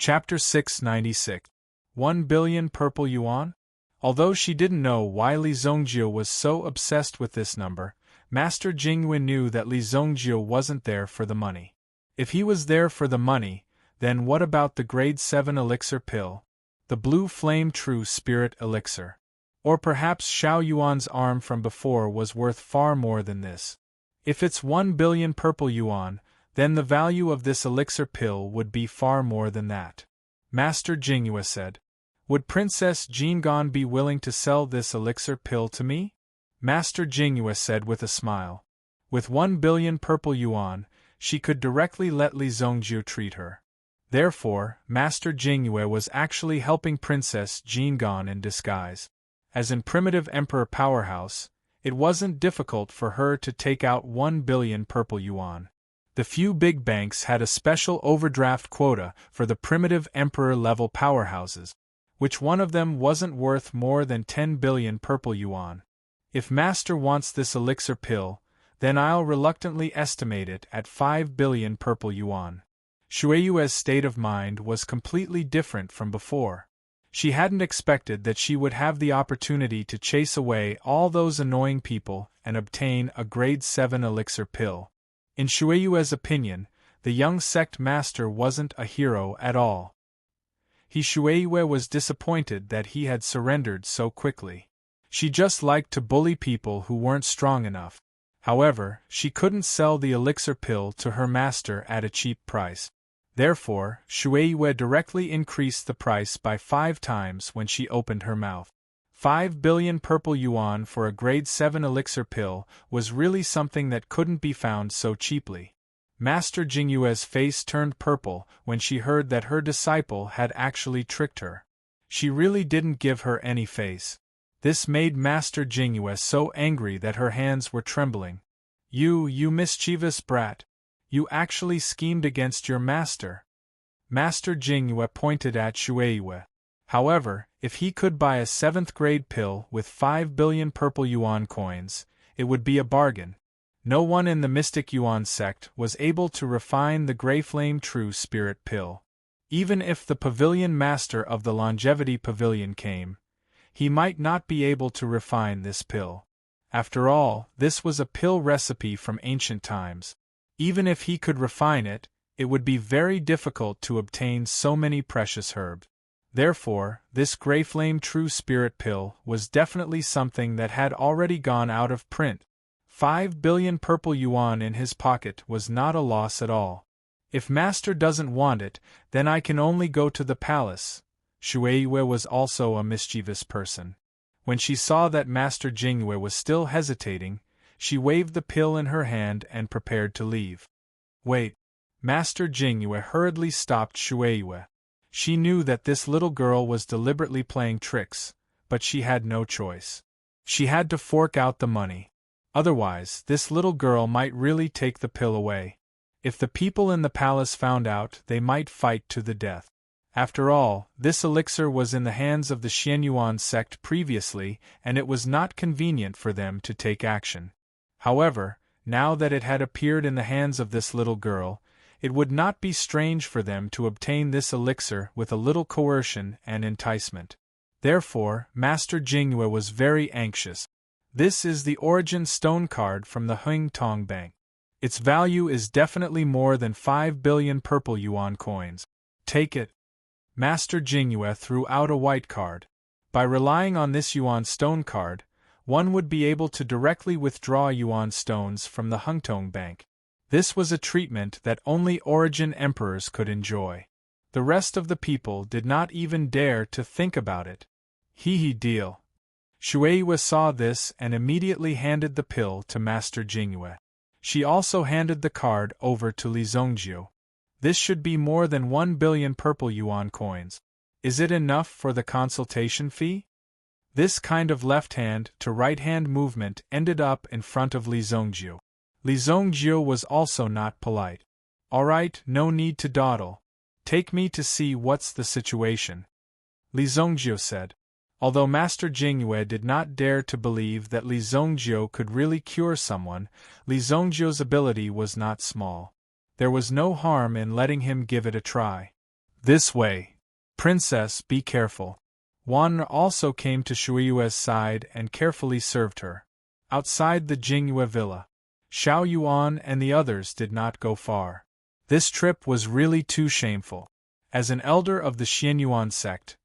Chapter 696. 1 billion purple yuan? Although she didn't know why Li Zongjie was so obsessed with this number, Master Jingyue knew that Li Zongjie wasn't there for the money. If he was there for the money, then what about the grade 7 elixir pill? The blue flame true spirit elixir? Or perhaps Xiao Yuan's arm from before was worth far more than this. If it's 1 billion purple yuan, then the value of this elixir pill would be far more than that. Master Jingyue said. Would Princess Jingan be willing to sell this elixir pill to me? Master Jingyue said with a smile. With 1 billion purple yuan, she could directly let Li Zongjie treat her. Therefore, Master Jingyue was actually helping Princess Jingan in disguise. As in primitive Emperor Powerhouse, it wasn't difficult for her to take out 1 billion purple yuan. The few big banks had a special overdraft quota for the primitive Emperor-level powerhouses, which one of them wasn't worth more than 10 billion purple yuan. If Master wants this elixir pill, then I'll reluctantly estimate it at 5 billion purple yuan. Xueyue's state of mind was completely different from before. She hadn't expected that she would have the opportunity to chase away all those annoying people and obtain a grade 7 elixir pill. In Xueyue's opinion, the young sect master wasn't a hero at all. Xueyue was disappointed that he had surrendered so quickly. She just liked to bully people who weren't strong enough. However, she couldn't sell the elixir pill to her master at a cheap price. Therefore, Xueyue directly increased the price by 5 times when she opened her mouth. 5 billion purple yuan for a grade 7 elixir pill was really something that couldn't be found so cheaply. Master Jingyue's face turned purple when she heard that her disciple had actually tricked her. She really didn't give her any face. This made Master Jingyue so angry that her hands were trembling. You mischievous brat! You actually schemed against your master. Master Jingyue pointed at Xueyue. However, if he could buy a 7th grade pill with 5 billion purple yuan coins, it would be a bargain. No one in the Mystic Yuan sect was able to refine the Grey Flame True Spirit pill. Even if the pavilion master of the Longevity Pavilion came, he might not be able to refine this pill. After all, this was a pill recipe from ancient times. Even if he could refine it, it would be very difficult to obtain so many precious herbs. Therefore, this Grey Flame True Spirit pill was definitely something that had already gone out of print. 5 billion purple yuan in his pocket was not a loss at all. If Master doesn't want it, then I can only go to the palace. Xueyue was also a mischievous person. When she saw that Master Jingyue was still hesitating, she waved the pill in her hand and prepared to leave. Wait! Master Jingyue hurriedly stopped Xueyue. She knew that this little girl was deliberately playing tricks, but she had no choice. She had to fork out the money. Otherwise, this little girl might really take the pill away. If the people in the palace found out, they might fight to the death. After all, this elixir was in the hands of the Xianyuan sect previously, and it was not convenient for them to take action. However, now that it had appeared in the hands of this little girl, it would not be strange for them to obtain this elixir with a little coercion and enticement. Therefore, Master Jingyue was very anxious. This is the origin stone card from the Hung Tong Bank. Its value is definitely more than 5 billion purple yuan coins. Take it. Master Jingyue threw out a white card. By relying on this yuan stone card, one would be able to directly withdraw yuan stones from the Hungtong Bank. This was a treatment that only origin emperors could enjoy. The rest of the people did not even dare to think about it. Deal. Xueyue saw this and immediately handed the pill to Master Jingyue. She also handed the card over to Li Zongjie. This should be more than 1 billion purple yuan coins. Is it enough for the consultation fee? This kind of left-hand to right-hand movement ended up in front of Li Zongjie. Li Zongjie was also not polite. Alright, no need to dawdle. Take me to see what's the situation. Li Zongjie said. Although Master Jingyue did not dare to believe that Li Zongjie could really cure someone, Li Zongjie's ability was not small. There was no harm in letting him give it a try. This way. Princess, be careful. Wan also came to Shuiyue's side and carefully served her. Outside the Jingyue villa, Xiao Yuan and the others did not go far. This trip was really too shameful. As an elder of the Xianyuan sect,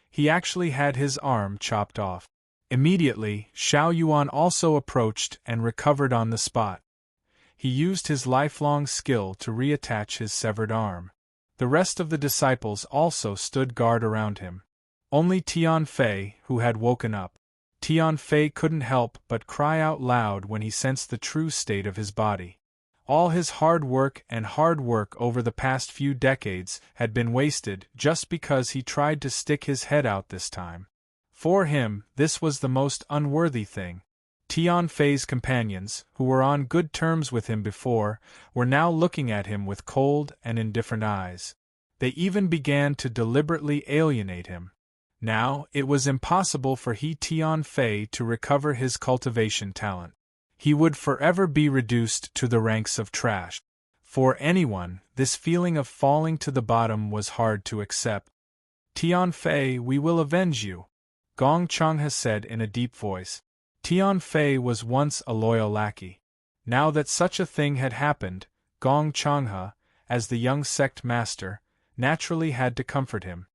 he actually had his arm chopped off. Immediately, Xiao Yuan also approached and recovered on the spot. He used his lifelong skill to reattach his severed arm. The rest of the disciples also stood guard around him. Only Tian Fei, who had woken up. Tian Fei couldn't help but cry out loud when he sensed the true state of his body. All his hard work over the past few decades had been wasted just because he tried to stick his head out this time. For him, this was the most unworthy thing. Tian Fei's companions, who were on good terms with him before, were now looking at him with cold and indifferent eyes. They even began to deliberately alienate him. Now, it was impossible for Tian Fei to recover his cultivation talent. He would forever be reduced to the ranks of trash. For anyone, this feeling of falling to the bottom was hard to accept. Tian Fei, we will avenge you, Gong Changhe said in a deep voice. Tian Fei was once a loyal lackey. Now that such a thing had happened, Gong Changhe, as the young sect master, naturally had to comfort him.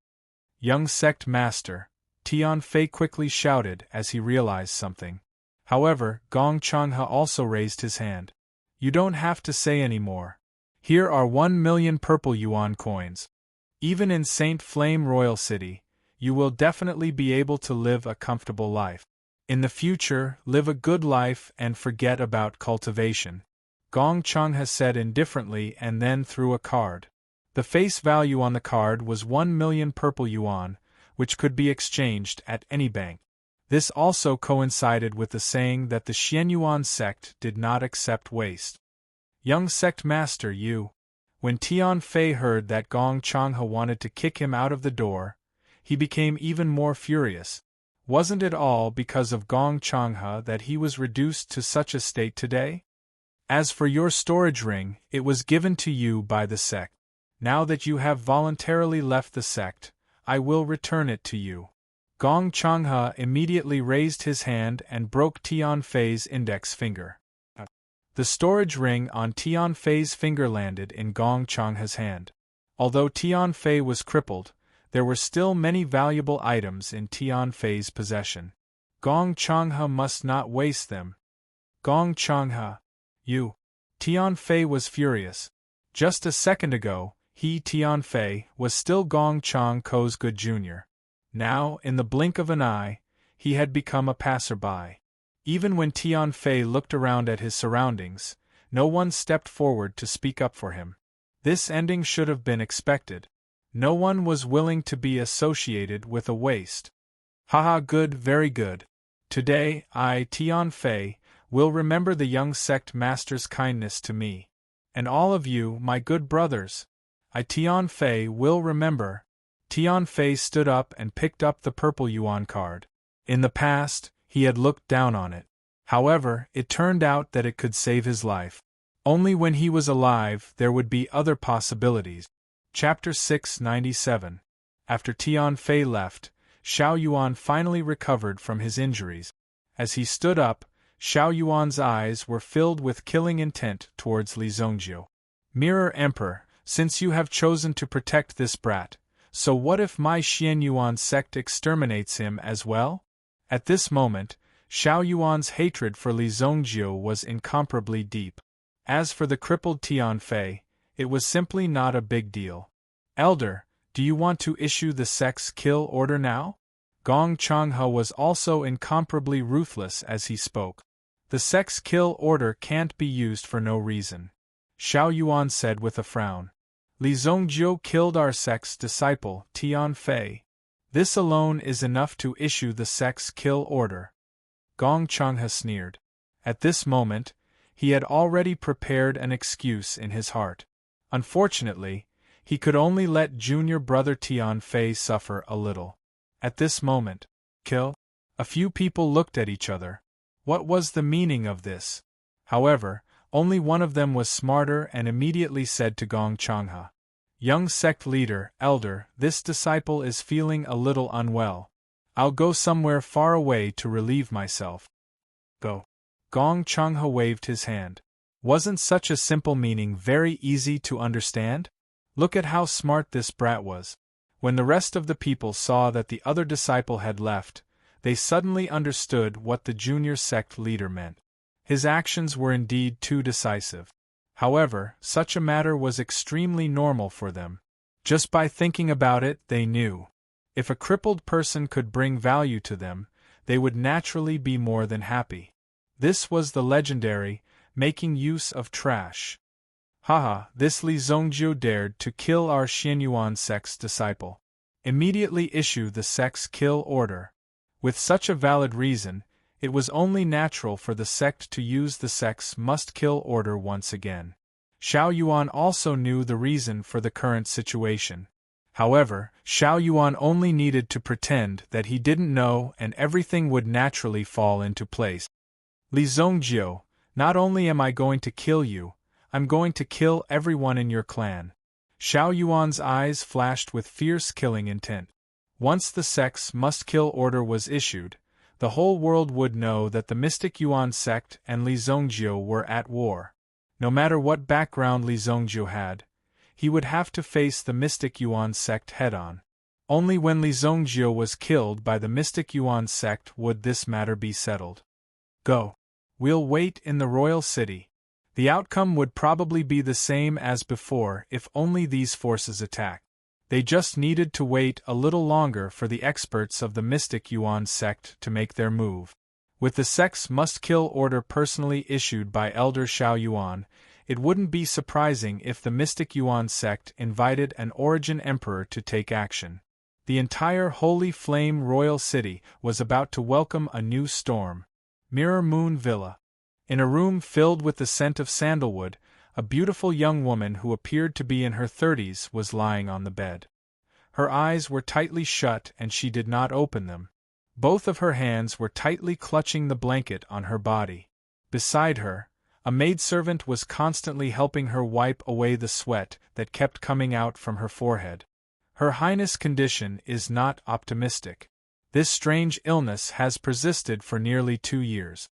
Young sect master, Tian Fei quickly shouted as he realized something. However, Gong Changhe also raised his hand. You don't have to say any more. Here are 1,000,000 purple yuan coins. Even in Saint Flame Royal City, you will definitely be able to live a comfortable life. In the future, live a good life and forget about cultivation. Gong Changhe said indifferently and then threw a card. The face value on the card was 1,000,000 purple yuan, which could be exchanged at any bank. This also coincided with the saying that the Xianyuan sect did not accept waste. Young sect master, you. When Tian Fei heard that Gong Changhe wanted to kick him out of the door, he became even more furious. Wasn't it all because of Gong Changhe that he was reduced to such a state today? As for your storage ring, it was given to you by the sect. Now that you have voluntarily left the sect, I will return it to you. Gong Changhe immediately raised his hand and broke Tian Fei's index finger. The storage ring on Tian Fei's finger landed in Gong Changhe's hand. Although Tian Fei was crippled, there were still many valuable items in Tian Fei's possession. Gong Changhe must not waste them. Gong Changhe, you. Tian Fei was furious. Just a second ago, Tian Fei, was still Gong Changhe's good junior. Now, in the blink of an eye, he had become a passerby. Even when Tian Fei looked around at his surroundings, no one stepped forward to speak up for him. This ending should have been expected. No one was willing to be associated with a waste. Haha, good, very good. Today, I, Tian Fei, will remember the young sect master's kindness to me. And all of you, my good brothers. I, Tian Fei, will remember. Tian Fei stood up and picked up the purple yuan card. In the past, he had looked down on it. However, it turned out that it could save his life. Only when he was alive there would be other possibilities. Chapter 697. After Tian Fei left, Xiao Yuan finally recovered from his injuries. As he stood up, Xiao Yuan's eyes were filled with killing intent towards Li Zongjiu. Mirror Emperor, since you have chosen to protect this brat, so what if my Xianyuan sect exterminates him as well? At this moment, Xiao Yuan's hatred for Li Zongjiu was incomparably deep. As for the crippled Tian Fei, it was simply not a big deal. Elder, do you want to issue the sect's kill order now? Gong Changhe was also incomparably ruthless as he spoke. The sect's kill order can't be used for no reason, Xiao Yuan said with a frown. Li Zongjiu killed our sect's disciple, Tian Fei. This alone is enough to issue the sect's kill order. Gong Changhe sneered. At this moment, he had already prepared an excuse in his heart. Unfortunately, he could only let junior brother Tian Fei suffer a little. At this moment, kill? A few people looked at each other. What was the meaning of this? However, only one of them was smarter and immediately said to Gong Changhe, Young sect leader, elder, this disciple is feeling a little unwell. I'll go somewhere far away to relieve myself. Go. Gong Changhe waved his hand. Wasn't such a simple meaning very easy to understand? Look at how smart this brat was. When the rest of the people saw that the other disciple had left, they suddenly understood what the junior sect leader meant. His actions were indeed too decisive. However, such a matter was extremely normal for them. Just by thinking about it, they knew. If a crippled person could bring value to them, they would naturally be more than happy. This was the legendary, making use of trash. Haha, this Li Zongjiu dared to kill our Xianyuan sect's disciple. Immediately issue the sect's kill order. With such a valid reason, it was only natural for the sect to use the sect's must-kill order once again. Xiao Yuan also knew the reason for the current situation. However, Xiao Yuan only needed to pretend that he didn't know and everything would naturally fall into place. Li Zongjiu, not only am I going to kill you, I'm going to kill everyone in your clan. Xiao Yuan's eyes flashed with fierce killing intent. Once the sect's must-kill order was issued, the whole world would know that the Mystic Yuan sect and Li Zongjiu were at war. No matter what background Li Zongjiu had, he would have to face the Mystic Yuan sect head-on. Only when Li Zongjiu was killed by the Mystic Yuan sect would this matter be settled. Go. We'll wait in the royal city. The outcome would probably be the same as before if only these forces attacked. They just needed to wait a little longer for the experts of the Mystic Yuan sect to make their move. With the sect's must-kill order personally issued by Elder Xiao Yuan, it wouldn't be surprising if the Mystic Yuan sect invited an Origin Emperor to take action. The entire Holy Flame Royal City was about to welcome a new storm. Mirror Moon Villa. In a room filled with the scent of sandalwood, a beautiful young woman who appeared to be in her 30s was lying on the bed. Her eyes were tightly shut and she did not open them. Both of her hands were tightly clutching the blanket on her body. Beside her, a maidservant was constantly helping her wipe away the sweat that kept coming out from her forehead. Her Highness' condition is not optimistic. This strange illness has persisted for nearly 2 years.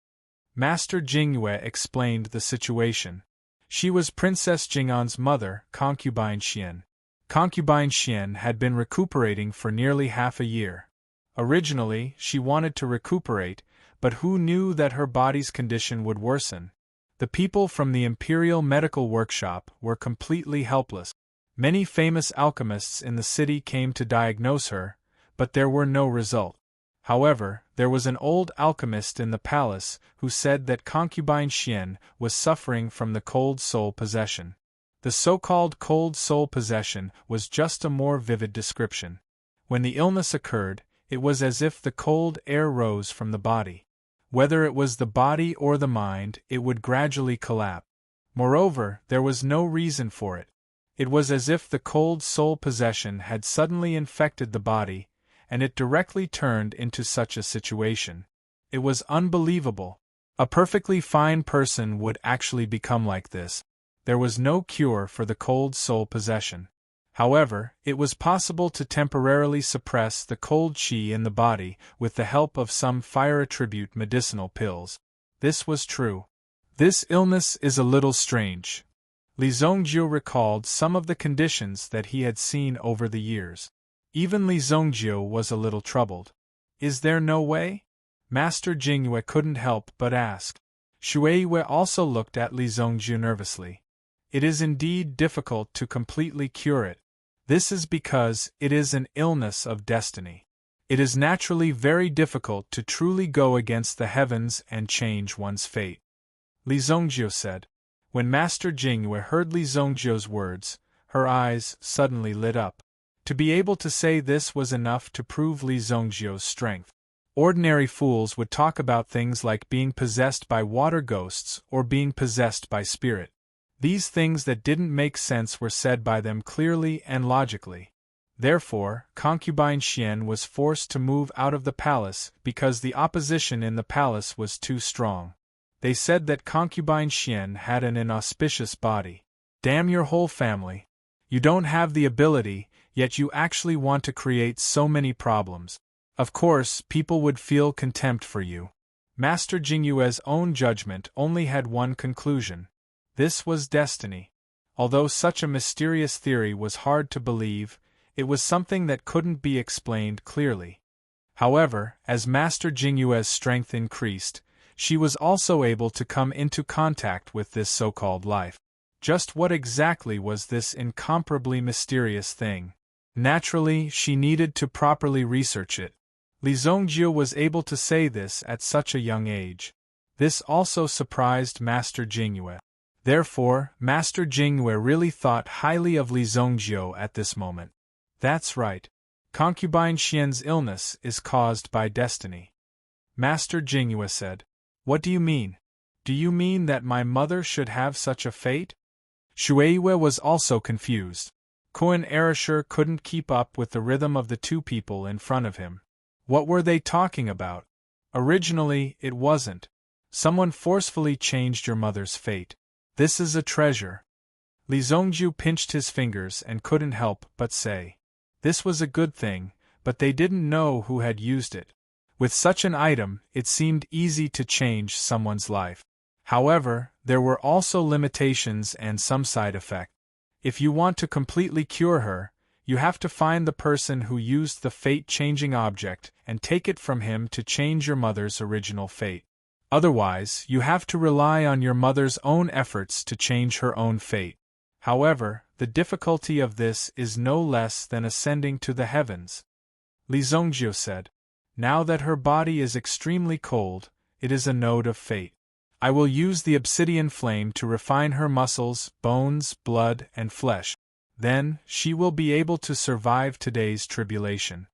Master Jingyue explained the situation. She was Princess Jing'an's mother, Concubine Xian. Concubine Xian had been recuperating for nearly half a year. Originally, she wanted to recuperate, but who knew that her body's condition would worsen? The people from the Imperial Medical Workshop were completely helpless. Many famous alchemists in the city came to diagnose her, but there were no results. However, there was an old alchemist in the palace who said that Concubine Xian was suffering from the cold soul possession. The so-called cold soul possession was just a more vivid description. When the illness occurred, it was as if the cold air rose from the body. Whether it was the body or the mind, it would gradually collapse. Moreover, there was no reason for it. It was as if the cold soul possession had suddenly infected the body, and it directly turned into such a situation. It was unbelievable. A perfectly fine person would actually become like this. There was no cure for the cold soul possession. However, it was possible to temporarily suppress the cold qi in the body with the help of some fire attribute medicinal pills. This was true. This illness is a little strange. Li Zongjiu recalled some of the conditions that he had seen over the years. Even Li Zongjiu was a little troubled. Is there no way? Master Jingyue couldn't help but ask. Xueyue also looked at Li Zongjiu nervously. It is indeed difficult to completely cure it. This is because it is an illness of destiny. It is naturally very difficult to truly go against the heavens and change one's fate. Li Zongjiu said. When Master Jingyue heard Li Zongjiu's words, her eyes suddenly lit up. To be able to say this was enough to prove Li Zongjiu's strength. Ordinary fools would talk about things like being possessed by water ghosts or being possessed by spirit. These things that didn't make sense were said by them clearly and logically. Therefore, Concubine Xian was forced to move out of the palace because the opposition in the palace was too strong. They said that Concubine Xian had an inauspicious body. Damn your whole family. You don't have the ability, yet you actually want to create so many problems. Of course, people would feel contempt for you. Master Jingyue's own judgment only had one conclusion. This was destiny. Although such a mysterious theory was hard to believe, it was something that couldn't be explained clearly. However, as Master Jingyue's strength increased, she was also able to come into contact with this so-called life. Just what exactly was this incomparably mysterious thing? Naturally, she needed to properly research it. Li Zongjie was able to say this at such a young age. This also surprised Master Jingyue. Therefore, Master Jingyue really thought highly of Li Zongjie at this moment. That's right. Concubine Xian's illness is caused by destiny. Master Jingyue said. What do you mean? Do you mean that my mother should have such a fate? Shueiyue was also confused. Koan Erasure couldn't keep up with the rhythm of the two people in front of him. What were they talking about? Originally, it wasn't. Someone forcefully changed your mother's fate. This is a treasure. Li Zongju pinched his fingers and couldn't help but say. This was a good thing, but they didn't know who had used it. With such an item, it seemed easy to change someone's life. However, there were also limitations and some side effects. If you want to completely cure her, you have to find the person who used the fate-changing object and take it from him to change your mother's original fate. Otherwise, you have to rely on your mother's own efforts to change her own fate. However, the difficulty of this is no less than ascending to the heavens. Li Zongjie said. Now that her body is extremely cold, it is a node of fate. I will use the obsidian flame to refine her muscles, bones, blood, and flesh. Then, she will be able to survive today's tribulation.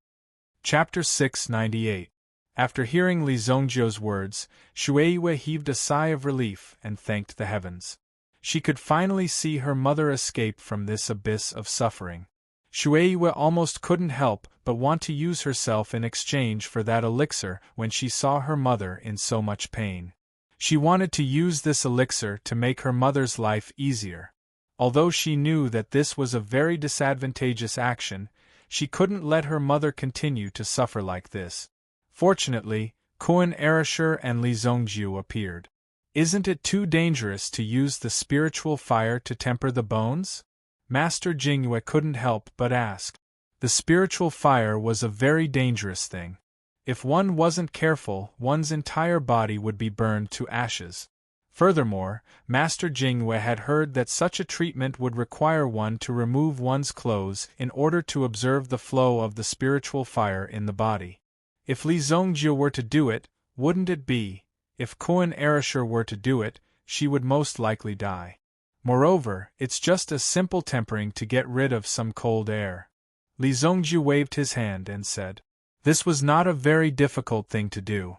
Chapter 698. After hearing Li Zongjie's words, Shueiyue heaved a sigh of relief and thanked the heavens. She could finally see her mother escape from this abyss of suffering. Shueiyue almost couldn't help but want to use herself in exchange for that elixir when she saw her mother in so much pain. She wanted to use this elixir to make her mother's life easier. Although she knew that this was a very disadvantageous action, she couldn't let her mother continue to suffer like this. Fortunately, Koan Erasure and Li Zongjie appeared. Isn't it too dangerous to use the spiritual fire to temper the bones? Master Jingyue couldn't help but ask. The spiritual fire was a very dangerous thing. If one wasn't careful, one's entire body would be burned to ashes. Furthermore, Master Jingyue had heard that such a treatment would require one to remove one's clothes in order to observe the flow of the spiritual fire in the body. If Li Zongjie were to do it, wouldn't it be? If Koan Erasure were to do it, she would most likely die. Moreover, it's just a simple tempering to get rid of some cold air. Li Zongjie waved his hand and said. This was not a very difficult thing to do.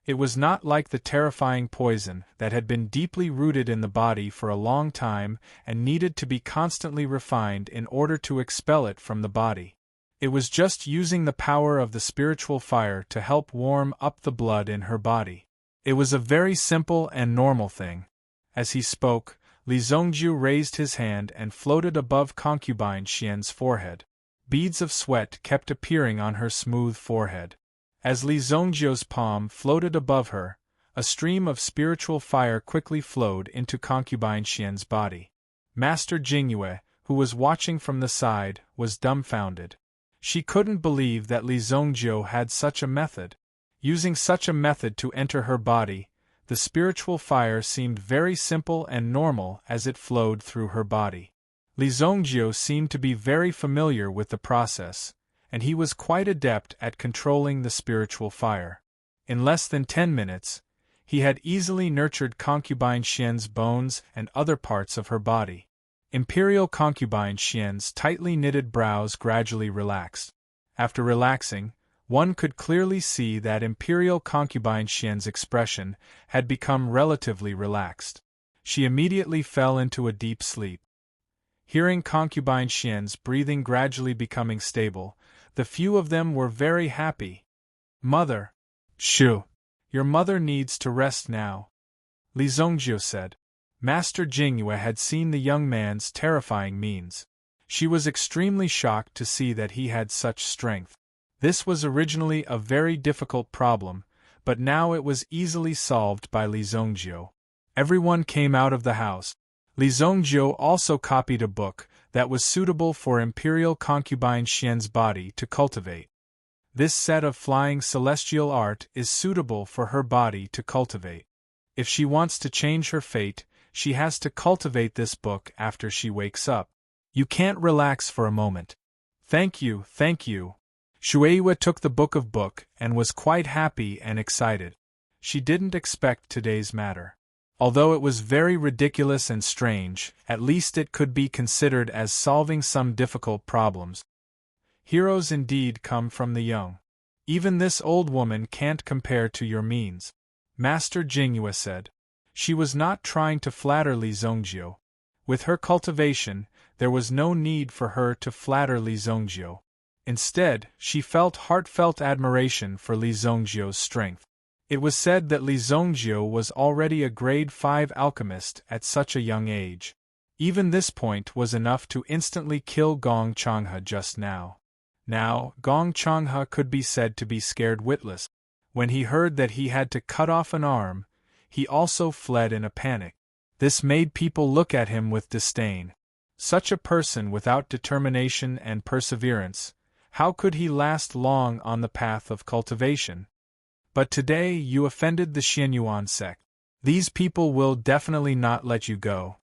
It was not like the terrifying poison that had been deeply rooted in the body for a long time and needed to be constantly refined in order to expel it from the body. It was just using the power of the spiritual fire to help warm up the blood in her body. It was a very simple and normal thing. As he spoke, Li Zongjie raised his hand and floated above concubine Xian's forehead. Beads of sweat kept appearing on her smooth forehead. As Li Zongjie's palm floated above her, a stream of spiritual fire quickly flowed into concubine Xian's body. Master Jingyue, who was watching from the side, was dumbfounded. She couldn't believe that Li Zongjie had such a method. Using such a method to enter her body, the spiritual fire seemed very simple and normal as it flowed through her body. Li Zongjie seemed to be very familiar with the process, and he was quite adept at controlling the spiritual fire. In less than 10 minutes, he had easily nurtured concubine Xian's bones and other parts of her body. Imperial concubine Xian's tightly knitted brows gradually relaxed. After relaxing, one could clearly see that Imperial concubine Xian's expression had become relatively relaxed. She immediately fell into a deep sleep. Hearing concubine Xian's breathing gradually becoming stable, the few of them were very happy. Mother. Shoo. Your mother needs to rest now. Li Zongjie said. Master Jingyue had seen the young man's terrifying means. She was extremely shocked to see that he had such strength. This was originally a very difficult problem, but now it was easily solved by Li Zongjio. Everyone came out of the house. Li Zongjio also copied a book that was suitable for Imperial Concubine Xian's body to cultivate. This set of flying celestial art is suitable for her body to cultivate. If she wants to change her fate, she has to cultivate this book after she wakes up. You can't relax for a moment. Thank you, thank you. Shueiwa took the book and was quite happy and excited. She didn't expect today's matter. Although it was very ridiculous and strange, at least it could be considered as solving some difficult problems. Heroes indeed come from the young. Even this old woman can't compare to your means, Master Jingyue said. She was not trying to flatter Li Zongjio. With her cultivation, there was no need for her to flatter Li Zongjio. Instead, she felt heartfelt admiration for Li Zongjio's strength. It was said that Li Zongjio was already a grade 5 alchemist at such a young age. Even this point was enough to instantly kill Gong Changhe just now. Now, Gong Changhe could be said to be scared witless. When he heard that he had to cut off an arm, he also fled in a panic. This made people look at him with disdain. Such a person without determination and perseverance, how could he last long on the path of cultivation? But today you offended the Xianyuan sect. These people will definitely not let you go.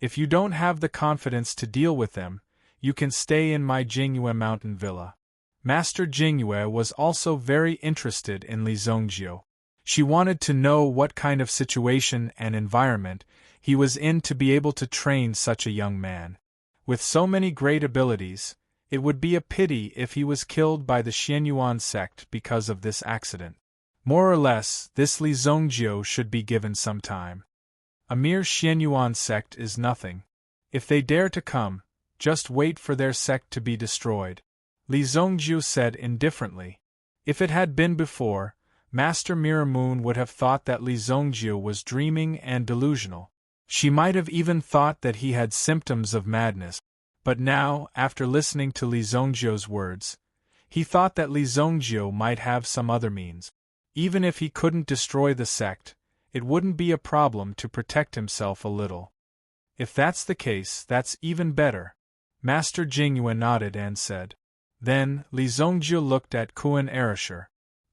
If you don't have the confidence to deal with them, you can stay in my Jingyue mountain villa. Master Jingyue was also very interested in Li Zongjio. She wanted to know what kind of situation and environment he was in to be able to train such a young man. With so many great abilities, it would be a pity if he was killed by the Xianyuan sect because of this accident. More or less, this Li Zongjio should be given some time. A mere Xianyuan sect is nothing. If they dare to come, just wait for their sect to be destroyed, Li Zongjio said indifferently. If it had been before, Master Miramoon would have thought that Li Zongjio was dreaming and delusional. She might have even thought that he had symptoms of madness. But now, after listening to Li Zongjio's words, he thought that Li Zongjio might have some other means. Even if he couldn't destroy the sect, it wouldn't be a problem to protect himself a little. If that's the case, that's even better. Master Jingyue nodded and said. Then, Li Zongjio looked at Kuan Erasure.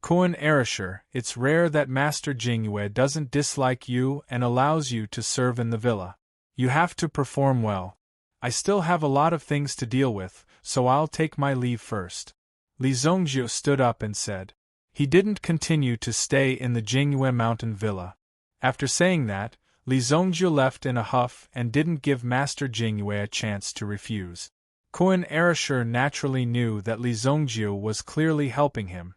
Kuan Erasure, it's rare that Master Jingyue doesn't dislike you and allows you to serve in the villa. You have to perform well. I still have a lot of things to deal with, so I'll take my leave first. Li Zongjio stood up and said. He didn't continue to stay in the Jingyue mountain villa. After saying that, Li Zongjio left in a huff and didn't give Master Jingyue a chance to refuse. Kuan Erasure naturally knew that Li Zongjio was clearly helping him.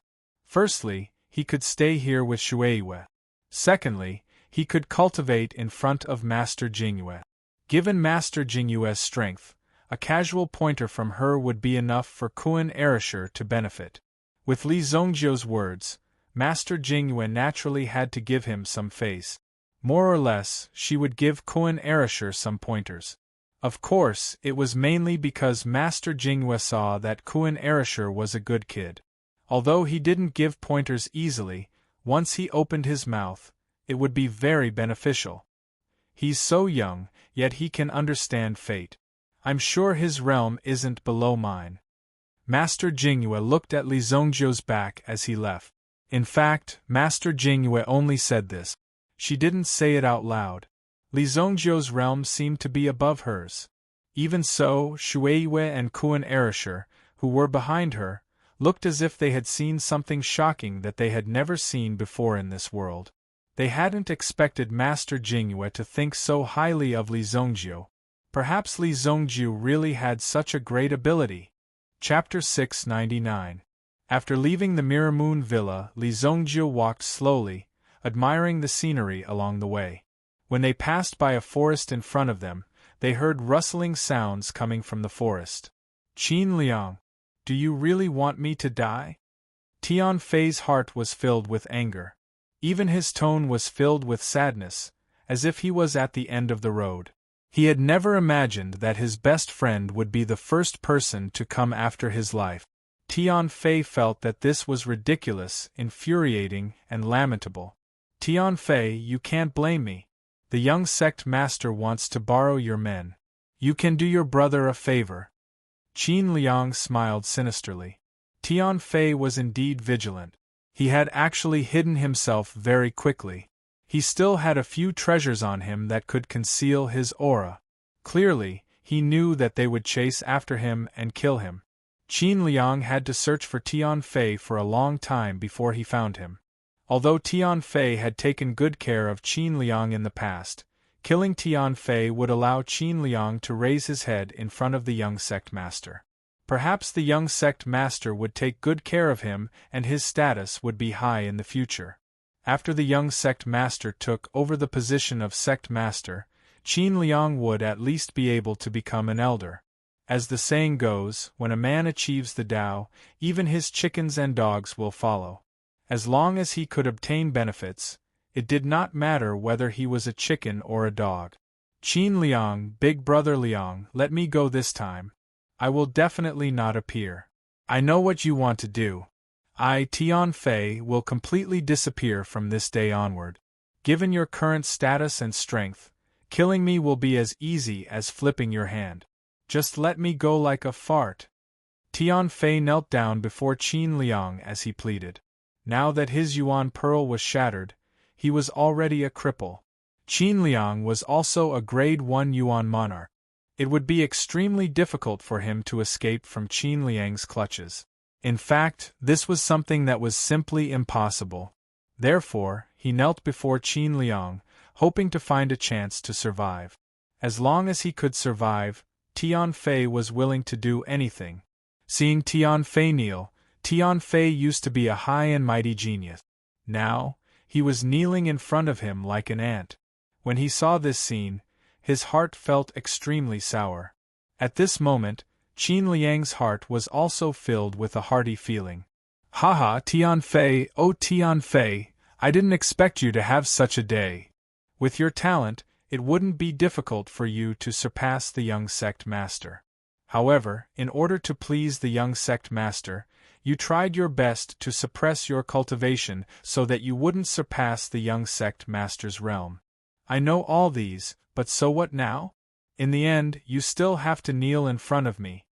Firstly, he could stay here with Shueiwa. Secondly, he could cultivate in front of Master Jingyue. Given Master Jingyue's strength, a casual pointer from her would be enough for Kuan Erasure to benefit. With Li Zongjio's words, Master Jingyue naturally had to give him some face. More or less, she would give Kuan Erasure some pointers. Of course, it was mainly because Master Jingyue saw that Kuan Erasure was a good kid. Although he didn't give pointers easily, once he opened his mouth, it would be very beneficial. He's so young, yet he can understand fate. I'm sure his realm isn't below mine. Master Jingyue looked at Li Zongjio's back as he left. In fact, Master Jingyue only said this. She didn't say it out loud. Li Zongjio's realm seemed to be above hers. Even so, Shueiwa and Kuan Erasure, who were behind her, looked as if they had seen something shocking that they had never seen before in this world. They hadn't expected Master Jingyue to think so highly of Li Zongjio. Perhaps Li Zongjio really had such a great ability. Chapter 699. After leaving the Miramoon Villa, Li Zongjio walked slowly, admiring the scenery along the way. When they passed by a forest in front of them, they heard rustling sounds coming from the forest. Qin Liang, do you really want me to die? Tian Fei's heart was filled with anger. Even his tone was filled with sadness, as if he was at the end of the road. He had never imagined that his best friend would be the first person to come after his life. Tian Fei felt that this was ridiculous, infuriating, and lamentable. Tian Fei, you can't blame me. The young sect master wants to borrow your men. You can do your brother a favor. Qin Liang smiled sinisterly. Tian Fei was indeed vigilant. He had actually hidden himself very quickly. He still had a few treasures on him that could conceal his aura. Clearly, he knew that they would chase after him and kill him. Qin Liang had to search for Tian Fei for a long time before he found him. Although Tian Fei had taken good care of Qin Liang in the past, killing Tian Fei would allow Qin Liang to raise his head in front of the young sect master. Perhaps the young sect master would take good care of him and his status would be high in the future. After the young sect master took over the position of sect master, Qin Liang would at least be able to become an elder. As the saying goes, when a man achieves the Tao, even his chickens and dogs will follow. As long as he could obtain benefits, it did not matter whether he was a chicken or a dog. Qin Liang, big brother Liang, let me go this time. I will definitely not appear. I know what you want to do. Tian Fei, will completely disappear from this day onward. Given your current status and strength, killing me will be as easy as flipping your hand. Just let me go like a fart. Tian Fei knelt down before Qin Liang as he pleaded. Now that his Yuan pearl was shattered, he was already a cripple. Qin Liang was also a grade 1 Yuan monarch. It would be extremely difficult for him to escape from Qin Liang's clutches. In fact, this was something that was simply impossible. Therefore, he knelt before Qin Liang, hoping to find a chance to survive. As long as he could survive, Tian Fei was willing to do anything. Seeing Tian Fei kneel, Tian Fei used to be a high and mighty genius. Now, he was kneeling in front of him like an ant. When he saw this scene, his heart felt extremely sour. At this moment, Qin Liang's heart was also filled with a hearty feeling. Haha, Tian Fei, oh Tian Fei, I didn't expect you to have such a day. With your talent, it wouldn't be difficult for you to surpass the young sect master. However, in order to please the young sect master, you tried your best to suppress your cultivation so that you wouldn't surpass the young sect master's realm. I know all these, but so what now? In the end, you still have to kneel in front of me.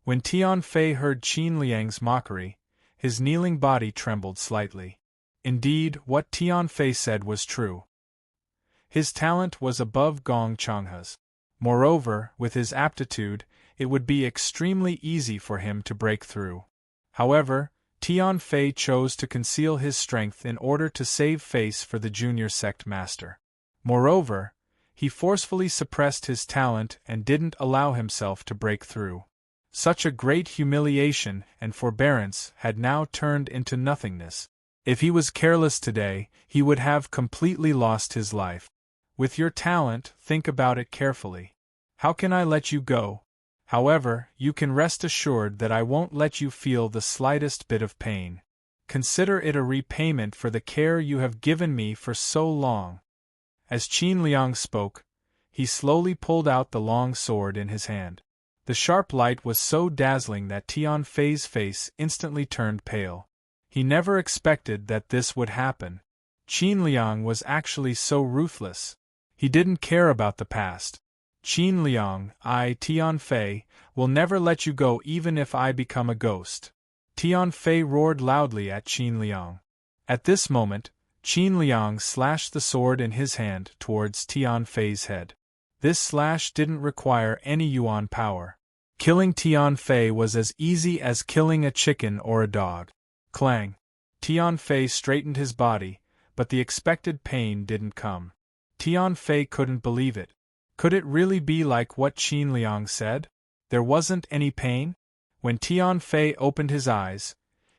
When Tian Fei heard Qin Liang's mockery, his kneeling body trembled slightly. Indeed, what Tian Fei said was true. His talent was above Gong Changhe's. Moreover, with his aptitude, it would be extremely easy for him to break through. However, Tian Fei chose to conceal his strength in order to save face for the junior sect master. Moreover, he forcefully suppressed his talent and didn't allow himself to break through. Such a great humiliation and forbearance had now turned into nothingness. If he was careless today, he would have completely lost his life. With your talent, think about it carefully. How can I let you go? However, you can rest assured that I won't let you feel the slightest bit of pain. Consider it a repayment for the care you have given me for so long. As Qin Liang spoke, he slowly pulled out the long sword in his hand. The sharp light was so dazzling that Tian Fei's face instantly turned pale. He never expected that this would happen. Qin Liang was actually so ruthless. He didn't care about the past. Qin Liang, Tian Fei, will never let you go even if I become a ghost. Tian Fei roared loudly at Qin Liang. At this moment, Qin Liang slashed the sword in his hand towards Tian Fei's head. This slash didn't require any Yuan power. Killing Tian Fei was as easy as killing a chicken or a dog. Clang! Tian Fei straightened his body, but the expected pain didn't come. Tian Fei couldn't believe it. Could it really be like what Qin Liang said? There wasn't any pain? When Tian Fei opened his eyes,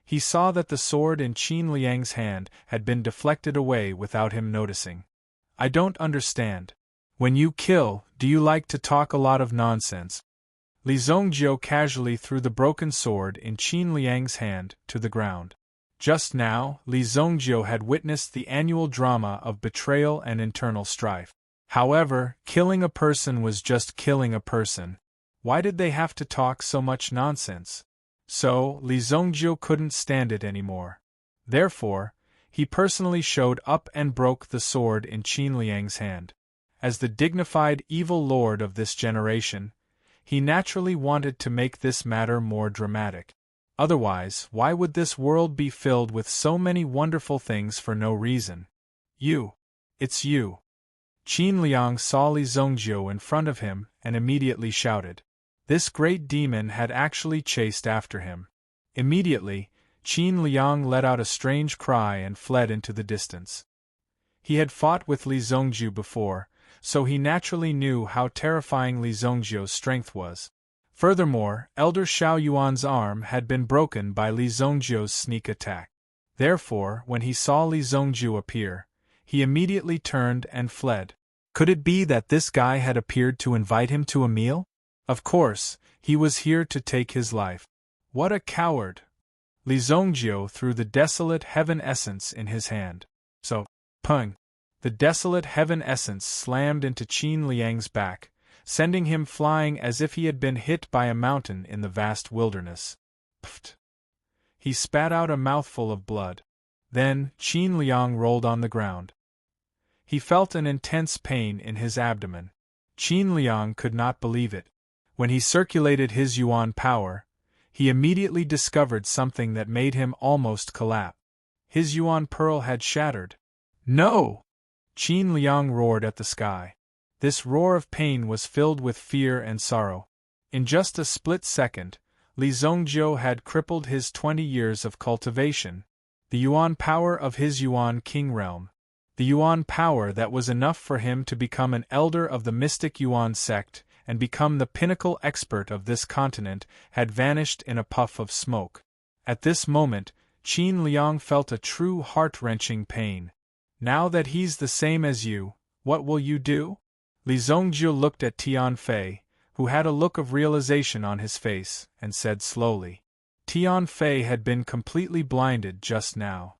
he saw that the sword in Qin Liang's hand had been deflected away without him noticing. I don't understand. When you kill, do you like to talk a lot of nonsense? Li Zongjiu casually threw the broken sword in Qin Liang's hand to the ground. Just now, Li Zongjiu had witnessed the annual drama of betrayal and internal strife. However, killing a person was just killing a person. Why did they have to talk so much nonsense? So, Li Zongjiu couldn't stand it anymore. Therefore, he personally showed up and broke the sword in Qin Liang's hand. As the dignified evil lord of this generation, he naturally wanted to make this matter more dramatic. Otherwise, why would this world be filled with so many wonderful things for no reason? You. It's you. Qin Liang saw Li Zongjiu in front of him and immediately shouted. This great demon had actually chased after him. Immediately, Qin Liang let out a strange cry and fled into the distance. He had fought with Li Zongjiu before, so he naturally knew how terrifying Li Zongjiu's strength was. Furthermore, Elder Xiao Yuan's arm had been broken by Li Zongjiu's sneak attack. Therefore, when he saw Li Zongjiu appear, he immediately turned and fled. Could it be that this guy had appeared to invite him to a meal? Of course, he was here to take his life. What a coward! Li Zongjiu threw the desolate heaven essence in his hand. So, pung! The desolate heaven essence slammed into Qin Liang's back, sending him flying as if he had been hit by a mountain in the vast wilderness. Pft! He spat out a mouthful of blood. Then, Qin Liang rolled on the ground. He felt an intense pain in his abdomen. Qin Liang could not believe it. When he circulated his yuan power, he immediately discovered something that made him almost collapse. His yuan pearl had shattered. No! Qin Liang roared at the sky. This roar of pain was filled with fear and sorrow. In just a split second, Li Zongjiu had crippled his 20 years of cultivation, the yuan power of his yuan king realm. The yuan power that was enough for him to become an elder of the mystic yuan sect and become the pinnacle expert of this continent had vanished in a puff of smoke. At this moment, Qin Liang felt a true heart-wrenching pain. Now that he's the same as you, what will you do? Li Zongjiu looked at Tian Fei, who had a look of realization on his face, and said slowly. Tian Fei had been completely blinded just now.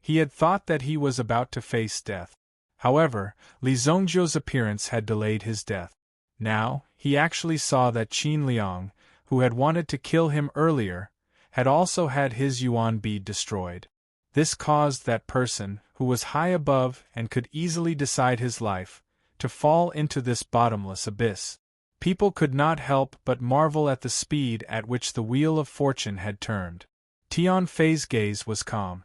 He had thought that he was about to face death. However, Li Zongjiu's appearance had delayed his death. Now, he actually saw that Qin Liang, who had wanted to kill him earlier, had also had his yuan bead destroyed. This caused that person, who was high above and could easily decide his life, to fall into this bottomless abyss. People could not help but marvel at the speed at which the wheel of fortune had turned. Tian Fei's gaze was calm.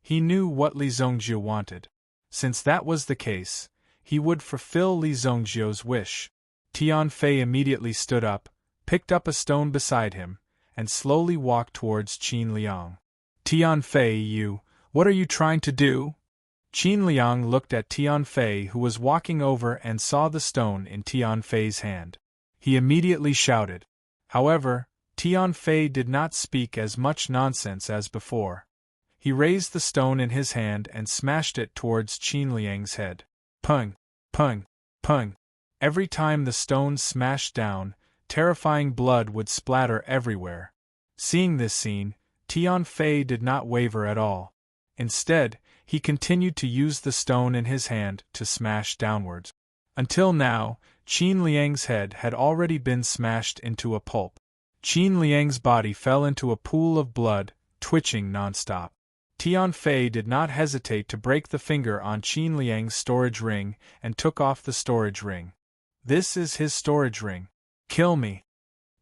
He knew what Li Zongjiu wanted. Since that was the case, he would fulfill Li Zongjiu's wish. Tian Fei immediately stood up, picked up a stone beside him, and slowly walked towards Qin Liang. Tian Fei, what are you trying to do? Qin Liang looked at Tian Fei, who was walking over, and saw the stone in Tian Fei's hand. He immediately shouted. However, Tian Fei did not speak as much nonsense as before. He raised the stone in his hand and smashed it towards Qin Liang's head. Pung! Pung! Pung! Every time the stone smashed down, terrifying blood would splatter everywhere. Seeing this scene, Tian Fei did not waver at all. Instead, he continued to use the stone in his hand to smash downwards. Until now, Qin Liang's head had already been smashed into a pulp. Qin Liang's body fell into a pool of blood, twitching non-stop. Tian Fei did not hesitate to break the finger on Qin Liang's storage ring and took off the storage ring. This is his storage ring. Kill me.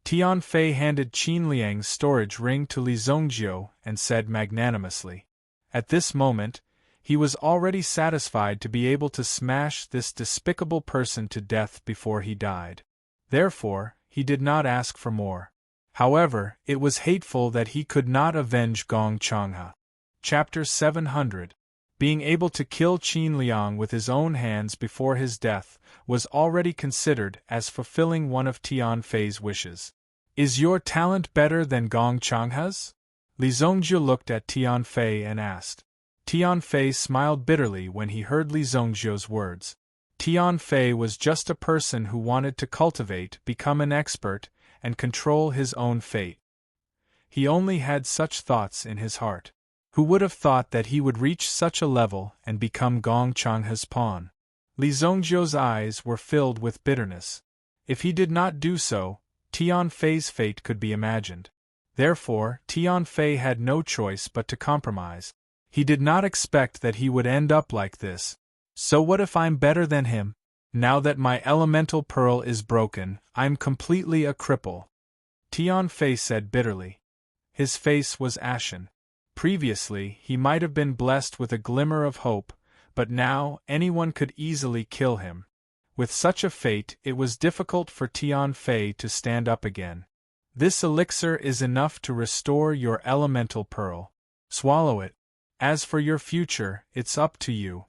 Tian Fei handed Qin Liang's storage ring to Li Zongjiu and said magnanimously. At this moment, he was already satisfied to be able to smash this despicable person to death before he died. Therefore, he did not ask for more. However, it was hateful that he could not avenge Gong Changhe. Chapter 700. Being able to kill Qin Liang with his own hands before his death was already considered as fulfilling one of Tian Fei's wishes. Is your talent better than Gong Changhe's? Li Zongjiu looked at Tian Fei and asked. Tian Fei smiled bitterly when he heard Li Zongjiu's words. Tian Fei was just a person who wanted to cultivate, become an expert, and control his own fate. He only had such thoughts in his heart. Who would have thought that he would reach such a level and become Gong Changhe's pawn? Li Zongjio's eyes were filled with bitterness. If he did not do so, Tian Fei's fate could be imagined. Therefore, Tian Fei had no choice but to compromise. He did not expect that he would end up like this. So what if I'm better than him? Now that my elemental pearl is broken, I'm completely a cripple. Tian Fei said bitterly. His face was ashen. Previously, he might have been blessed with a glimmer of hope, but now anyone could easily kill him. With such a fate, it was difficult for Tian Fei to stand up again. This elixir is enough to restore your elemental pearl. Swallow it. As for your future, it's up to you.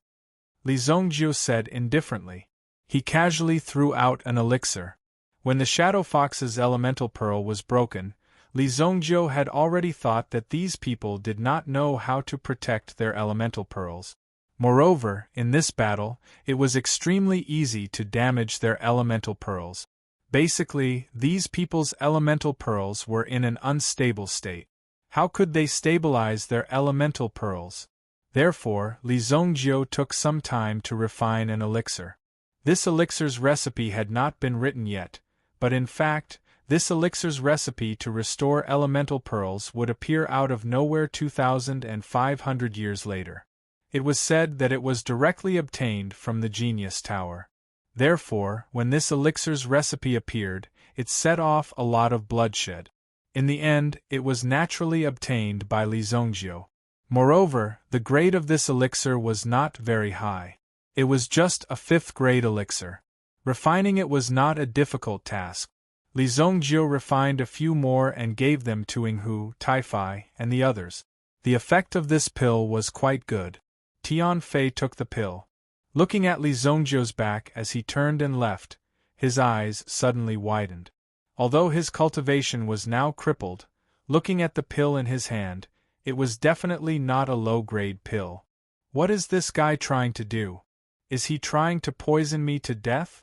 Li Zongjio said indifferently. He casually threw out an elixir. When the Shadow Fox's elemental pearl was broken, Li Zongjio had already thought that these people did not know how to protect their elemental pearls. Moreover, in this battle, it was extremely easy to damage their elemental pearls. Basically, these people's elemental pearls were in an unstable state. How could they stabilize their elemental pearls? Therefore, Li Zongjio took some time to refine an elixir. This elixir's recipe had not been written yet, but in fact, this elixir's recipe to restore elemental pearls would appear out of nowhere 2,500 years later. It was said that it was directly obtained from the Genius Tower. Therefore, when this elixir's recipe appeared, it set off a lot of bloodshed. In the end, it was naturally obtained by Li Zongjio. Moreover, the grade of this elixir was not very high. It was just a 5th-grade elixir. Refining it was not a difficult task. Li Zongjio refined a few more and gave them to Yinghu, Taifai, and the others. The effect of this pill was quite good. Tian Fei took the pill. Looking at Li Zongjio's back as he turned and left, his eyes suddenly widened. Although his cultivation was now crippled, looking at the pill in his hand, it was definitely not a low-grade pill. What is this guy trying to do? Is he trying to poison me to death?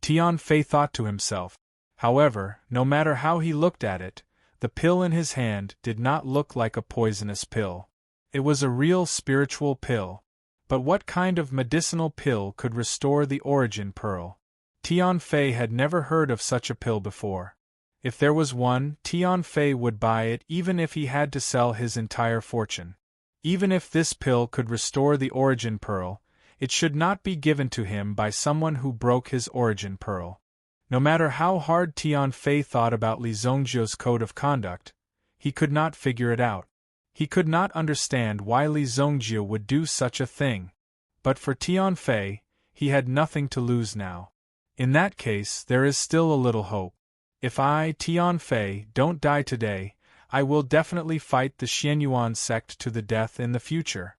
Tian Fei thought to himself. However, no matter how he looked at it, the pill in his hand did not look like a poisonous pill. It was a real spiritual pill. But what kind of medicinal pill could restore the origin pearl? Tian Fei had never heard of such a pill before. If there was one, Tian Fei would buy it even if he had to sell his entire fortune. Even if this pill could restore the origin pearl, it should not be given to him by someone who broke his origin pearl. No matter how hard Tian Fei thought about Li Zongjio's code of conduct, he could not figure it out. He could not understand why Li Zongjio would do such a thing. But for Tian Fei, he had nothing to lose now. In that case, there is still a little hope. If I, Tian Fei, don't die today, I will definitely fight the Xianyuan sect to the death in the future.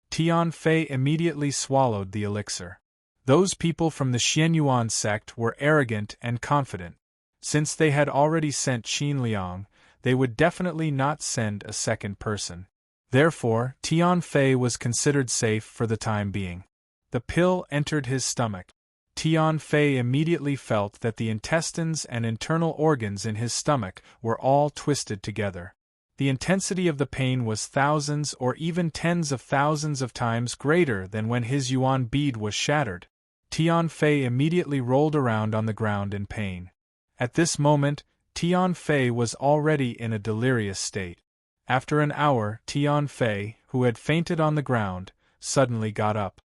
Tian Fei immediately swallowed the elixir. Those people from the Xianyuan sect were arrogant and confident. Since they had already sent Qin Liang, they would definitely not send a second person. Therefore, Tian Fei was considered safe for the time being. The pill entered his stomach. Tian Fei immediately felt that the intestines and internal organs in his stomach were all twisted together. The intensity of the pain was thousands or even tens of thousands of times greater than when his yuan bead was shattered. Tian Fei immediately rolled around on the ground in pain. At this moment, Tian Fei was already in a delirious state. After an hour, Tian Fei, who had fainted on the ground, suddenly got up.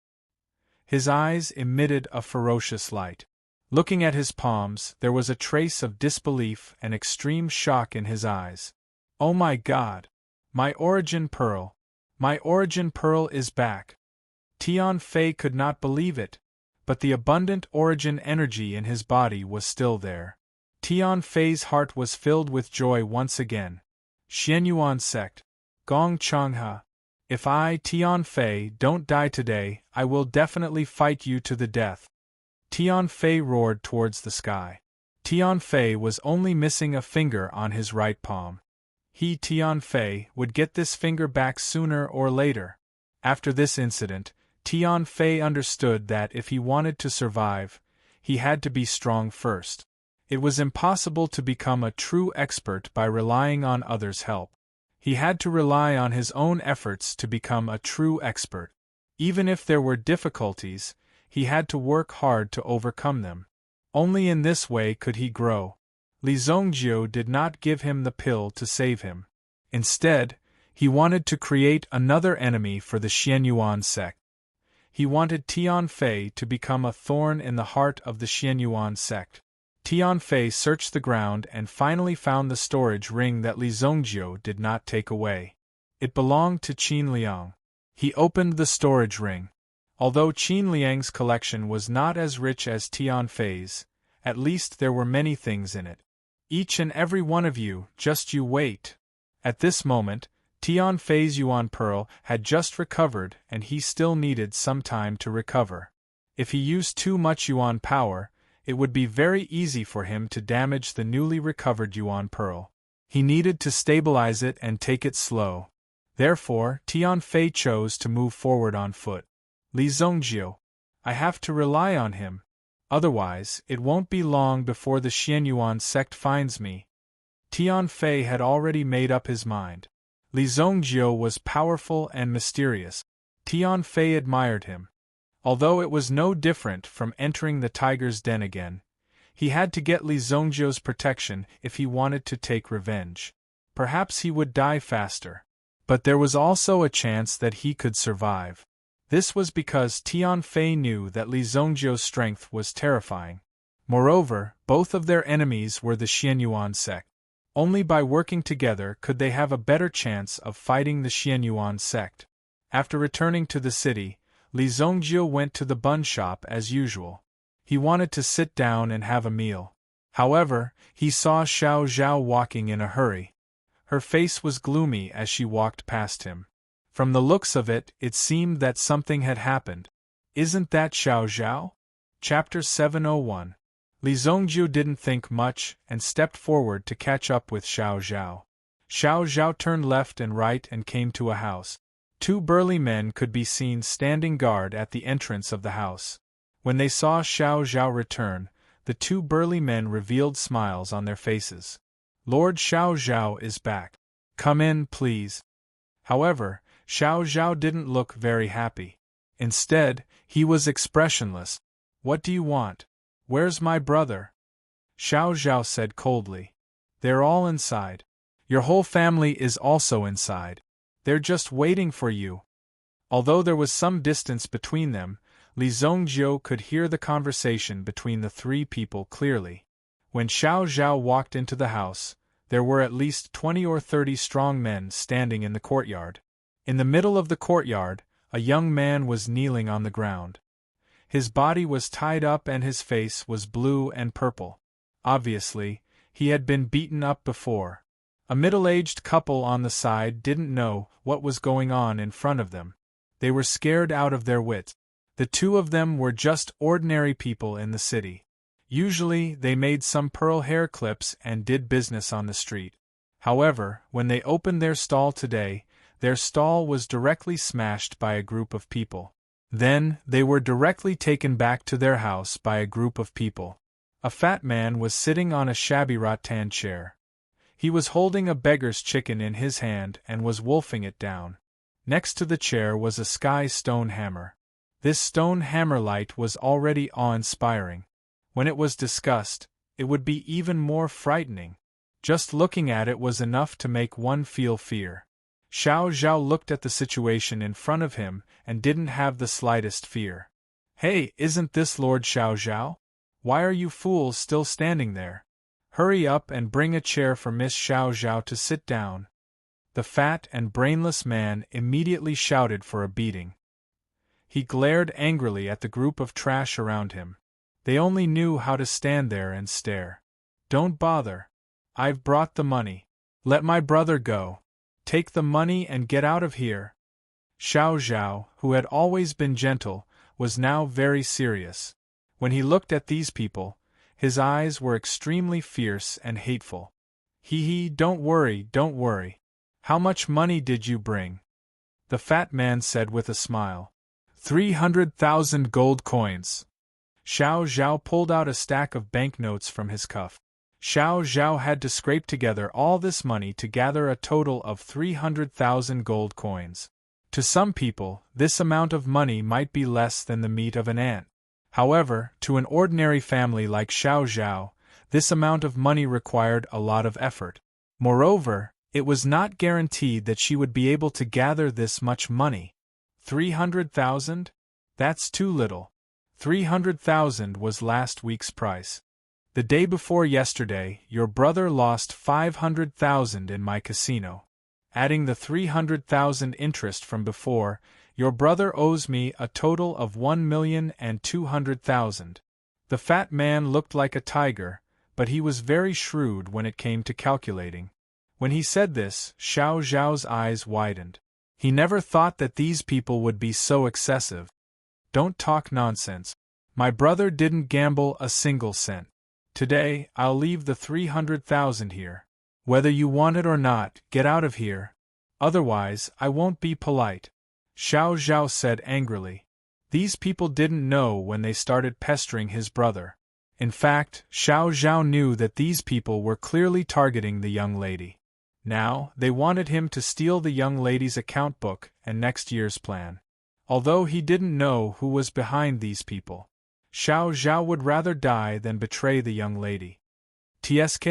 His eyes emitted a ferocious light. Looking at his palms, there was a trace of disbelief and extreme shock in his eyes. Oh my God! My origin pearl! My origin pearl is back! Tian Fei could not believe it, but the abundant origin energy in his body was still there. Tian Fei's heart was filled with joy once again. Xianyuan sect. Gong Changhe. If I, Tian Fei, don't die today, I will definitely fight you to the death. Tian Fei roared towards the sky. Tian Fei was only missing a finger on his right palm. He, Tian Fei, would get this finger back sooner or later. After this incident, Tian Fei understood that if he wanted to survive, he had to be strong first. It was impossible to become a true expert by relying on others' help. He had to rely on his own efforts to become a true expert. Even if there were difficulties, he had to work hard to overcome them. Only in this way could he grow. Li Zongjiu did not give him the pill to save him. Instead, he wanted to create another enemy for the Xianyuan sect. He wanted Tianfei to become a thorn in the heart of the Xianyuan sect. Tianfei searched the ground and finally found the storage ring that Li Zongjiu did not take away. It belonged to Qin Liang. He opened the storage ring. Although Qin Liang's collection was not as rich as Tianfei's, at least there were many things in it. Each and every one of you, just you wait. At this moment, Tianfei's Yuan Pearl had just recovered and he still needed some time to recover. If he used too much Yuan power, it would be very easy for him to damage the newly recovered Yuan Pearl. He needed to stabilize it and take it slow. Therefore, Tianfei chose to move forward on foot. Li Zongjiu, I have to rely on him. Otherwise, it won't be long before the Xianyuan sect finds me. Tianfei had already made up his mind. Li Zongjiu was powerful and mysterious. Tianfei admired him. Although it was no different from entering the tiger's den again, he had to get Li Zongjiu's protection if he wanted to take revenge. Perhaps he would die faster. But there was also a chance that he could survive. This was because Tianfei knew that Li Zongjiu's strength was terrifying. Moreover, both of their enemies were the Xianyuan sect. Only by working together could they have a better chance of fighting the Xianyuan sect. After returning to the city, Li Zongjiu went to the bun shop as usual. He wanted to sit down and have a meal. However, he saw Xiao Zhao walking in a hurry. Her face was gloomy as she walked past him. From the looks of it, it seemed that something had happened. Isn't that Xiao Zhao? Chapter 701. Li Zongjiu didn't think much and stepped forward to catch up with Xiao Zhao. Xiao Zhao turned left and right and came to a house. Two burly men could be seen standing guard at the entrance of the house. When they saw Xiao Zhao return, the two burly men revealed smiles on their faces. Lord Xiao Zhao is back. Come in, please. However, Xiao Zhao didn't look very happy. Instead, he was expressionless. What do you want? Where's my brother? Xiao Zhao said coldly. They're all inside. Your whole family is also inside. They're just waiting for you. Although there was some distance between them, Li Zongjiu could hear the conversation between the three people clearly. When Xiao Zhao walked into the house, there were at least 20 or 30 strong men standing in the courtyard. In the middle of the courtyard, a young man was kneeling on the ground. His body was tied up and his face was blue and purple. Obviously, he had been beaten up before. A middle-aged couple on the side didn't know what was going on in front of them. They were scared out of their wits. The two of them were just ordinary people in the city. Usually, they made some pearl hair clips and did business on the street. However, when they opened their stall today, their stall was directly smashed by a group of people. Then, they were directly taken back to their house by a group of people. A fat man was sitting on a shabby rattan chair. He was holding a beggar's chicken in his hand and was wolfing it down. Next to the chair was a sky stone hammer. This stone hammer light was already awe-inspiring. When it was discussed, it would be even more frightening. Just looking at it was enough to make one feel fear. Xiao Zhao looked at the situation in front of him and didn't have the slightest fear. Hey, isn't this Lord Xiao Zhao? Why are you fools still standing there? Hurry up and bring a chair for Miss Xiao Zhao to sit down. The fat and brainless man immediately shouted for a beating. He glared angrily at the group of trash around him. They only knew how to stand there and stare. Don't bother. I've brought the money. Let my brother go. Take the money and get out of here. Xiao Zhao, who had always been gentle, was now very serious. When he looked at these people, his eyes were extremely fierce and hateful. Hee, don't worry, don't worry. How much money did you bring? The fat man said with a smile. 300,000 gold coins. Xiao Zhao pulled out a stack of banknotes from his cuff. Xiao Zhao had to scrape together all this money to gather a total of 300,000 gold coins. To some people, this amount of money might be less than the meat of an ant. However, to an ordinary family like Xiao Zhao, this amount of money required a lot of effort. Moreover, it was not guaranteed that she would be able to gather this much money. 300,000? That's too little. 300,000 was last week's price. The day before yesterday, your brother lost 500,000 in my casino. Adding the 300,000 interest from before, your brother owes me a total of 1,200,000. The fat man looked like a tiger, but he was very shrewd when it came to calculating. When he said this, Xiao Zhao's eyes widened. He never thought that these people would be so excessive. Don't talk nonsense. My brother didn't gamble a single cent. Today, I'll leave the 300,000 here. Whether you want it or not, get out of here. Otherwise, I won't be polite. Xiao Zhao said angrily. These people didn't know when they started pestering his brother. In fact, Xiao Zhao knew that these people were clearly targeting the young lady. Now, they wanted him to steal the young lady's account book and next year's plan. Although he didn't know who was behind these people, Xiao Zhao would rather die than betray the young lady. TSK.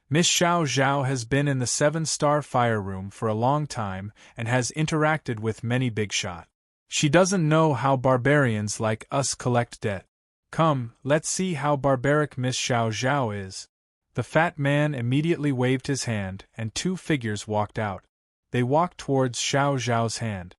Miss Xiao Zhao has been in the 7-star fire room for a long time and has interacted with many big shot. She doesn't know how barbarians like us collect debt. Come, let's see how barbaric Miss Xiao Zhao is. The fat man immediately waved his hand, and 2 figures walked out. They walked towards Xiao Zhao's hand.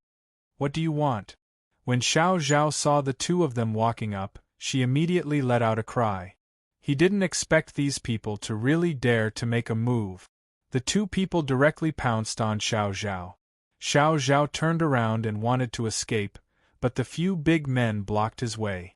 What do you want? When Xiao Zhao saw the 2 of them walking up, she immediately let out a cry. He didn't expect these people to really dare to make a move. The 2 people directly pounced on Xiao Zhao. Xiao Zhao turned around and wanted to escape, but the few big men blocked his way.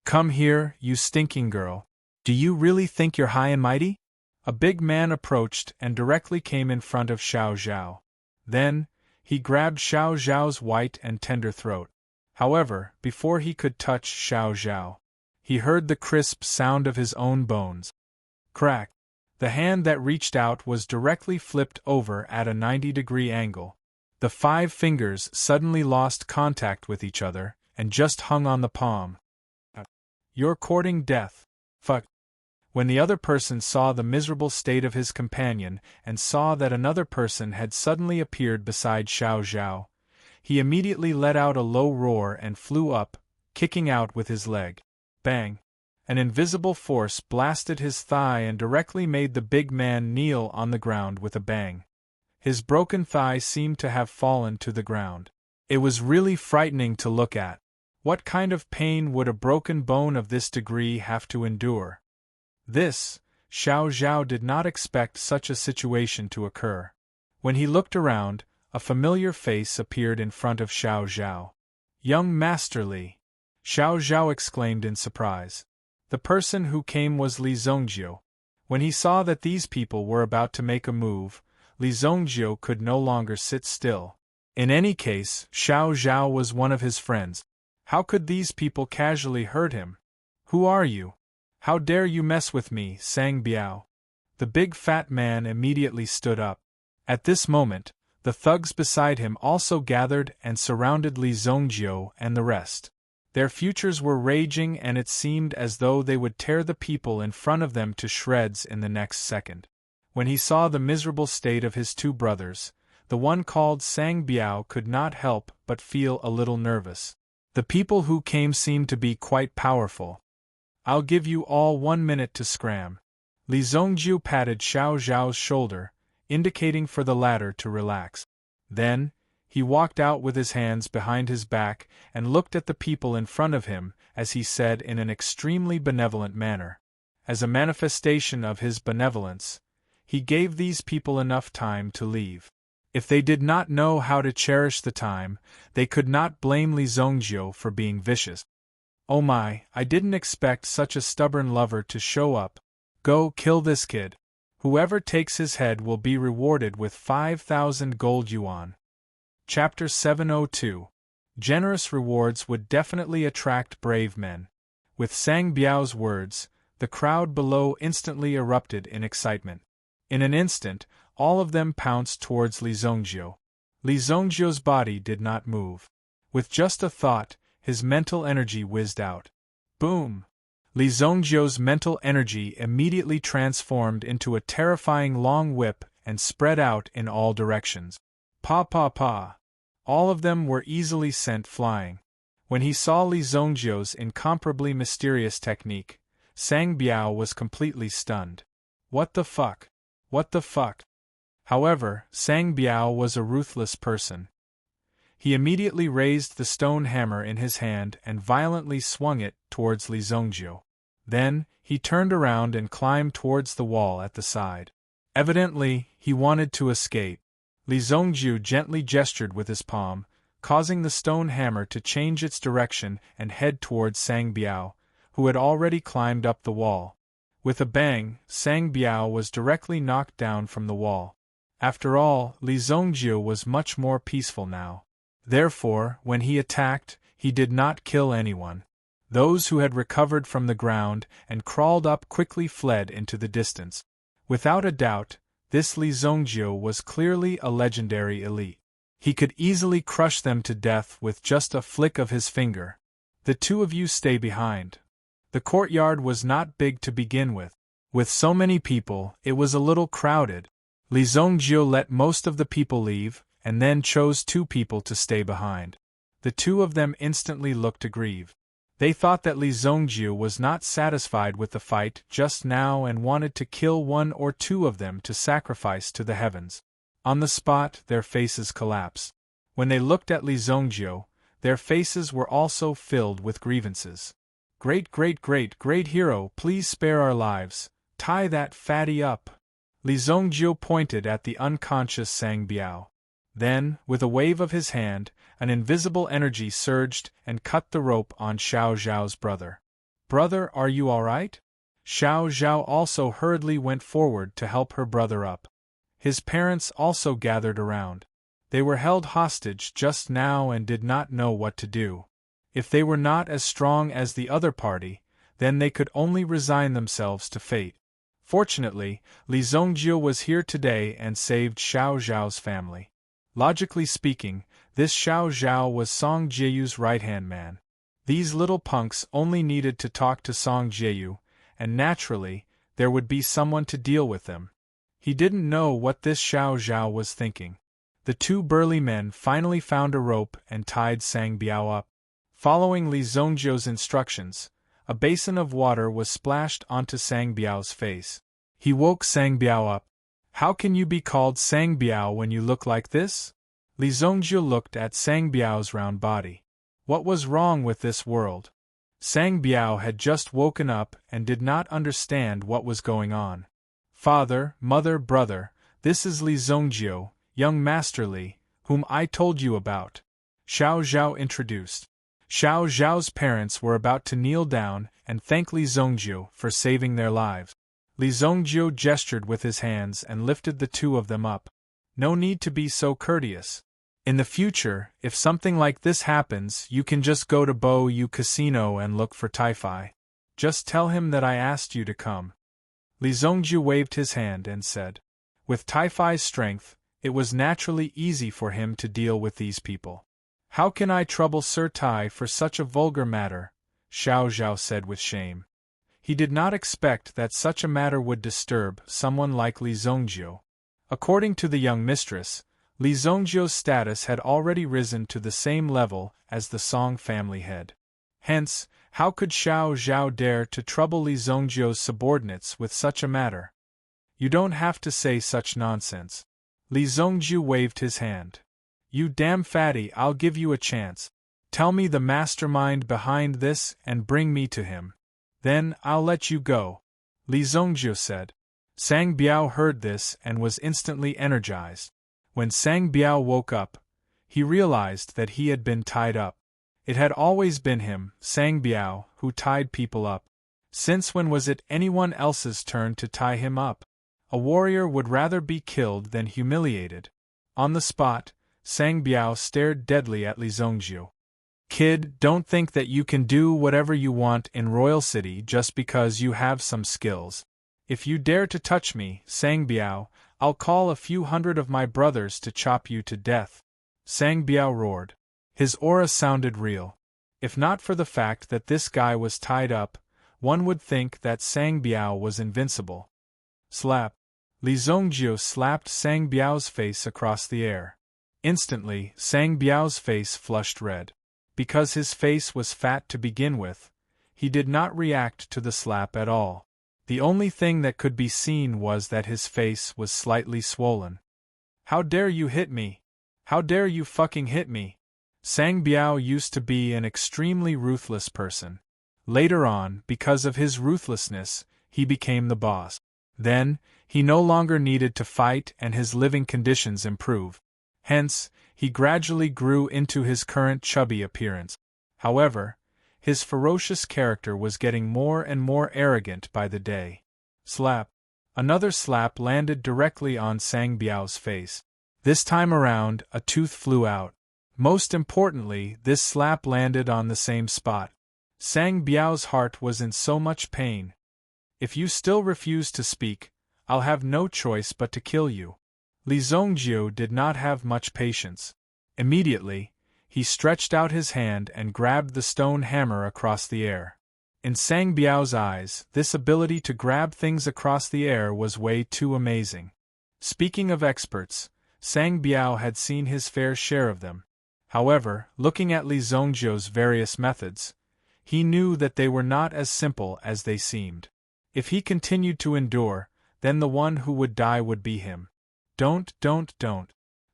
Come here, you stinking girl. Do you really think you're high and mighty? A big man approached and directly came in front of Xiao Zhao. Then, he grabbed Xiao Zhao's white and tender throat. However, before he could touch Xiao Zhao, he heard the crisp sound of his own bones. Crack! The hand that reached out was directly flipped over at a 90-degree angle. The 5 fingers suddenly lost contact with each other and just hung on the palm. You're courting death. Fuck. When the other person saw the miserable state of his companion and saw that another person had suddenly appeared beside Xiao Zhao, he immediately let out a low roar and flew up, kicking out with his leg. Bang! An invisible force blasted his thigh and directly made the big man kneel on the ground with a bang. His broken thigh seemed to have fallen to the ground. It was really frightening to look at. What kind of pain would a broken bone of this degree have to endure? Xiao Zhao did not expect such a situation to occur. When he looked around, a familiar face appeared in front of Xiao Zhao. Young Master Li! Xiao Zhao exclaimed in surprise. The person who came was Li Zongjiu. When he saw that these people were about to make a move, Li Zongjiu could no longer sit still. In any case, Xiao Zhao was one of his friends. How could these people casually hurt him? Who are you? How dare you mess with me, Sang Biao? The big fat man immediately stood up. At this moment, the thugs beside him also gathered and surrounded Li Zongjiu and the rest. Their futures were raging and it seemed as though they would tear the people in front of them to shreds in the next second. When he saw the miserable state of his 2 brothers, the one called Sang Biao could not help but feel a little nervous. The people who came seemed to be quite powerful. I'll give you all 1 minute to scram. Li Zongjiu patted Xiao Zhao's shoulder, indicating for the latter to relax. Then, he walked out with his hands behind his back and looked at the people in front of him as he said in an extremely benevolent manner. As a manifestation of his benevolence, he gave these people enough time to leave. If they did not know how to cherish the time, they could not blame Li Zongjiu for being vicious. Oh my, I didn't expect such a stubborn lover to show up. Go kill this kid. Whoever takes his head will be rewarded with 5,000 gold yuan. Chapter 702. Generous rewards would definitely attract brave men. With Sang Biao's words, the crowd below instantly erupted in excitement. In an instant, all of them pounced towards Li Zongjiu. Li Zongjiu's body did not move. With just a thought, his mental energy whizzed out. Boom! Li Zongjiu's mental energy immediately transformed into a terrifying long whip and spread out in all directions. Pa pa pa! All of them were easily sent flying. When he saw Li Zongjiu's incomparably mysterious technique, Sang Biao was completely stunned. What the fuck? What the fuck? However, Sang Biao was a ruthless person. He immediately raised the stone hammer in his hand and violently swung it towards Li Zongjiu. Then, he turned around and climbed towards the wall at the side. Evidently, he wanted to escape. Li Zongjiu gently gestured with his palm, causing the stone hammer to change its direction and head towards Sang Biao, who had already climbed up the wall. With a bang, Sang Biao was directly knocked down from the wall. After all, Li Zongjiu was much more peaceful now. Therefore, when he attacked, he did not kill anyone. Those who had recovered from the ground and crawled up quickly fled into the distance. Without a doubt, this Li Zongjiu was clearly a legendary elite. He could easily crush them to death with just a flick of his finger. The two of you stay behind. The courtyard was not big to begin with. With so many people, it was a little crowded. Li Zongjiu let most of the people leave, and then chose 2 people to stay behind. The 2 of them instantly looked aggrieved. They thought that Li Zongjiu was not satisfied with the fight just now and wanted to kill 1 or 2 of them to sacrifice to the heavens. On the spot, their faces collapsed. When they looked at Li Zongjiu, their faces were also filled with grievances. Great hero, please spare our lives. Tie that fatty up. Li Zongjiu pointed at the unconscious Sang Biao. Then, with a wave of his hand, an invisible energy surged and cut the rope on Xiao Zhao's brother. Brother, are you alright? Xiao Zhao also hurriedly went forward to help her brother up. His parents also gathered around. They were held hostage just now and did not know what to do. If they were not as strong as the other party, then they could only resign themselves to fate. Fortunately, Li Zongjiu was here today and saved Xiao Zhao's family. Logically speaking, this Xiao Zhao was Song Jieyu's right-hand man. These little punks only needed to talk to Song Jieyu, and naturally, there would be someone to deal with them. He didn't know what this Xiao Zhao was thinking. The 2 burly men finally found a rope and tied Sang Biao up. Following Li Zongjiu's instructions, a basin of water was splashed onto Sang Biao's face. He woke Sang Biao up. How can you be called Sang Biao when you look like this? Li Zongjiu looked at Sang Biao's round body. What was wrong with this world? Sang Biao had just woken up and did not understand what was going on. Father, mother, brother, this is Li Zongjiu, young Master Li, whom I told you about. Xiao Zhao introduced. Xiao Zhao's parents were about to kneel down and thank Li Zongjiu for saving their lives. Li Zongjiu gestured with his hands and lifted the 2 of them up. No need to be so courteous. In the future, if something like this happens, you can just go to Bo Yu Casino and look for Tai-Fi. Just tell him that I asked you to come. Li Zongjiu waved his hand and said. With Tai-Fi's strength, it was naturally easy for him to deal with these people. How can I trouble Sir Tai for such a vulgar matter? Xiao Zhao said with shame. He did not expect that such a matter would disturb someone like Li Zongjiu. According to the young mistress, Li Zongjiu's status had already risen to the same level as the Song family head. Hence, how could Xiao Zhao dare to trouble Li Zongjiu's subordinates with such a matter? You don't have to say such nonsense. Li Zongjiu waved his hand. You damn fatty, I'll give you a chance. Tell me the mastermind behind this and bring me to him. Then I'll let you go, Li Zongjiu said. Sang Biao heard this and was instantly energized. When Sang Biao woke up, he realized that he had been tied up. It had always been him, Sang Biao, who tied people up. Since when was it anyone else's turn to tie him up? A warrior would rather be killed than humiliated. On the spot, Sang Biao stared deadly at Li Zongjiu. Kid, don't think that you can do whatever you want in Royal City just because you have some skills. If you dare to touch me, Sang Biao, I'll call a few hundred of my brothers to chop you to death. Sang Biao roared. His aura sounded real. If not for the fact that this guy was tied up, one would think that Sang Biao was invincible. Slap. Li Zongjiu slapped Sang Biao's face across the air. Instantly, Sang Biao's face flushed red. Because his face was fat to begin with, he did not react to the slap at all. The only thing that could be seen was that his face was slightly swollen. How dare you hit me? How dare you fucking hit me? Sang Biao used to be an extremely ruthless person. Later on, because of his ruthlessness, he became the boss. Then, he no longer needed to fight and his living conditions improved. Hence, he gradually grew into his current chubby appearance. However, his ferocious character was getting more and more arrogant by the day. Slap. Another slap landed directly on Sang Biao's face. This time around, a tooth flew out. Most importantly, this slap landed on the same spot. Sang Biao's heart was in so much pain. If you still refuse to speak, I'll have no choice but to kill you. Li Zongjiu did not have much patience. Immediately, he stretched out his hand and grabbed the stone hammer across the air. In Sang Biao's eyes, this ability to grab things across the air was way too amazing. Speaking of experts, Sang Biao had seen his fair share of them. However, looking at Li Zongjiu's various methods, he knew that they were not as simple as they seemed. If he continued to endure, then the one who would die would be him. Don't.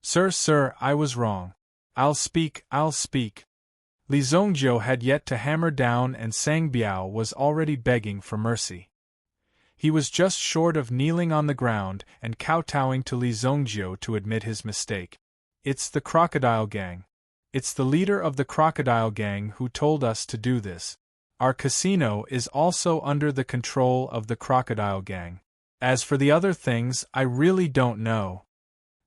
Sir, I was wrong. I'll speak. Li Zongjiu had yet to hammer down and Sang Biao was already begging for mercy. He was just short of kneeling on the ground and kowtowing to Li Zongjiu to admit his mistake. It's the crocodile gang. It's the leader of the crocodile gang who told us to do this. Our casino is also under the control of the crocodile gang. As for the other things, I really don't know.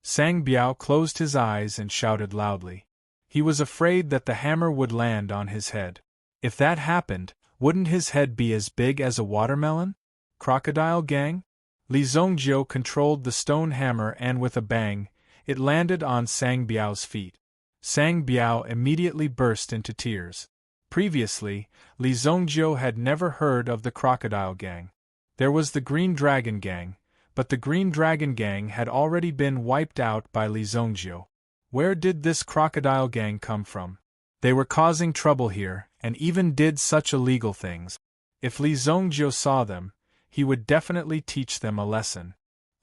Sang Biao closed his eyes and shouted loudly. He was afraid that the hammer would land on his head. If that happened, wouldn't his head be as big as a watermelon? Crocodile gang? Li Zongjiu controlled the stone hammer and with a bang, it landed on Sang Biao's feet. Sang Biao immediately burst into tears. Previously, Li Zongjiu had never heard of the crocodile gang. There was the Green Dragon gang, but the Green Dragon gang had already been wiped out by Li Zongjiu. Where did this crocodile gang come from? They were causing trouble here, and even did such illegal things. If Li Zongjiu saw them, he would definitely teach them a lesson.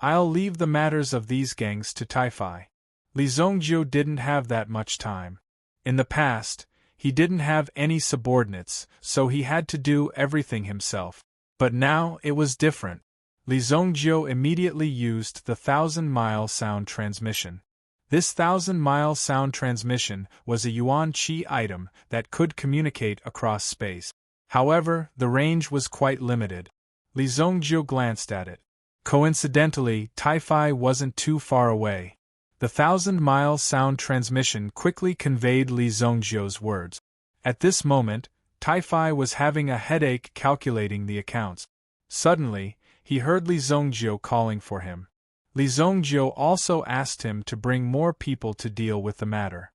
I'll leave the matters of these gangs to Tai-Fi. Li Zongjiu didn't have that much time. In the past, he didn't have any subordinates, so he had to do everything himself. But now it was different. Li Zongjiu immediately used the 1,000-mile sound transmission. This 1,000-mile sound transmission was a Yuan Qi item that could communicate across space. However, the range was quite limited. Li Zongjiu glanced at it. Coincidentally, Tai-Fi wasn't too far away. The 1,000-mile sound transmission quickly conveyed Li Zongjiu's words. At this moment, Tai-Fi was having a headache calculating the accounts. Suddenly, he heard Li Zongjiu calling for him. Li Zongjiu also asked him to bring more people to deal with the matter.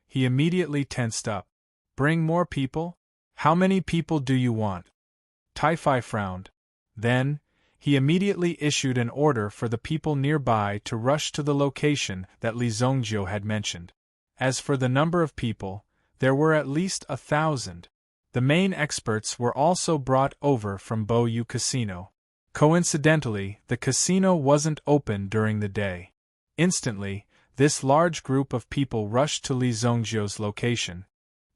He immediately tensed up. Bring more people? How many people do you want? Tai-Fi frowned. Then, he immediately issued an order for the people nearby to rush to the location that Li Zongjiu had mentioned. As for the number of people, there were at least 1,000. The main experts were also brought over from Boyu Casino. Coincidentally, the casino wasn't open during the day. Instantly, this large group of people rushed to Li Zongjiu's location.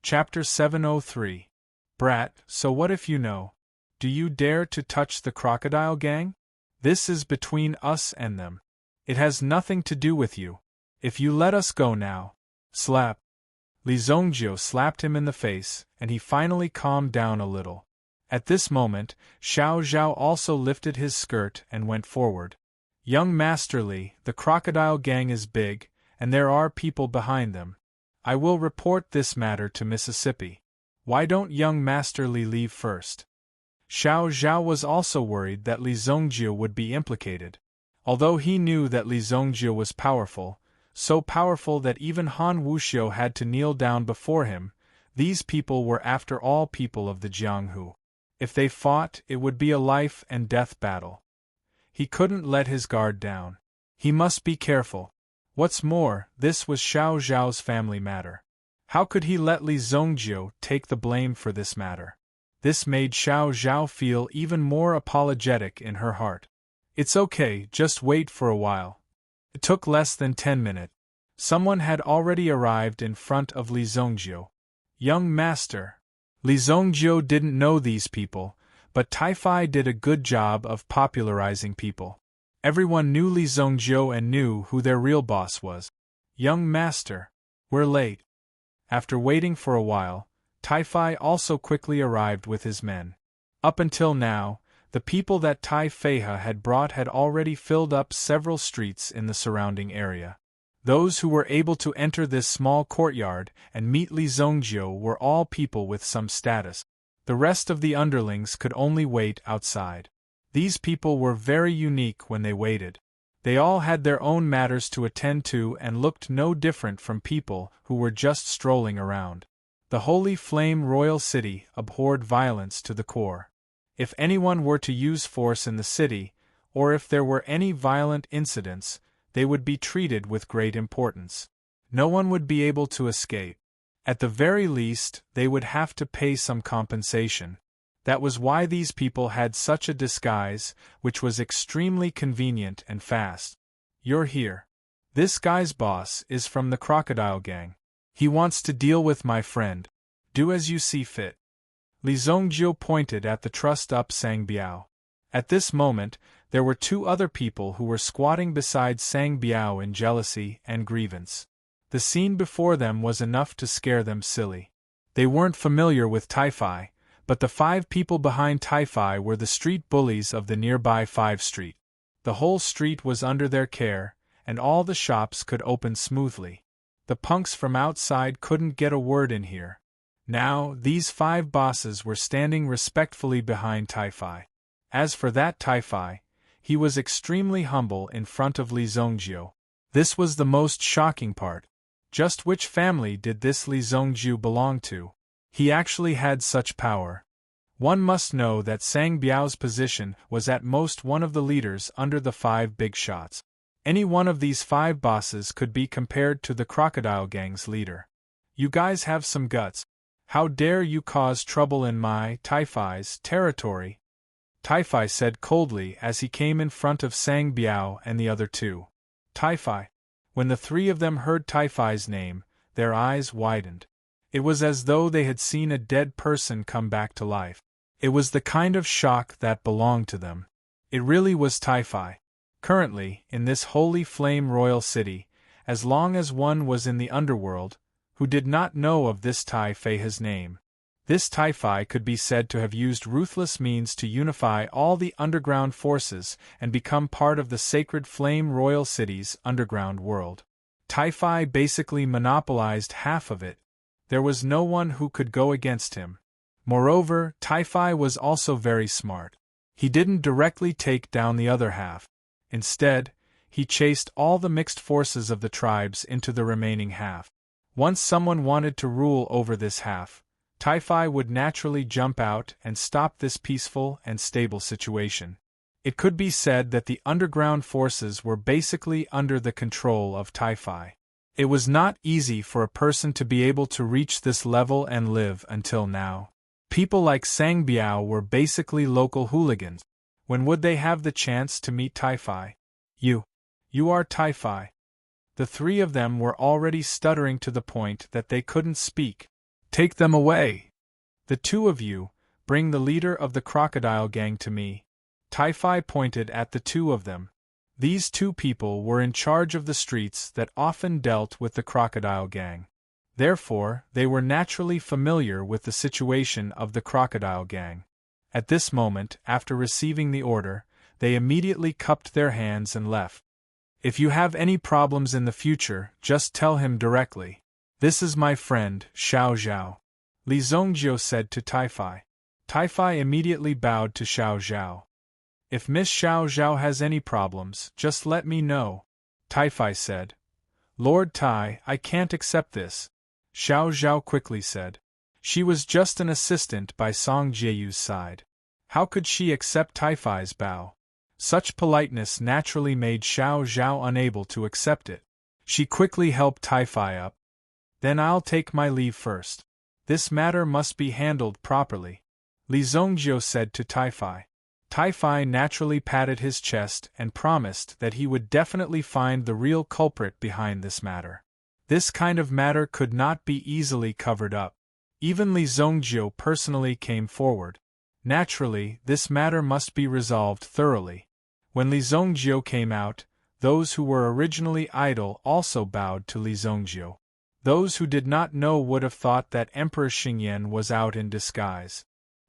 Chapter 703. Brat, so what if you know? Do you dare to touch the crocodile gang? This is between us and them. It has nothing to do with you. If you let us go now. Slap. Li Zongjiu slapped him in the face, and he finally calmed down a little. At this moment, Xiao Zhao also lifted his skirt and went forward. Young Master Li, the crocodile gang is big, and there are people behind them. I will report this matter to Mississippi. Why don't young Master Li leave first? Xiao Zhao was also worried that Li Zongjiu would be implicated. Although he knew that Li Zongjiu was powerful, so powerful that even Han Wuxiu had to kneel down before him, These people were after all people of the Jianghu. If they fought, it would be a life and death battle. He couldn't let his guard down. He must be careful. What's more, this was Xiao Zhao's family matter. How could he let Li Zongjio take the blame for this matter? This made Xiao Zhao feel even more apologetic in her heart. It's okay, just wait for a while. It took less than 10 minutes. Someone had already arrived in front of Li Zongjio. Young master. Li Zongjio didn't know these people, but Taifai did a good job of popularizing people. Everyone knew Li Zongjio and knew who their real boss was. Young master, we're late. After waiting for a while, Taifai also quickly arrived with his men. Up until now, the people that Tai Feihe had brought had already filled up several streets in the surrounding area. Those who were able to enter this small courtyard and meet Li Zongjio were all people with some status. The rest of the underlings could only wait outside. These people were very unique when they waited. They all had their own matters to attend to and looked no different from people who were just strolling around. The Holy Flame Royal City abhorred violence to the core. If anyone were to use force in the city, or if there were any violent incidents, they would be treated with great importance. No one would be able to escape. At the very least, they would have to pay some compensation. That was why these people had such a disguise, which was extremely convenient and fast. You're here. This guy's boss is from the Crocodile Gang. He wants to deal with my friend. Do as you see fit. Li Zongjio pointed at the trussed-up Sang Biao. At this moment, there were two other people who were squatting beside Sang Biao in jealousy and grievance. The scene before them was enough to scare them silly. They weren't familiar with Taifai, but the 5 people behind Taifai were the street bullies of the nearby 5 Street. The whole street was under their care, and all the shops could open smoothly. The punks from outside couldn't get a word in here. Now, these 5 bosses were standing respectfully behind Taifai. As for that Taifai, he was extremely humble in front of Li Zongjio. This was the most shocking part. Just which family did this Li Zongjio belong to? He actually had such power. One must know that Sang Biao's position was at most one of the leaders under the 5 big shots. Any one of these 5 bosses could be compared to the Crocodile Gang's leader. You guys have some guts. How dare you cause trouble in my, Taifai's, territory? Taifai said coldly as he came in front of Sang Biao and the other 2. Taifai. When the 3 of them heard Taifai's name, their eyes widened. It was as though they had seen a dead person come back to life. It was the kind of shock that belonged to them. It really was Taifai. Currently, in this Holy Flame Royal City, as long as one was in the underworld, who did not know of this Tai Feihe's name, this Taifai could be said to have used ruthless means to unify all the underground forces and become part of the sacred Flame Royal City's underground world. Taifai basically monopolized half of it. There was no one who could go against him. Moreover, Taifai was also very smart. He didn't directly take down the other half. Instead, he chased all the mixed forces of the tribes into the remaining half. Once someone wanted to rule over this half, Taifai would naturally jump out and stop this peaceful and stable situation. It could be said that the underground forces were basically under the control of Taifai. It was not easy for a person to be able to reach this level and live until now. People like Sang Biao were basically local hooligans. When would they have the chance to meet Taifai? You are Taifai. The 3 of them were already stuttering to the point that they couldn't speak. Take them away. The 2 of you, bring the leader of the Crocodile Gang to me. Taifai pointed at the 2 of them. These 2 people were in charge of the streets that often dealt with the Crocodile Gang. Therefore, they were naturally familiar with the situation of the Crocodile Gang. At this moment, after receiving the order, they immediately cupped their hands and left. If you have any problems in the future, just tell him directly. This is my friend, Xiao Zhao. Li Zongjio said to Taifai. Taifai immediately bowed to Xiao Zhao. If Miss Xiao Zhao has any problems, just let me know. Taifai said. Lord Tai, I can't accept this. Xiao Zhao quickly said. She was just an assistant by Song Jieyu's side. How could she accept Taifai's bow? Such politeness naturally made Xiao Zhao unable to accept it. She quickly helped Taifai up. Then I'll take my leave first. This matter must be handled properly, Li Zongjiu said to Taifai. Taifai naturally patted his chest and promised that he would definitely find the real culprit behind this matter. This kind of matter could not be easily covered up. Even Li Zongjiu personally came forward. Naturally, this matter must be resolved thoroughly. When Li Zongjiu came out, those who were originally idle also bowed to Li Zongjiu. Those who did not know would have thought that Emperor Xingyan was out in disguise.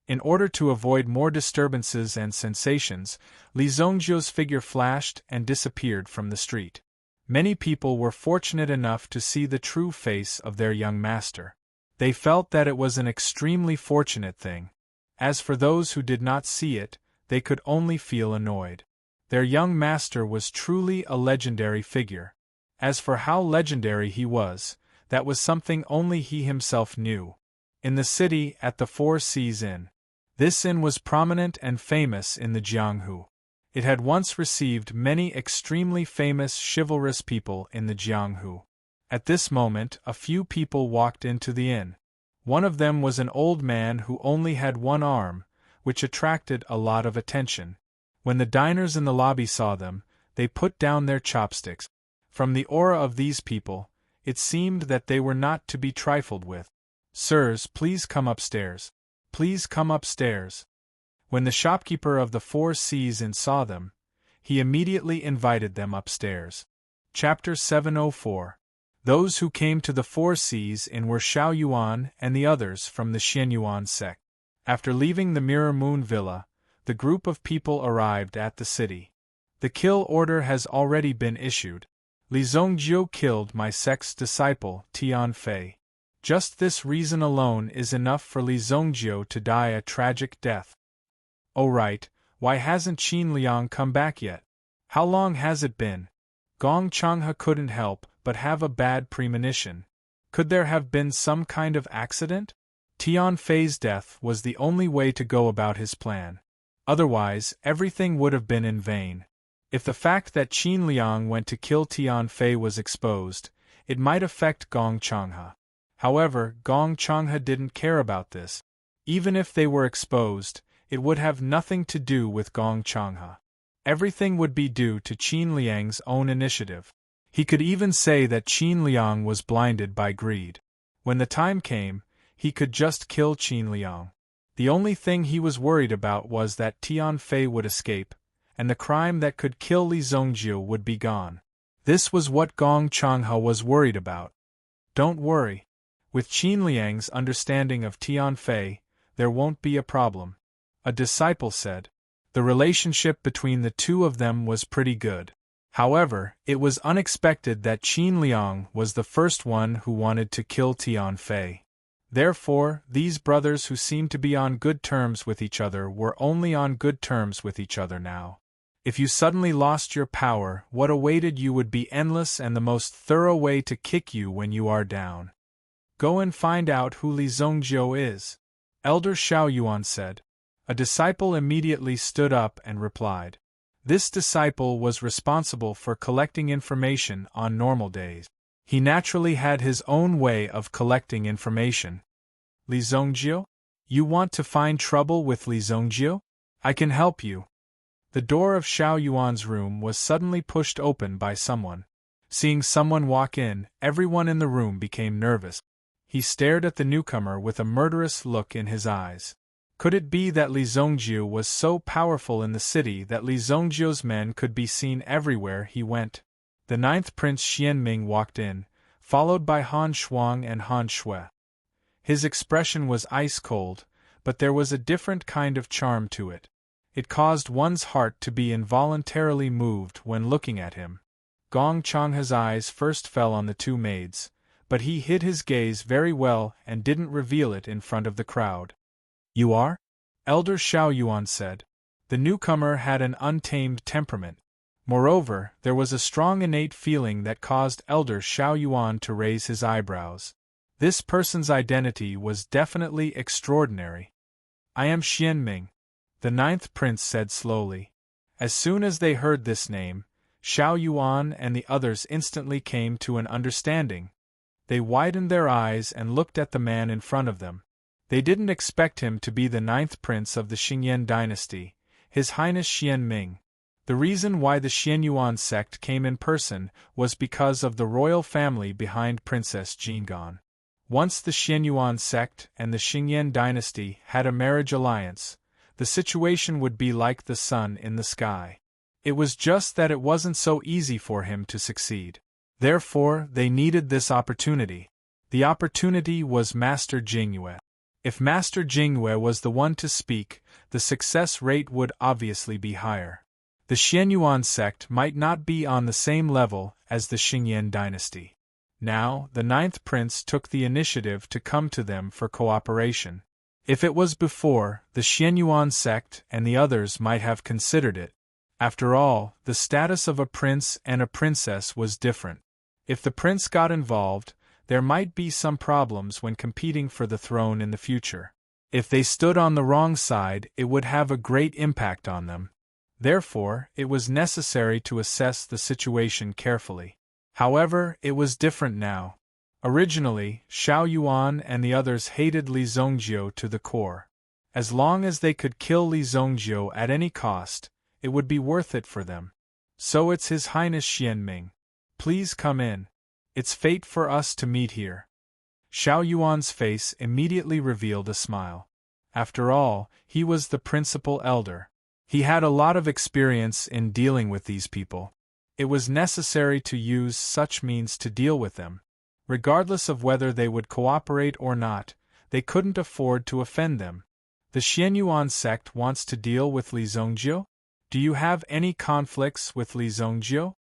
In order to avoid more disturbances and sensations, Li Zongjiu's figure flashed and disappeared from the street. Many people were fortunate enough to see the true face of their young master. They felt that it was an extremely fortunate thing. As for those who did not see it, they could only feel annoyed. Their young master was truly a legendary figure. As for how legendary he was, that was something only he himself knew. In the city at the Four Seas Inn. This inn was prominent and famous in the Jianghu. It had once received many extremely famous chivalrous people in the Jianghu. At this moment, a few people walked into the inn. One of them was an old man who only had one arm, which attracted a lot of attention. When the diners in the lobby saw them, they put down their chopsticks. From the aura of these people, it seemed that they were not to be trifled with. "Sirs, please come upstairs. Please come upstairs." When the shopkeeper of the Four Seas Inn saw them, he immediately invited them upstairs. Chapter 704. Those who came to the Four Seas Inn were Xiao Yuan and the others from the Xianyuan sect. After leaving the Mirror Moon Villa, the group of people arrived at the city. The kill order has already been issued. Li Zongjiu killed my sect's disciple, Tian Fei. Just this reason alone is enough for Li Zongjiu to die a tragic death. Oh right, why hasn't Qin Liang come back yet? How long has it been? Gong Changhe couldn't help but have a bad premonition. Could there have been some kind of accident? Tian Fei's death was the only way to go about his plan. Otherwise, everything would have been in vain. If the fact that Qin Liang went to kill Tian Fei was exposed, it might affect Gong Changhe. However, Gong Changhe didn't care about this. Even if they were exposed, it would have nothing to do with Gong Changhe. Everything would be due to Qin Liang's own initiative. He could even say that Qin Liang was blinded by greed. When the time came, he could just kill Qin Liang. The only thing he was worried about was that Tian Fei would escape, and the crime that could kill Li Zongjiu would be gone. This was what Gong Changhe was worried about. Don't worry. With Qin Liang's understanding of Tian Fei, there won't be a problem, a disciple said. The relationship between the two of them was pretty good. However, it was unexpected that Qin Liang was the first one who wanted to kill Tian Fei. Therefore, these brothers who seemed to be on good terms with each other were only on good terms with each other now. If you suddenly lost your power, what awaited you would be endless and the most thorough way to kick you when you are down. Go and find out who Li Zongjiu is, Elder Xiao Yuan said. A disciple immediately stood up and replied. This disciple was responsible for collecting information on normal days. He naturally had his own way of collecting information. Li Zongjiu? You want to find trouble with Li Zongjiu? I can help you. The door of Xiao Yuan's room was suddenly pushed open by someone. Seeing someone walk in, everyone in the room became nervous. He stared at the newcomer with a murderous look in his eyes. Could it be that Li Zongjiu was so powerful in the city that Li Zongjiu's men could be seen everywhere he went? The ninth Prince Xianming walked in, followed by Han Shuang and Han Shui. His expression was ice-cold, but there was a different kind of charm to it. It caused one's heart to be involuntarily moved when looking at him. Gong Changhe's eyes first fell on the two maids, but he hid his gaze very well and didn't reveal it in front of the crowd. You are? Elder Xiao Yuan said. The newcomer had an untamed temperament. Moreover, there was a strong innate feeling that caused Elder Xiao Yuan to raise his eyebrows. This person's identity was definitely extraordinary. I am Xianming, the ninth prince said slowly. As soon as they heard this name, Xiao Yuan and the others instantly came to an understanding. They widened their eyes and looked at the man in front of them. They didn't expect him to be the ninth prince of the Xingyan dynasty, His Highness Xianming. The reason why the Xianyuan sect came in person was because of the royal family behind Princess Jingan. Once the Xianyuan sect and the Xingyan dynasty had a marriage alliance, the situation would be like the sun in the sky. It was just that it wasn't so easy for him to succeed. Therefore, they needed this opportunity. The opportunity was Master Jingyue. If Master Jingyue was the one to speak, the success rate would obviously be higher. The Xianyuan sect might not be on the same level as the Xingyan dynasty. Now, the ninth prince took the initiative to come to them for cooperation. If it was before, the Xianyuan sect and the others might have considered it. After all, the status of a prince and a princess was different. If the prince got involved, there might be some problems when competing for the throne in the future. If they stood on the wrong side, it would have a great impact on them. Therefore, it was necessary to assess the situation carefully. However, it was different now. Originally, Xiao Yuan and the others hated Li Zongjiu to the core. As long as they could kill Li Zongjiu at any cost, it would be worth it for them. So it's His Highness Xianming. Please come in. It's fate for us to meet here. Xiao Yuan's face immediately revealed a smile. After all, he was the principal elder. He had a lot of experience in dealing with these people. It was necessary to use such means to deal with them. Regardless of whether they would cooperate or not, they couldn't afford to offend them. The Xianyuan sect wants to deal with Li Zongjiu? Do you have any conflicts with Li Zongjiu?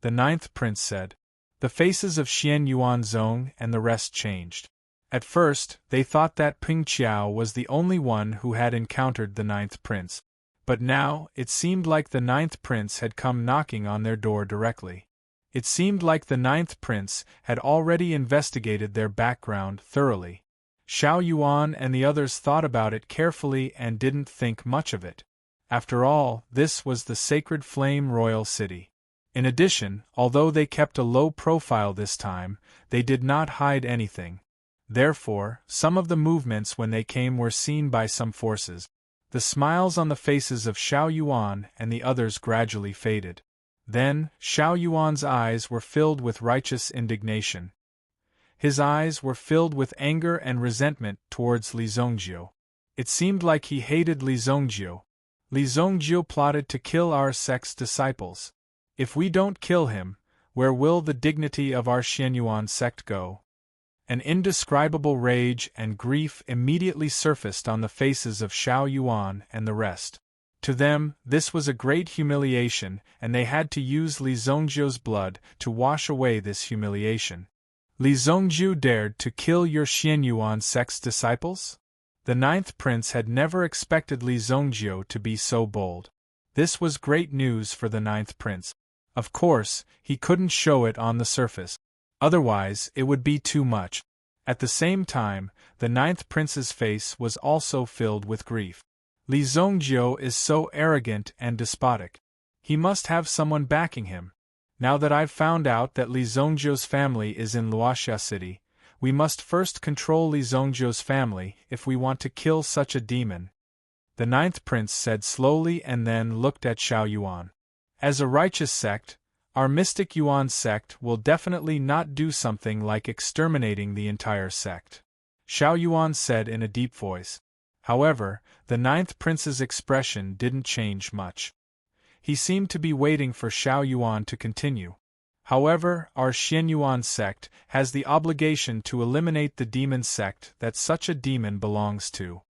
The ninth prince said. The faces of Xian Yuanzong and the rest changed. At first, they thought that Ping Qiao was the only one who had encountered the ninth prince. But now, it seemed like the ninth prince had come knocking on their door directly. It seemed like the ninth prince had already investigated their background thoroughly. Xiao Yuan and the others thought about it carefully and didn't think much of it. After all, this was the Sacred Flame Royal City. In addition, although they kept a low profile this time, they did not hide anything. Therefore, some of the movements when they came were seen by some forces. The smiles on the faces of Xiao Yuan and the others gradually faded. Then, Xiao Yuan's eyes were filled with righteous indignation. His eyes were filled with anger and resentment towards Li Zongjiu. It seemed like he hated Li Zongjiu. Li Zongjiu plotted to kill our sect's disciples. If we don't kill him, where will the dignity of our Xianyuan sect go? An indescribable rage and grief immediately surfaced on the faces of Xiao Yuan and the rest. To them, this was a great humiliation, and they had to use Li Zongjiu's blood to wash away this humiliation. Li Zongjiu dared to kill your Xianyuan sect's disciples? The ninth prince had never expected Li Zongjiu to be so bold. This was great news for the ninth prince. Of course, he couldn't show it on the surface. Otherwise, it would be too much. At the same time, the ninth prince's face was also filled with grief. Li Zongjiu is so arrogant and despotic. He must have someone backing him. Now that I've found out that Li Zongjiu's family is in Luoxia City, we must first control Li Zongjiu's family if we want to kill such a demon. The ninth prince said slowly and then looked at Xiao Yuan. As a righteous sect, our mystic Yuan sect will definitely not do something like exterminating the entire sect. Xiao Yuan said in a deep voice. However, the ninth prince's expression didn't change much. He seemed to be waiting for Xiao Yuan to continue. However, our Xianyuan sect has the obligation to eliminate the demon sect that such a demon belongs to.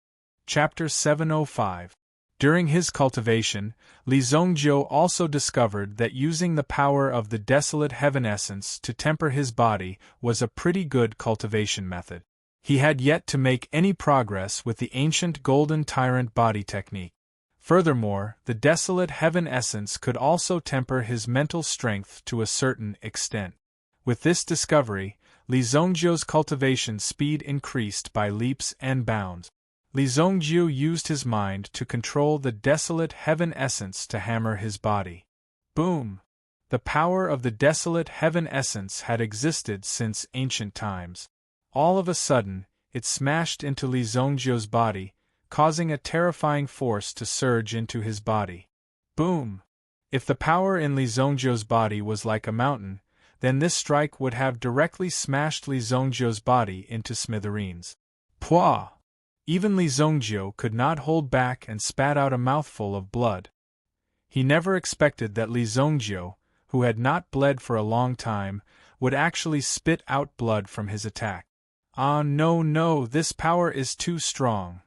Chapter 705. During his cultivation, Li Zongjiu also discovered that using the power of the desolate heaven essence to temper his body was a pretty good cultivation method. He had yet to make any progress with the ancient golden tyrant body technique. Furthermore, the desolate heaven essence could also temper his mental strength to a certain extent. With this discovery, Li Zongjiu's cultivation speed increased by leaps and bounds. Li Zongjiu used his mind to control the desolate heaven essence to hammer his body. Boom! The power of the desolate heaven essence had existed since ancient times. All of a sudden, it smashed into Li Zongjiu's body, causing a terrifying force to surge into his body. Boom! If the power in Li Zongjiu's body was like a mountain, then this strike would have directly smashed Li Zongjiu's body into smithereens. Pwah! Even Li Zongjiu could not hold back and spat out a mouthful of blood. He never expected that Li Zongjiu, who had not bled for a long time, would actually spit out blood from his attack. Ah no, this power is too strong.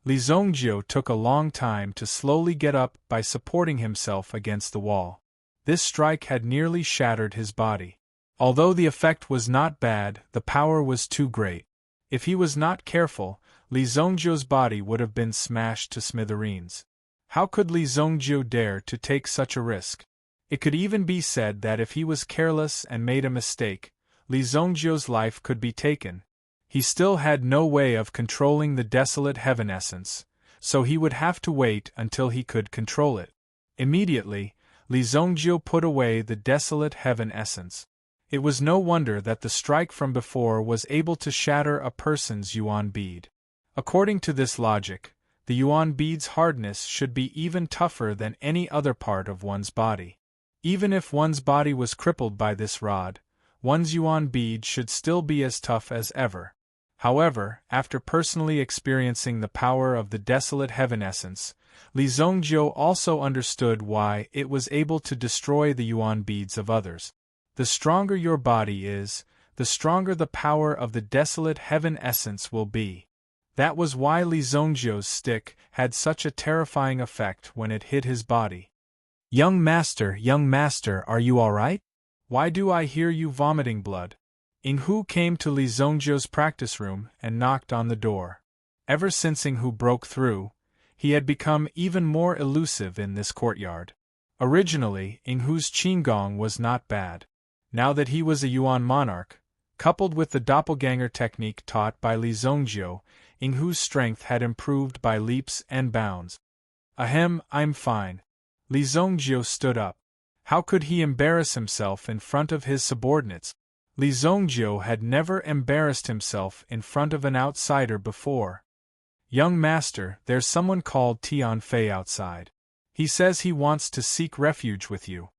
Li Zongjiu took a long time to slowly get up by supporting himself against the wall. This strike had nearly shattered his body. Although the effect was not bad, the power was too great. If he was not careful, Li Zongjiu's body would have been smashed to smithereens. How could Li Zongjiu dare to take such a risk? It could even be said that if he was careless and made a mistake, Li Zongjiu's life could be taken. He still had no way of controlling the desolate heaven essence, so he would have to wait until he could control it. Immediately, Li Zongjiu put away the desolate heaven essence. It was no wonder that the strike from before was able to shatter a person's yuan bead. According to this logic, the yuan bead's hardness should be even tougher than any other part of one's body. Even if one's body was crippled by this rod, one's yuan bead should still be as tough as ever. However, after personally experiencing the power of the desolate heaven essence, Li Zongjiu also understood why it was able to destroy the yuan beads of others. The stronger your body is, the stronger the power of the desolate heaven essence will be. That was why Li Zongjiu's stick had such a terrifying effect when it hit his body. Young master, are you all right? Why do I hear you vomiting blood? Yinghu came to Li Zongjiu's practice room and knocked on the door. Ever since Yinghu broke through, he had become even more elusive in this courtyard. Originally, Yinghu's qigong was not bad. Now that he was a yuan monarch, coupled with the doppelganger technique taught by Li Zongjiu, Yinghu's strength had improved by leaps and bounds. Ahem, I'm fine. Li Zongjiu stood up. How could he embarrass himself in front of his subordinates? Li Zongjiu had never embarrassed himself in front of an outsider before. Young master, there's someone called Tian Fei outside. He says he wants to seek refuge with you.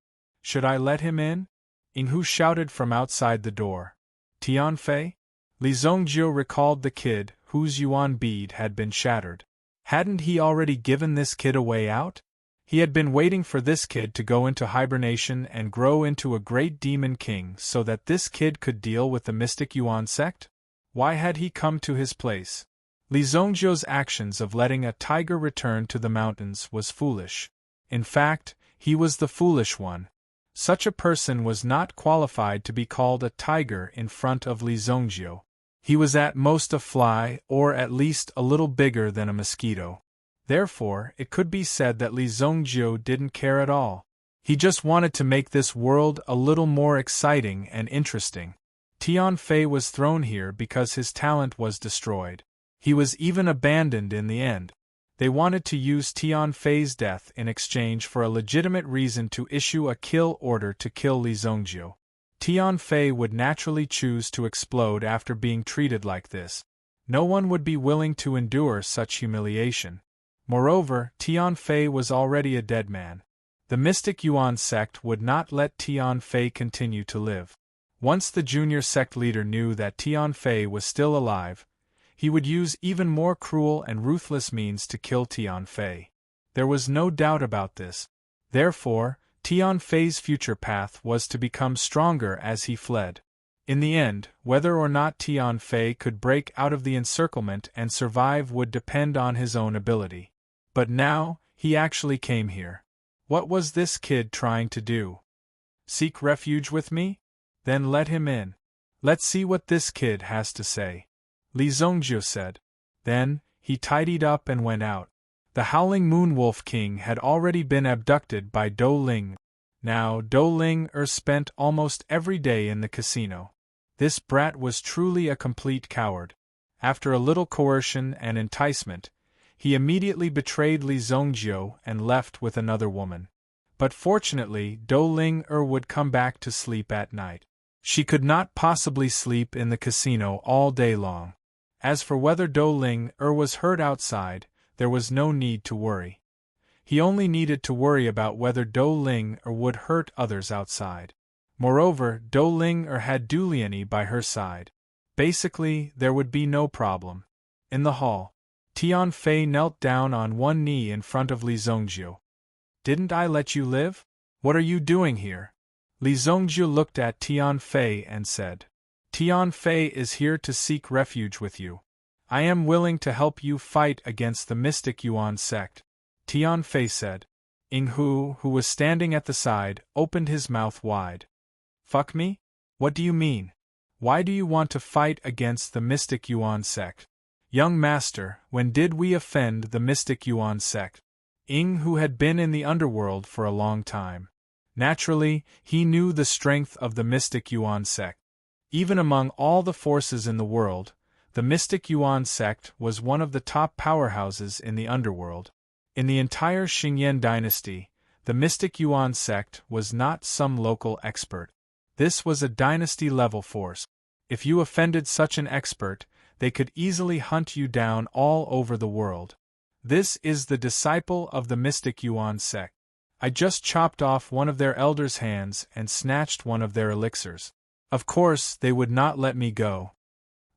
Should I let him in? Yinghu shouted from outside the door. Tian Fei? Li Zongjiu recalled the kid whose yuan bead had been shattered. Hadn't he already given this kid a way out? He had been waiting for this kid to go into hibernation and grow into a great demon king so that this kid could deal with the mystic yuan sect? Why had he come to his place? Li Zongjiu's actions of letting a tiger return to the mountains was foolish. In fact, he was the foolish one. Such a person was not qualified to be called a tiger in front of Li Zongjiu. He was at most a fly, or at least a little bigger than a mosquito. Therefore, it could be said that Li Zongjiu didn't care at all. He just wanted to make this world a little more exciting and interesting. Tian Fei was thrown here because his talent was destroyed. He was even abandoned in the end. They wanted to use Tian Fei's death in exchange for a legitimate reason to issue a kill order to kill Li Zongjiu. Tian Fei would naturally choose to explode after being treated like this. No one would be willing to endure such humiliation. Moreover, Tian Fei was already a dead man. The mystic yuan sect would not let Tian Fei continue to live. Once the junior sect leader knew that Tian Fei was still alive, he would use even more cruel and ruthless means to kill Tian Fei. There was no doubt about this. Therefore, Tian Fei's future path was to become stronger as he fled. In the end, whether or not Tian Fei could break out of the encirclement and survive would depend on his own ability. But now, he actually came here. What was this kid trying to do? Seek refuge with me? Then let him in. Let's see what this kid has to say. Li Zongjiu said. Then, he tidied up and went out. The Howling Moon Wolf King had already been abducted by Dou Ling. Now, Dou Ling spent almost every day in the casino. This brat was truly a complete coward. After a little coercion and enticement, he immediately betrayed Li Zongjiu and left with another woman. But fortunately, Dou Ling would come back to sleep at night. She could not possibly sleep in the casino all day long. As for whether Dou Ling was hurt outside, there was no need to worry. He only needed to worry about whether Dou Ling would hurt others outside. Moreover, Dou Ling had Du Lianyi by her side. Basically, there would be no problem. In the hall, Tian Fei knelt down on one knee in front of Li Zongjiu. "Didn't I let you live? What are you doing here?" Li Zongjiu looked at Tian Fei and said, "Tian Fei is here to seek refuge with you. I am willing to help you fight against the mystic Yuan sect," Tian Fei said. Ying Hu, who was standing at the side, opened his mouth wide. "Fuck me? What do you mean? Why do you want to fight against the mystic Yuan sect?" "Young master, when did we offend the mystic Yuan sect?" Ying Hu had been in the underworld for a long time. Naturally, he knew the strength of the mystic Yuan sect. Even among all the forces in the world, the mystic Yuan sect was one of the top powerhouses in the underworld. In the entire Xingyan dynasty, the mystic Yuan sect was not some local expert. This was a dynasty-level force. If you offended such an expert, they could easily hunt you down all over the world. This is the disciple of the mystic Yuan sect. I just chopped off one of their elders' hands and snatched one of their elixirs. Of course, they would not let me go.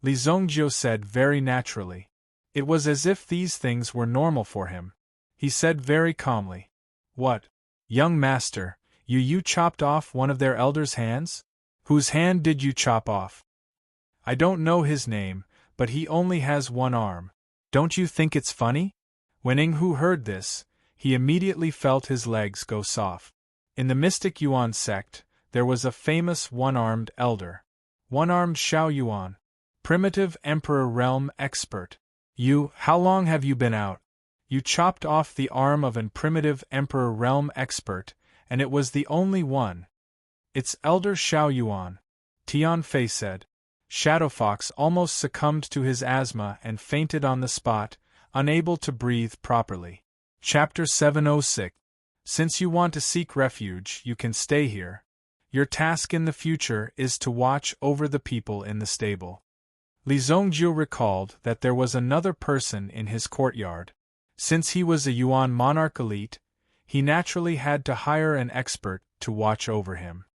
Li Zongjiu said very naturally. It was as if these things were normal for him. He said very calmly, "What? Young master, you chopped off one of their elders' hands? Whose hand did you chop off?" "I don't know his name, but he only has one arm. Don't you think it's funny?" When Ying Hu heard this, he immediately felt his legs go soft. In the mystic Yuan sect, there was a famous one-armed elder. One-armed Xiao Yuan. Primitive Emperor Realm expert. How long have you been out? You chopped off the arm of an primitive Emperor Realm expert, and it was the only one. "It's Elder Xiao Yuan," Tian Fei said. Shadowfox almost succumbed to his asthma and fainted on the spot, unable to breathe properly. Chapter 706. Since you want to seek refuge, you can stay here. Your task in the future is to watch over the people in the stable. Li Zongjiu recalled that there was another person in his courtyard. Since he was a Yuan monarch elite, he naturally had to hire an expert to watch over him.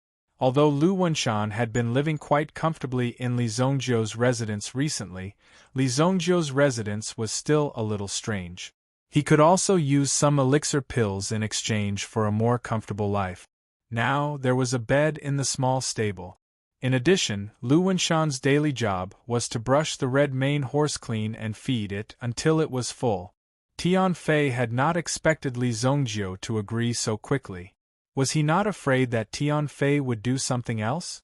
Although Lu Wenshan had been living quite comfortably in Li Zongjiu's residence recently, Li Zongjiu's residence was still a little strange. He could also use some elixir pills in exchange for a more comfortable life. Now, there was a bed in the small stable. In addition, Lu Wenshan's daily job was to brush the red mane horse clean and feed it until it was full. Tian Fei had not expected Li Zongjiu to agree so quickly. Was he not afraid that Tian Fei would do something else?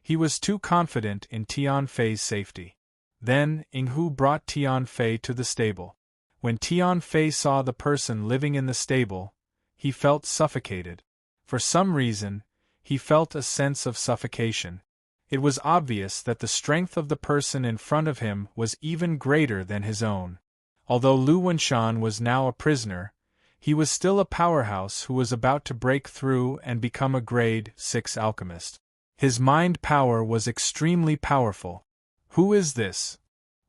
He was too confident in Tian Fei's safety. Then, Ying Hu brought Tian Fei to the stable. When Tian Fei saw the person living in the stable, he felt suffocated. For some reason, he felt a sense of suffocation. It was obvious that the strength of the person in front of him was even greater than his own. Although Lu Wenshan was now a prisoner, he was still a powerhouse who was about to break through and become a grade 6 alchemist. His mind power was extremely powerful. "Who is this?"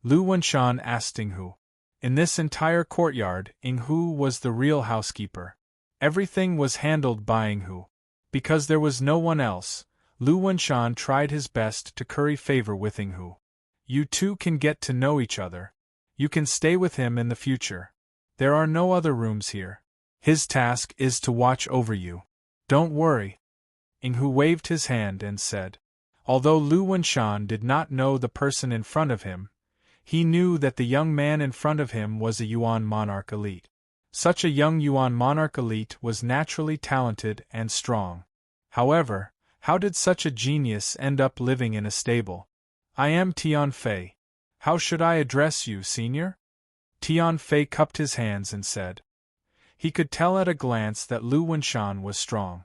Lu Wenshan asked Ying Hu. In this entire courtyard, Ying Hu was the real housekeeper. Everything was handled by Ying Hu. Because there was no one else, Lu Wenshan tried his best to curry favor with Ying Hu. "You two can get to know each other. You can stay with him in the future. There are no other rooms here. His task is to watch over you. Don't worry." Ying Hu waved his hand and said. Although Lu Wenshan did not know the person in front of him, he knew that the young man in front of him was a Yuan monarch elite. Such a young Yuan monarch elite was naturally talented and strong. However, how did such a genius end up living in a stable? "I am Tian Fei. How should I address you, senior?" Tian Fei cupped his hands and said. He could tell at a glance that Lu Wenshan was strong.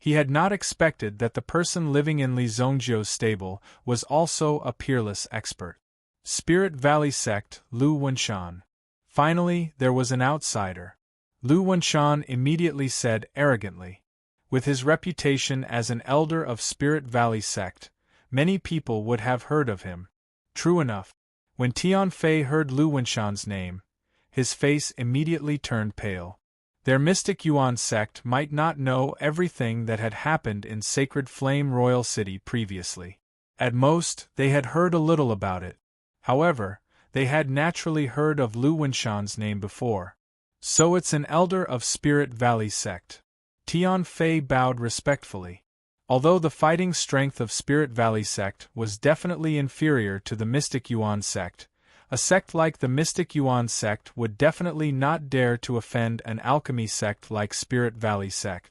He had not expected that the person living in Li Zongjio's stable was also a peerless expert. Spirit Valley Sect, Lu Wenshan. Finally, there was an outsider. Lu Wenshan immediately said arrogantly. With his reputation as an elder of Spirit Valley Sect, many people would have heard of him. True enough. When Tian Fei heard Lu Wenshan's name, his face immediately turned pale. Their mystic Yuan sect might not know everything that had happened in Sacred Flame Royal City previously. At most, they had heard a little about it. However, they had naturally heard of Lu Wenshan's name before. So it's an elder of Spirit Valley Sect. Tian Fei bowed respectfully. Although the fighting strength of Spirit Valley Sect was definitely inferior to the Mystic Yuan sect, a sect like the Mystic Yuan sect would definitely not dare to offend an alchemy sect like Spirit Valley Sect.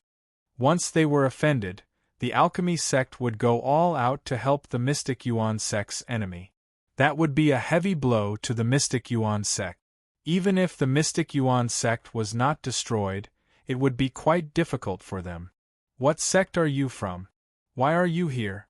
Once they were offended, the alchemy sect would go all out to help the Mystic Yuan sect's enemy. That would be a heavy blow to the Mystic Yuan sect. Even if the Mystic Yuan sect was not destroyed, it would be quite difficult for them. What sect are you from? Why are you here?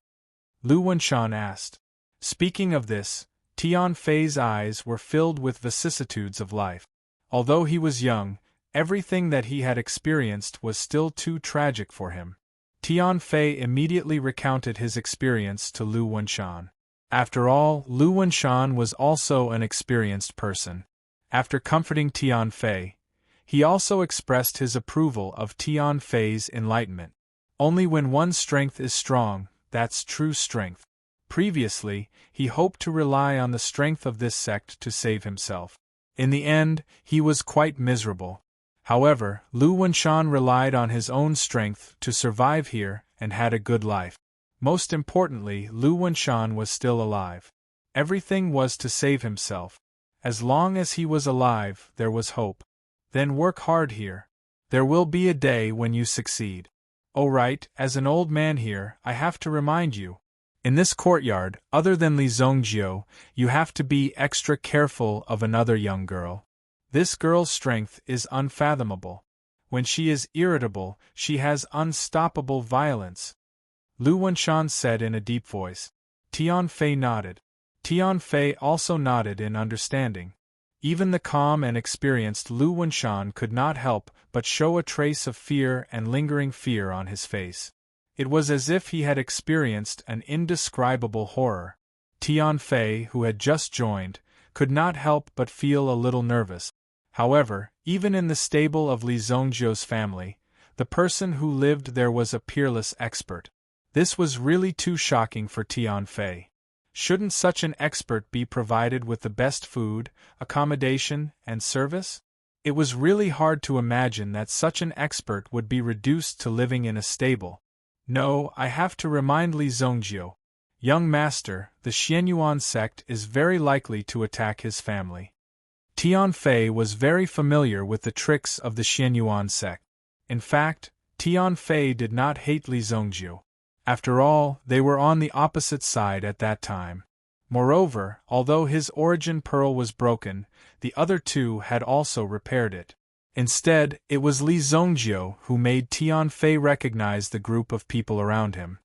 Lu Wenshan asked. Speaking of this, Tian Fei's eyes were filled with vicissitudes of life. Although he was young, everything that he had experienced was still too tragic for him. Tian Fei immediately recounted his experience to Lu Wenshan. After all, Lu Wenshan was also an experienced person. After comforting Tian Fei, he also expressed his approval of Tian Fei's enlightenment. Only when one's strength is strong, that's true strength. Previously, he hoped to rely on the strength of this sect to save himself. In the end, he was quite miserable. However, Lu Wenshan relied on his own strength to survive here and had a good life. Most importantly, Lu Wenshan was still alive. Everything was to save himself. As long as he was alive, there was hope. Then work hard here. There will be a day when you succeed. Oh right, as an old man here, I have to remind you. In this courtyard, other than Li Zongjio, you have to be extra careful of another young girl. This girl's strength is unfathomable. When she is irritable, she has unstoppable violence. Lu Wenshan said in a deep voice. Tian Fei nodded. Tian Fei also nodded in understanding. Even the calm and experienced Lu Wenshan could not help but show a trace of fear and lingering fear on his face. It was as if he had experienced an indescribable horror. Tian Fei, who had just joined, could not help but feel a little nervous. However, even in the stable of Li Zongjio's family, the person who lived there was a peerless expert. This was really too shocking for Tian Fei. Shouldn't such an expert be provided with the best food, accommodation, and service? It was really hard to imagine that such an expert would be reduced to living in a stable. No, I have to remind Li Zongjio. Young master, the Xianyuan sect is very likely to attack his family. Tian Fei was very familiar with the tricks of the Xianyuan sect. In fact, Tian Fei did not hate Li Zongjio. After all, they were on the opposite side at that time. Moreover, although his origin pearl was broken, the other two had also repaired it. Instead, it was Li Zongjio who made Tian Fei recognize the group of people around him.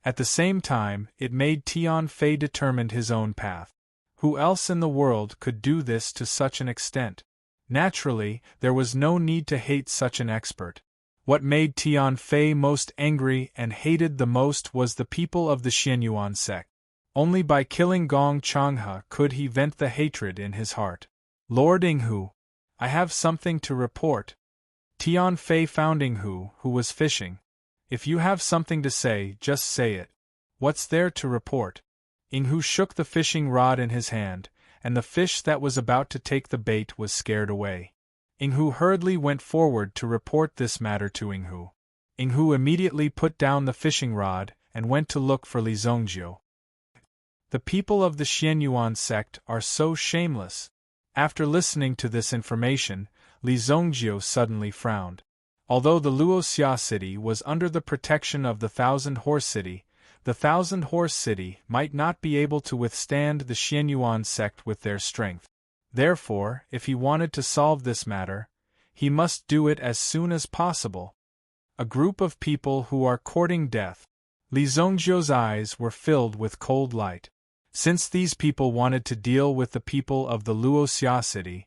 At the same time, it made Tian Fei determine his own path. Who else in the world could do this to such an extent? Naturally, there was no need to hate such an expert. What made Tian Fei most angry and hated the most was the people of the Xianyuan sect. Only by killing Gong Changhe could he vent the hatred in his heart. Lord Yinghu, I have something to report. Tian Fei found Yinghu, who was fishing. If you have something to say, just say it. What's there to report? Yinghu shook the fishing rod in his hand, and the fish that was about to take the bait was scared away. Yinghu hurriedly went forward to report this matter to Yinghu. Yinghu immediately put down the fishing rod and went to look for Li Zongjio. The people of the Xianyuan sect are so shameless. After listening to this information, Li Zongjio suddenly frowned. Although the Luoxia city was under the protection of the Thousand Horse City, the Thousand Horse City might not be able to withstand the Xianyuan sect with their strength. Therefore, if he wanted to solve this matter, he must do it as soon as possible. A group of people who are courting death. Li Zongjiu's eyes were filled with cold light. Since these people wanted to deal with the people of the Luoxia city,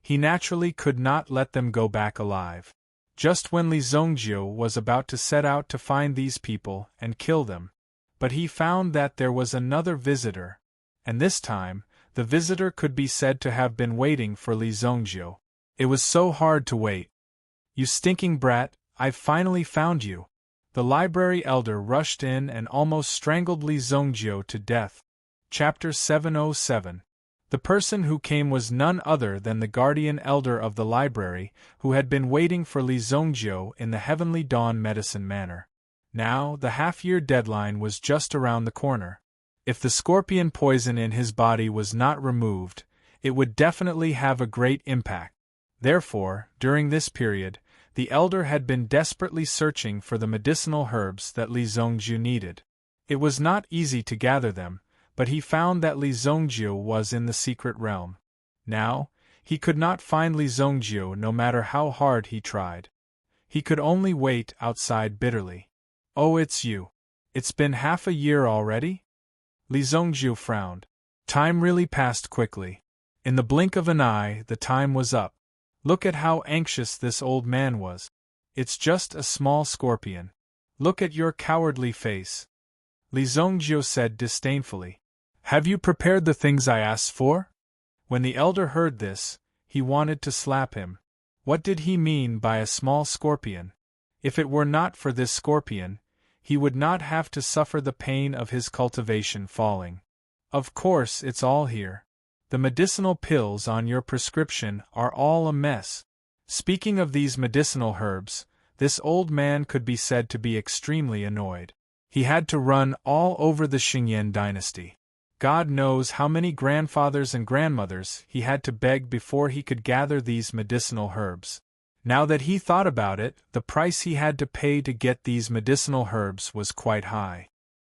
he naturally could not let them go back alive. Just when Li Zongjiu was about to set out to find these people and kill them, but he found that there was another visitor, and this time, the visitor could be said to have been waiting for Li Zongjiu. It was so hard to wait. "You stinking brat, I've finally found you." The library elder rushed in and almost strangled Li Zongjiu to death. Chapter 707. The person who came was none other than the guardian elder of the library, who had been waiting for Li Zongjiu in the Heavenly Dawn Medicine Manor. Now, the half-year deadline was just around the corner. If the scorpion poison in his body was not removed, it would definitely have a great impact. Therefore, during this period, the elder had been desperately searching for the medicinal herbs that Li Zongjiu needed. It was not easy to gather them, but he found that Li Zongjiu was in the secret realm. Now, he could not find Li Zongjiu no matter how hard he tried. He could only wait outside bitterly. "Oh, it's you. It's been half a year already?" Li Zongjiu frowned. Time really passed quickly. In the blink of an eye, the time was up. Look at how anxious this old man was. "It's just a small scorpion. Look at your cowardly face," Li Zongjiu said disdainfully. "Have you prepared the things I asked for?" When the elder heard this, he wanted to slap him. What did he mean by a small scorpion? If it were not for this scorpion, he would not have to suffer the pain of his cultivation falling. "Of course, it's all here. The medicinal pills on your prescription are all a mess." Speaking of these medicinal herbs, this old man could be said to be extremely annoyed. He had to run all over the Xingyan dynasty. God knows how many grandfathers and grandmothers he had to beg before he could gather these medicinal herbs. Now that he thought about it, the price he had to pay to get these medicinal herbs was quite high.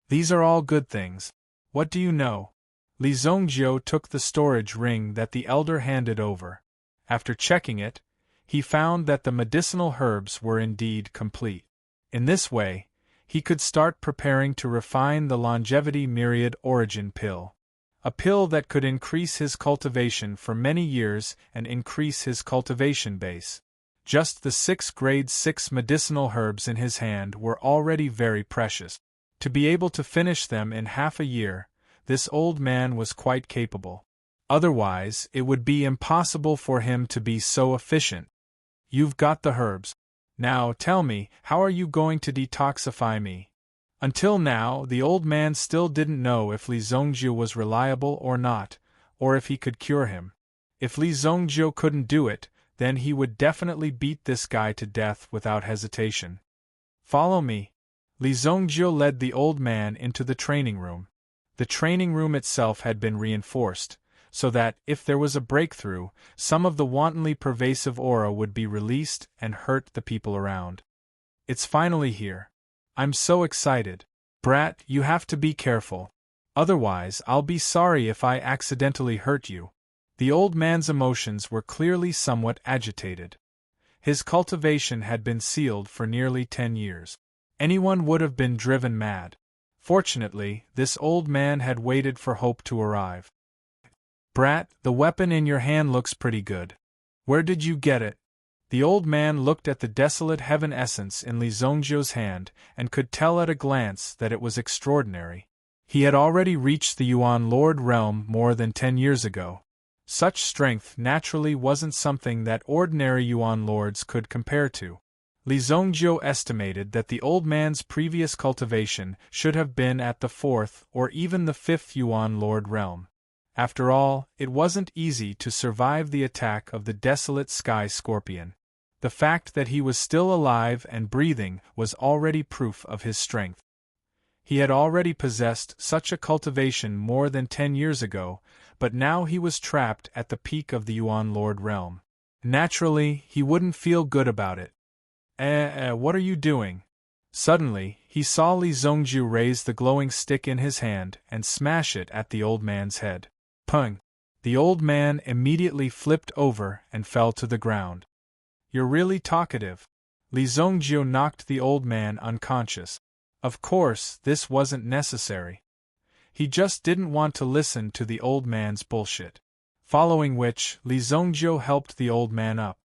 "These are all good things. What do you know?" Li Zongjiu took the storage ring that the elder handed over. After checking it, he found that the medicinal herbs were indeed complete. In this way, he could start preparing to refine the longevity myriad origin pill. A pill that could increase his cultivation for many years and increase his cultivation base. Just the 6 grade 6 medicinal herbs in his hand were already very precious. To be able to finish them in half a year, this old man was quite capable. Otherwise, it would be impossible for him to be so efficient. "You've got the herbs. Now tell me, how are you going to detoxify me?" Until now, the old man still didn't know if Li Zongjiu was reliable or not, or if he could cure him. If Li Zongjiu couldn't do it, then he would definitely beat this guy to death without hesitation. "Follow me." Li Zongjiu led the old man into the training room. The training room itself had been reinforced, so that, if there was a breakthrough, some of the wantonly pervasive aura would be released and hurt the people around. "It's finally here. I'm so excited. Brat, you have to be careful. Otherwise, I'll be sorry if I accidentally hurt you." The old man's emotions were clearly somewhat agitated. His cultivation had been sealed for nearly 10 years. Anyone would have been driven mad. Fortunately, this old man had waited for hope to arrive. "Brat, the weapon in your hand looks pretty good. Where did you get it?" The old man looked at the desolate heaven essence in Li Zongjiu's hand and could tell at a glance that it was extraordinary. He had already reached the Yuan Lord realm more than 10 years ago. Such strength naturally wasn't something that ordinary Yuan Lords could compare to. Li Zongjiu estimated that the old man's previous cultivation should have been at the 4th or even the 5th Yuan Lord realm. After all, it wasn't easy to survive the attack of the desolate sky scorpion. The fact that he was still alive and breathing was already proof of his strength. He had already possessed such a cultivation more than 10 years ago, but now he was trapped at the peak of the Yuan Lord realm. Naturally, he wouldn't feel good about it. What are you doing?" Suddenly, he saw Li Zongjiu raise the glowing stick in his hand and smash it at the old man's head. Pung! The old man immediately flipped over and fell to the ground. "You're really talkative. Li Zongjiu knocked the old man unconscious. Of course, this wasn't necessary. He just didn't want to listen to the old man's bullshit. Following which, Li Zongjiu helped the old man up.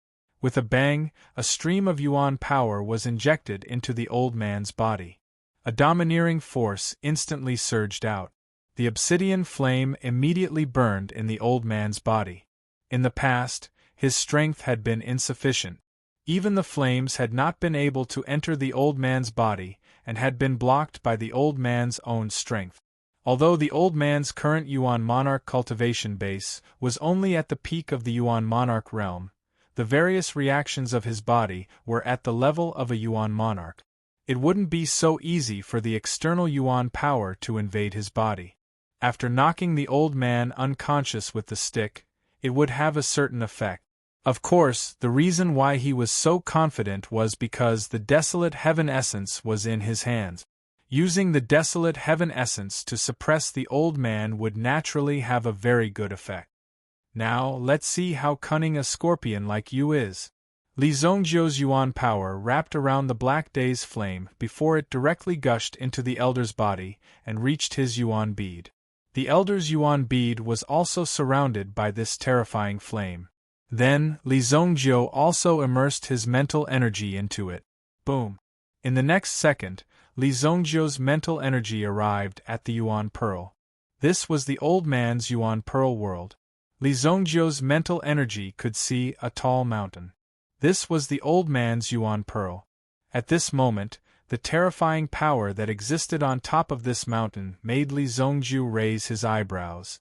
With a bang, a stream of yuan power was injected into the old man's body. A domineering force instantly surged out. The obsidian flame immediately burned in the old man's body. In the past, his strength had been insufficient. Even the flames had not been able to enter the old man's body and had been blocked by the old man's own strength. Although the old man's current Yuan monarch cultivation base was only at the peak of the Yuan monarch realm, the various reactions of his body were at the level of a Yuan monarch. It wouldn't be so easy for the external Yuan power to invade his body. After knocking the old man unconscious with the stick, it would have a certain effect. Of course, the reason why he was so confident was because the desolate heaven essence was in his hands. Using the desolate heaven essence to suppress the old man would naturally have a very good effect. Now, let's see how cunning a scorpion like you is. Li Zongjiu's yuan power wrapped around the Black Day's flame before it directly gushed into the elder's body and reached his yuan bead. The elder's yuan bead was also surrounded by this terrifying flame. Then, Li Zongjiu also immersed his mental energy into it. Boom! In the next second, Li Zongjiu's mental energy arrived at the Yuan Pearl. This was the old man's Yuan Pearl world. Li Zongjiu's mental energy could see a tall mountain. This was the old man's Yuan Pearl. At this moment, the terrifying power that existed on top of this mountain made Li Zongjiu raise his eyebrows.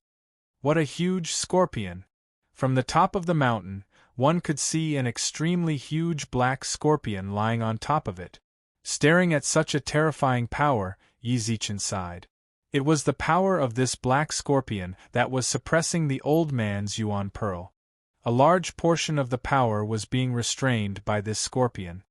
What a huge scorpion! From the top of the mountain, one could see an extremely huge black scorpion lying on top of it. Staring at such a terrifying power, Yi Zichen sighed. It was the power of this black scorpion that was suppressing the old man's Yuan Pearl. A large portion of the power was being restrained by this scorpion.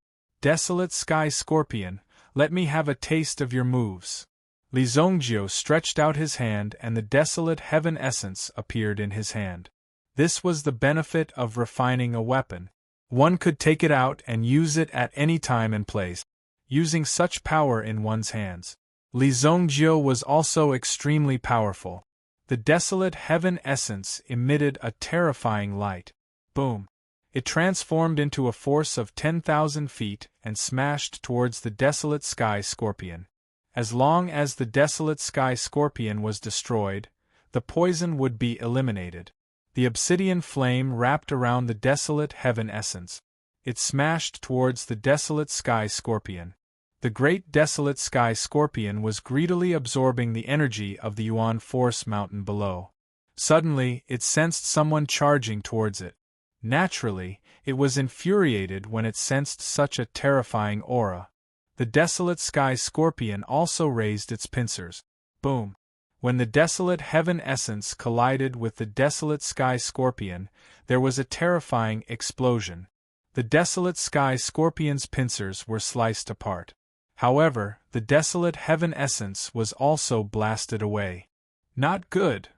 Desolate Sky Scorpion, let me have a taste of your moves. Li Zongjiu stretched out his hand and the desolate heaven essence appeared in his hand. This was the benefit of refining a weapon. One could take it out and use it at any time and place. Using such power in one's hands. Li Zongjiu was also extremely powerful. The desolate heaven essence emitted a terrifying light. Boom! It transformed into a force of 10,000 feet and smashed towards the desolate Sky Scorpion. As long as the desolate Sky Scorpion was destroyed, the poison would be eliminated. The obsidian flame wrapped around the desolate heaven essence. It smashed towards the desolate Sky Scorpion. The great desolate Sky Scorpion was greedily absorbing the energy of the Yuan Force mountain below. Suddenly, it sensed someone charging towards it. Naturally, it was infuriated when it sensed such a terrifying aura. The desolate Sky Scorpion also raised its pincers. Boom! When the desolate heaven essence collided with the desolate Sky Scorpion, there was a terrifying explosion. The desolate Sky Scorpion's pincers were sliced apart. However, the desolate heaven essence was also blasted away. Not good.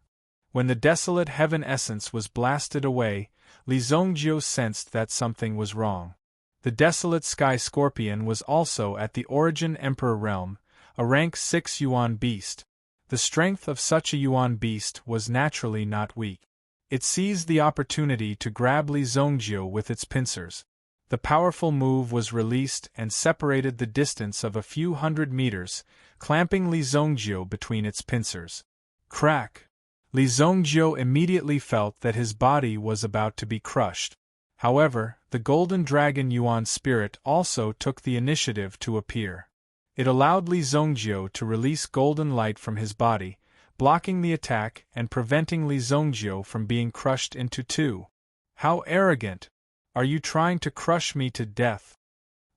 When the desolate heaven essence was blasted away, Li Zongjiu sensed that something was wrong. The desolate Sky Scorpion was also at the Origin Emperor realm, a rank 6 Yuan beast. The strength of such a Yuan beast was naturally not weak. It seized the opportunity to grab Li Zongjiu with its pincers. The powerful move was released and separated the distance of a few hundred meters, clamping Li Zongjiu between its pincers. Crack! Li Zongjiu immediately felt that his body was about to be crushed. However, the Golden Dragon Yuan spirit also took the initiative to appear. It allowed Li Zongjiu to release golden light from his body, blocking the attack and preventing Li Zongjiu from being crushed into two. How arrogant! Are you trying to crush me to death?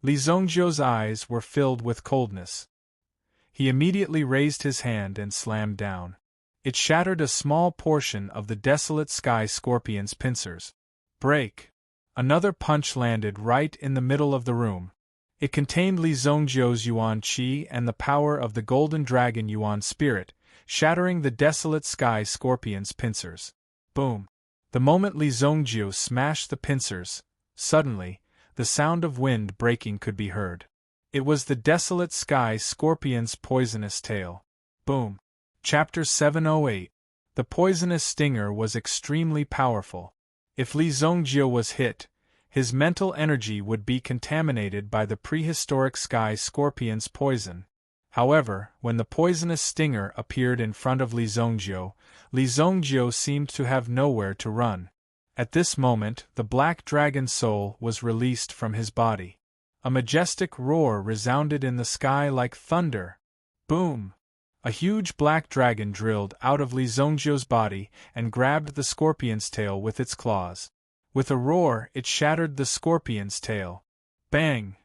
Li Zongjiu's eyes were filled with coldness. He immediately raised his hand and slammed down. It shattered a small portion of the desolate Sky Scorpion's pincers. Break! Another punch landed right in the middle of the room. It contained Li Zongjiu's Yuan Qi and the power of the Golden Dragon Yuan spirit, shattering the desolate Sky Scorpion's pincers. Boom! The moment Li Zongjiu smashed the pincers, suddenly, the sound of wind breaking could be heard. It was the desolate sky scorpion's poisonous tail. Boom. Chapter 708. The poisonous stinger was extremely powerful. If Li Zongjio was hit, his mental energy would be contaminated by the prehistoric sky scorpion's poison. However, when the poisonous stinger appeared in front of Li Zongjio seemed to have nowhere to run. At this moment, the black dragon soul was released from his body. A majestic roar resounded in the sky like thunder. Boom! A huge black dragon drilled out of Li Zongjio's body and grabbed the scorpion's tail with its claws. With a roar, it shattered the scorpion's tail. Bang!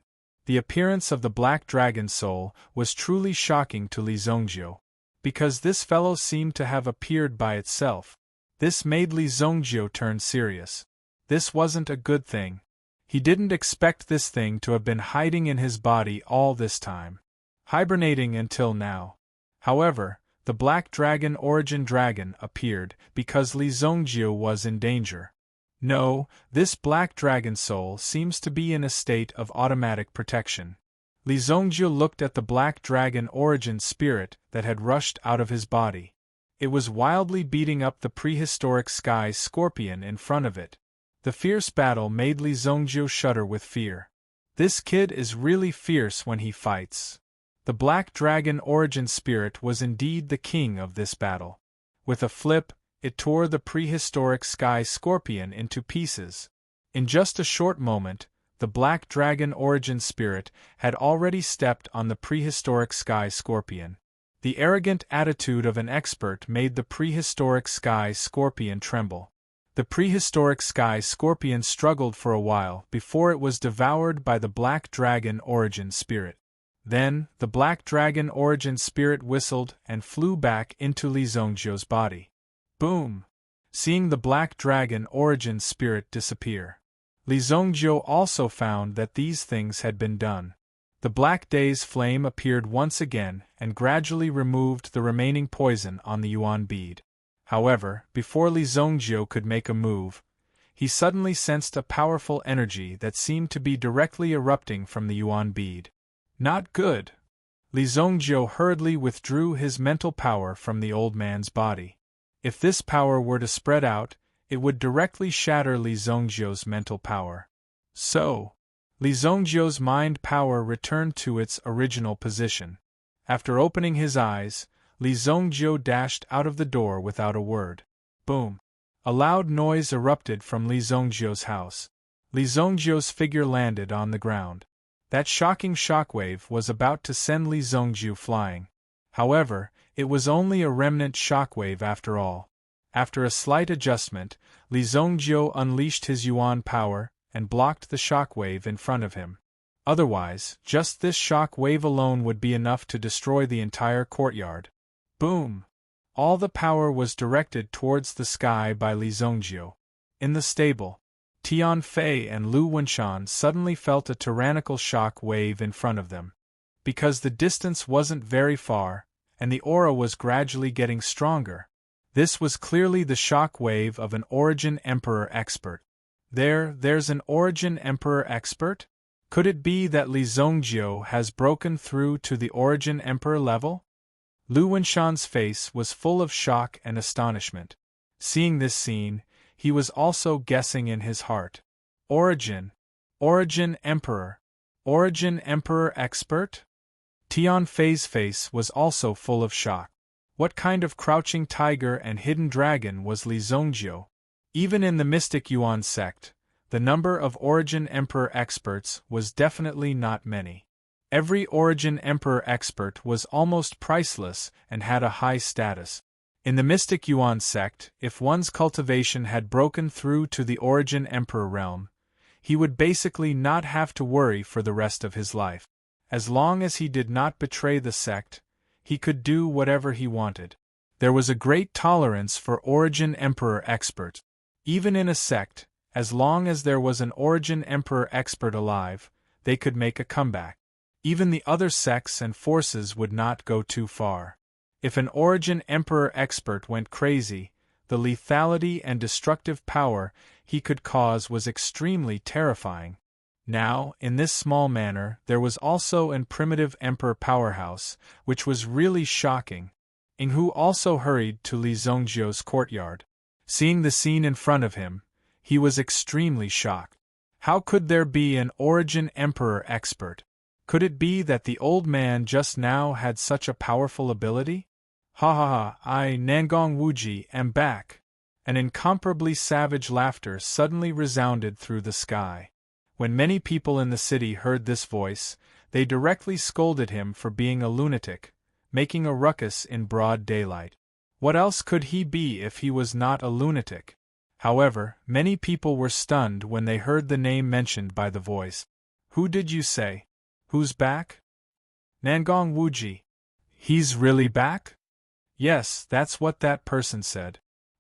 The appearance of the black dragon soul was truly shocking to Li Zongjio. Because this fellow seemed to have appeared by itself. This made Li Zongjio turn serious. This wasn't a good thing. He didn't expect this thing to have been hiding in his body all this time. Hibernating until now. However, the black dragon origin dragon appeared because Li Zongjio was in danger. No, this black dragon soul seems to be in a state of automatic protection. Li Zongjio looked at the black dragon origin spirit that had rushed out of his body. It was wildly beating up the prehistoric sky scorpion in front of it. The fierce battle made Li Zongjio shudder with fear. This kid is really fierce when he fights. The black dragon origin spirit was indeed the king of this battle. With a flip, it tore the prehistoric sky scorpion into pieces. In just a short moment, the black dragon origin spirit had already stepped on the prehistoric sky scorpion. The arrogant attitude of an expert made the prehistoric sky scorpion tremble. The prehistoric sky scorpion struggled for a while before it was devoured by the black dragon origin spirit. Then, the black dragon origin spirit whistled and flew back into Li Zongjio's body. Boom! Seeing the black dragon origin spirit disappear, Li Zongjio also found that these things had been done. The black day's flame appeared once again and gradually removed the remaining poison on the yuan bead. However, before Li Zongjio could make a move, he suddenly sensed a powerful energy that seemed to be directly erupting from the yuan bead. Not good! Li Zongjio hurriedly withdrew his mental power from the old man's body. If this power were to spread out, it would directly shatter Li Zongjio's mental power. So, Li Zongjio's mind power returned to its original position. After opening his eyes, Li Zongjio dashed out of the door without a word. Boom! A loud noise erupted from Li Zongjio's house. Li Zongjio's figure landed on the ground. That shocking shockwave was about to send Li Zongjio flying. However, it was only a remnant shockwave after all. After a slight adjustment, Li Zongjio unleashed his yuan power and blocked the shockwave in front of him. Otherwise, just this shock wave alone would be enough to destroy the entire courtyard. Boom! All the power was directed towards the sky by Li Zongjio. In the stable, Tian Fei and Lu Wenshan suddenly felt a tyrannical shock wave in front of them. Because the distance wasn't very far, and the aura was gradually getting stronger, this was clearly the shock wave of an Origin Emperor expert. There's an Origin Emperor expert? Could it be that Li Zongjio has broken through to the Origin Emperor level? Lu Wenshan's face was full of shock and astonishment. Seeing this scene, he was also guessing in his heart. Origin Emperor expert? Tian Fei's face was also full of shock. What kind of crouching tiger and hidden dragon was Li Zongjio? Even in the Mystic Yuan sect, the number of Origin Emperor experts was definitely not many. Every Origin Emperor expert was almost priceless and had a high status. In the Mystic Yuan sect, if one's cultivation had broken through to the Origin Emperor realm, he would basically not have to worry for the rest of his life. As long as he did not betray the sect, he could do whatever he wanted. There was a great tolerance for Origin Emperor experts. Even in a sect, as long as there was an Origin Emperor expert alive, they could make a comeback. Even the other sects and forces would not go too far. If an Origin Emperor expert went crazy, the lethality and destructive power he could cause was extremely terrifying. Now, in this small manor, there was also an primitive emperor powerhouse, which was really shocking. Inghu also hurried to Li Zongjio's courtyard. Seeing the scene in front of him, he was extremely shocked. How could there be an origin emperor expert? Could it be that the old man just now had such a powerful ability? Ha ha ha, I, Nangong Wuji, am back. An incomparably savage laughter suddenly resounded through the sky. When many people in the city heard this voice, they directly scolded him for being a lunatic, making a ruckus in broad daylight. What else could he be if he was not a lunatic? However, many people were stunned when they heard the name mentioned by the voice. Who did you say? Who's back? Nangong Wuji. He's really back? Yes, that's what that person said.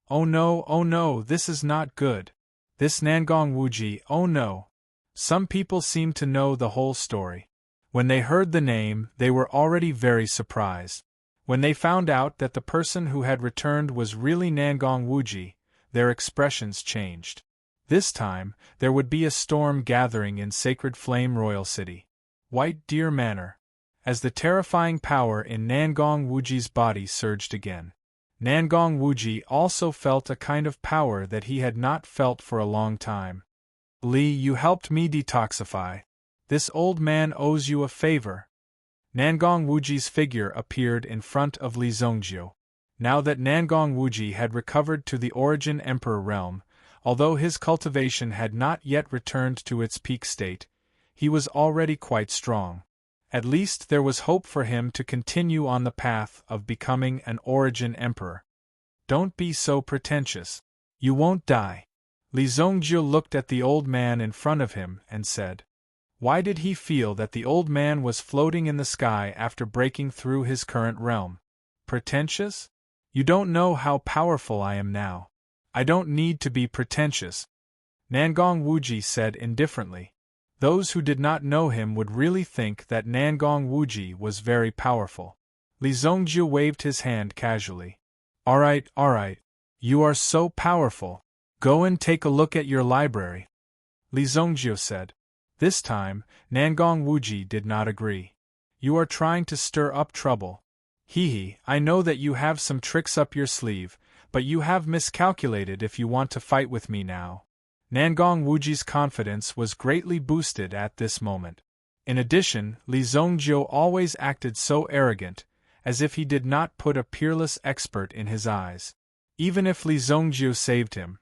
Oh no, this is not good. This Nangong Wuji, oh no. Some people seemed to know the whole story. When they heard the name, they were already very surprised. When they found out that the person who had returned was really Nangong Wuji, their expressions changed. This time, there would be a storm gathering in Sacred Flame Royal City. White Deer Manor. As the terrifying power in Nangong Wuji's body surged again. Nangong Wuji also felt a kind of power that he had not felt for a long time. Li, you helped me detoxify. This old man owes you a favor. Nangong Wuji's figure appeared in front of Li Zongjio. Now that Nangong Wuji had recovered to the origin emperor realm, although his cultivation had not yet returned to its peak state, he was already quite strong. At least there was hope for him to continue on the path of becoming an origin emperor. Don't be so pretentious. You won't die. Li Zongjio looked at the old man in front of him and said. Why did he feel that the old man was floating in the sky after breaking through his current realm? Pretentious? You don't know how powerful I am now. I don't need to be pretentious. Nangong Wuji said indifferently. Those who did not know him would really think that Nangong Wuji was very powerful. Li Zongjio waved his hand casually. Alright. You are so powerful. Go and take a look at your library. Li Zongjio said. This time, Nangong Wuji did not agree. You are trying to stir up trouble. I know that you have some tricks up your sleeve, but you have miscalculated if you want to fight with me now. Nangong Wuji's confidence was greatly boosted at this moment. In addition, Li Zongjio always acted so arrogant, as if he did not put a peerless expert in his eyes. Even if Li Zongjio saved him,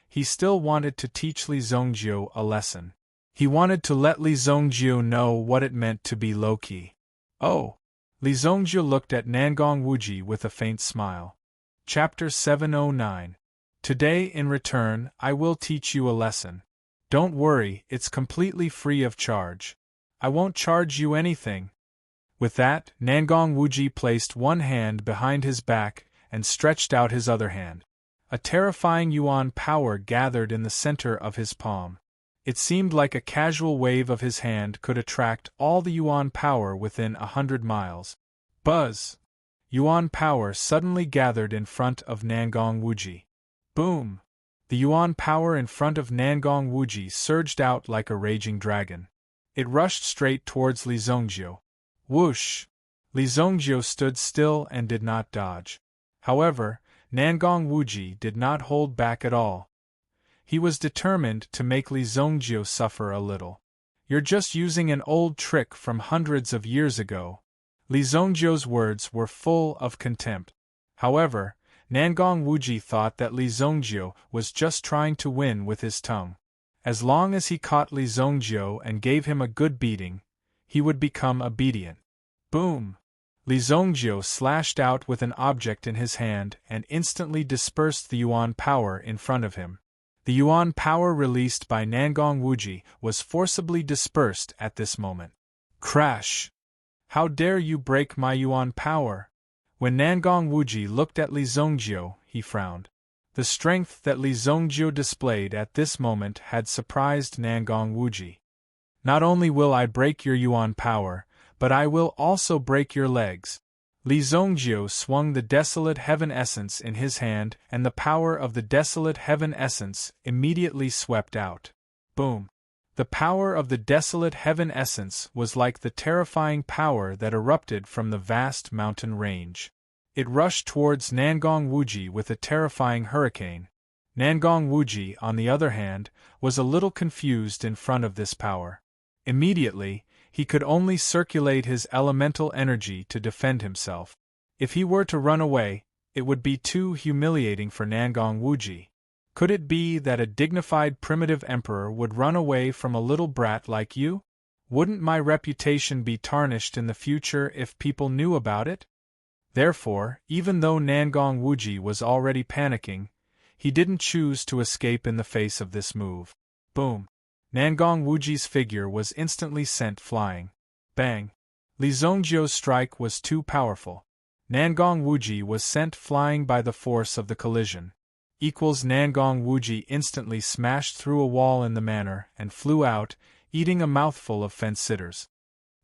he still wanted to teach Li Zongjio a lesson. He wanted to let Li Zongjio know what it meant to be low-key. Oh! Li Zongjio looked at Nangong Wuji with a faint smile. Chapter 709. Today, in return, I will teach you a lesson. Don't worry, it's completely free of charge. I won't charge you anything. With that, Nangong Wuji placed one hand behind his back and stretched out his other hand. A terrifying yuan power gathered in the center of his palm. It seemed like a casual wave of his hand could attract all the yuan power within 100 miles. Buzz! Yuan power suddenly gathered in front of Nangong Wuji. Boom! The yuan power in front of Nangong Wuji surged out like a raging dragon. It rushed straight towards Li Zongjio. Whoosh! Li Zongjio stood still and did not dodge. However, Nangong Wuji did not hold back at all. He was determined to make Li Zongjio suffer a little. You're just using an old trick from hundreds of years ago. Li Zongjio's words were full of contempt. However, Nangong Wuji thought that Li Zongjio was just trying to win with his tongue. As long as he caught Li Zongjio and gave him a good beating, he would become obedient. Boom! Li Zongjio slashed out with an object in his hand and instantly dispersed the yuan power in front of him. The yuan power released by Nangong Wuji was forcibly dispersed at this moment. Crash! How dare you break my yuan power? When Nangong Wuji looked at Li Zongjio, he frowned. The strength that Li Zongjio displayed at this moment had surprised Nangong Wuji. Not only will I break your yuan power, but I will also break your legs. Li Zongjio swung the Desolate Heaven Essence in his hand, and the power of the Desolate Heaven Essence immediately swept out. Boom! The power of the desolate heaven essence was like the terrifying power that erupted from the vast mountain range. It rushed towards Nangong Wuji with a terrifying hurricane. Nangong Wuji, on the other hand, was a little confused in front of this power. Immediately, he could only circulate his elemental energy to defend himself. If he were to run away, it would be too humiliating for Nangong Wuji. Could it be that a dignified primitive emperor would run away from a little brat like you? Wouldn't my reputation be tarnished in the future if people knew about it? Therefore, even though Nangong Wuji was already panicking, he didn't choose to escape in the face of this move. Boom! Nangong Wuji's figure was instantly sent flying. Bang! Li Zongjio's strike was too powerful. Nangong Wuji was sent flying by the force of the collision. Nangong Wuji instantly smashed through a wall in the manor and flew out, eating a mouthful of fence-sitters.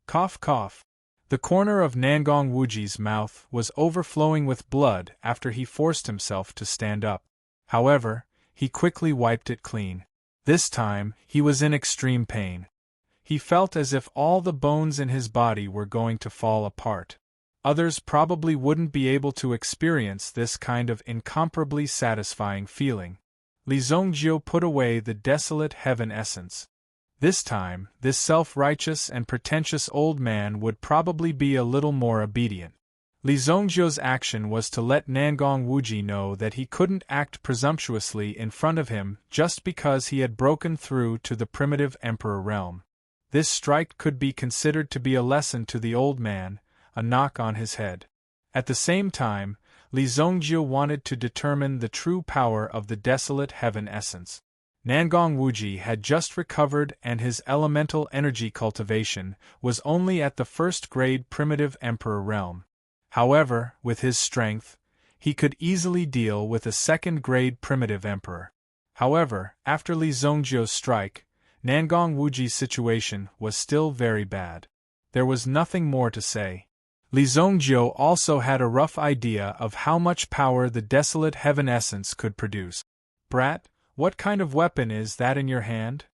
Cough cough. The corner of Nangong Wuji's mouth was overflowing with blood after he forced himself to stand up. However, he quickly wiped it clean. This time, he was in extreme pain. He felt as if all the bones in his body were going to fall apart. Others probably wouldn't be able to experience this kind of incomparably satisfying feeling. Li Zongjio put away the desolate heaven essence. This time, this self-righteous and pretentious old man would probably be a little more obedient. Li Zongjio's action was to let Nangong Wuji know that he couldn't act presumptuously in front of him just because he had broken through to the primitive emperor realm. This strike could be considered to be a lesson to the old man, a knock on his head. At the same time, Li Zongjio wanted to determine the true power of the desolate heaven essence. Nangong Wuji had just recovered and his elemental energy cultivation was only at the first-grade primitive emperor realm. However, with his strength, he could easily deal with a second-grade primitive emperor. However, after Li Zongjio's strike, Nangong Wuji's situation was still very bad. There was nothing more to say. Li Zongjio also had a rough idea of how much power the desolate heaven essence could produce. "Brat, what kind of weapon is that in your hand?"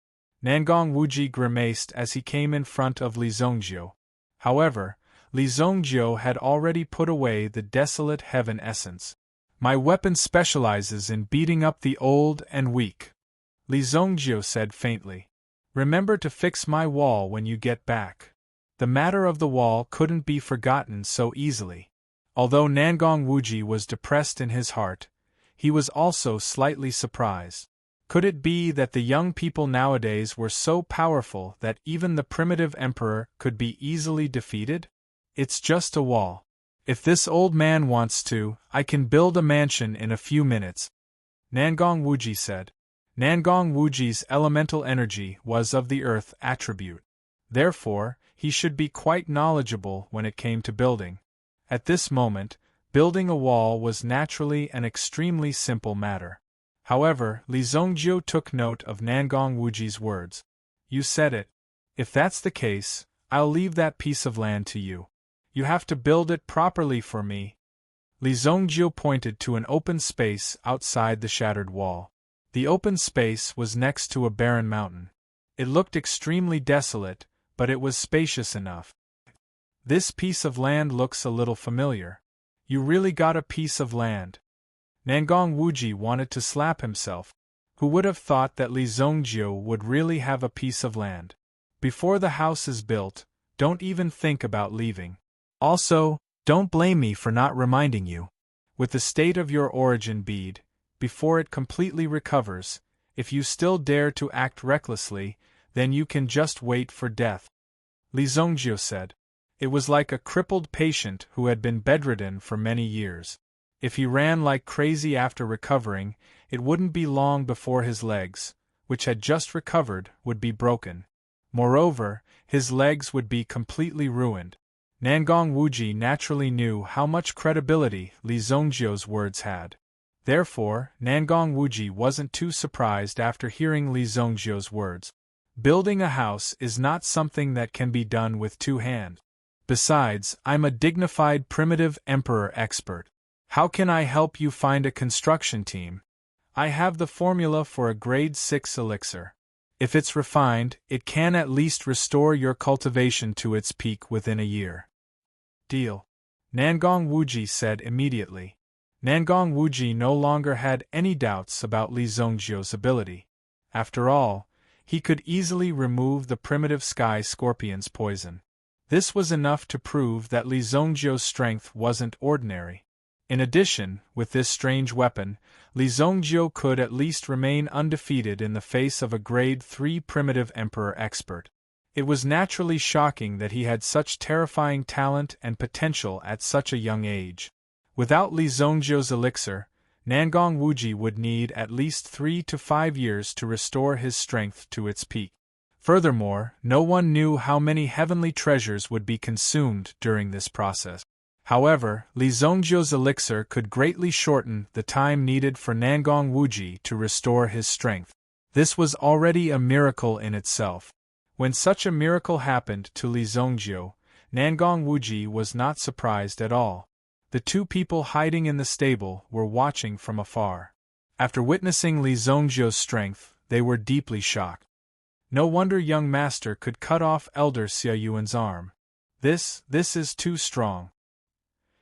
Nangong Wuji grimaced as he came in front of Li Zongjio. However, Li Zongjio had already put away the desolate heaven essence. "My weapon specializes in beating up the old and weak," Li Zongjio said faintly. "Remember to fix my wall when you get back." The matter of the wall couldn't be forgotten so easily. Although Nangong Wuji was depressed in his heart, he was also slightly surprised. Could it be that the young people nowadays were so powerful that even the primitive emperor could be easily defeated? "It's just a wall. If this old man wants to, I can build a mansion in a few minutes," Nangong Wuji said. Nangong Wuji's elemental energy was of the earth attribute. Therefore, he should be quite knowledgeable when it came to building. At this moment, building a wall was naturally an extremely simple matter. However, Li Zongjio took note of Nangong Wuji's words. "You said it. If that's the case, I'll leave that piece of land to you. You have to build it properly for me." Li Zongjio pointed to an open space outside the shattered wall. The open space was next to a barren mountain. It looked extremely desolate, but it was spacious enough. "This piece of land looks a little familiar. You really got a piece of land." Nangong Wuji wanted to slap himself. Who would have thought that Li Zongjio would really have a piece of land? "Before the house is built, don't even think about leaving. Also, don't blame me for not reminding you. With the state of your origin bead, before it completely recovers, if you still dare to act recklessly, then you can just wait for death," Li Zongjio said. It was like a crippled patient who had been bedridden for many years. If he ran like crazy after recovering, it wouldn't be long before his legs, which had just recovered, would be broken. Moreover, his legs would be completely ruined. Nangong Wuji naturally knew how much credibility Li Zongjio's words had. Therefore, Nangong Wuji wasn't too surprised after hearing Li Zongjio's words. Building a house is not something that can be done with two hands. Besides, I'm a dignified primitive emperor expert. How can I help you find a construction team? I have the formula for a grade 6 elixir. If it's refined, it can at least restore your cultivation to its peak within a year. Deal. Nangong Wuji said immediately. Nangong Wuji no longer had any doubts about Li Zongjiu's ability. After all, he could easily remove the primitive sky scorpion's poison. This was enough to prove that Li Zongjiu's strength wasn't ordinary. In addition, with this strange weapon, Li Zongjiu could at least remain undefeated in the face of a Grade 3 primitive emperor expert. It was naturally shocking that he had such terrifying talent and potential at such a young age. Without Li Zongjiu's elixir, Nangong Wuji would need at least 3 to 5 years to restore his strength to its peak. Furthermore, no one knew how many heavenly treasures would be consumed during this process. However, Li Zongjiu's elixir could greatly shorten the time needed for Nangong Wuji to restore his strength. This was already a miracle in itself. When such a miracle happened to Li Zongjiu, Nangong Wuji was not surprised at all. The two people hiding in the stable were watching from afar. After witnessing Li Zongjiu's strength, they were deeply shocked. No wonder young master could cut off Elder Xia Yuan's arm. This is too strong.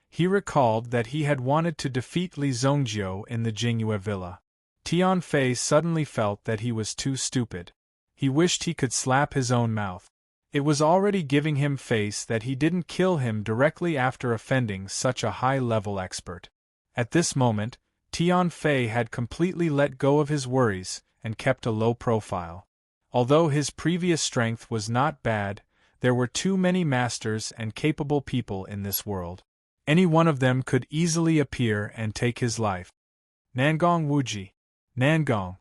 He recalled that he had wanted to defeat Li Zongjiu in the Jingyue villa. Tian Fei suddenly felt that he was too stupid. He wished he could slap his own mouth. It was already giving him face that he didn't kill him directly after offending such a high-level expert. At this moment, Tian Fei had completely let go of his worries and kept a low profile. Although his previous strength was not bad, there were too many masters and capable people in this world. Any one of them could easily appear and take his life. Nangong Wuji. Nangong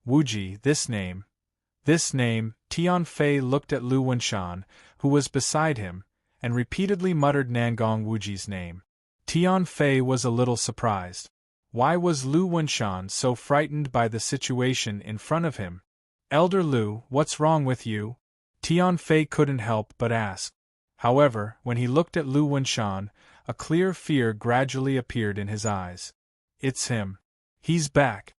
Wuji, this name, Tian Fei looked at Lu Wenshan, who was beside him, and repeatedly muttered Nangong Wuji's name. Tian Fei was a little surprised. Why was Lu Wenshan so frightened by the situation in front of him? Elder Lu, what's wrong with you? Tian Fei couldn't help but ask. However, when he looked at Lu Wenshan, a clear fear gradually appeared in his eyes. It's him. He's back.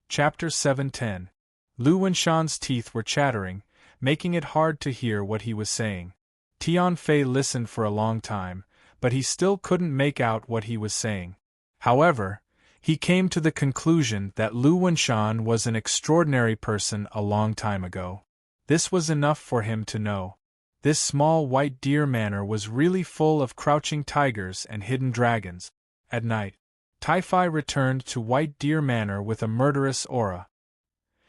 Chapter 710. Lu Wenshan's teeth were chattering, making it hard to hear what he was saying. Tian Fei listened for a long time, but he still couldn't make out what he was saying. However, he came to the conclusion that Lu Wenshan was an extraordinary person a long time ago. This was enough for him to know. This small white deer manor was really full of crouching tigers and hidden dragons. At night, Tai-Fai returned to White Deer Manor with a murderous aura.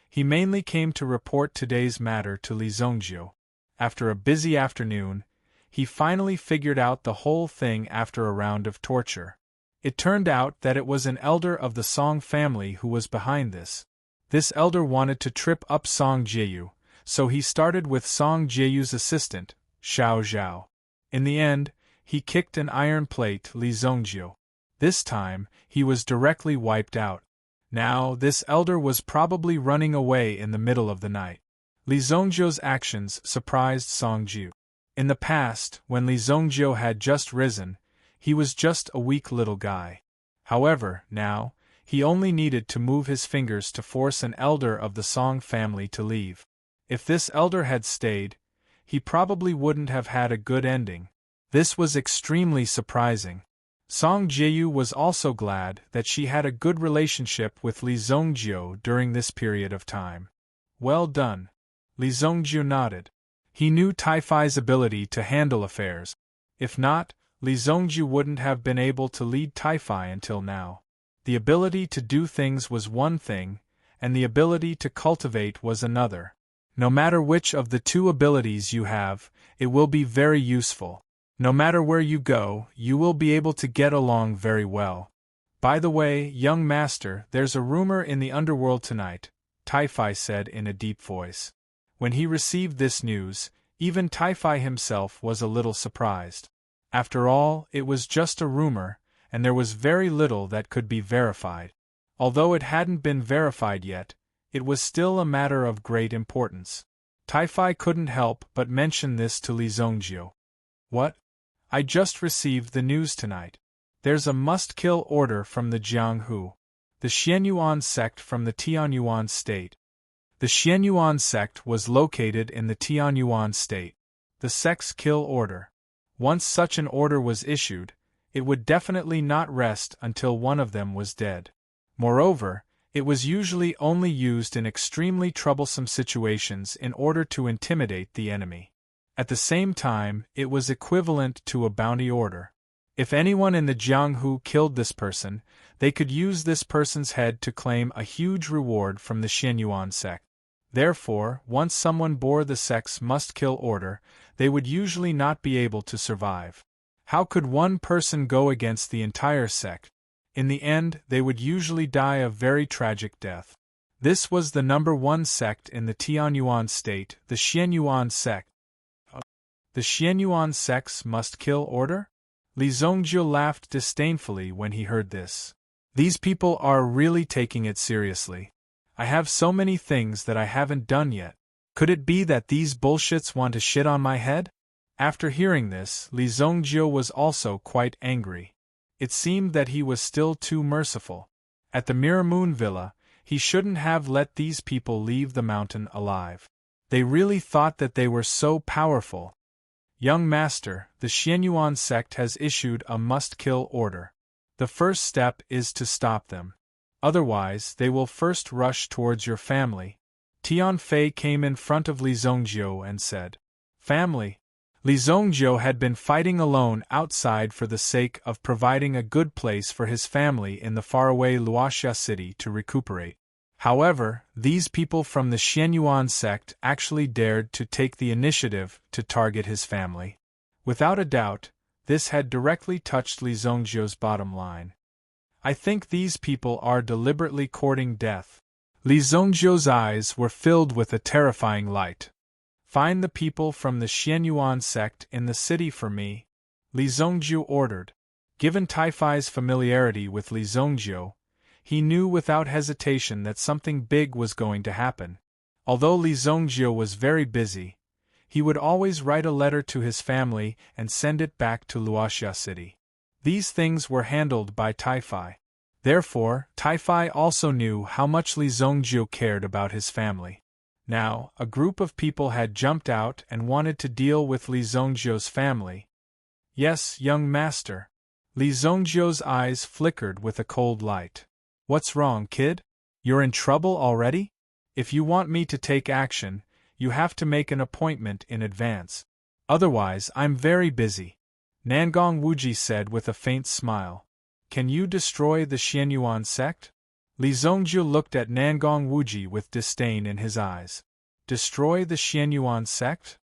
He mainly came to report today's matter to Li Zongjiu. After a busy afternoon, he finally figured out the whole thing after a round of torture. It turned out that it was an elder of the Song family who was behind this. This elder wanted to trip up Song Jieyu, so he started with Song Jieyu's assistant, Xiao Zhao. In the end, he kicked an iron plate Li Zongjiu. This time, he was directly wiped out. Now, this elder was probably running away in the middle of the night. Li Zongjiu's actions surprised Song Jiu. In the past, when Li Zongjiu had just risen, he was just a weak little guy. However, now, he only needed to move his fingers to force an elder of the Song family to leave. If this elder had stayed, he probably wouldn't have had a good ending. This was extremely surprising. Song Jieyu was also glad that she had a good relationship with Li Zongjiu during this period of time. Well done. Li Zongjiu nodded. He knew Tai-Fai's ability to handle affairs. If not, Li Zongjiu wouldn't have been able to lead Tai-Fai until now. The ability to do things was one thing, and the ability to cultivate was another. No matter which of the two abilities you have, it will be very useful. No matter where you go, you will be able to get along very well. By the way, young master, there's a rumor in the underworld tonight, Tai-Fai said in a deep voice. When he received this news, even Tai-Fai himself was a little surprised. After all, it was just a rumor, and there was very little that could be verified. Although it hadn't been verified yet, it was still a matter of great importance. Tai-Fai couldn't help but mention this to Li Zongjiu. What? I just received the news tonight. There's a must-kill order from the Jianghu, the Xianyuan sect from the Tianyuan state. The Xianyuan sect was located in the Tianyuan state. The sect's kill order. Once such an order was issued, it would definitely not rest until one of them was dead. Moreover, it was usually only used in extremely troublesome situations in order to intimidate the enemy. At the same time, it was equivalent to a bounty order. If anyone in the Jianghu killed this person, they could use this person's head to claim a huge reward from the Xianyuan sect. Therefore, once someone bore the sect's must-kill order, they would usually not be able to survive. How could one person go against the entire sect? In the end, they would usually die a very tragic death. This was the number one sect in the Tianyuan state, the Xianyuan sect. The Xianyuan sect's must-kill order? Li Zongjiu laughed disdainfully when he heard this. These people are really taking it seriously. I have so many things that I haven't done yet. Could it be that these bullshits want to shit on my head? After hearing this, Li Zongjiu was also quite angry. It seemed that he was still too merciful. At the Mirror Moon Villa, he shouldn't have let these people leave the mountain alive. They really thought that they were so powerful. Young master, the Xianyuan sect has issued a must-kill order. The first step is to stop them. Otherwise, they will first rush towards your family. Tian Fei came in front of Li Zongjiu and said, "Family." Li Zongjiu had been fighting alone outside for the sake of providing a good place for his family in the faraway Luoxia city to recuperate. However, these people from the Xianyuan sect actually dared to take the initiative to target his family. Without a doubt, this had directly touched Li Zongjiu's bottom line. I think these people are deliberately courting death. Li Zongjiu's eyes were filled with a terrifying light. Find the people from the Xianyuan sect in the city for me, Li Zongjiu ordered. Given Taifai's familiarity with Li Zongjiu, he knew without hesitation that something big was going to happen. Although Li Zongjiu was very busy, he would always write a letter to his family and send it back to Luoxia City. These things were handled by Taifai. Therefore, Taifai also knew how much Li Zongjiu cared about his family. Now, a group of people had jumped out and wanted to deal with Li Zongjiu's family. Yes, young master. Li Zongjiu's eyes flickered with a cold light. What's wrong, kid? You're in trouble already? If you want me to take action, you have to make an appointment in advance. Otherwise, I'm very busy. Nangong Wuji said with a faint smile. Can you destroy the Xianyuan sect? Li Zongjiu looked at Nangong Wuji with disdain in his eyes. Destroy the Xianyuan sect?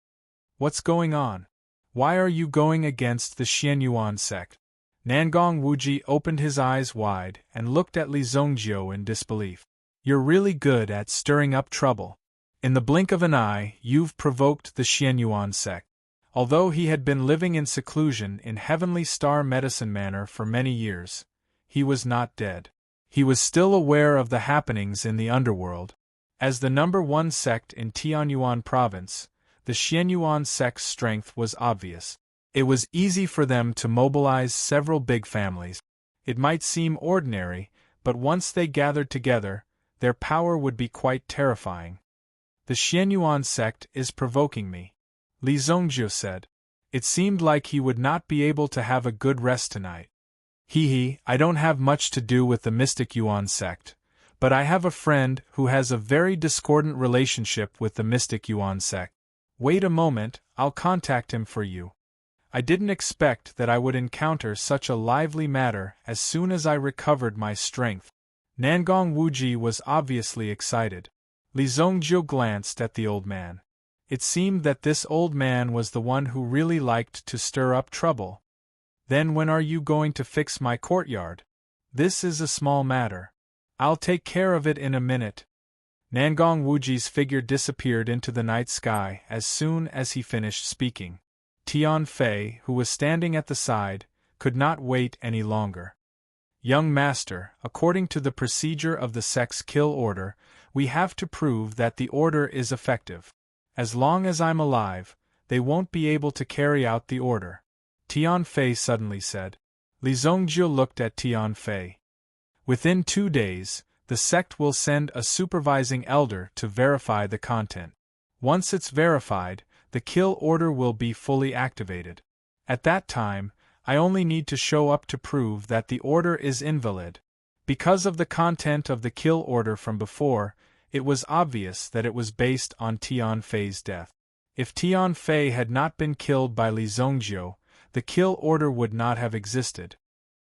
What's going on? Why are you going against the Xianyuan sect? Nangong Wuji opened his eyes wide and looked at Li Zongjiu in disbelief. You're really good at stirring up trouble. In the blink of an eye, you've provoked the Xianyuan sect. Although he had been living in seclusion in Heavenly Star Medicine Manor for many years, he was not dead. He was still aware of the happenings in the underworld. As the number one sect in Tianyuan province, the Xianyuan sect's strength was obvious. It was easy for them to mobilize several big families. It might seem ordinary, but once they gathered together, their power would be quite terrifying. The Xianyuan sect is provoking me, Li Zongjiu said. It seemed like he would not be able to have a good rest tonight. I don't have much to do with the Mystic Yuan sect, but I have a friend who has a very discordant relationship with the Mystic Yuan sect. Wait a moment, I'll contact him for you. I didn't expect that I would encounter such a lively matter as soon as I recovered my strength. Nangong Wuji was obviously excited. Li Zongjiu glanced at the old man. It seemed that this old man was the one who really liked to stir up trouble. Then when are you going to fix my courtyard? This is a small matter. I'll take care of it in a minute. Nangong Wuji's figure disappeared into the night sky as soon as he finished speaking. Tian Fei, who was standing at the side, could not wait any longer. Young master, according to the procedure of the sect's kill order, we have to prove that the order is effective. As long as I'm alive, they won't be able to carry out the order, Tian Fei suddenly said. Li Zongjiu looked at Tian Fei. Within 2 days, The sect will send a supervising elder to verify the content. Once it's verified, the kill order will be fully activated. At that time, I only need to show up to prove that the order is invalid. Because of the content of the kill order from before, it was obvious that it was based on Tian Fei's death. If Tian Fei had not been killed by Li Zhongjie, the kill order would not have existed.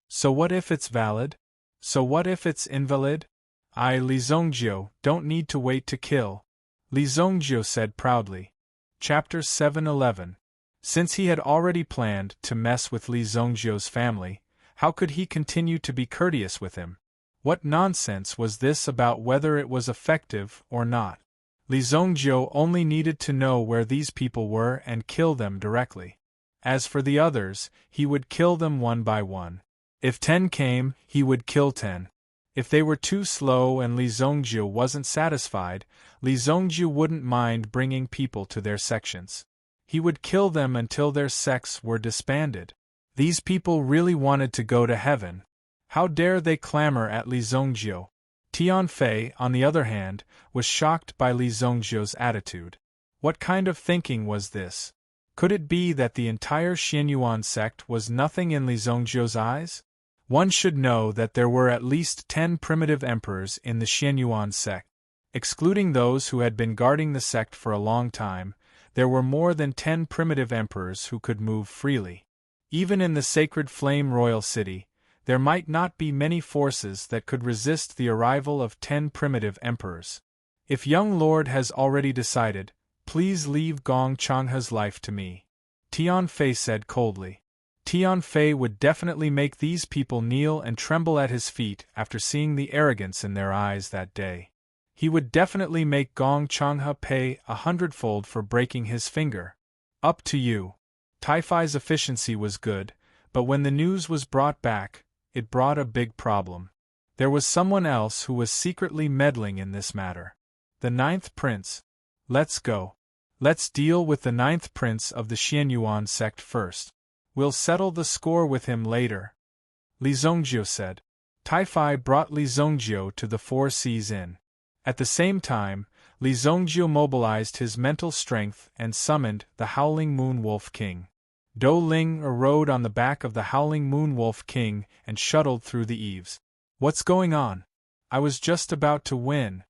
So what if it's valid? So what if it's invalid? Li Zhongjie don't need to wait to kill, Li Zhongjie said proudly. Chapter 7:11. Since he had already planned to mess with Li Zhongjie's family, how could he continue to be courteous with him? What nonsense was this about whether it was effective or not? Li Zhongjie only needed to know where these people were and kill them directly. As for the others, he would kill them one by one. If 10 came, he would kill 10. If they were too slow and Li Zhongjie wasn't satisfied, Li Zhongjie wouldn't mind bringing people to their sections. He would kill them until their sects were disbanded. These people really wanted to go to heaven. How dare they clamor at Li Zhongjie? Tian Fei, on the other hand, was shocked by Li Zhongjie's attitude. What kind of thinking was this? Could it be that the entire Xianyuan sect was nothing in Li Zhongjie's eyes? One should know that there were at least 10 primitive emperors in the Xianyuan sect. Excluding those who had been guarding the sect for a long time, there were more than 10 primitive emperors who could move freely. Even in the sacred Flame Royal City, there might not be many forces that could resist the arrival of 10 primitive emperors. If young lord has already decided, please leave Gong Changhe's life to me, Tian Fei said coldly. Tian Fei would definitely make these people kneel and tremble at his feet after seeing the arrogance in their eyes that day. He would definitely make Gong Changhe pay 100-fold for breaking his finger. Up to you. Taifai's efficiency was good, but when the news was brought back, it brought a big problem. There was someone else who was secretly meddling in this matter. The 9th prince. Let's go. Let's deal with the 9th prince of the Xianyuan sect first. We'll settle the score with him later, Li Zhongjie said. Taifai brought Li Zhongjie to the Four Seas Inn. At the same time, Li Zhongjie mobilized his mental strength and summoned the Howling Moon Wolf King. Dou Ling rode on the back of the Howling Moon Wolf King and shuttled through the eaves. What's going on? I was just about to win.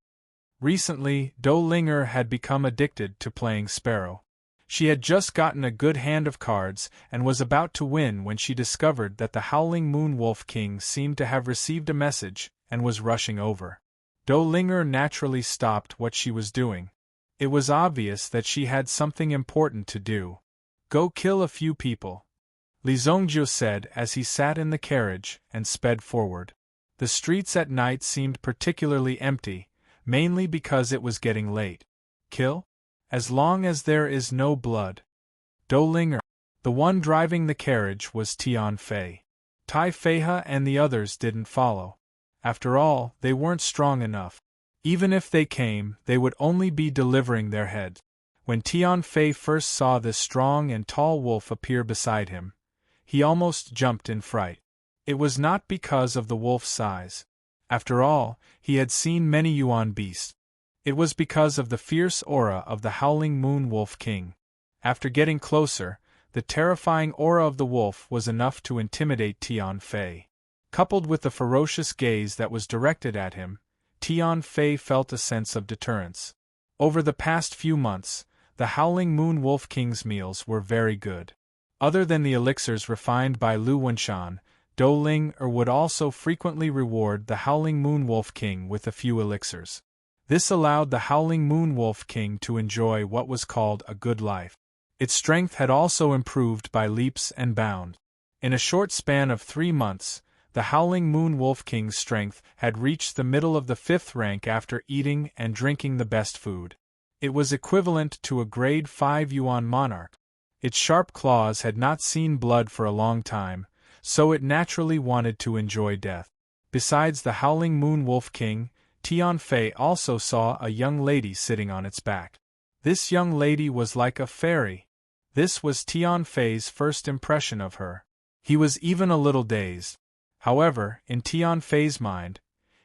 Recently, Dou Linger had become addicted to playing Sparrow. She had just gotten a good hand of cards and was about to win when she discovered that the Howling Moon Wolf King seemed to have received a message and was rushing over. Dou Linger naturally stopped what she was doing. It was obvious that she had something important to do. Go kill a few people, Li Zhongjie said as he sat in the carriage and sped forward. The streets at night seemed particularly empty, mainly because it was getting late. Kill? As long as there is no blood. Dou Linger. The one driving the carriage was Tian Fei. Tai Feihe and the others didn't follow. After all, they weren't strong enough. Even if they came, they would only be delivering their heads. When Tian Fei first saw this strong and tall wolf appear beside him, he almost jumped in fright. It was not because of the wolf's size. After all, he had seen many Yuan beasts. It was because of the fierce aura of the Howling Moon Wolf King. After getting closer, the terrifying aura of the wolf was enough to intimidate Tian Fei. Coupled with the ferocious gaze that was directed at him, Tian Fei felt a sense of deterrence. Over the past few months, the Howling Moon Wolf King's meals were very good. Other than the elixirs refined by Lu Wenshan, Dou Linger would also frequently reward the Howling Moon Wolf King with a few elixirs. This allowed the Howling Moon Wolf King to enjoy what was called a good life. Its strength had also improved by leaps and bounds. In a short span of 3 months, the Howling Moon Wolf King's strength had reached the middle of the 5th rank after eating and drinking the best food. It was equivalent to a grade 5 Yuan monarch. Its sharp claws had not seen blood for a long time, so it naturally wanted to enjoy death. Besides the Howling Moon Wolf King, Tian Fei also saw a young lady sitting on its back. This young lady was like a fairy. This was Tian Fei's first impression of her. He was even a little dazed. However, in Tian Fei's mind,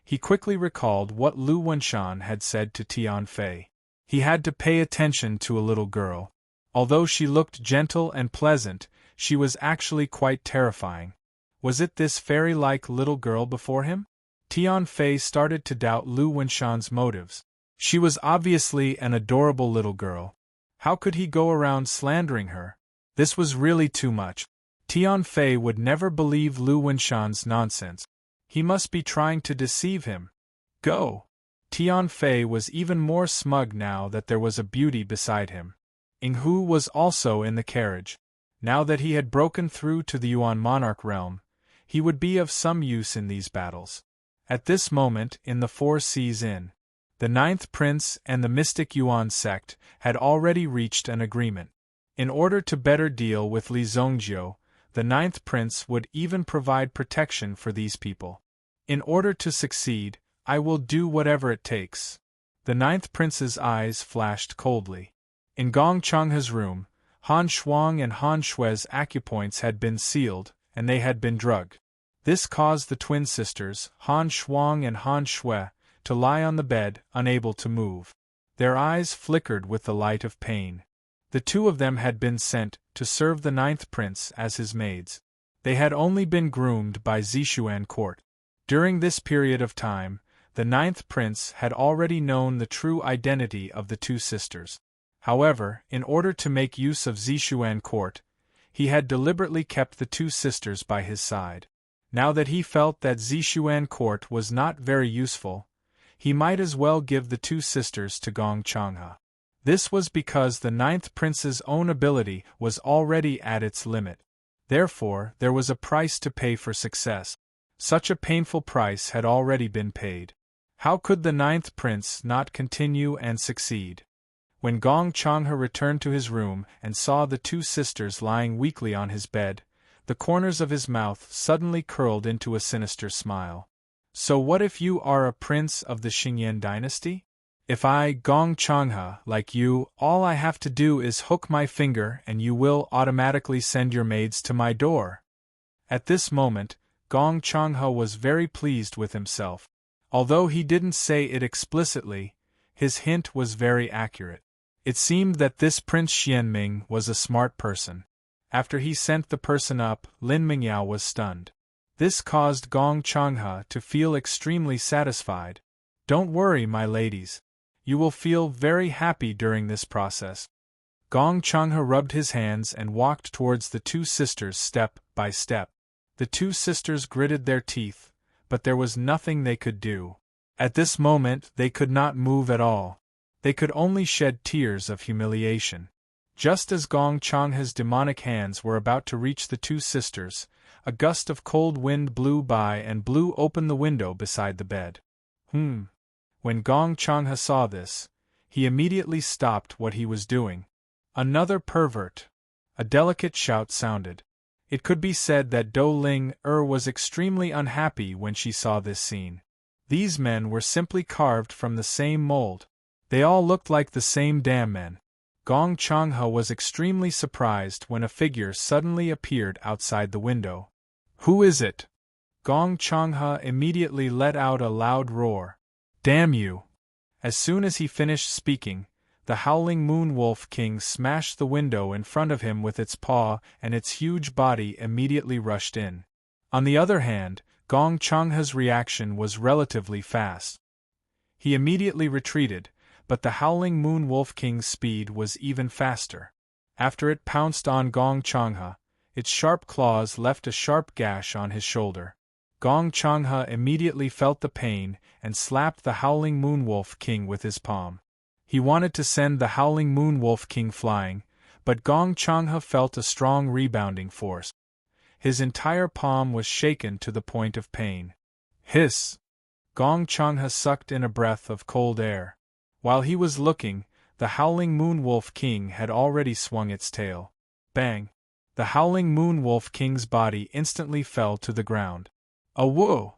He quickly recalled what Lu Wenshan had said to Tian Fei. He had to pay attention to a little girl. Although she looked gentle and pleasant, she was actually quite terrifying. Was it this fairy-like little girl before him? Tian Fei started to doubt Lu Wenshan's motives. She was obviously an adorable little girl. How could he go around slandering her? This was really too much. Tian Fei would never believe Lu Wenshan's nonsense. He must be trying to deceive him. Go! Tian Fei was even more smug now that there was a beauty beside him. Ing Hu was also in the carriage. Now that he had broken through to the Yuan monarch realm, he would be of some use in these battles. At this moment, in the Four Seas Inn, the Ninth Prince and the mystic Yuan sect had already reached an agreement. In order to better deal with Li Zongjiu, the Ninth Prince would even provide protection for these people. In order to succeed, I will do whatever it takes. The Ninth Prince's eyes flashed coldly. In Gong Changhe's room, Han Shuang and Han Shue's acupoints had been sealed, and they had been drugged. This caused the twin sisters, Han Shuang and Han Shue, to lie on the bed, unable to move. Their eyes flickered with the light of pain. The two of them had been sent to serve the Ninth Prince as his maids. They had only been groomed by Zishuan court. During this period of time, the Ninth Prince had already known the true identity of the two sisters. However, in order to make use of Zishuan court, he had deliberately kept the two sisters by his side. Now that he felt that Zishuan court was not very useful, he might as well give the two sisters to Gong Changhe. This was because the Ninth Prince's own ability was already at its limit. Therefore, there was a price to pay for success. Such a painful price had already been paid. How could the Ninth Prince not continue and succeed? When Gong Changhe returned to his room and saw the two sisters lying weakly on his bed, the corners of his mouth suddenly curled into a sinister smile. So what if you are a prince of the Xingyan dynasty? If I, Gong Changhe, like you, all I have to do is hook my finger and you will automatically send your maids to my door. At this moment, Gong Changhe was very pleased with himself. Although he didn't say it explicitly, his hint was very accurate. It seemed that this Prince Xianming was a smart person. After he sent the person up, Lin Mingyao was stunned. This caused Gong Changhe to feel extremely satisfied. Don't worry, my ladies. You will feel very happy during this process. Gong Changhe rubbed his hands and walked towards the two sisters step by step. The two sisters gritted their teeth, but there was nothing they could do. At this moment they could not move at all. They could only shed tears of humiliation. Just as Gong Changhe's demonic hands were about to reach the two sisters, a gust of cold wind blew by and blew open the window beside the bed. When Gong Changhe saw this, he immediately stopped what he was doing. Another pervert! A delicate shout sounded. It could be said that Do Ling was extremely unhappy when she saw this scene. These men were simply carved from the same mold. They all looked like the same damn men. Gong Changhe was extremely surprised when a figure suddenly appeared outside the window. Who is it? Gong Changhe immediately let out a loud roar. Damn you! As soon as he finished speaking, the howling moon wolf king smashed the window in front of him with its paw and its huge body immediately rushed in. On the other hand, Gong Changhe's reaction was relatively fast. He immediately retreated, but the howling moon wolf king's speed was even faster. After it pounced on Gong Changhe, its sharp claws left a sharp gash on his shoulder. Gong Changhe immediately felt the pain and slapped the howling moon wolf king with his palm. He wanted to send the howling moon wolf king flying, but Gong Changhe felt a strong rebounding force. His entire palm was shaken to the point of pain. Hiss! Gong Changhe sucked in a breath of cold air. While he was looking, the howling moon wolf king had already swung its tail. Bang! The howling moon wolf king's body instantly fell to the ground. Awoo!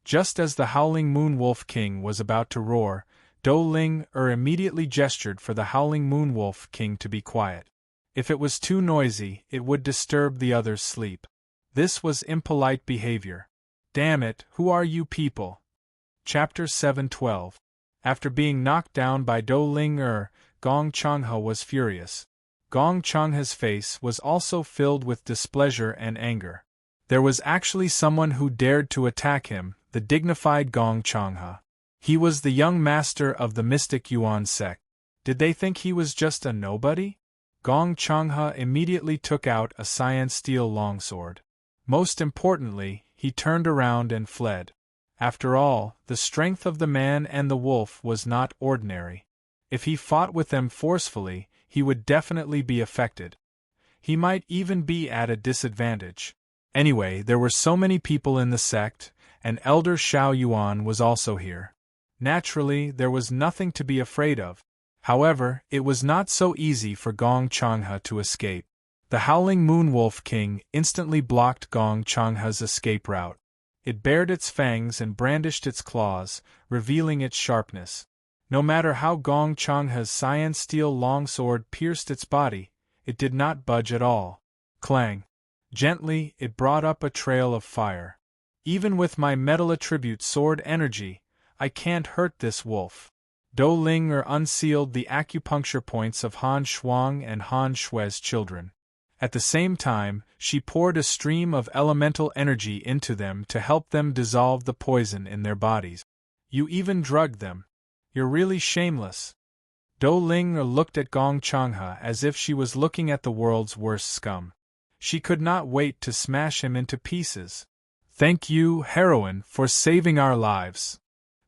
Just as the howling moon wolf king was about to roar, Do Ling immediately gestured for the howling moon wolf king to be quiet. If it was too noisy, it would disturb the others' sleep. This was impolite behavior. Damn it, who are you people? Chapter 712. After being knocked down by Do Ling Gong Changhe was furious. Gong Changhe's face was also filled with displeasure and anger. There was actually someone who dared to attack him, the dignified Gong Changhe. He was the young master of the mystic Yuan sect. Did they think he was just a nobody? Gong Changhe immediately took out a cyan steel longsword. Most importantly, he turned around and fled. After all, the strength of the man and the wolf was not ordinary. If he fought with them forcefully, he would definitely be affected. He might even be at a disadvantage. Anyway, there were so many people in the sect, and Elder Xiao Yuan was also here. Naturally, there was nothing to be afraid of. However, it was not so easy for Gong Changhe to escape. The Howling Moon Wolf King instantly blocked Gong Changhe's escape route. It bared its fangs and brandished its claws, revealing its sharpness. No matter how Gong Changhe's cyan steel longsword pierced its body, it did not budge at all. Clang! Gently, it brought up a trail of fire. Even with my metal attribute sword energy, I can't hurt this wolf. Do Ling unsealed the acupuncture points of Han Shuang and Han Shue's children. At the same time, she poured a stream of elemental energy into them to help them dissolve the poison in their bodies. You even drugged them. You're really shameless. Do Ling looked at Gong Changhe as if she was looking at the world's worst scum. She could not wait to smash him into pieces. Thank you, heroine, for saving our lives.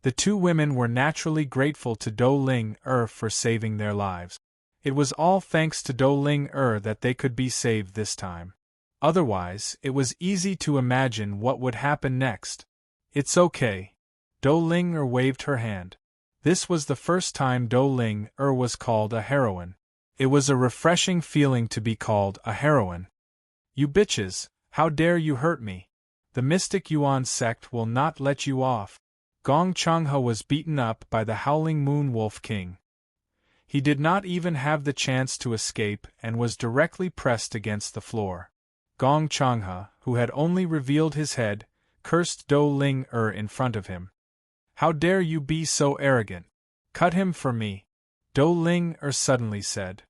The two women were naturally grateful to Do Ling for saving their lives. It was all thanks to Do Ling that they could be saved this time. Otherwise, it was easy to imagine what would happen next. It's okay. Do Ling waved her hand. This was the first time Do Ling was called a heroine. It was a refreshing feeling to be called a heroine. You bitches, how dare you hurt me? The Mystic Yuan sect will not let you off. Gong Changhe was beaten up by the Howling Moon Wolf King. He did not even have the chance to escape and was directly pressed against the floor. Gong Changhe, who had only revealed his head, cursed Do Ling in front of him. How dare you be so arrogant? Cut him for me. Do Ling suddenly said.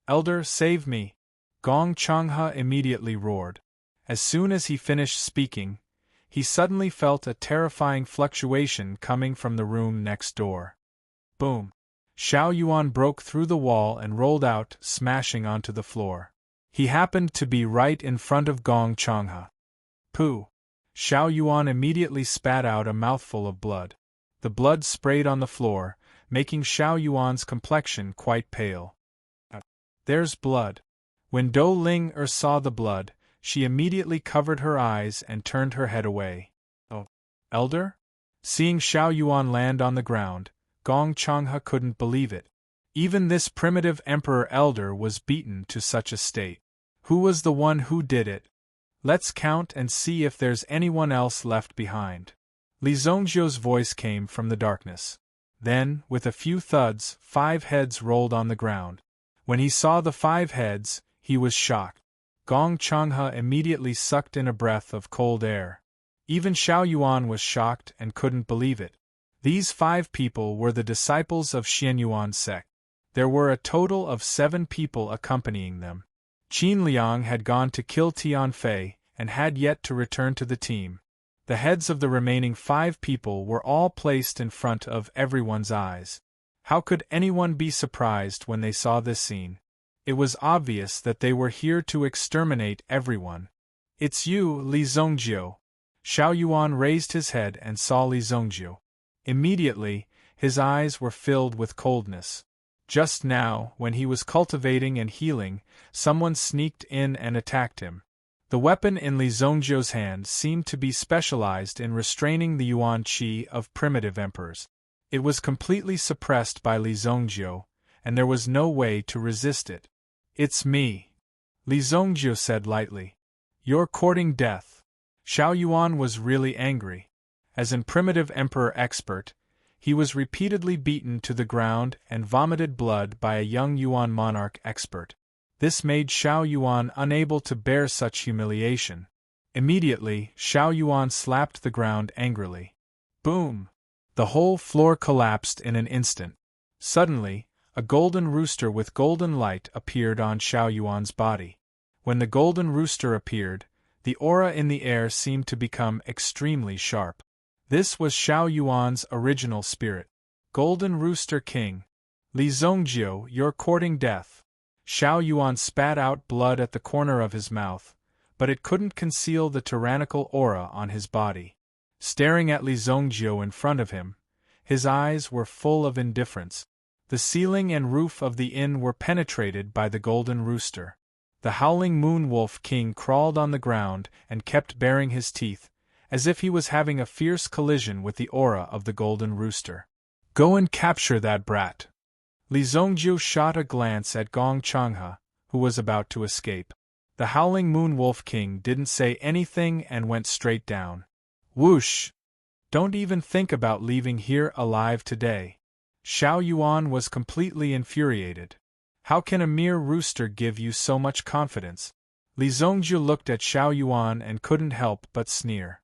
Elder, save me. Gong Changhe immediately roared. As soon as he finished speaking, he suddenly felt a terrifying fluctuation coming from the room next door. Boom! Xiao Yuan broke through the wall and rolled out, smashing onto the floor. He happened to be right in front of Gong Changhe. Pooh! Xiao Yuan immediately spat out a mouthful of blood. The blood sprayed on the floor, making Xiao Yuan's complexion quite pale. There's blood. When Do Ling saw the blood, she immediately covered her eyes and turned her head away. Oh, Elder? Seeing Xiao Yuan land on the ground, Gong Changhe couldn't believe it. Even this primitive Emperor Elder was beaten to such a state. Who was the one who did it? Let's count and see if there's anyone else left behind. Li Zongjiu's voice came from the darkness. Then, with a few thuds, 5 heads rolled on the ground. When he saw the 5 heads, he was shocked. Gong Changhe immediately sucked in a breath of cold air. Even Xiao Yuan was shocked and couldn't believe it. These 5 people were the disciples of Xian Yuan sect. There were a total of 7 people accompanying them. Qin Liang had gone to kill Tian Fei and had yet to return to the team. The heads of the remaining 5 people were all placed in front of everyone's eyes. How could anyone be surprised when they saw this scene? It was obvious that they were here to exterminate everyone. It's you, Li Zongjiu. Xiao Yuan raised his head and saw Li Zongjiu. Immediately, his eyes were filled with coldness. Just now, when he was cultivating and healing, someone sneaked in and attacked him. The weapon in Li Zongjiu's hand seemed to be specialized in restraining the Yuan Qi of primitive emperors. It was completely suppressed by Li Zongjiu, and there was no way to resist it. It's me, Li Zongjiu said lightly. You're courting death. Xiao Yuan was really angry. As an primitive emperor expert, he was repeatedly beaten to the ground and vomited blood by a young Yuan monarch expert. This made Xiao Yuan unable to bear such humiliation. Immediately, Xiao Yuan slapped the ground angrily. Boom! The whole floor collapsed in an instant. Suddenly, a golden rooster with golden light appeared on Xiao Yuan's body. When the golden rooster appeared, the aura in the air seemed to become extremely sharp. This was Xiao Yuan's original spirit. Golden Rooster King. Li Zongjiu, you're courting death. Xiao Yuan spat out blood at the corner of his mouth, but it couldn't conceal the tyrannical aura on his body. Staring at Li Zongjiu in front of him, his eyes were full of indifference. The ceiling and roof of the inn were penetrated by the golden rooster. The howling moon wolf king crawled on the ground and kept baring his teeth, as if he was having a fierce collision with the aura of the golden rooster. Go and capture that brat. Li Zongjiu shot a glance at Gong Changhe, who was about to escape. The howling moon wolf king didn't say anything and went straight down. Whoosh! Don't even think about leaving here alive today. Xiao Yuan was completely infuriated. How can a mere rooster give you so much confidence? Li Zongjiu looked at Xiao Yuan and couldn't help but sneer.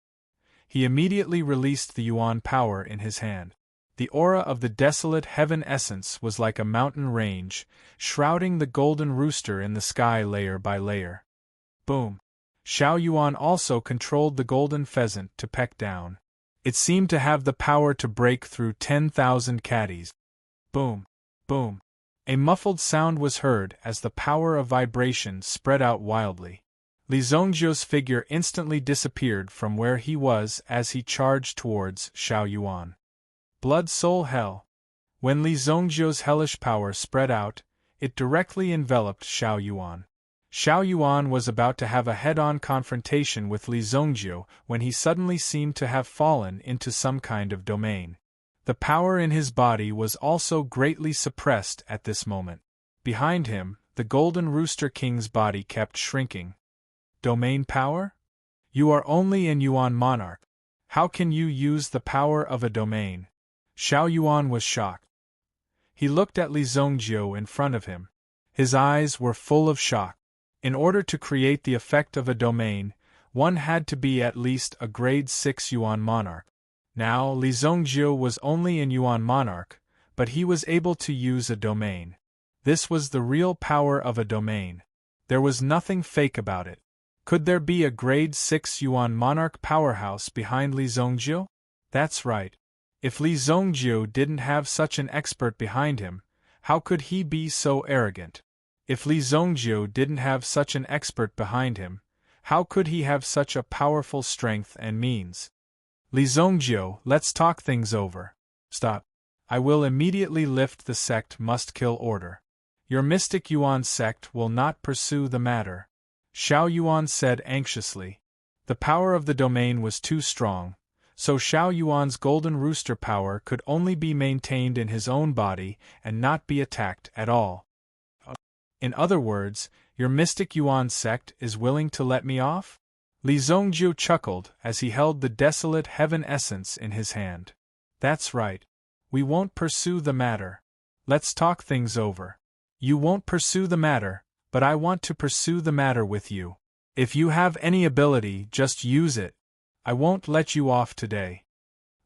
He immediately released the Yuan power in his hand. The aura of the desolate heaven essence was like a mountain range, shrouding the golden rooster in the sky layer by layer. Boom! Xiao Yuan also controlled the golden pheasant to peck down. It seemed to have the power to break through 10,000 caddies. Boom! Boom! A muffled sound was heard as the power of vibration spread out wildly. Li Zongjiu's figure instantly disappeared from where he was as he charged towards Xiao Yuan. Blood Soul Hell. When Li Zongjiu's hellish power spread out, it directly enveloped Xiao Yuan. Xiao Yuan was about to have a head-on confrontation with Li Zongjiu when he suddenly seemed to have fallen into some kind of domain. The power in his body was also greatly suppressed at this moment. Behind him, the Golden Rooster King's body kept shrinking. Domain power? You are only an Yuan monarch. How can you use the power of a domain? Xiao Yuan was shocked. He looked at Li Zongjiu in front of him. His eyes were full of shock. In order to create the effect of a domain, one had to be at least a grade 6 Yuan monarch. Now, Li Zongjiu was only an Yuan monarch, but he was able to use a domain. This was the real power of a domain. There was nothing fake about it. Could there be a grade 6 Yuan monarch powerhouse behind Li Zongjiu? That's right. If Li Zongjiu didn't have such an expert behind him, how could he be so arrogant? If Li Zongjiu didn't have such an expert behind him, how could he have such a powerful strength and means? Li Zongjiu, let's talk things over. Stop. I will immediately lift the sect must-kill order. Your mystic Yuan sect will not pursue the matter. Xiao Yuan said anxiously. The power of the domain was too strong, so Xiao Yuan's golden rooster power could only be maintained in his own body and not be attacked at all. In other words, your mystic Yuan sect is willing to let me off? Li Zongjiu chuckled as he held the desolate heaven essence in his hand. That's right. We won't pursue the matter. Let's talk things over. You won't pursue the matter, but I want to pursue the matter with you. If you have any ability, just use it. I won't let you off today.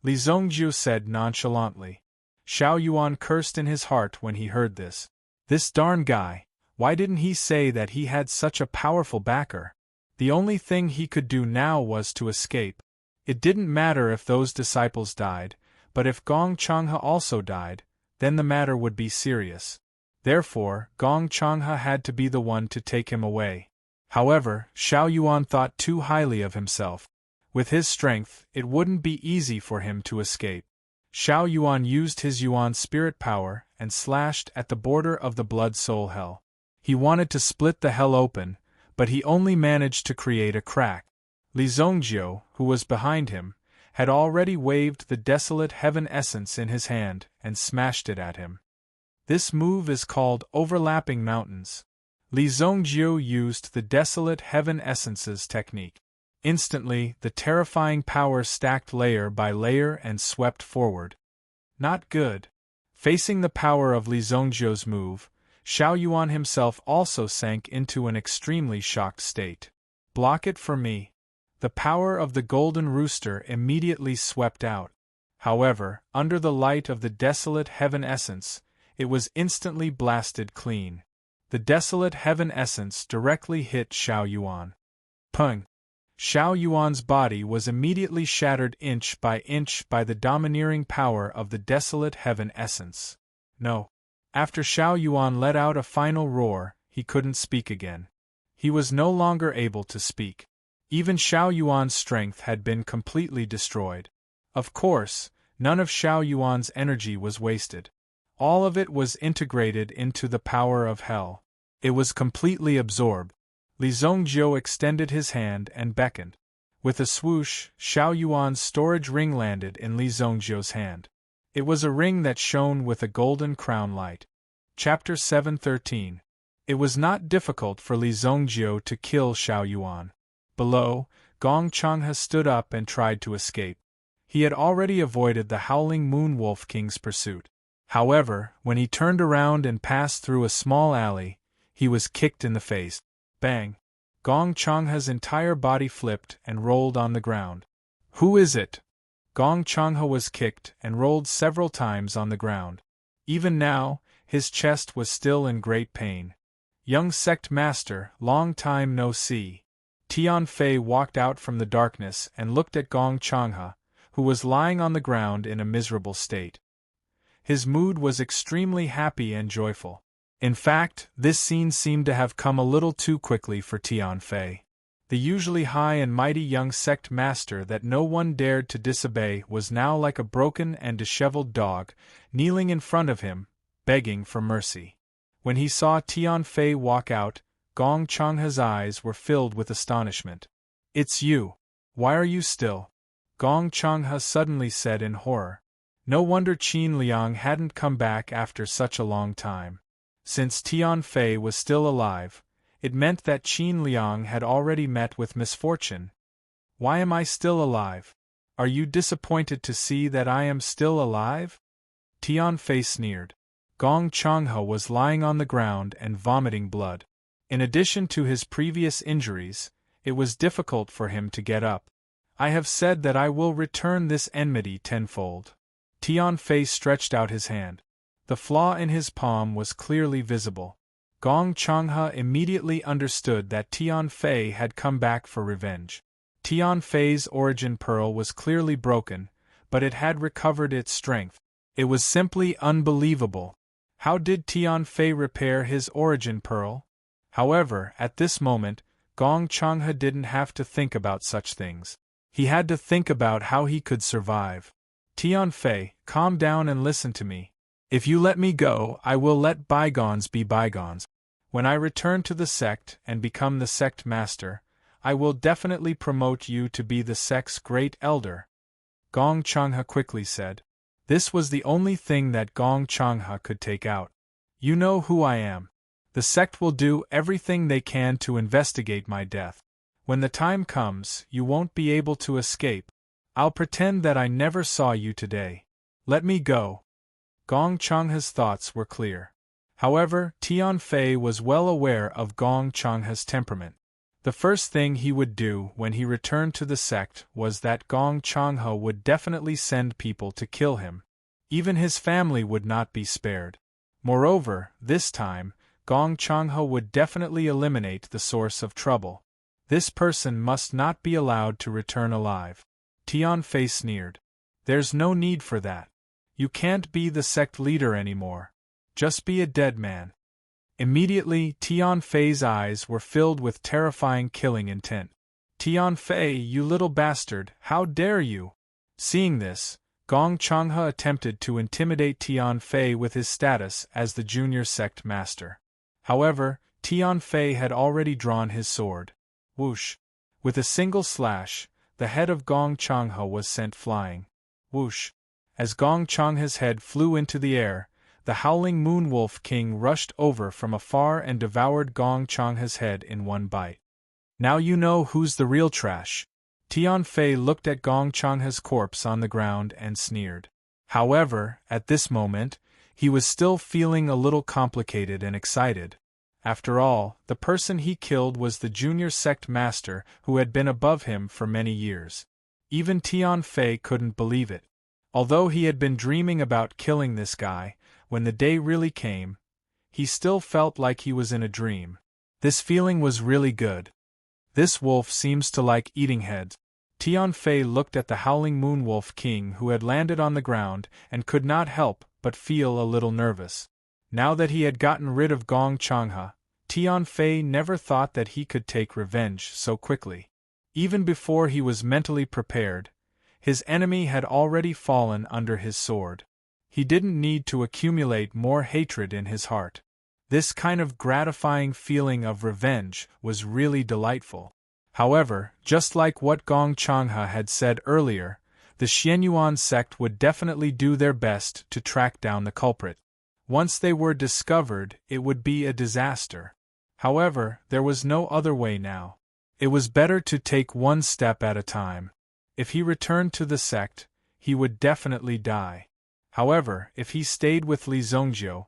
Li Zongjiu said nonchalantly. Xiao Yuan cursed in his heart when he heard this. This darn guy, why didn't he say that he had such a powerful backer? The only thing he could do now was to escape. It didn't matter if those disciples died, but if Gong Changhe also died, then the matter would be serious. Therefore, Gong Changhe had to be the one to take him away. However, Xiao Yuan thought too highly of himself. With his strength, it wouldn't be easy for him to escape. Xiao Yuan used his Yuan spirit power and slashed at the border of the blood soul hell. He wanted to split the hell open, but he only managed to create a crack. Li Zongjiu, who was behind him, had already waved the desolate heaven essence in his hand and smashed it at him. This move is called overlapping mountains. Li Zongjiu used the desolate heaven essences technique. Instantly, the terrifying power stacked layer by layer and swept forward. Not good. Facing the power of Li Zongjiu's move, Xiao Yuan himself also sank into an extremely shocked state. Block it for me. The power of the golden rooster immediately swept out. However, under the light of the desolate heaven essence, it was instantly blasted clean. The desolate heaven essence directly hit Xiao Yuan. Pung! Xiao Yuan's body was immediately shattered inch by the domineering power of the desolate heaven essence. No. After Xiao Yuan let out a final roar, he couldn't speak again. He was no longer able to speak. Even Xiao Yuan's strength had been completely destroyed. Of course, none of Xiao Yuan's energy was wasted. All of it was integrated into the power of hell. It was completely absorbed. Li Zongjiu extended his hand and beckoned. With a swoosh, Xiao Yuan's storage ring landed in Li Zongjiu's hand. It was a ring that shone with a golden crown light. Chapter 713. It was not difficult for Li Zongjiu to kill Xiao Yuan. Below, Gong Changhe stood up and tried to escape. He had already avoided the howling Moon Wolf King's pursuit. However, when he turned around and passed through a small alley, he was kicked in the face. Bang! Gong Changhe's entire body flipped and rolled on the ground. Who is it? Gong Changhe was kicked and rolled several times on the ground. Even now, his chest was still in great pain. Young sect master, long time no see. Tian Fei walked out from the darkness and looked at Gong Changhe, who was lying on the ground in a miserable state. His mood was extremely happy and joyful. In fact, this scene seemed to have come a little too quickly for Tian Fei. The usually high and mighty young sect master that no one dared to disobey was now like a broken and disheveled dog, kneeling in front of him, begging for mercy. When he saw Tian Fei walk out, Gong Changhe's eyes were filled with astonishment. "It's you. Why are you still?" Gong Changhe suddenly said in horror. No wonder Qin Liang hadn't come back after such a long time. Since Tian Fei was still alive, it meant that Qin Liang had already met with misfortune. "Why am I still alive? Are you disappointed to see that I am still alive?" Tian Fei sneered. Gong Changhe was lying on the ground and vomiting blood. In addition to his previous injuries, it was difficult for him to get up. "I have said that I will return this enmity tenfold." Tian Fei stretched out his hand. The flaw in his palm was clearly visible. Gong Changhe immediately understood that Tian Fei had come back for revenge. Tian Fei's origin pearl was clearly broken, but it had recovered its strength. It was simply unbelievable. How did Tian Fei repair his origin pearl? However, at this moment, Gong Changhe didn't have to think about such things. He had to think about how he could survive. "Tian Fei, calm down and listen to me. If you let me go, I will let bygones be bygones. When I return to the sect and become the sect master, I will definitely promote you to be the sect's great elder," Gong Changhe quickly said. This was the only thing that Gong Changhe could take out. "You know who I am. The sect will do everything they can to investigate my death. When the time comes, you won't be able to escape. I'll pretend that I never saw you today. Let me go." Gong Changhe's thoughts were clear. However, Tian Fei was well aware of Gong Changhe's temperament. The first thing he would do when he returned to the sect was that Gong Changhe would definitely send people to kill him. Even his family would not be spared. Moreover, this time, Gong Changhe would definitely eliminate the source of trouble. This person must not be allowed to return alive. Tian Fei sneered. "There's no need for that. You can't be the sect leader anymore. Just be a dead man." Immediately, Tian Fei's eyes were filled with terrifying killing intent. "Tian Fei, you little bastard, how dare you!" Seeing this, Gong Changhe attempted to intimidate Tian Fei with his status as the junior sect master. However, Tian Fei had already drawn his sword. Whoosh! With a single slash, the head of Gong Changhe was sent flying. Whoosh! As Gong Changhe's head flew into the air, the howling Moon Wolf King rushed over from afar and devoured Gong Changhe's head in one bite. "Now you know who's the real trash." Tian Fei looked at Gong Changhe's corpse on the ground and sneered. However, at this moment, he was still feeling a little complicated and excited. After all, the person he killed was the junior sect master who had been above him for many years. Even Tian Fei couldn't believe it. Although he had been dreaming about killing this guy, when the day really came, he still felt like he was in a dream. This feeling was really good. This wolf seems to like eating heads. Tian Fei looked at the howling moonwolf king who had landed on the ground and could not help but feel a little nervous. Now that he had gotten rid of Gong Changhe, Tian Fei never thought that he could take revenge so quickly. Even before he was mentally prepared, his enemy had already fallen under his sword. He didn't need to accumulate more hatred in his heart. This kind of gratifying feeling of revenge was really delightful. However, just like what Gong Changhe had said earlier, the Xianyuan sect would definitely do their best to track down the culprit. Once they were discovered, it would be a disaster. However, there was no other way now. It was better to take one step at a time. If he returned to the sect, he would definitely die. However, if he stayed with Li Zongjiu,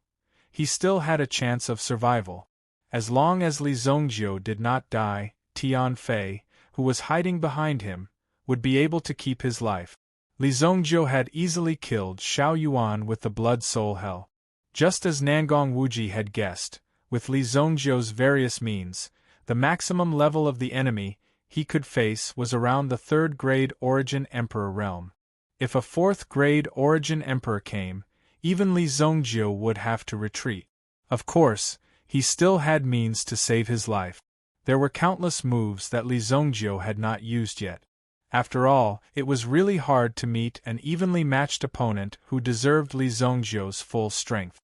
he still had a chance of survival. As long as Li Zongjiu did not die, Tian Fei, who was hiding behind him, would be able to keep his life. Li Zongjiu had easily killed Xiao Yuan with the Blood Soul Hell. Just as Nangong Wuji had guessed, with Li Zongjiu's various means, the maximum level of the enemy he could face was around the 3rd grade Origin Emperor realm. If a 4th grade Origin Emperor came, even Li Zongjiu would have to retreat. Of course, he still had means to save his life. There were countless moves that Li Zongjiu had not used yet. After all, it was really hard to meet an evenly matched opponent who deserved Li Zongjiu's full strength.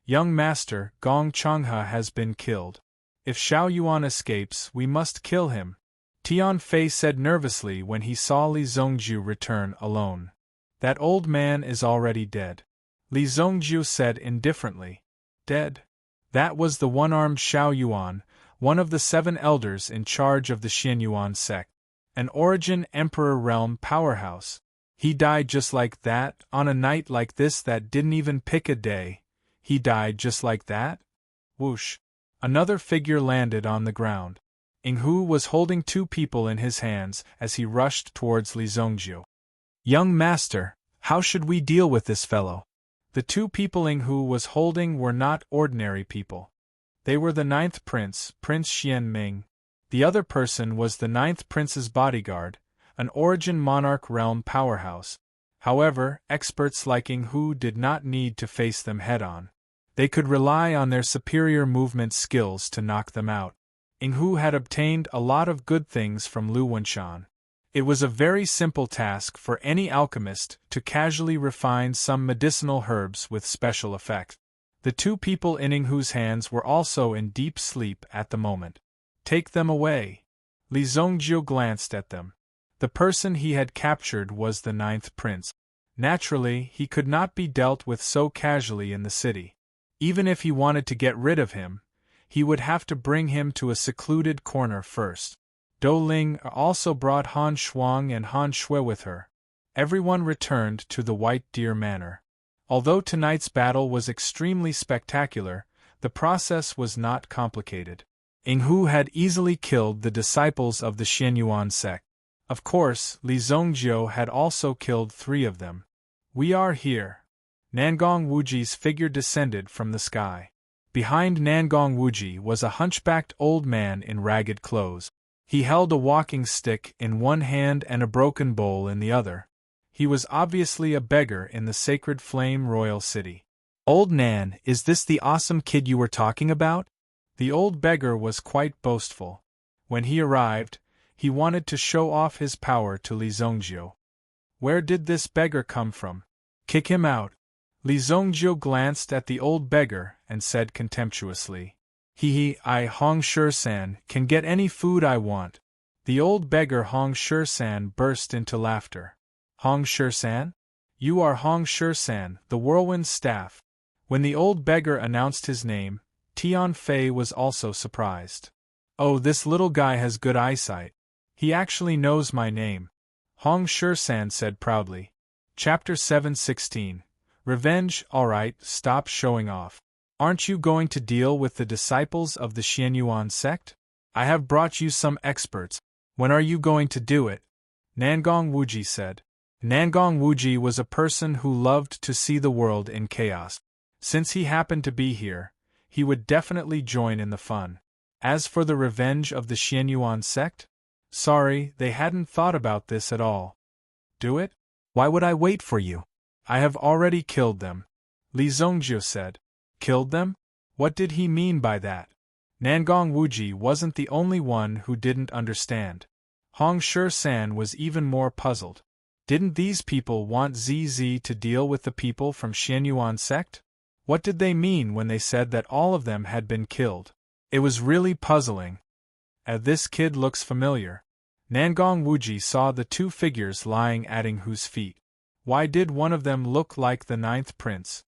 Young master, Gong Changhe has been killed. If Xiao Yuan escapes, we must kill him, Tian Fei said nervously when he saw Li Zongjiu return alone. That old man is already dead. Li Zongjiu said indifferently. Dead? That was the one-armed Xiao Yuan, one of the 7 elders in charge of the Xianyuan sect. An Origin Emperor realm powerhouse. He died just like that, on a night like this that didn't even pick a day. He died just like that? Whoosh. Another figure landed on the ground. Yinghu was holding 2 people in his hands as he rushed towards Li Zongjiu. Young master, how should we deal with this fellow? The 2 people Yinghu was holding were not ordinary people. They were the 9th prince, Prince Xian Ming. The other person was the 9th prince's bodyguard, an Origin Monarch realm powerhouse. However, experts like Yinghu did not need to face them head-on. They could rely on their superior movement skills to knock them out. Yinghu had obtained a lot of good things from Lu Wenshan. It was a very simple task for any alchemist to casually refine some medicinal herbs with special effect. The 2 people in Yinghu's hands were also in deep sleep at the moment. Take them away. Li Zongjiu glanced at them. The person he had captured was the 9th prince. Naturally, he could not be dealt with so casually in the city. Even if he wanted to get rid of him, he would have to bring him to a secluded corner first. Dou Ling also brought Han Shuang and Han Shui with her. Everyone returned to the White Deer Manor. Although tonight's battle was extremely spectacular, the process was not complicated. Yinghu had easily killed the disciples of the Xianyuan sect. Of course, Li Zongjiu had also killed 3 of them. We are here. Nangong Wuji's figure descended from the sky. Behind Nangong Wuji was a hunchbacked old man in ragged clothes. He held a walking stick in one hand and a broken bowl in the other. He was obviously a beggar in the Sacred Flame Royal City. Old Nan, is this the awesome kid you were talking about? The old beggar was quite boastful. When he arrived, he wanted to show off his power to Li Zongjiu. Where did this beggar come from? Kick him out. Li Zongjiu glanced at the old beggar and said contemptuously. I, Hong Shusan, can get any food I want. The old beggar Hong Shusan burst into laughter. Hong Shusan? You are Hong Shusan, the whirlwind staff. When the old beggar announced his name, Tian Fei was also surprised. Oh, this little guy has good eyesight. He actually knows my name. Hong Shusan said proudly. Chapter 7:16. Revenge. Alright, stop showing off. Aren't you going to deal with the disciples of the Xianyuan sect? I have brought you some experts. When are you going to do it? Nangong Wuji said. Nangong Wuji was a person who loved to see the world in chaos. Since he happened to be here, he would definitely join in the fun. As for the revenge of the Xianyuan sect? Sorry, they hadn't thought about this at all. Do it? Why would I wait for you? I have already killed them, Li Zongjiu said. Killed them? What did he mean by that? Nangong Wuji wasn't the only one who didn't understand. Hong Shi-san was even more puzzled. Didn't these people want ZZ to deal with the people from Xianyuan sect? What did they mean when they said that all of them had been killed? It was really puzzling. This kid looks familiar. Nangong Wuji saw the two figures lying at Ing Hu's feet. Why did one of them look like the ninth prince?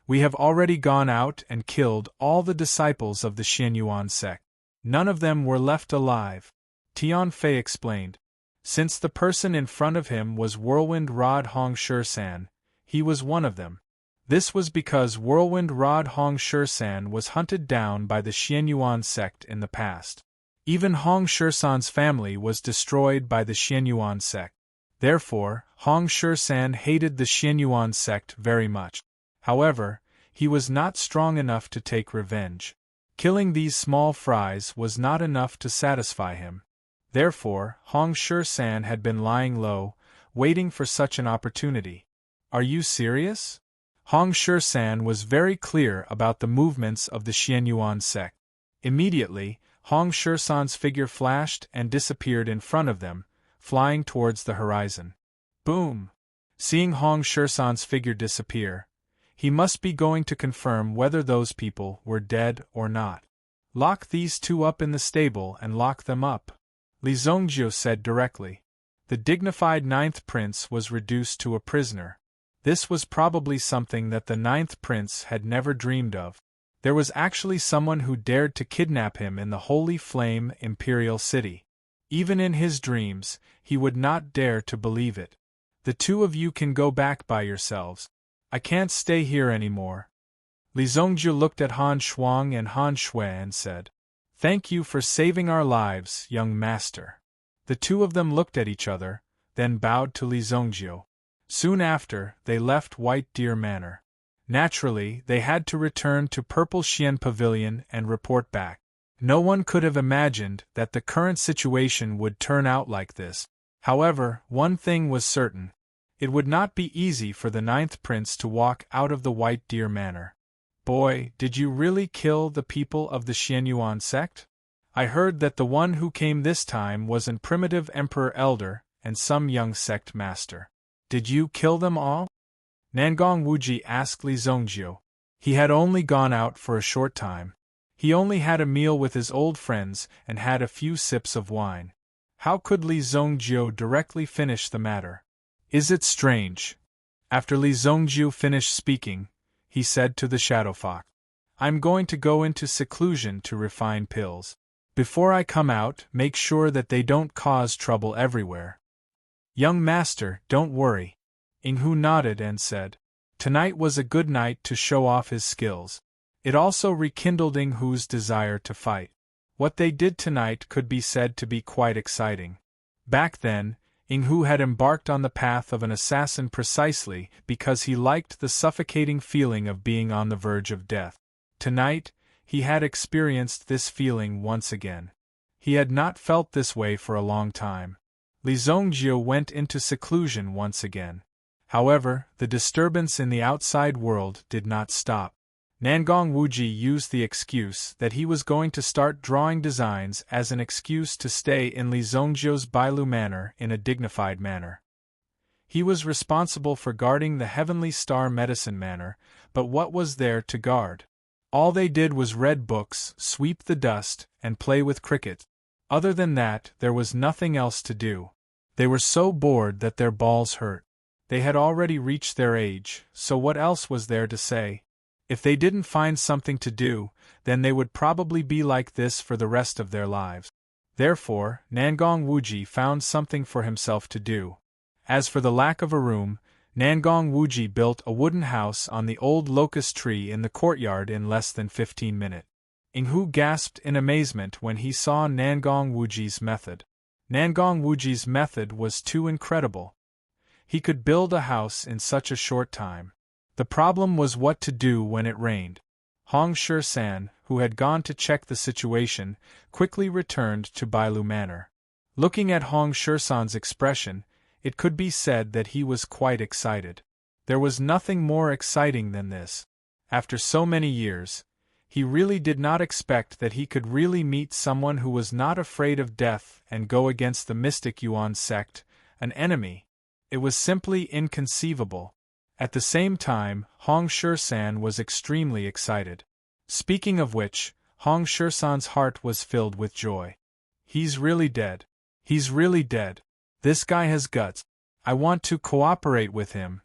We have already gone out and killed all the disciples of the Xianyuan sect. None of them were left alive, Tian Fei explained. Since the person in front of him was Whirlwind Rod Hong Shi-san, he was one of them. This was because Whirlwind Rod Hong Shi-san was hunted down by the Xianyuan sect in the past. Even Hong Shi-san's family was destroyed by the Xianyuan sect. Therefore, Hong Shi-san hated the Xianyuan sect very much. However, he was not strong enough to take revenge. Killing these small fries was not enough to satisfy him. Therefore, Hong Shi-san had been lying low, waiting for such an opportunity. Are you serious? Hong Shi-san was very clear about the movements of the Xianyuan sect. Immediately, Hong Shi-san's figure flashed and disappeared in front of them, flying towards the horizon. Boom! Seeing Hong Shi-san's figure disappear, he must be going to confirm whether those people were dead or not. Lock these two up in the stable and lock them up, Li Zongjiu said directly. The dignified ninth prince was reduced to a prisoner. This was probably something that the ninth prince had never dreamed of. There was actually someone who dared to kidnap him in the Holy Flame Imperial City. Even in his dreams, he would not dare to believe it. The two of you can go back by yourselves. I can't stay here anymore. Li Zongjiu looked at Han Shuang and Han Shui and said, Thank you for saving our lives, young master. The two of them looked at each other, then bowed to Li Zongjiu. Soon after, they left White Deer Manor. Naturally, they had to return to Purple Xian Pavilion and report back. No one could have imagined that the current situation would turn out like this. However, one thing was certain. It would not be easy for the ninth prince to walk out of the White Deer Manor. Boy, did you really kill the people of the Xianyuan sect? I heard that the one who came this time was an primitive emperor elder and some young sect master. Did you kill them all? Nangong Wuji asked Li Zongjiu. He had only gone out for a short time. He only had a meal with his old friends and had a few sips of wine. How could Li Zongjiu directly finish the matter? Is it strange? After Li Zongjiu finished speaking, he said to the Shadow Fox, I'm going to go into seclusion to refine pills. Before I come out, make sure that they don't cause trouble everywhere. Young master, don't worry. Ing Hu nodded and said, Tonight was a good night to show off his skills. It also rekindled Ing Hu's desire to fight. What they did tonight could be said to be quite exciting. Back then, Ing Hu had embarked on the path of an assassin precisely because he liked the suffocating feeling of being on the verge of death. Tonight, he had experienced this feeling once again. He had not felt this way for a long time. Li Zongjiu went into seclusion once again. However, the disturbance in the outside world did not stop. Nangong Wuji used the excuse that he was going to start drawing designs as an excuse to stay in Li Zongjiu's Bailu Manor in a dignified manner. He was responsible for guarding the Heavenly Star Medicine Manor, but what was there to guard? All they did was read books, sweep the dust, and play with cricket. Other than that, there was nothing else to do. They were so bored that their balls hurt. They had already reached their age, so what else was there to say? If they didn't find something to do, then they would probably be like this for the rest of their lives. Therefore, Nangong Wuji found something for himself to do. As for the lack of a room, Nangong Wuji built a wooden house on the old locust tree in the courtyard in less than 15 minutes. Ing Hu gasped in amazement when he saw Nangong Wuji's method. Nangong Wuji's method was too incredible. He could build a house in such a short time. The problem was what to do when it rained. Hong Shui-san, who had gone to check the situation, quickly returned to Bailu Manor. Looking at Hong Shui-san's expression, it could be said that he was quite excited. There was nothing more exciting than this. After so many years, he really did not expect that he could really meet someone who was not afraid of death and go against the mystic Yuan sect, an enemy. It was simply inconceivable. At the same time, Hong Shui-san was extremely excited. Speaking of which, Hong Shui-san's heart was filled with joy. He's really dead. He's really dead. This guy has guts. I want to cooperate with him,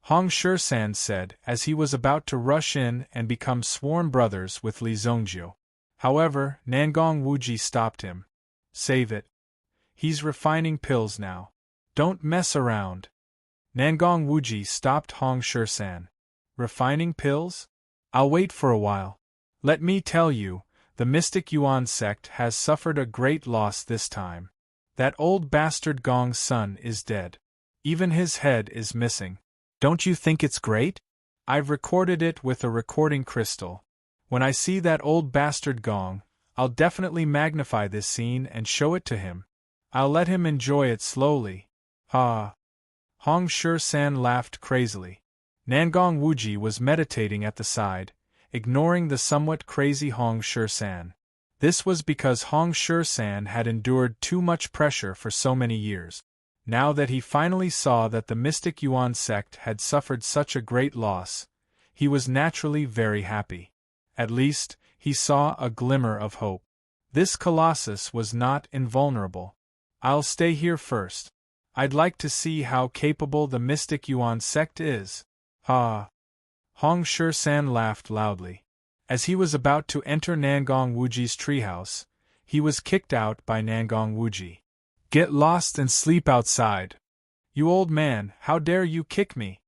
Hong Shui-san said as he was about to rush in and become sworn brothers with Li Zongjiu. However, Nangong Wuji stopped him. Save it. He's refining pills now. Don't mess around. Nangong Wuji stopped Hong Shui-san. Refining pills? I'll wait for a while. Let me tell you, the Mystic Yuan sect has suffered a great loss this time. That old bastard Gong's son is dead. Even his head is missing. Don't you think it's great? I've recorded it with a recording crystal. When I see that old bastard Gong, I'll definitely magnify this scene and show it to him. I'll let him enjoy it slowly. Ha! Hong Shui-san laughed crazily. Nangong Wuji was meditating at the side, ignoring the somewhat crazy Hong Shui-san. This was because Hong Shui-san had endured too much pressure for so many years. Now that he finally saw that the Mystic Yuan sect had suffered such a great loss, he was naturally very happy. At least, he saw a glimmer of hope. This colossus was not invulnerable. I'll stay here first. I'd like to see how capable the Mystic Yuan sect is. Ha! Hong Shui-san laughed loudly. As he was about to enter Nangong Wuji's treehouse, he was kicked out by Nangong Wuji. Get lost and sleep outside. You old man, how dare you kick me?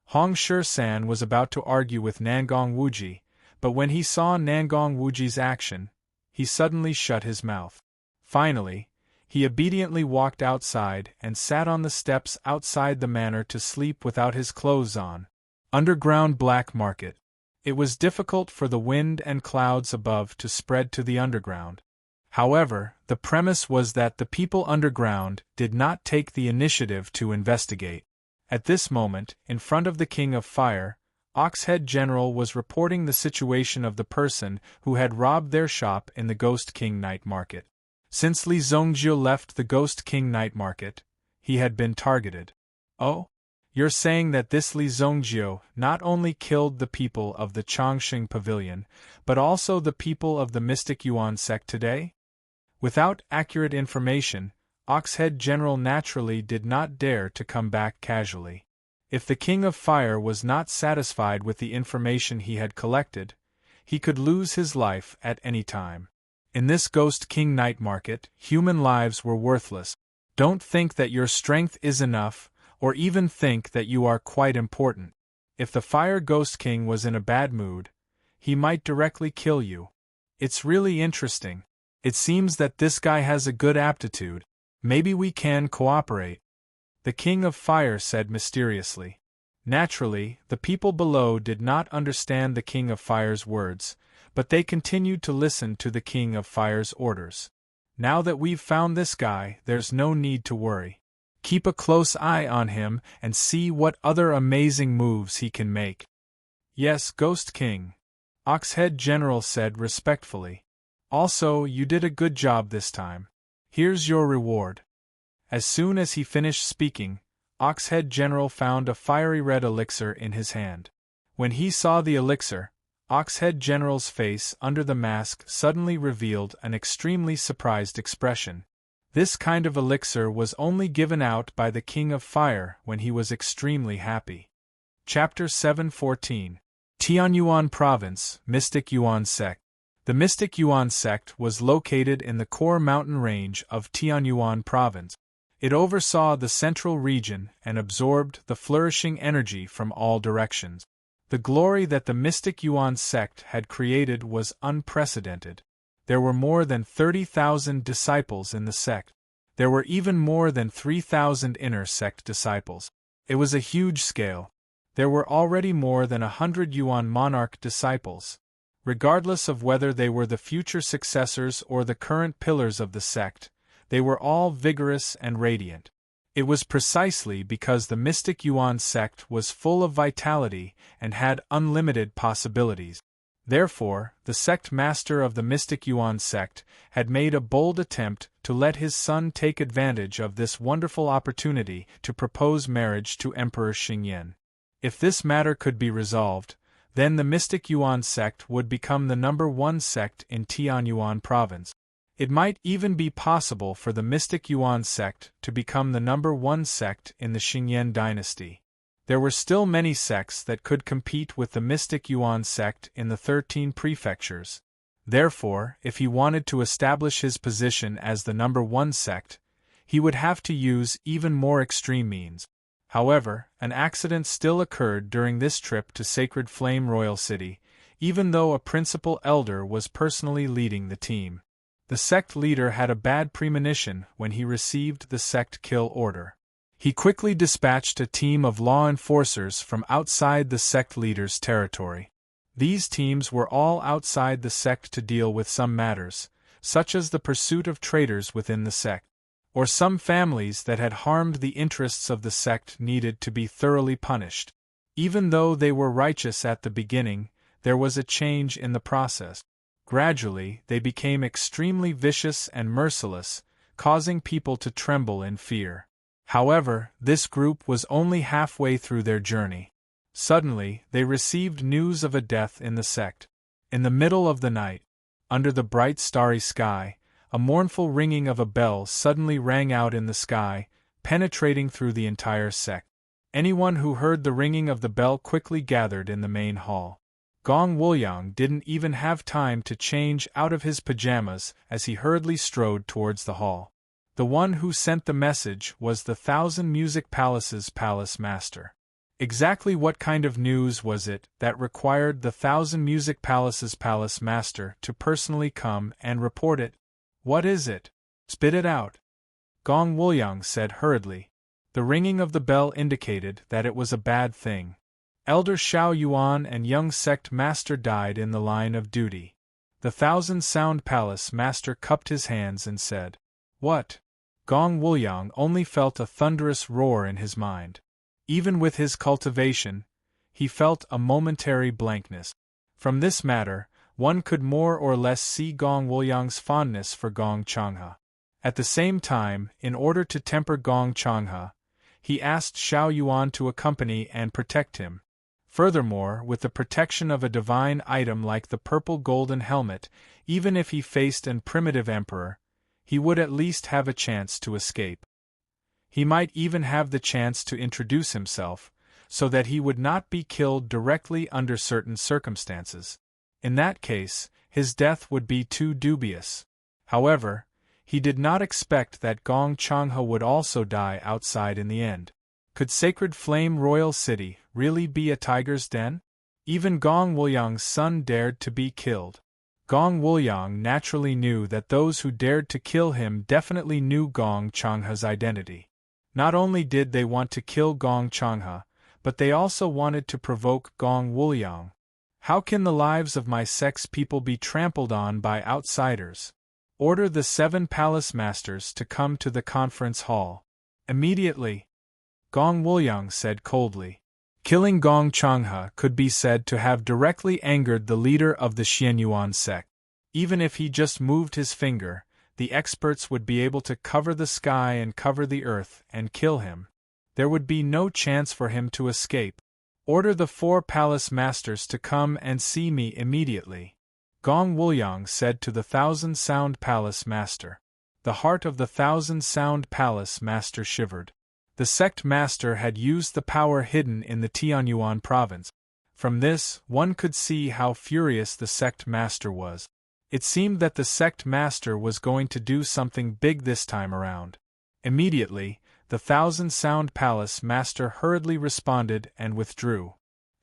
Hong Shui-san was about to argue with Nangong Wuji, but when he saw Nangong Wuji's action, he suddenly shut his mouth. Finally, he obediently walked outside and sat on the steps outside the manor to sleep without his clothes on. Underground black market. It was difficult for the wind and clouds above to spread to the underground. However, the premise was that the people underground did not take the initiative to investigate. At this moment, in front of the King of Fire, Oxhead General was reporting the situation of the person who had robbed their shop in the Ghost King Night Market. Since Li Zongjiu left the Ghost King Night Market, he had been targeted. Oh? You're saying that this Li Zongjiu not only killed the people of the Chongqing Pavilion, but also the people of the Mystic Yuan sect today? Without accurate information, Oxhead General naturally did not dare to come back casually. If the King of Fire was not satisfied with the information he had collected, he could lose his life at any time. In this Ghost King Night Market, human lives were worthless. Don't think that your strength is enough, or even think that you are quite important. If the Fire Ghost King was in a bad mood, he might directly kill you. It's really interesting. It seems that this guy has a good aptitude. Maybe we can cooperate. The King of Fire said mysteriously. Naturally, the people below did not understand the King of Fire's words, but they continued to listen to the King of Fire's orders. Now that we've found this guy, there's no need to worry. Keep a close eye on him and see what other amazing moves he can make. Yes, Ghost King. Oxhead General said respectfully. Also, you did a good job this time. Here's your reward. As soon as he finished speaking, Oxhead General found a fiery red elixir in his hand. When he saw the elixir, Oxhead General's face under the mask suddenly revealed an extremely surprised expression. This kind of elixir was only given out by the King of Fire when he was extremely happy. Chapter 714. Tianyuan Province, Mystic Yuan Sect. The Mystic Yuan sect was located in the core mountain range of Tianyuan Province. It oversaw the central region and absorbed the flourishing energy from all directions. The glory that the Mystic Yuan sect had created was unprecedented. There were more than 30,000 disciples in the sect. There were even more than 3,000 inner sect disciples. It was a huge scale. There were already more than 100 Yuan monarch disciples. Regardless of whether they were the future successors or the current pillars of the sect, they were all vigorous and radiant. It was precisely because the mystic Yuan sect was full of vitality and had unlimited possibilities. Therefore, the sect master of the mystic Yuan sect had made a bold attempt to let his son take advantage of this wonderful opportunity to propose marriage to Emperor Xingyan. If this matter could be resolved, then the mystic Yuan sect would become the #1 sect in Tianyuan province. It might even be possible for the mystic Yuan sect to become the #1 sect in the Xingyan dynasty. There were still many sects that could compete with the mystic Yuan sect in the 13 prefectures. Therefore, if he wanted to establish his position as the #1 sect, he would have to use even more extreme means. However, an accident still occurred during this trip to Sacred Flame Royal City, even though a principal elder was personally leading the team. The sect leader had a bad premonition when he received the sect kill order. He quickly dispatched a team of law enforcers from outside the sect leader's territory. These teams were all outside the sect to deal with some matters, such as the pursuit of traitors within the sect, or some families that had harmed the interests of the sect needed to be thoroughly punished. Even though they were righteous at the beginning, there was a change in the process. Gradually, they became extremely vicious and merciless, causing people to tremble in fear. However, this group was only halfway through their journey. Suddenly, they received news of a death in the sect. In the middle of the night, under the bright starry sky, a mournful ringing of a bell suddenly rang out in the sky, penetrating through the entire sect. Anyone who heard the ringing of the bell quickly gathered in the main hall. Gong Wuliang didn't even have time to change out of his pajamas as he hurriedly strode towards the hall. The one who sent the message was the Thousand Music Palace's palace master. Exactly what kind of news was it that required the Thousand Music Palace's palace master to personally come and report it? What is it? Spit it out. Gong Wuliang said hurriedly. The ringing of the bell indicated that it was a bad thing. Elder Xiao Yuan and young sect master died in the line of duty. The Thousand Sound Palace master cupped his hands and said, "What?" Gong Wuliang only felt a thunderous roar in his mind. Even with his cultivation, he felt a momentary blankness. From this matter, one could more or less see Gong Wuliang's fondness for Gong Changhe. At the same time, in order to temper Gong Changhe, he asked Xiao Yuan to accompany and protect him. Furthermore, with the protection of a divine item like the purple golden helmet, even if he faced an primitive emperor, he would at least have a chance to escape. He might even have the chance to introduce himself, so that he would not be killed directly under certain circumstances. In that case, his death would be too dubious. However, he did not expect that Gong Changhe would also die outside in the end. Could Sacred Flame Royal City really be a tiger's den? Even Gong Wuliang's son dared to be killed. Gong Wuliang naturally knew that those who dared to kill him definitely knew Gong Changhe's identity. Not only did they want to kill Gong Changhe, but they also wanted to provoke Gong Wuliang. How can the lives of my sect's people be trampled on by outsiders? Order the 7 palace masters to come to the conference hall. Immediately. Gong Wuliang said coldly. Killing Gong Changhe could be said to have directly angered the leader of the Xianyuan sect. Even if he just moved his finger, the experts would be able to cover the sky and cover the earth and kill him. There would be no chance for him to escape. Order the 4 palace masters to come and see me immediately. Gong Wuliang said to the Thousand Sound Palace master. The heart of the Thousand Sound Palace master shivered. The sect master had used the power hidden in the Tianyuan province. From this, one could see how furious the sect master was. It seemed that the sect master was going to do something big this time around. Immediately, the Thousand Sound Palace master hurriedly responded and withdrew.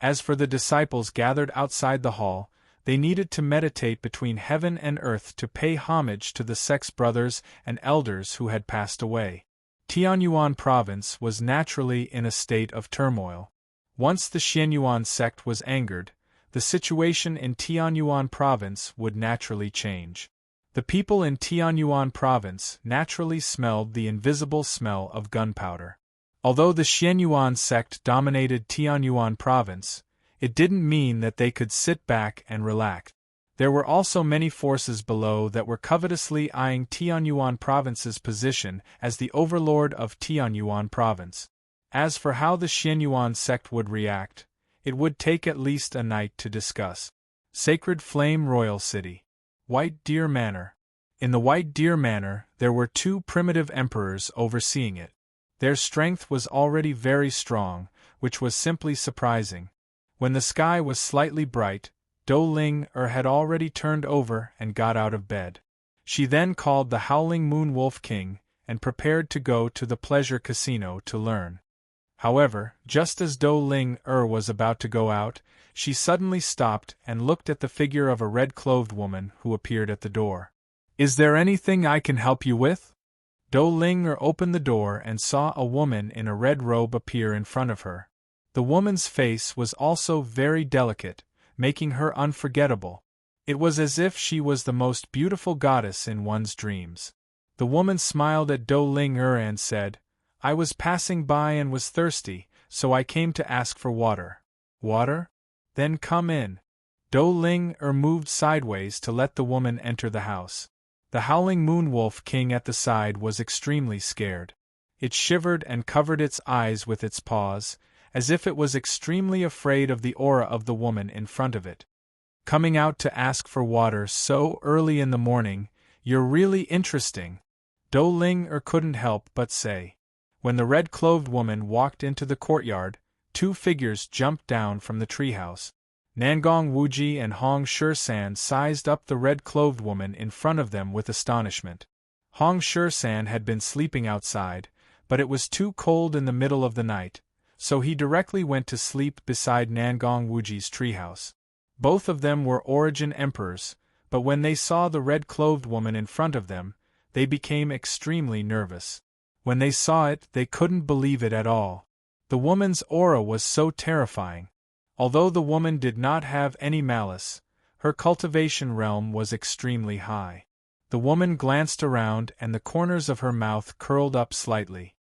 As for the disciples gathered outside the hall, they needed to meditate between heaven and earth to pay homage to the sect's brothers and elders who had passed away. Tianyuan province was naturally in a state of turmoil. Once the Xianyuan sect was angered, the situation in Tianyuan province would naturally change. The people in Tianyuan province naturally smelled the invisible smell of gunpowder. Although the Xianyuan sect dominated Tianyuan province, it didn't mean that they could sit back and relax. There were also many forces below that were covetously eyeing Tianyuan province's position as the overlord of Tianyuan province. As for how the Xianyuan sect would react, it would take at least a night to discuss. Sacred Flame Royal City. White Deer Manor. In the White Deer Manor, there were 2 primitive emperors overseeing it. Their strength was already very strong, which was simply surprising. When the sky was slightly bright, Do-Ling-Er had already turned over and got out of bed. She then called the Howling Moon Wolf King and prepared to go to the pleasure casino to learn. However, just as Do-Ling-Er was about to go out, she suddenly stopped and looked at the figure of a red-clothed woman who appeared at the door. "Is there anything I can help you with?" Do-Ling-Er opened the door and saw a woman in a red robe appear in front of her. The woman's face was also very delicate, making her unforgettable. It was as if she was the most beautiful goddess in one's dreams. The woman smiled at Do-Ling-Er and said, "I was passing by and was thirsty, so I came to ask for water." "Water? Then come in." Do-Ling-Er moved sideways to let the woman enter the house. The Howling Moon Wolf King at the side was extremely scared. It shivered and covered its eyes with its paws, as if it was extremely afraid of the aura of the woman in front of it. "Coming out to ask for water so early in the morning, you're really interesting," Do-Ling-Er couldn't help but say. When the red-clothed woman walked into the courtyard, 2 figures jumped down from the treehouse. Nangong Wuji and Hong Shusan sized up the red-clothed woman in front of them with astonishment. Hong Shusan had been sleeping outside, but it was too cold in the middle of the night, so he directly went to sleep beside Nangong Wuji's treehouse. Both of them were Origin Emperors, but when they saw the red-clothed woman in front of them, they became extremely nervous. When they saw it, they couldn't believe it at all. The woman's aura was so terrifying. Although the woman did not have any malice, her cultivation realm was extremely high. The woman glanced around and the corners of her mouth curled up slightly.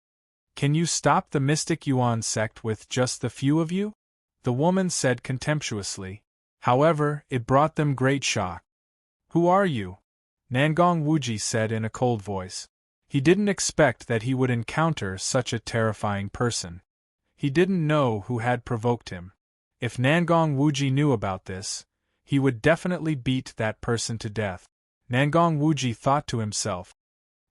"Can you stop the Mystic Yuan sect with just the few of you?" the woman said contemptuously. However, it brought them great shock. "Who are you?" Nangong Wuji said in a cold voice. He didn't expect that he would encounter such a terrifying person. He didn't know who had provoked him. If Nangong Wuji knew about this, he would definitely beat that person to death. Nangong Wuji thought to himself.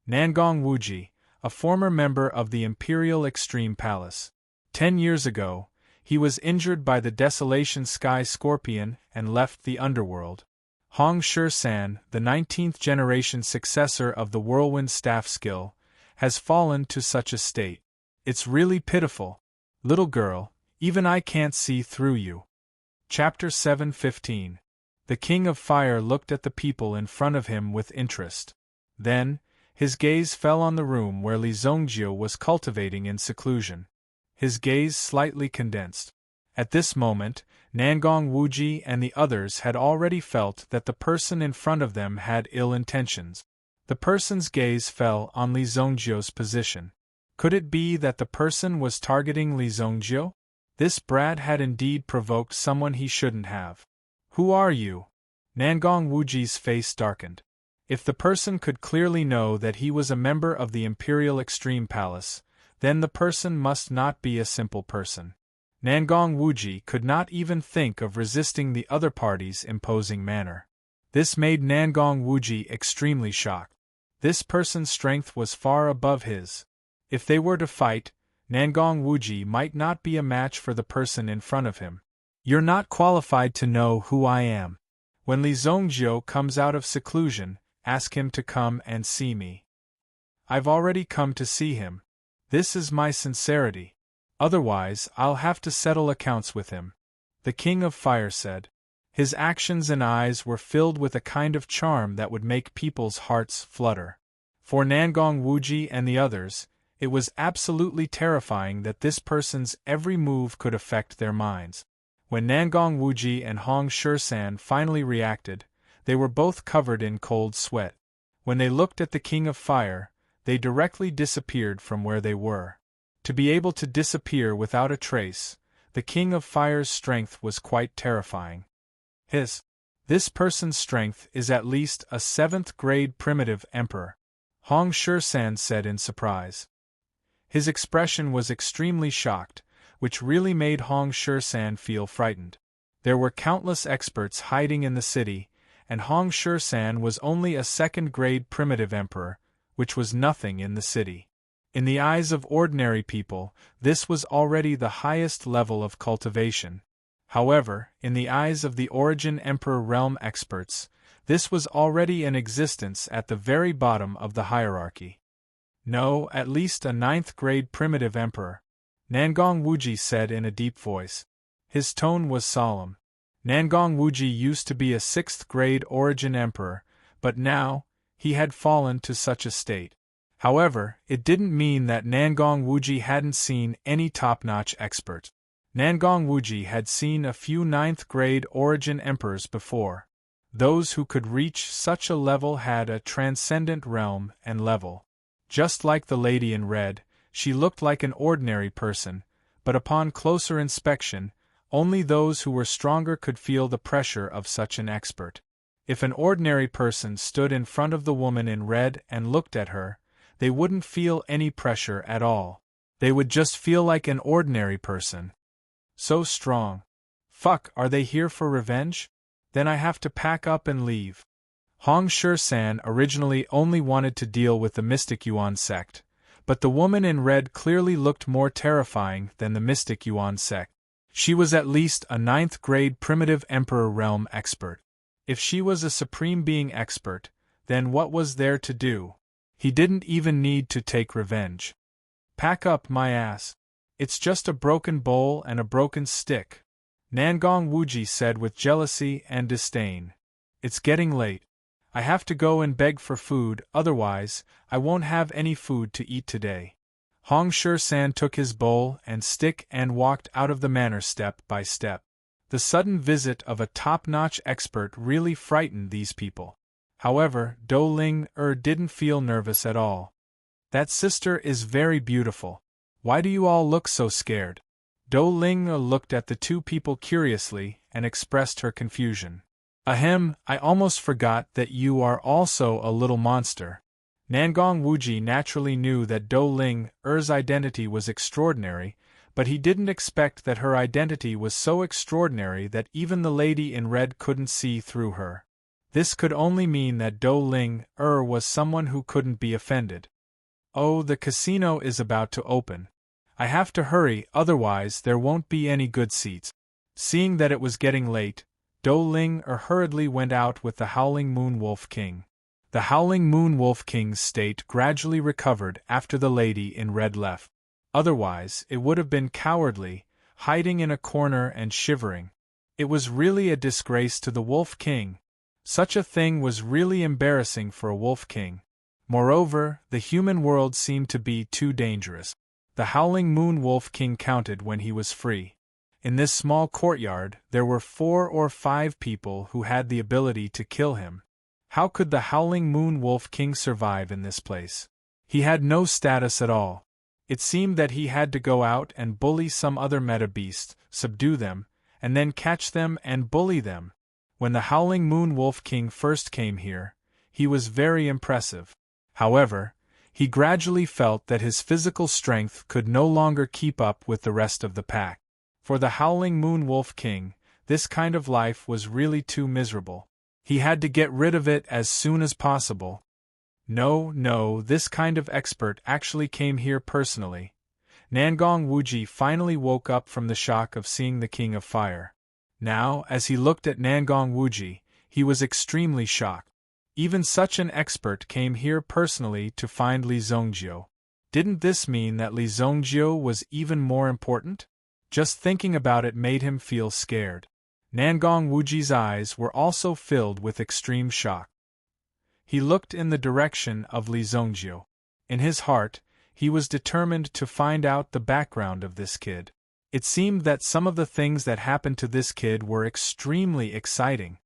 Nangong Wuji, a former member of the Imperial Extreme Palace. 10 years ago, he was injured by the Desolation Sky Scorpion and left the underworld. Hong Shusan, the 19th generation successor of the Whirlwind Staff skill, has fallen to such a state. It's really pitiful. Little girl, even I can't see through you. Chapter 7:15. The King of Fire looked at the people in front of him with interest. Then, his gaze fell on the room where Li Zongjio was cultivating in seclusion. His gaze slightly condensed. At this moment, Nangong Wuji and the others had already felt that the person in front of them had ill intentions. The person's gaze fell on Li Zongjio's position. Could it be that the person was targeting Li Zongjio? This brat had indeed provoked someone he shouldn't have. "Who are you?" Nangong Wuji's face darkened. If the person could clearly know that he was a member of the Imperial Extreme Palace, then the person must not be a simple person. Nangong Wuji could not even think of resisting the other party's imposing manner. This made Nangong Wuji extremely shocked. This person's strength was far above his. If they were to fight, Nangong Wuji might not be a match for the person in front of him. "You're not qualified to know who I am. When Li Zongjio comes out of seclusion, ask him to come and see me. I've already come to see him. This is my sincerity. Otherwise, I'll have to settle accounts with him," the King of Fire said. His actions and eyes were filled with a kind of charm that would make people's hearts flutter. For Nangong Wuji and the others, It was absolutely terrifying that this person's every move could affect their minds. When Nangong Wuji and Hong Shersan finally reacted, they were both covered in cold sweat. When they looked at the King of Fire, they directly disappeared from where they were. To be able to disappear without a trace, the King of Fire's strength was quite terrifying. This person's strength is at least a 7th grade primitive emperor, Hong Shersan said in surprise. His expression was extremely shocked, which really made Hong Shersan feel frightened. There were countless experts hiding in the city, and Hong Shersan was only a 2nd grade primitive emperor, which was nothing in the city. In the eyes of ordinary people, this was already the highest level of cultivation. However, in the eyes of the Origin Emperor realm experts, this was already in existence at the very bottom of the hierarchy. No, at least a 9th grade primitive emperor, Nangong Wuji said in a deep voice. His tone was solemn. Nangong Wuji used to be a 6th grade Origin emperor, but now, he had fallen to such a state. However, it didn't mean that Nangong Wuji hadn't seen any top-notch expert. Nangong Wuji had seen a few 9th grade Origin emperors before. Those who could reach such a level had a transcendent realm and level. Just like the lady in red, she looked like an ordinary person, but upon closer inspection, only those who were stronger could feel the pressure of such an expert. If an ordinary person stood in front of the woman in red and looked at her, they wouldn't feel any pressure at all. They would just feel like an ordinary person. So strong. Fuck, are they here for revenge? Then I have to pack up and leave. Hong Shersan originally only wanted to deal with the Mystic Yuan sect, but the woman in red clearly looked more terrifying than the Mystic Yuan sect. She was at least a 9th grade primitive emperor realm expert. If she was a supreme being expert, then what was there to do? He didn't even need to take revenge. Pack up my ass. It's just a broken bowl and a broken stick, Nangong Wuji said with jealousy and disdain. It's getting late. I have to go and beg for food, otherwise, I won't have any food to eat today. Hong Shersan took his bowl and stick and walked out of the manor step by step. The sudden visit of a top-notch expert really frightened these people. However, Do Ling didn't feel nervous at all. That sister is very beautiful. Why do you all look so scared? Do Ling looked at the two people curiously and expressed her confusion. Ahem, I almost forgot that you are also a little monster. Nangong Wuji naturally knew that Do Ling's identity was extraordinary, but he didn't expect that her identity was so extraordinary that even the lady in red couldn't see through her. This could only mean that Do Ling was someone who couldn't be offended. Oh, the casino is about to open. I have to hurry, otherwise there won't be any good seats. Seeing that it was getting late, Do Ling hurriedly went out with the Howling Moon Wolf King. The Howling Moon Wolf King's state gradually recovered after the lady in red left. Otherwise, it would have been cowardly, hiding in a corner and shivering. It was really a disgrace to the Wolf King. Such a thing was really embarrassing for a Wolf King. Moreover, the human world seemed to be too dangerous. The Howling Moon Wolf King counted when he was free. In this small courtyard, there were 4 or 5 people who had the ability to kill him. How could the Howling Moon Wolf King survive in this place? He had no status at all. It seemed that he had to go out and bully some other meta beast, subdue them, and then catch them and bully them. When the Howling Moon Wolf King first came here, he was very impressive. However, he gradually felt that his physical strength could no longer keep up with the rest of the pack. For the Howling Moon Wolf King, this kind of life was really too miserable. He had to get rid of it as soon as possible. No, this kind of expert actually came here personally. Nangong Wuji finally woke up from the shock of seeing the King of Fire. Now, as he looked at Nangong Wuji, he was extremely shocked. Even such an expert came here personally to find Li Zongjiu. Didn't this mean that Li Zongjiu was even more important? Just thinking about it made him feel scared. Nangong Wuji's eyes were also filled with extreme shock. He looked in the direction of Li Zongjiu. In his heart, he was determined to find out the background of this kid. It seemed that some of the things that happened to this kid were extremely exciting.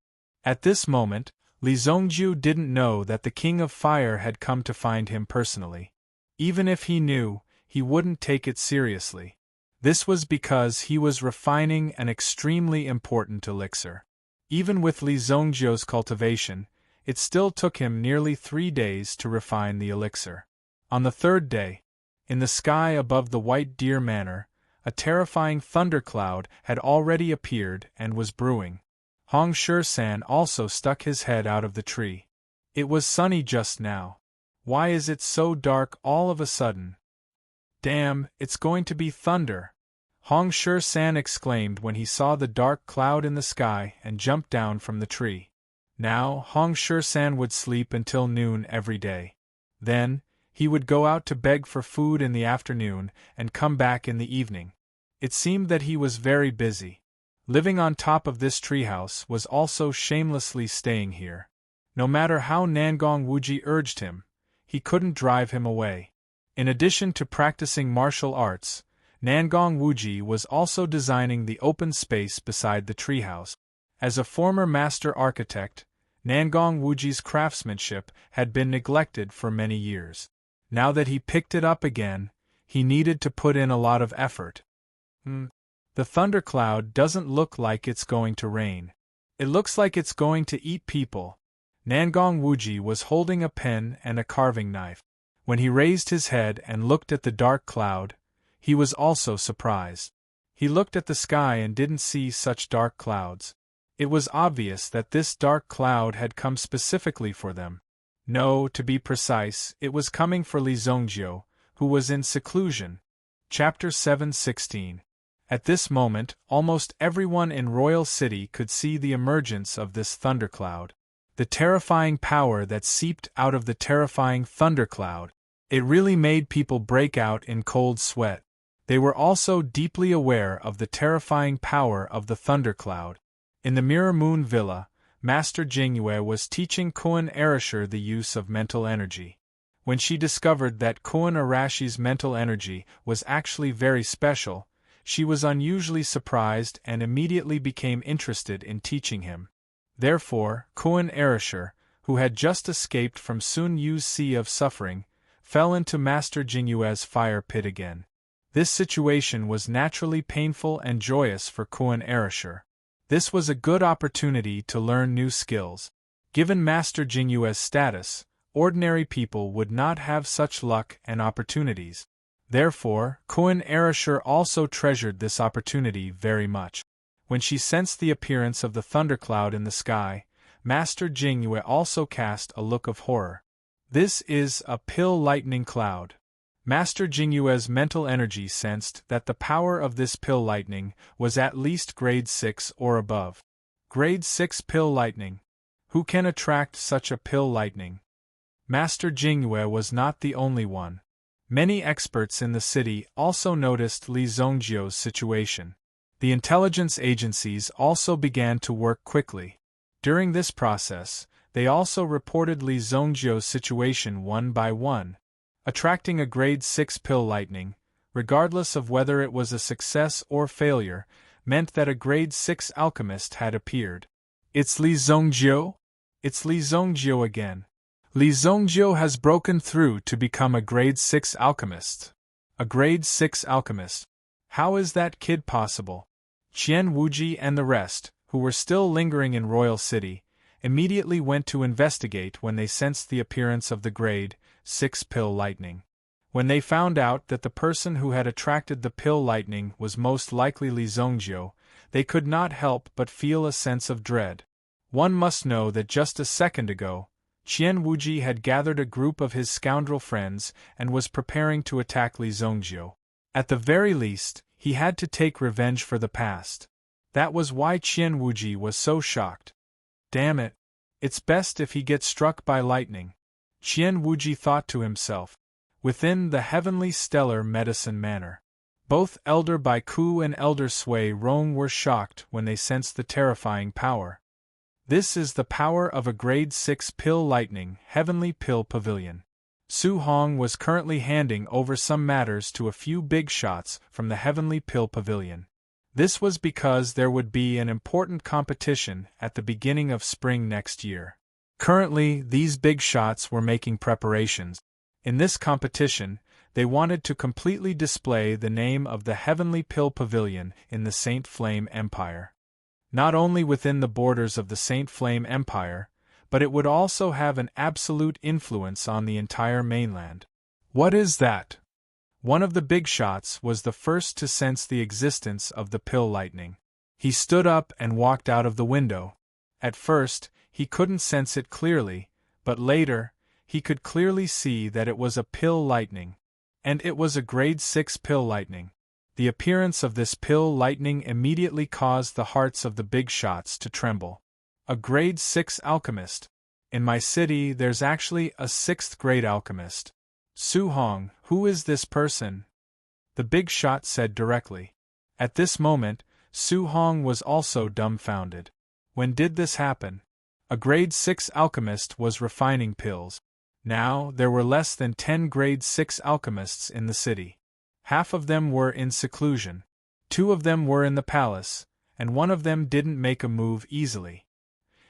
At this moment, Li Zongjiu didn't know that the King of Fire had come to find him personally. Even if he knew, he wouldn't take it seriously. This was because he was refining an extremely important elixir. Even with Li Zongjiu's cultivation, it still took him nearly 3 days to refine the elixir. On the 3rd day, in the sky above the White Deer Manor, a terrifying thundercloud had already appeared and was brewing. Hong Shu-san also stuck his head out of the tree. It was sunny just now. Why is it so dark all of a sudden? Damn, it's going to be thunder! Hong Shu-san exclaimed when he saw the dark cloud in the sky and jumped down from the tree. Now, Hong Shu-san would sleep until noon every day. Then, he would go out to beg for food in the afternoon and come back in the evening. It seemed that he was very busy. Living on top of this treehouse was also shamelessly staying here. No matter how Nangong Wuji urged him, he couldn't drive him away. In addition to practicing martial arts, Nangong Wuji was also designing the open space beside the treehouse. As a former master architect, Nangong Wuji's craftsmanship had been neglected for many years. Now that he picked it up again, he needed to put in a lot of effort. The thundercloud doesn't look like it's going to rain. It looks like it's going to eat people. Nangong Wuji was holding a pen and a carving knife. When he raised his head and looked at the dark cloud, he was also surprised. He looked at the sky and didn't see such dark clouds. It was obvious that this dark cloud had come specifically for them. No, to be precise, it was coming for Li Zongjiu, who was in seclusion. Chapter 7:16. At this moment, almost everyone in Royal City could see the emergence of this thundercloud. The terrifying power that seeped out of the terrifying thundercloud. It really made people break out in cold sweat. They were also deeply aware of the terrifying power of the thundercloud. In the Mirror Moon Villa, Master Jingyue was teaching Koen Arashir the use of mental energy. When she discovered that Koen Arashi's mental energy was actually very special, she was unusually surprised and immediately became interested in teaching him. Therefore, Koen Arashir, who had just escaped from Sun Yu's sea of suffering, fell into Master Jingyue's fire pit again. This situation was naturally painful and joyous for Koen Arashir. This was a good opportunity to learn new skills. Given Master Jingyue's status, ordinary people would not have such luck and opportunities. Therefore, Koen Arashir also treasured this opportunity very much. When she sensed the appearance of the thundercloud in the sky, Master Jingyue also cast a look of horror. This is a pill lightning cloud. Master Jingyue's mental energy sensed that the power of this pill lightning was at least grade 6 or above. Grade 6 pill lightning. Who can attract such a pill lightning? Master Jingyue was not the only one. Many experts in the city also noticed Li Zongjiu's situation. The intelligence agencies also began to work quickly. During this process, they also reported Li Zongjiu's situation one by one. Attracting a grade 6 pill lightning, regardless of whether it was a success or failure, meant that a grade 6 alchemist had appeared. It's Li Zongjiu? It's Li Zongjiu again. Li Zongjiu has broken through to become a grade 6 alchemist. A grade 6 alchemist. How is that kid possible? Qian Wuji and the rest, who were still lingering in Royal City, immediately went to investigate when they sensed the appearance of the grade 6 pill lightning. When they found out that the person who had attracted the pill lightning was most likely Li Zongjiu, they could not help but feel a sense of dread. One must know that just a second ago, Qian Wuji had gathered a group of his scoundrel friends and was preparing to attack Li Zongjiu. At the very least, he had to take revenge for the past. That was why Qian Wuji was so shocked. Damn it! It's best if he gets struck by lightning. Qian Wuji thought to himself. Within the heavenly stellar medicine manor, both Elder Bai Ku and Elder Sui Rong were shocked when they sensed the terrifying power. This is the power of a grade 6 pill lightning heavenly pill pavilion. Su Hong was currently handing over some matters to a few big shots from the Heavenly Pill Pavilion. This was because there would be an important competition at the beginning of spring next year. Currently, these big shots were making preparations. In this competition, they wanted to completely display the name of the Heavenly Pill Pavilion in the Saint Flame Empire. Not only within the borders of the Saint Flame Empire, but it would also have an absolute influence on the entire mainland. What is that? One of the big shots was the first to sense the existence of the pill lightning. He stood up and walked out of the window. At first, he couldn't sense it clearly, but later, he could clearly see that it was a pill lightning. And it was a grade 6 pill lightning. The appearance of this pill lightning immediately caused the hearts of the big shots to tremble. A grade 6 alchemist. In my city, there's actually a 6th grade alchemist. Su Hong, who is this person? The big shot said directly. At this moment, Su Hong was also dumbfounded. When did this happen? A grade 6 alchemist was refining pills. Now, there were less than 10 grade 6 alchemists in the city. Half of them were in seclusion. 2 of them were in the palace, and 1 of them didn't make a move easily.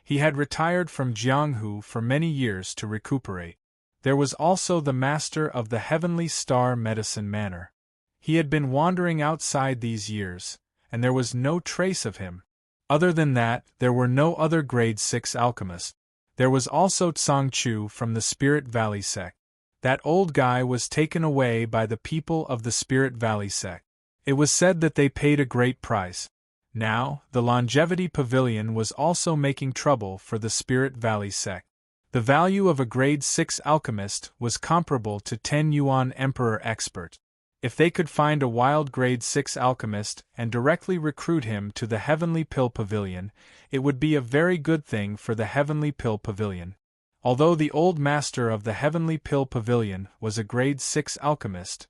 He had retired from Jianghu for many years to recuperate. There was also the master of the Heavenly Star Medicine Manor. He had been wandering outside these years, and there was no trace of him. Other than that, there were no other grade 6 alchemists. There was also Tsang Chu from the Spirit Valley sect. That old guy was taken away by the people of the Spirit Valley sect. It was said that they paid a great price. Now, the Longevity Pavilion was also making trouble for the Spirit Valley sect. The value of a grade 6 alchemist was comparable to 10 yuan emperor expert. If they could find a wild grade 6 alchemist and directly recruit him to the Heavenly Pill Pavilion, it would be a very good thing for the Heavenly Pill Pavilion. Although the old master of the Heavenly Pill Pavilion was a grade 6 alchemist,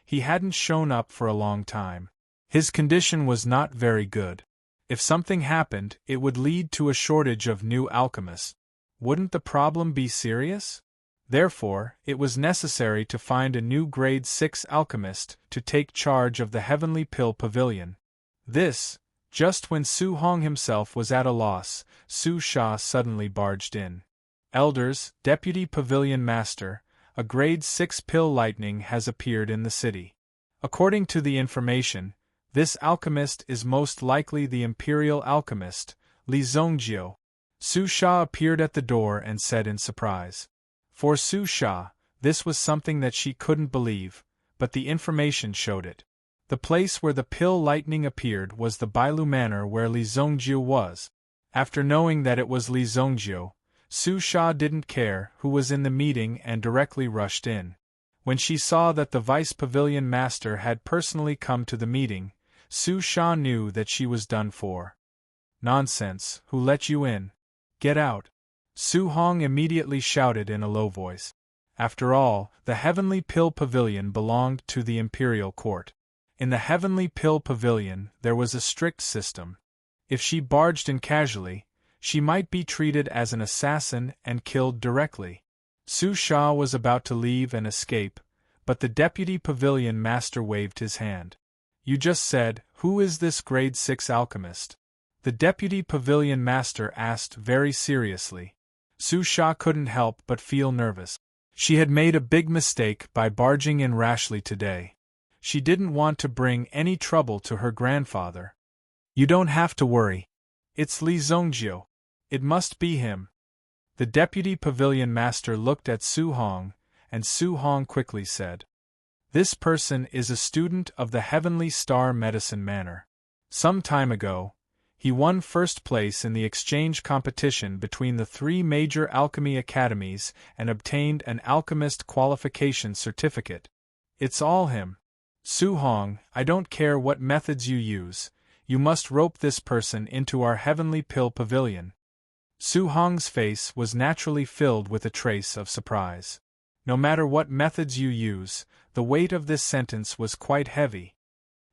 he hadn't shown up for a long time. His condition was not very good. If something happened, it would lead to a shortage of new alchemists. Wouldn't the problem be serious? Therefore, it was necessary to find a new grade 6 alchemist to take charge of the Heavenly Pill Pavilion. This, just when Su Hong himself was at a loss, Su Sha suddenly barged in. Elders, Deputy Pavilion Master, a grade 6 pill lightning has appeared in the city. According to the information, this alchemist is most likely the Imperial Alchemist, Li Zhongjio. Su Sha appeared at the door and said in surprise. For Su Sha, this was something that she couldn't believe, but the information showed it. The place where the pill lightning appeared was the Bailu Manor where Li Zhongjio was. After knowing that it was Li Zhongjio, Su Sha didn't care who was in the meeting and directly rushed in. When she saw that the Vice Pavilion Master had personally come to the meeting, Su Sha knew that she was done for. Nonsense, who let you in? Get out! Su Hong immediately shouted in a low voice. After all, the Heavenly Pill Pavilion belonged to the Imperial Court. In the Heavenly Pill Pavilion there was a strict system. If she barged in casually, she might be treated as an assassin and killed directly. Su Sha was about to leave and escape, but the Deputy Pavilion Master waved his hand. You just said, who is this grade 6 alchemist? The Deputy Pavilion Master asked very seriously. Su Sha couldn't help but feel nervous. She had made a big mistake by barging in rashly today. She didn't want to bring any trouble to her grandfather. You don't have to worry. It's Li Zhongjio. It must be him. The Deputy Pavilion Master looked at Su Hong, and Su Hong quickly said. This person is a student of the Heavenly Star Medicine Manor. Some time ago, he won first place in the exchange competition between the 3 major alchemy academies and obtained an alchemist qualification certificate. It's all him. Su Hong, I don't care what methods you use, you must rope this person into our Heavenly Pill Pavilion. Su Hong's face was naturally filled with a trace of surprise. No matter what methods you use, the weight of this sentence was quite heavy.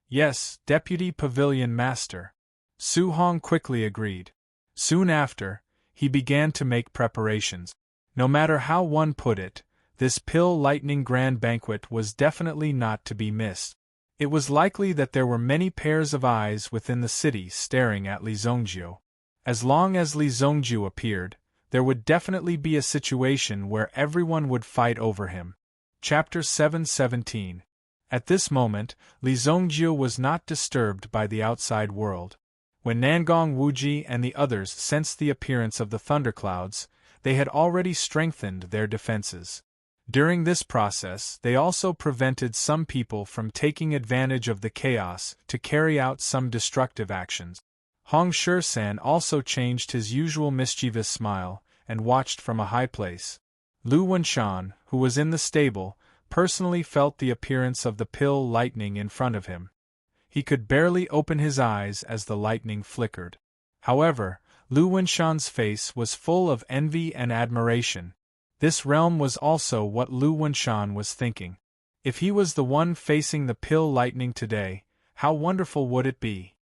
Yes, Deputy Pavilion Master. Su Hong quickly agreed. Soon after, he began to make preparations. No matter how one put it, This pill lightning grand banquet was definitely not to be missed. It was likely that there were many pairs of eyes within the city staring at Li Zongjiu. As long as Li Zongjiu appeared, there would definitely be a situation where everyone would fight over him. Chapter 717. At this moment, Li Zongjiu was not disturbed by the outside world. When Nangong Wuji and the others sensed the appearance of the thunderclouds, they had already strengthened their defenses. During this process, they also prevented some people from taking advantage of the chaos to carry out some destructive actions. Hong Shersan also changed his usual mischievous smile and watched from a high place. Lu Wenshan, who was in the stable, personally felt the appearance of the pill lightning in front of him. He could barely open his eyes as the lightning flickered. However, Lu Wenshan's face was full of envy and admiration. This realm was also what Lu Wenshan was thinking. If he was the one facing the pill lightning today, how wonderful would it be?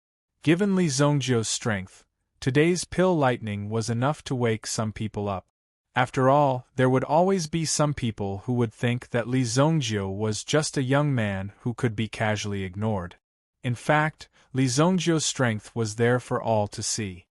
Given Li Zongjiu's strength, today's pill lightning was enough to wake some people up. After all, there would always be some people who would think that Li Zongjiu was just a young man who could be casually ignored. In fact, Li Zongjiu's strength was there for all to see.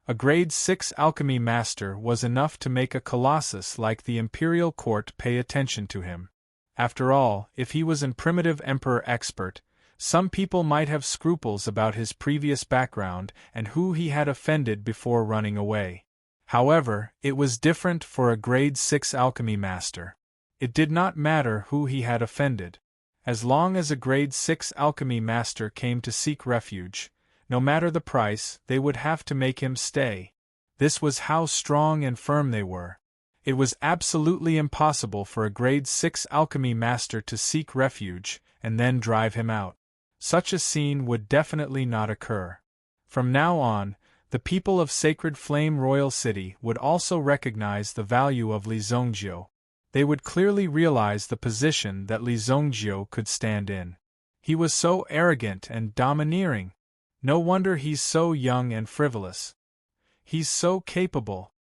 A grade 6 alchemy master was enough to make a colossus like the imperial court pay attention to him. After all, if he was an primitive emperor expert, some people might have scruples about his previous background and who he had offended before running away. However, it was different for a grade 6 alchemy master. It did not matter who he had offended. As long as a grade 6 alchemy master came to seek refuge, no matter the price, they would have to make him stay. This was how strong and firm they were. It was absolutely impossible for a grade 6 alchemy master to seek refuge and then drive him out. Such a scene would definitely not occur. From now on, the people of Sacred Flame Royal City would also recognize the value of Li Zongjiu. They would clearly realize the position that Li Zongjiu could stand in. He was so arrogant and domineering. No wonder he's so young and frivolous. He's so capable.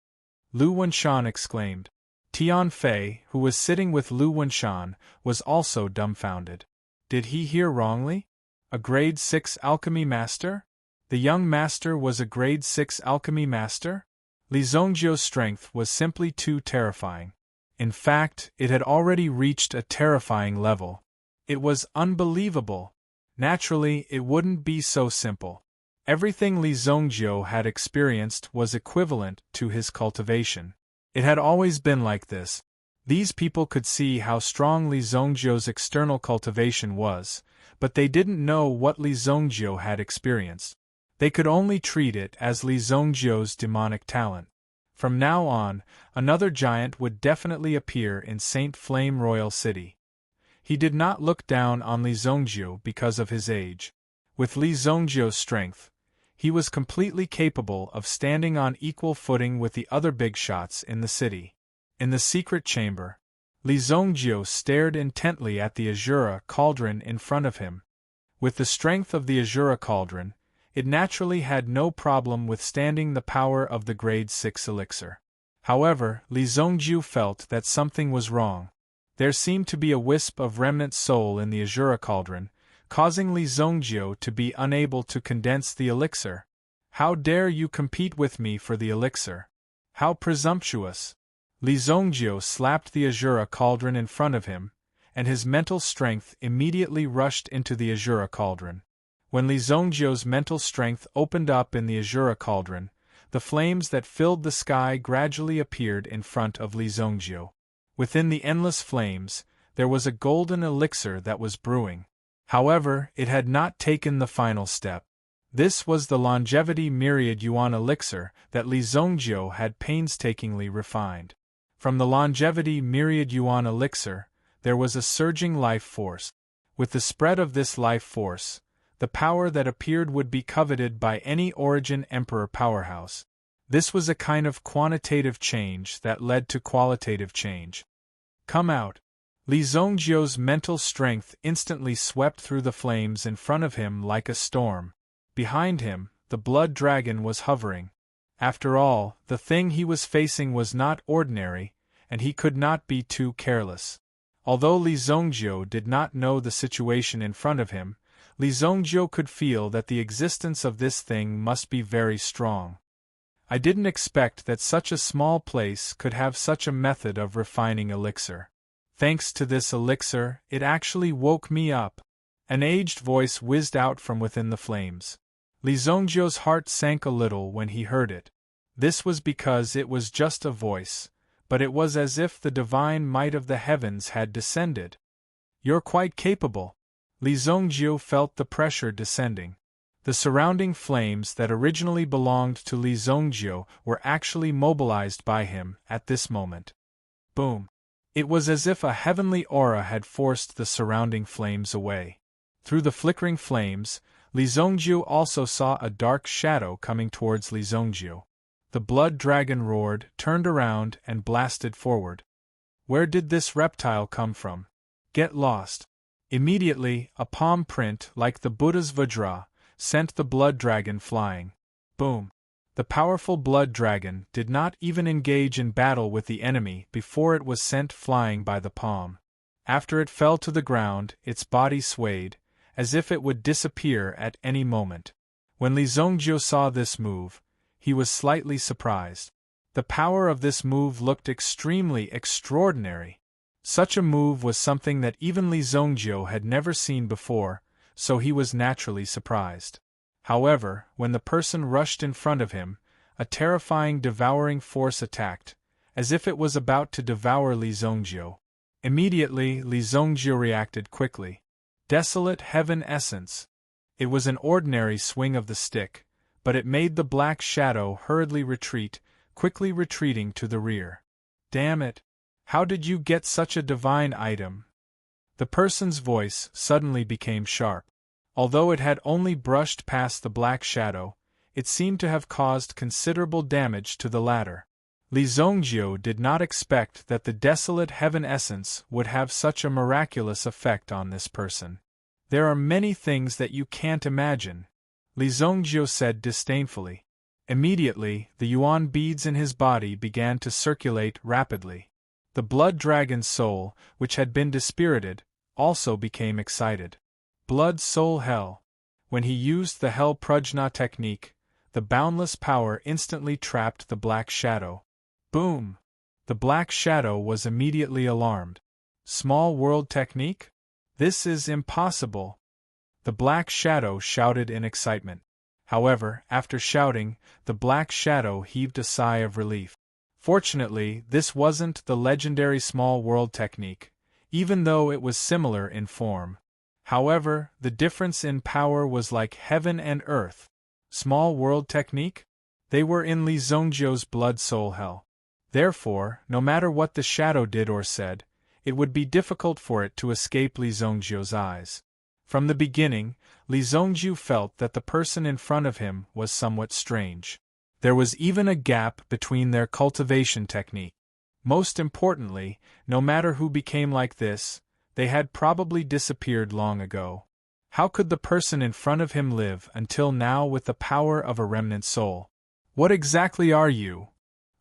Lu Wenshan exclaimed. Tian Fei, who was sitting with Lu Wenshan, was also dumbfounded. Did he hear wrongly? A grade 6 alchemy master? The young master was a grade 6 alchemy master? Li Zongjiu's strength was simply too terrifying. In fact, it had already reached a terrifying level. It was unbelievable. Naturally, it wouldn't be so simple. Everything Li Zongjiu had experienced was equivalent to his cultivation. It had always been like this. These people could see how strong Li Zongjiu's external cultivation was, but they didn't know what Li Zongjiu had experienced. They could only treat it as Li Zongjiu's demonic talent. From now on, another giant would definitely appear in Saint Flame Royal City. He did not look down on Li Zongjiu because of his age. With Li Zongjiu's strength, he was completely capable of standing on equal footing with the other big shots in the city. In the secret chamber, Li Zongjiu stared intently at the Azura cauldron in front of him. With the strength of the Azura cauldron, it naturally had no problem withstanding the power of the grade 6 elixir. However, Li Zongjiu felt that something was wrong. There seemed to be a wisp of remnant soul in the Azura cauldron, causing Li Zongjiu to be unable to condense the elixir. How dare you compete with me for the elixir? How presumptuous! Li Zongjiu slapped the Azura cauldron in front of him, and his mental strength immediately rushed into the Azura cauldron. When Li Zongjiu's mental strength opened up in the Azura cauldron, the flames that filled the sky gradually appeared in front of Li Zongjiu. Within the endless flames, there was a golden elixir that was brewing. However, it had not taken the final step. This was the longevity myriad yuan elixir that Li Zongjiu had painstakingly refined. From the longevity myriad yuan elixir, there was a surging life force. With the spread of this life force, the power that appeared would be coveted by any Origin Emperor powerhouse. This was a kind of quantitative change that led to qualitative change. Come out! Li Zongjiu's mental strength instantly swept through the flames in front of him like a storm. Behind him, the blood dragon was hovering. After all, the thing he was facing was not ordinary, and he could not be too careless. Although Li Zongjio did not know the situation in front of him, Li Zongjio could feel that the existence of this thing must be very strong. I didn't expect that such a small place could have such a method of refining elixir. Thanks to this elixir, it actually woke me up. An aged voice whizzed out from within the flames. Li Zongjio's heart sank a little when he heard it. This was because it was just a voice, but it was as if the divine might of the heavens had descended. You're quite capable. Li Zongjio felt the pressure descending. The surrounding flames that originally belonged to Li Zongjio were actually mobilized by him at this moment. Boom! It was as if a heavenly aura had forced the surrounding flames away. Through the flickering flames, Li Zongjio also saw a dark shadow coming towards Li Zongjio. The blood dragon roared, turned around, and blasted forward. Where did this reptile come from? Get lost! Immediately, a palm print like the Buddha's Vajra sent the blood dragon flying. Boom! The powerful blood dragon did not even engage in battle with the enemy before it was sent flying by the palm. After it fell to the ground, its body swayed, as if it would disappear at any moment. When Li Zongjio saw this move, he was slightly surprised. The power of this move looked extremely extraordinary. Such a move was something that even Li Zongjio had never seen before, so he was naturally surprised. However, when the person rushed in front of him, a terrifying devouring force attacked, as if it was about to devour Li Zongjio. Immediately, Li Zongjio reacted quickly. Desolate Heaven Essence. It was an ordinary swing of the stick, but it made the black shadow hurriedly retreat, quickly retreating to the rear. Damn it! How did you get such a divine item? The person's voice suddenly became sharp. Although it had only brushed past the black shadow, it seemed to have caused considerable damage to the latter. Li Zongjio did not expect that the desolate heaven essence would have such a miraculous effect on this person. There are many things that you can't imagine, Li Zongjio said disdainfully. Immediately, the yuan beads in his body began to circulate rapidly. The blood dragon's soul, which had been dispirited, also became excited. Blood Soul Hell. When he used the Hell Prajna technique, the boundless power instantly trapped the black shadow. Boom! The black shadow was immediately alarmed. Small world technique? This is impossible! The black shadow shouted in excitement. However, after shouting, the black shadow heaved a sigh of relief. Fortunately, this wasn't the legendary small world technique, even though it was similar in form. However, the difference in power was like heaven and earth. Small world technique? They were in Li Zongjio's blood soul hell. Therefore, no matter what the shadow did or said, it would be difficult for it to escape Li Zongjio's eyes. From the beginning, Li Zongjio felt that the person in front of him was somewhat strange. There was even a gap between their cultivation technique. Most importantly, no matter who became like this, they had probably disappeared long ago. How could the person in front of him live until now with the power of a remnant soul? What exactly are you?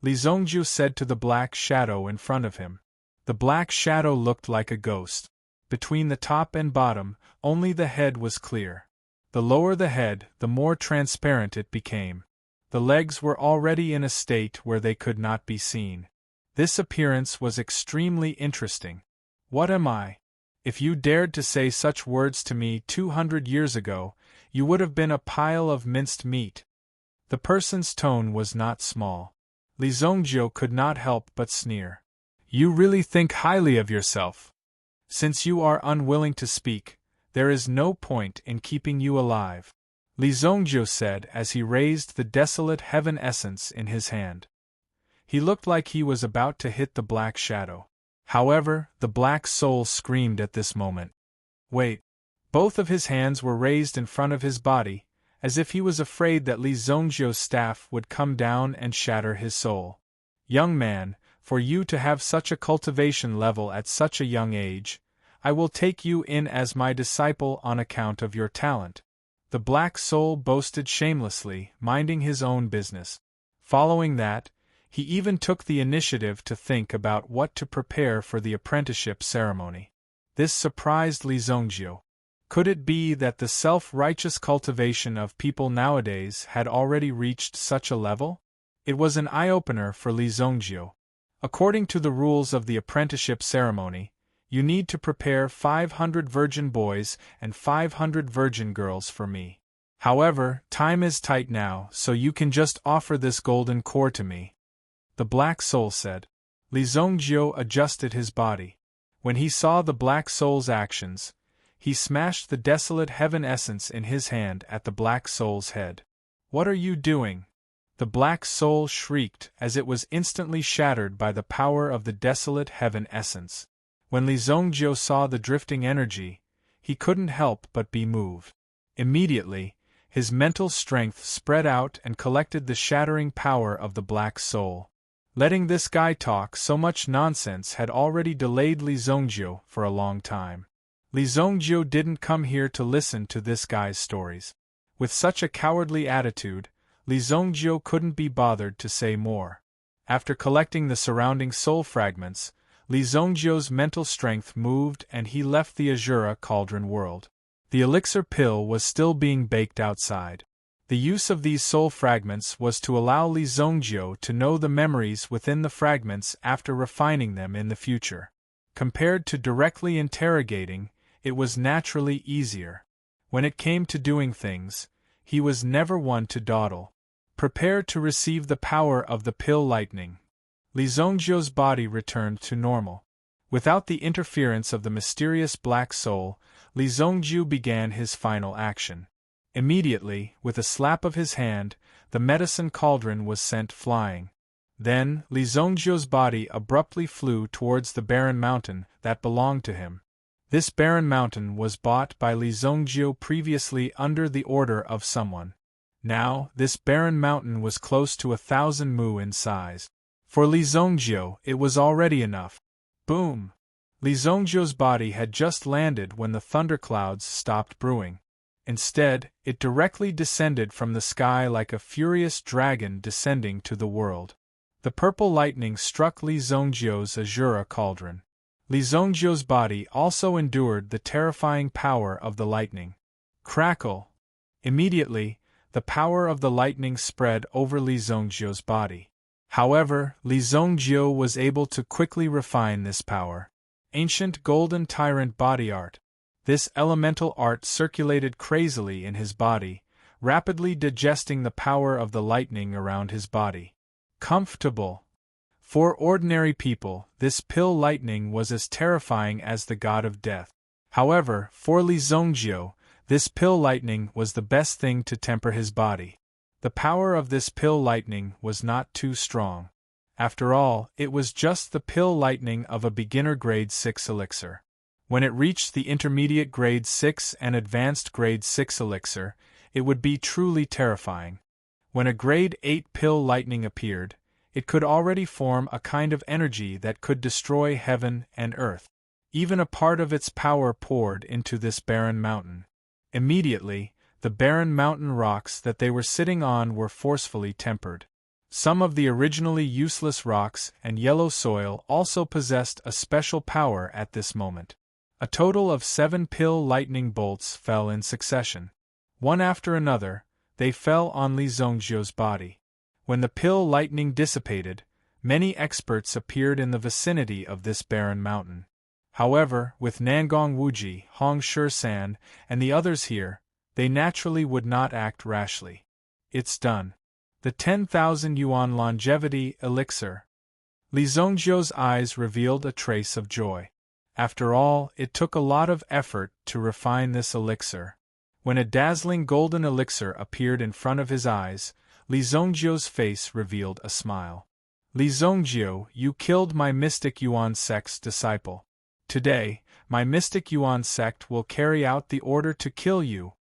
Li Zongjio said to the black shadow in front of him. The black shadow looked like a ghost. Between the top and bottom, only the head was clear. The lower the head, the more transparent it became. The legs were already in a state where they could not be seen. This appearance was extremely interesting. What am I? If you dared to say such words to me 200 years ago, you would have been a pile of minced meat. The person's tone was not small. Li Zongjio could not help but sneer. You really think highly of yourself. Since you are unwilling to speak, there is no point in keeping you alive, Li Zongjio said as he raised the desolate heaven essence in his hand. He looked like he was about to hit the black shadow. However, the black soul screamed at this moment. Wait! Both of his hands were raised in front of his body, as if he was afraid that Li Zongjio's staff would come down and shatter his soul. Young man, for you to have such a cultivation level at such a young age, I will take you in as my disciple on account of your talent. The black soul boasted shamelessly, minding his own business. Following that, He even took the initiative to think about what to prepare for the apprenticeship ceremony. This surprised Li Zongjio. Could it be that the self-righteous cultivation of people nowadays had already reached such a level? It was an eye-opener for Li Zongjio. According to the rules of the apprenticeship ceremony, you need to prepare 500 virgin boys and 500 virgin girls for me. However, time is tight now, so you can just offer this golden core to me. The Black Soul said. Li Zongjio adjusted his body. When he saw the Black Soul's actions, he smashed the desolate heaven essence in his hand at the Black Soul's head. What are you doing? The Black Soul shrieked as it was instantly shattered by the power of the desolate heaven essence. When Li Zongjio saw the drifting energy, he couldn't help but be moved. Immediately, his mental strength spread out and collected the shattering power of the Black Soul. Letting this guy talk so much nonsense had already delayed Li Zongjio for a long time. Li Zongjio didn't come here to listen to this guy's stories. With such a cowardly attitude, Li Zongjio couldn't be bothered to say more. After collecting the surrounding soul fragments, Li Zongjio's mental strength moved and he left the Azura Cauldron world. The elixir pill was still being baked outside. The use of these soul fragments was to allow Li Zongjio to know the memories within the fragments after refining them in the future. Compared to directly interrogating, it was naturally easier. When it came to doing things, he was never one to dawdle. Prepare to receive the power of the pill lightning. Li Zongjio's body returned to normal. Without the interference of the mysterious Black Soul, Li Zongjio began his final action. Immediately, with a slap of his hand, the medicine cauldron was sent flying. Then, Li Zongjio's body abruptly flew towards the barren mountain that belonged to him. This barren mountain was bought by Li Zongjio previously under the order of someone. Now, this barren mountain was close to 1,000 mu in size. For Li Zongjio, it was already enough. Boom! Li Zongjio's body had just landed when the thunderclouds stopped brewing. Instead, it directly descended from the sky like a furious dragon descending to the world. The purple lightning struck Li Zongjio's Azura Cauldron. Li Zongjio's body also endured the terrifying power of the lightning. Crackle! Immediately, the power of the lightning spread over Li Zongjio's body. However, Li Zongjio was able to quickly refine this power. Ancient Golden Tyrant Body Art. This elemental art circulated crazily in his body, rapidly digesting the power of the lightning around his body. Comfortable. For ordinary people, this pill lightning was as terrifying as the god of death. However, for Li Zongjio, this pill lightning was the best thing to temper his body. The power of this pill lightning was not too strong. After all, it was just the pill lightning of a beginner grade 6 elixir. When it reached the intermediate grade 6 and advanced grade 6 elixir, it would be truly terrifying. When a grade 8 pill lightning appeared, it could already form a kind of energy that could destroy heaven and earth. Even a part of its power poured into this barren mountain. Immediately, the barren mountain rocks that they were sitting on were forcefully tempered. Some of the originally useless rocks and yellow soil also possessed a special power at this moment. A total of 7 pill lightning bolts fell in succession. One after another, they fell on Li Zongjio's body. When the pill lightning dissipated, many experts appeared in the vicinity of this barren mountain. However, with Nangong Wuji, Hong Shusan, and the others here, they naturally would not act rashly. It's done. The 10,000 yuan longevity elixir. Li Zongjio's eyes revealed a trace of joy. After all, it took a lot of effort to refine this elixir. When a dazzling golden elixir appeared in front of his eyes, Li Zongjio's face revealed a smile. Li Zongjio, you killed my Mystic Yuan sect's disciple. Today, my Mystic Yuan sect will carry out the order to kill you.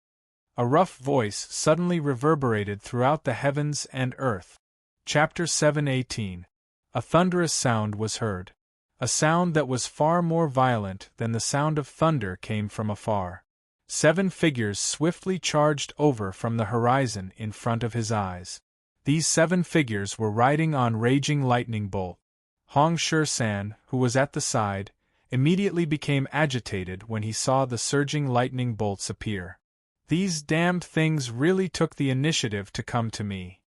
A rough voice suddenly reverberated throughout the heavens and earth. Chapter 7:18. A thunderous sound was heard. A sound that was far more violent than the sound of thunder came from afar. 7 figures swiftly charged over from the horizon in front of his eyes. These 7 figures were riding on raging lightning bolt. Hong Shi-san, who was at the side, immediately became agitated when he saw the surging lightning bolts appear. These damned things really took the initiative to come to me.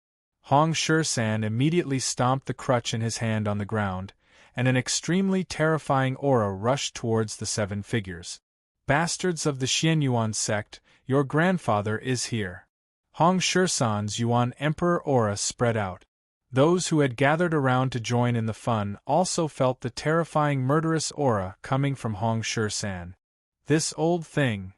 Hong Shi-san immediately stomped the crutch in his hand on the ground, and an extremely terrifying aura rushed towards the 7 figures. Bastards of the Xianyuan sect, your grandfather is here. Hong Shi-san's Yuan Emperor aura spread out. Those who had gathered around to join in the fun also felt the terrifying murderous aura coming from Hong Shi-san. This old thing.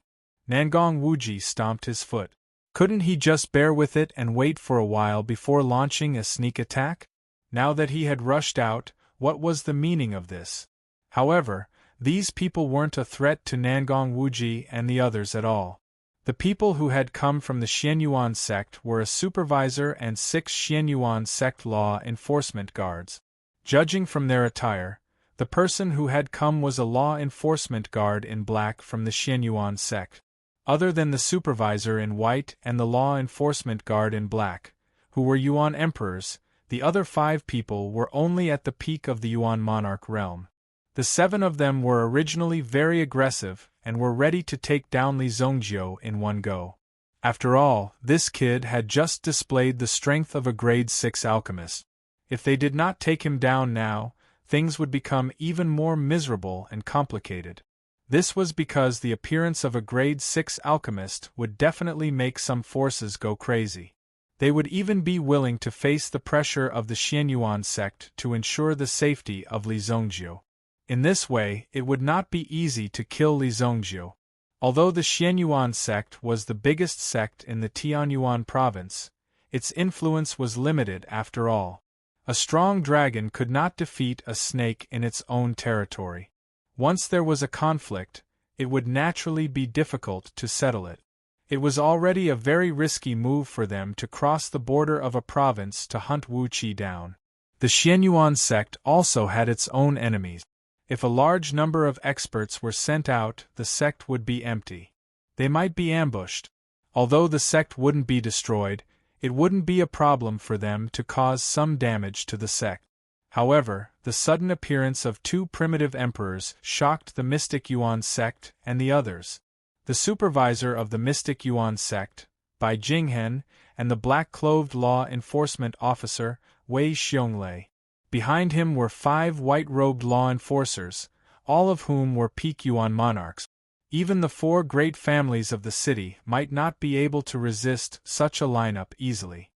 Nangong Wuji stomped his foot. Couldn't he just bear with it and wait for a while before launching a sneak attack? Now that he had rushed out, what was the meaning of this? However, these people weren't a threat to Nangong Wuji and the others at all. The people who had come from the Xianyuan sect were a supervisor and 6 Xianyuan sect law enforcement guards. Judging from their attire, the person who had come was a law enforcement guard in black from the Xianyuan sect. Other than the supervisor in white and the law enforcement guard in black, who were Yuan emperors, the other 5 people were only at the peak of the Yuan monarch realm. The 7 of them were originally very aggressive and were ready to take down Li Zongjio in one go. After all, this kid had just displayed the strength of a grade 6 alchemist. If they did not take him down now, things would become even more miserable and complicated. This was because the appearance of a grade 6 alchemist would definitely make some forces go crazy. They would even be willing to face the pressure of the Xianyuan sect to ensure the safety of Li Zongjio. In this way, it would not be easy to kill Li Zongjio. Although the Xianyuan sect was the biggest sect in the Tianyuan province, its influence was limited after all. A strong dragon could not defeat a snake in its own territory. Once there was a conflict, it would naturally be difficult to settle it. It was already a very risky move for them to cross the border of a province to hunt Wu Qi down. The Xianyuan sect also had its own enemies. If a large number of experts were sent out, the sect would be empty. They might be ambushed. Although the sect wouldn't be destroyed, it wouldn't be a problem for them to cause some damage to the sect. However, the sudden appearance of 2 primitive emperors shocked the Mystic Yuan sect and the others. The supervisor of the Mystic Yuan sect, Bai Jinghen, and the black-clothed law enforcement officer, Wei Xiongli. Behind him were 5 white-robed law enforcers, all of whom were peak Yuan monarchs. Even the 4 great families of the city might not be able to resist such a lineup easily.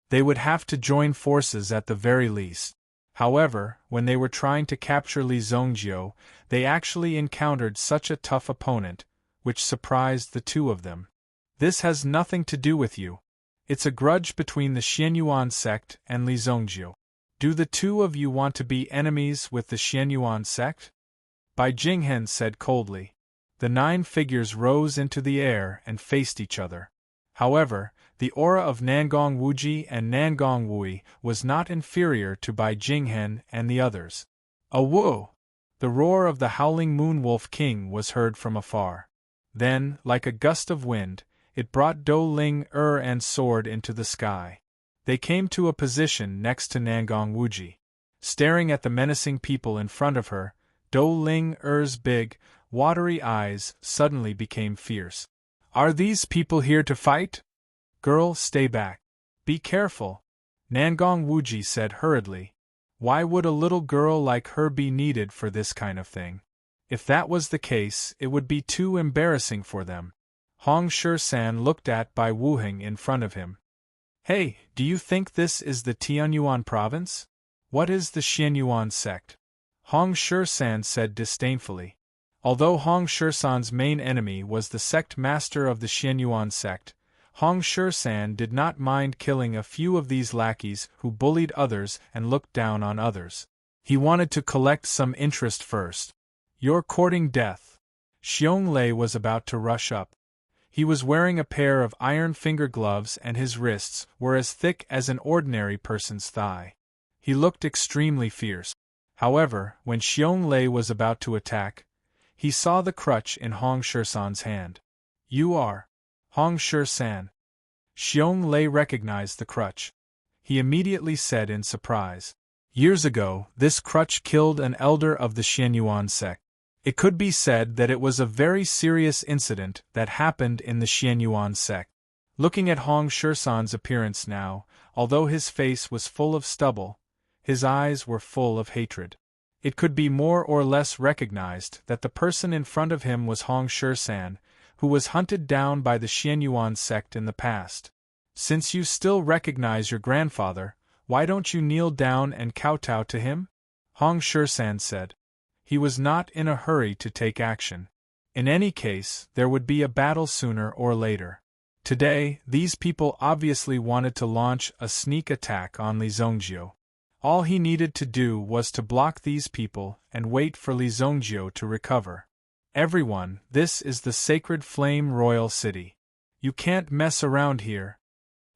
They would have to join forces at the very least. However, when they were trying to capture Li Zongjio, they actually encountered such a tough opponent, which surprised the 2 of them. This has nothing to do with you. It's a grudge between the Xianyuan sect and Li Zongjio. Do the 2 of you want to be enemies with the Xianyuan sect? Bai Jinghen said coldly. The 9 figures rose into the air and faced each other. However, the aura of Nangong Wuji and Nangong Wui was not inferior to Bai Jinghen and the others. A woo! The roar of the howling Moonwolf King was heard from afar. Then, like a gust of wind, it brought Do Ling and sword into the sky. They came to a position next to Nangong Wuji. Staring at the menacing people in front of her, Do Ling-er's big, watery eyes suddenly became fierce. Are these people here to fight? Girl, stay back. Be careful, Nangong Wuji said hurriedly. Why would a little girl like her be needed for this kind of thing? If that was the case, it would be too embarrassing for them. Hong Shi-san looked at Bai Wuheng in front of him. Hey, do you think this is the Tianyuan province? What is the Xianyuan sect? Hong Shi-san said disdainfully. Although Hong Shi-san's main enemy was the sect master of the Xianyuan sect, Hong Shi-san did not mind killing a few of these lackeys who bullied others and looked down on others. He wanted to collect some interest first. You're courting death. Xiongli was about to rush up. He was wearing a pair of iron finger gloves and his wrists were as thick as an ordinary person's thigh. He looked extremely fierce. However, when Xiongli was about to attack, he saw the crutch in Hong Shi-san's hand. You are Hong Shi-san. Xiongli recognized the crutch. he immediately said in surprise. Years ago, this crutch killed an elder of the Xianyuan sect. It could be said that it was a very serious incident that happened in the Xianyuan sect. Looking at Hong Shursan's appearance now, although his face was full of stubble, his eyes were full of hatred. It could be more or less recognized that the person in front of him was Hong Shursan, who was hunted down by the Xianyuan sect in the past. Since you still recognize your grandfather, why don't you kneel down and kowtow to him? Hong Shursan said. He was not in a hurry to take action. In any case, there would be a battle sooner or later. Today, these people obviously wanted to launch a sneak attack on Li Zongjio. All he needed to do was to block these people and wait for Li Zongjio to recover. Everyone, this is the sacred Flame Royal City. You can't mess around here.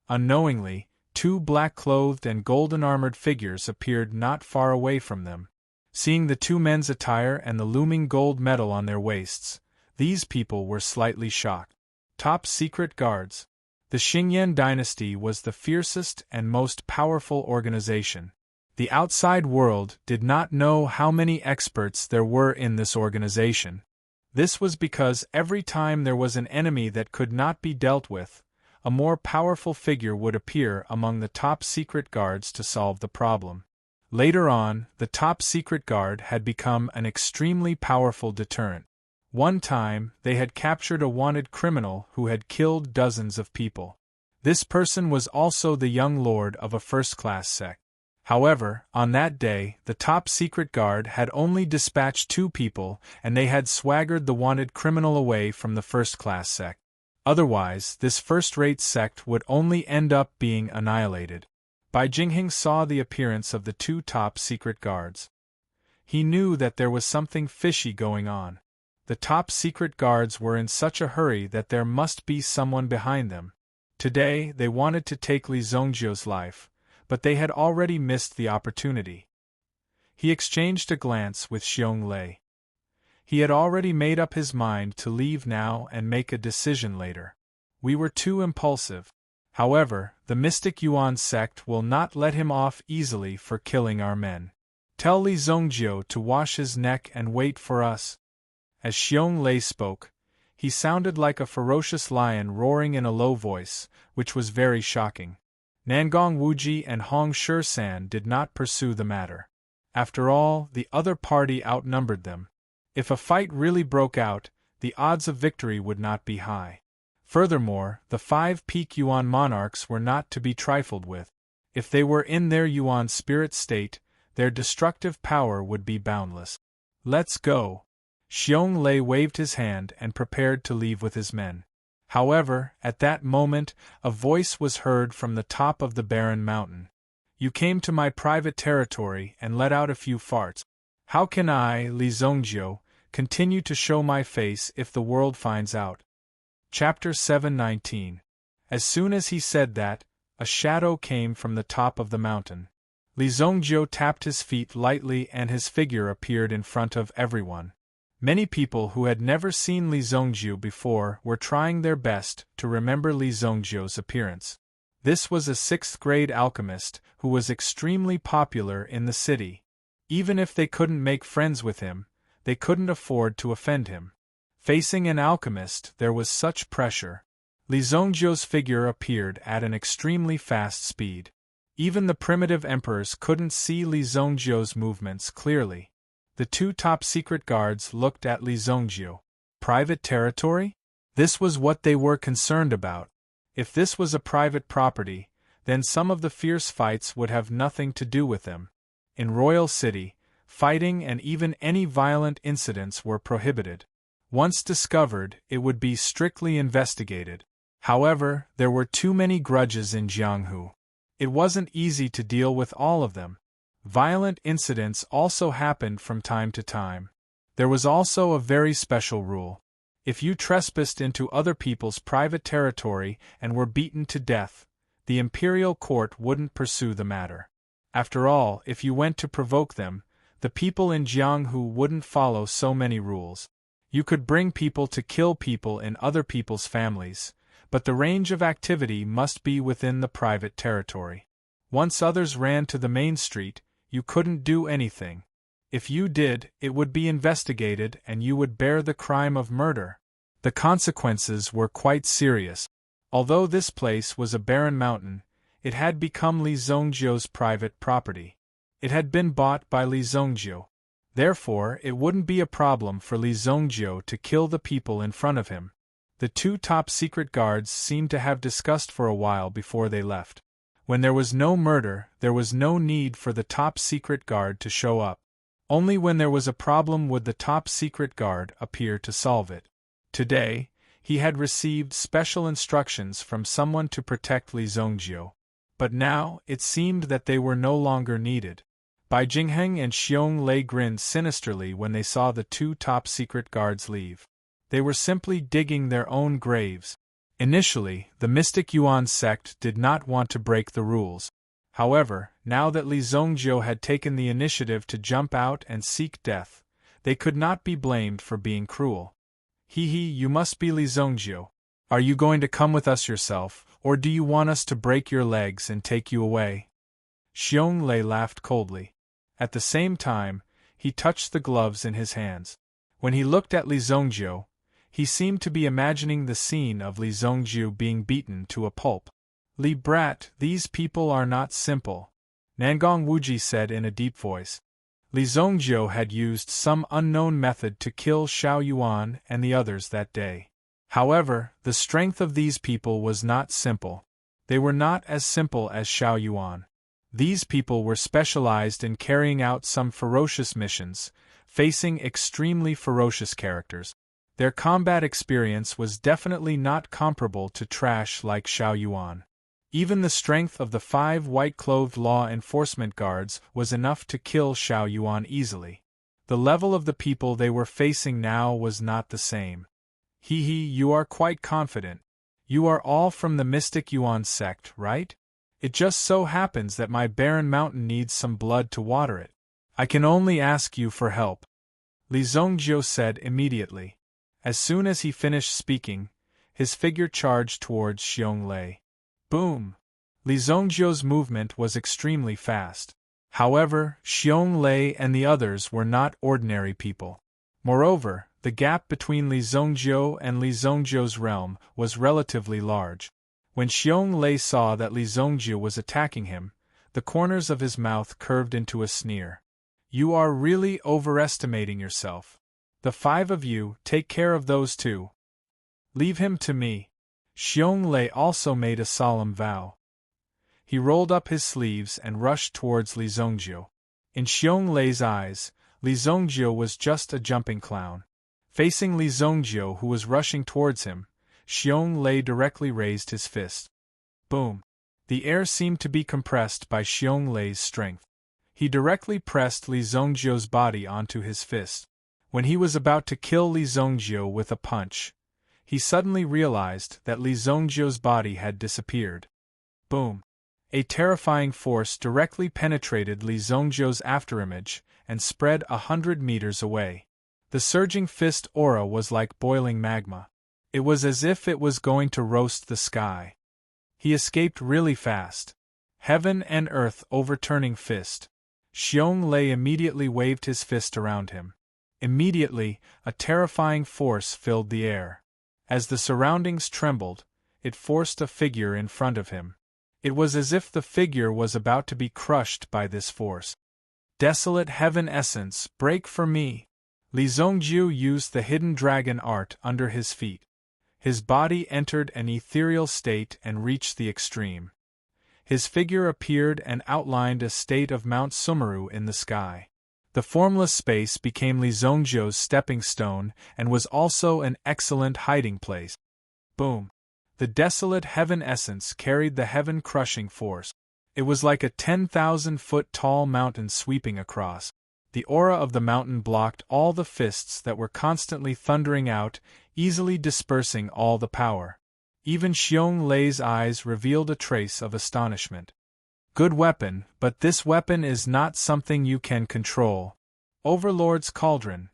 Unknowingly, two black-clothed and golden-armored figures appeared not far away from them. Seeing the two men's attire and the looming gold medal on their waists, these people were slightly shocked. Top secret guards. The Xingyan dynasty was the fiercest and most powerful organization. The outside world did not know how many experts there were in this organization. This was because every time there was an enemy that could not be dealt with, a more powerful figure would appear among the top secret guards to solve the problem. Later on, the top secret guard had become an extremely powerful deterrent. One time, they had captured a wanted criminal who had killed dozens of people. This person was also the young lord of a first-class sect. However, on that day, the top secret guard had only dispatched 2 people, and they had swaggered the wanted criminal away from the first-class sect. Otherwise, this first-rate sect would only end up being annihilated. Bai Jingheng saw the appearance of the 2 top secret guards. He knew that there was something fishy going on. The top secret guards were in such a hurry that there must be someone behind them. Today, they wanted to take Li Zongjio's life, but they had already missed the opportunity. He exchanged a glance with Xiong Lei. He had already made up his mind to leave now and make a decision later. We were too impulsive. However, the Mystic Yuan sect will not let him off easily for killing our men. Tell Li Zongjio to wash his neck and wait for us. As Xiong Lei spoke, he sounded like a ferocious lion roaring in a low voice, which was very shocking. Nangong Wuji and Hong Shursan did not pursue the matter. After all, the other party outnumbered them. If a fight really broke out, the odds of victory would not be high. Furthermore, the 5 peak Yuan monarchs were not to be trifled with. If they were in their Yuan spirit state, their destructive power would be boundless. Let's go. Xiong Lei waved his hand and prepared to leave with his men. However, at that moment, a voice was heard from the top of the barren mountain. You came to my private territory and let out a few farts. How can I, Li Zongjio, continue to show my face if the world finds out? Chapter 7:19. As soon as he said that, a shadow came from the top of the mountain. Li Zongjio tapped his feet lightly and his figure appeared in front of everyone. Many people who had never seen Li Zongjio before were trying their best to remember Li Zongjio's appearance. This was a 6th-grade alchemist who was extremely popular in the city. Even if they couldn't make friends with him, they couldn't afford to offend him. Facing an alchemist, there was such pressure. Li Zongjio's figure appeared at an extremely fast speed. Even the primitive emperors couldn't see Li Zongjio's movements clearly. The 2 top secret guards looked at Li Zongjio. Private territory? This was what they were concerned about. If this was a private property, then some of the fierce fights would have nothing to do with them. In Royal City, fighting and even any violent incidents were prohibited. Once discovered, it would be strictly investigated. However, there were too many grudges in Jianghu. It wasn't easy to deal with all of them. Violent incidents also happened from time to time. There was also a very special rule. If you trespassed into other people's private territory and were beaten to death, the imperial court wouldn't pursue the matter. After all, if you went to provoke them, the people in Jianghu wouldn't follow so many rules. You could bring people to kill people in other people's families, but the range of activity must be within the private territory. Once others ran to the main street, you couldn't do anything. If you did, it would be investigated and you would bear the crime of murder. The consequences were quite serious. Although this place was a barren mountain, it had become Li Zongjio's private property. It had been bought by Li Zongjio. Therefore, it wouldn't be a problem for Li Zongjio to kill the people in front of him. The two top-secret guards seemed to have discussed for a while before they left. When there was no murder, there was no need for the top-secret guard to show up. Only when there was a problem would the top-secret guard appear to solve it. Today, he had received special instructions from someone to protect Li Zongjio. But now, it seemed that they were no longer needed. Bai Jingheng and Xiong Lei grinned sinisterly when they saw the two top-secret guards leave. They were simply digging their own graves. Initially, the Mystic Yuan sect did not want to break the rules. However, now that Li Zongjio had taken the initiative to jump out and seek death, they could not be blamed for being cruel. You must be Li Zongjio. Are you going to come with us yourself, or do you want us to break your legs and take you away? Xiong Lei laughed coldly. At the same time, he touched the gloves in his hands. When he looked at Li Zongjio, he seemed to be imagining the scene of Li Zongjio being beaten to a pulp. Li Brat, these people are not simple, Nangong Wuji said in a deep voice. Li Zongjio had used some unknown method to kill Xiao Yuan and the others that day. However, the strength of these people was not simple. They were not as simple as Xiao Yuan. These people were specialized in carrying out some ferocious missions, facing extremely ferocious characters. Their combat experience was definitely not comparable to trash like Xiao Yuan. Even the strength of the 5 white-clothed law enforcement guards was enough to kill Xiao Yuan easily. The level of the people they were facing now was not the same. You are quite confident. You are all from the Mystic Yuan sect, right? It just so happens that my barren mountain needs some blood to water it. I can only ask you for help. Li Zongjio said immediately. As soon as he finished speaking, his figure charged towards Xiong Lei. Boom! Li Zongjio's movement was extremely fast. However, Xiong Lei and the others were not ordinary people. Moreover, the gap between Li Zongjio and Li Zongjio's realm was relatively large. When Xiong Lei saw that Li Zongjio was attacking him, the corners of his mouth curved into a sneer. You are really overestimating yourself. The 5 of you, take care of those 2. Leave him to me. Xiong Lei also made a solemn vow. He rolled up his sleeves and rushed towards Li Zongjio. In Xiong Lei's eyes, Li Zongjio was just a jumping clown. Facing Li Zongjio, who was rushing towards him, Xiong Lei directly raised his fist. Boom! The air seemed to be compressed by Xiong Lei's strength. He directly pressed Li Zongjio's body onto his fist. When he was about to kill Li Zongjio with a punch, he suddenly realized that Li Zongjio's body had disappeared. Boom! A terrifying force directly penetrated Li Zongjio's afterimage and spread 100 meters away. The surging fist aura was like boiling magma. It was as if it was going to roast the sky. He escaped really fast. Heaven and earth overturning fist. Xiong Lei immediately waved his fist around him. Immediately, a terrifying force filled the air. As the surroundings trembled, it forced a figure in front of him. It was as if the figure was about to be crushed by this force. Desolate heaven essence, break for me! Li Zongjio used the hidden dragon art under his feet. His body entered an ethereal state and reached the extreme. His figure appeared and outlined a state of Mount Sumeru in the sky. The formless space became Li Zongjio's stepping stone and was also an excellent hiding place. Boom! The desolate heaven essence carried the heaven-crushing force. It was like a 10,000-foot-tall mountain sweeping across. The aura of the mountain blocked all the fists that were constantly thundering out, easily dispersing all the power. Even Xiong Lei's eyes revealed a trace of astonishment. Good weapon, but this weapon is not something you can control. Overlord's Cauldron.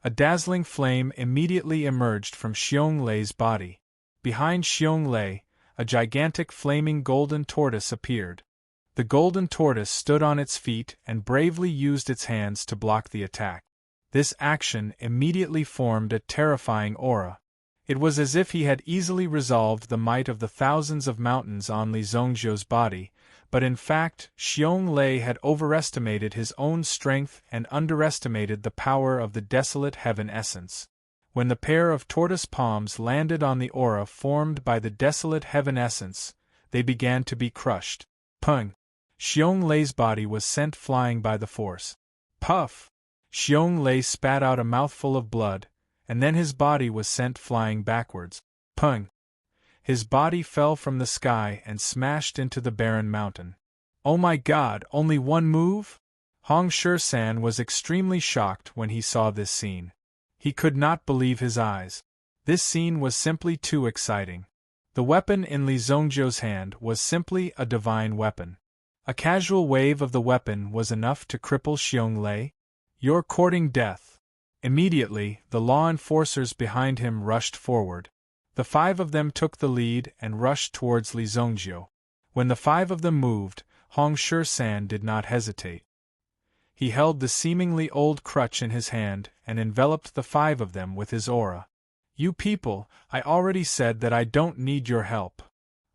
A dazzling flame immediately emerged from Xiong Lei's body. Behind Xiong Lei, a gigantic flaming golden tortoise appeared. The golden tortoise stood on its feet and bravely used its hands to block the attack. This action immediately formed a terrifying aura. It was as if he had easily resolved the might of the thousands of mountains on Li Zongjiu's body, but in fact, Xiong Lei had overestimated his own strength and underestimated the power of the desolate heaven essence. When the pair of tortoise palms landed on the aura formed by the desolate heaven essence, they began to be crushed. Pung! Xiong Lei's body was sent flying by the force. Puff! Xiong Lei spat out a mouthful of blood, and then his body was sent flying backwards. Pung! His body fell from the sky and smashed into the barren mountain. Oh my God, only one move? Hong Shi-san was extremely shocked when he saw this scene. He could not believe his eyes. This scene was simply too exciting. The weapon in Li Zongjiu's hand was simply a divine weapon. A casual wave of the weapon was enough to cripple Xiong Lei. You're courting death. Immediately, the law enforcers behind him rushed forward. The 5 of them took the lead and rushed towards Li Zongjiu. When the 5 of them moved, Hong Shi-san did not hesitate. He held the seemingly old crutch in his hand and enveloped the 5 of them with his aura. You people, I already said that I don't need your help.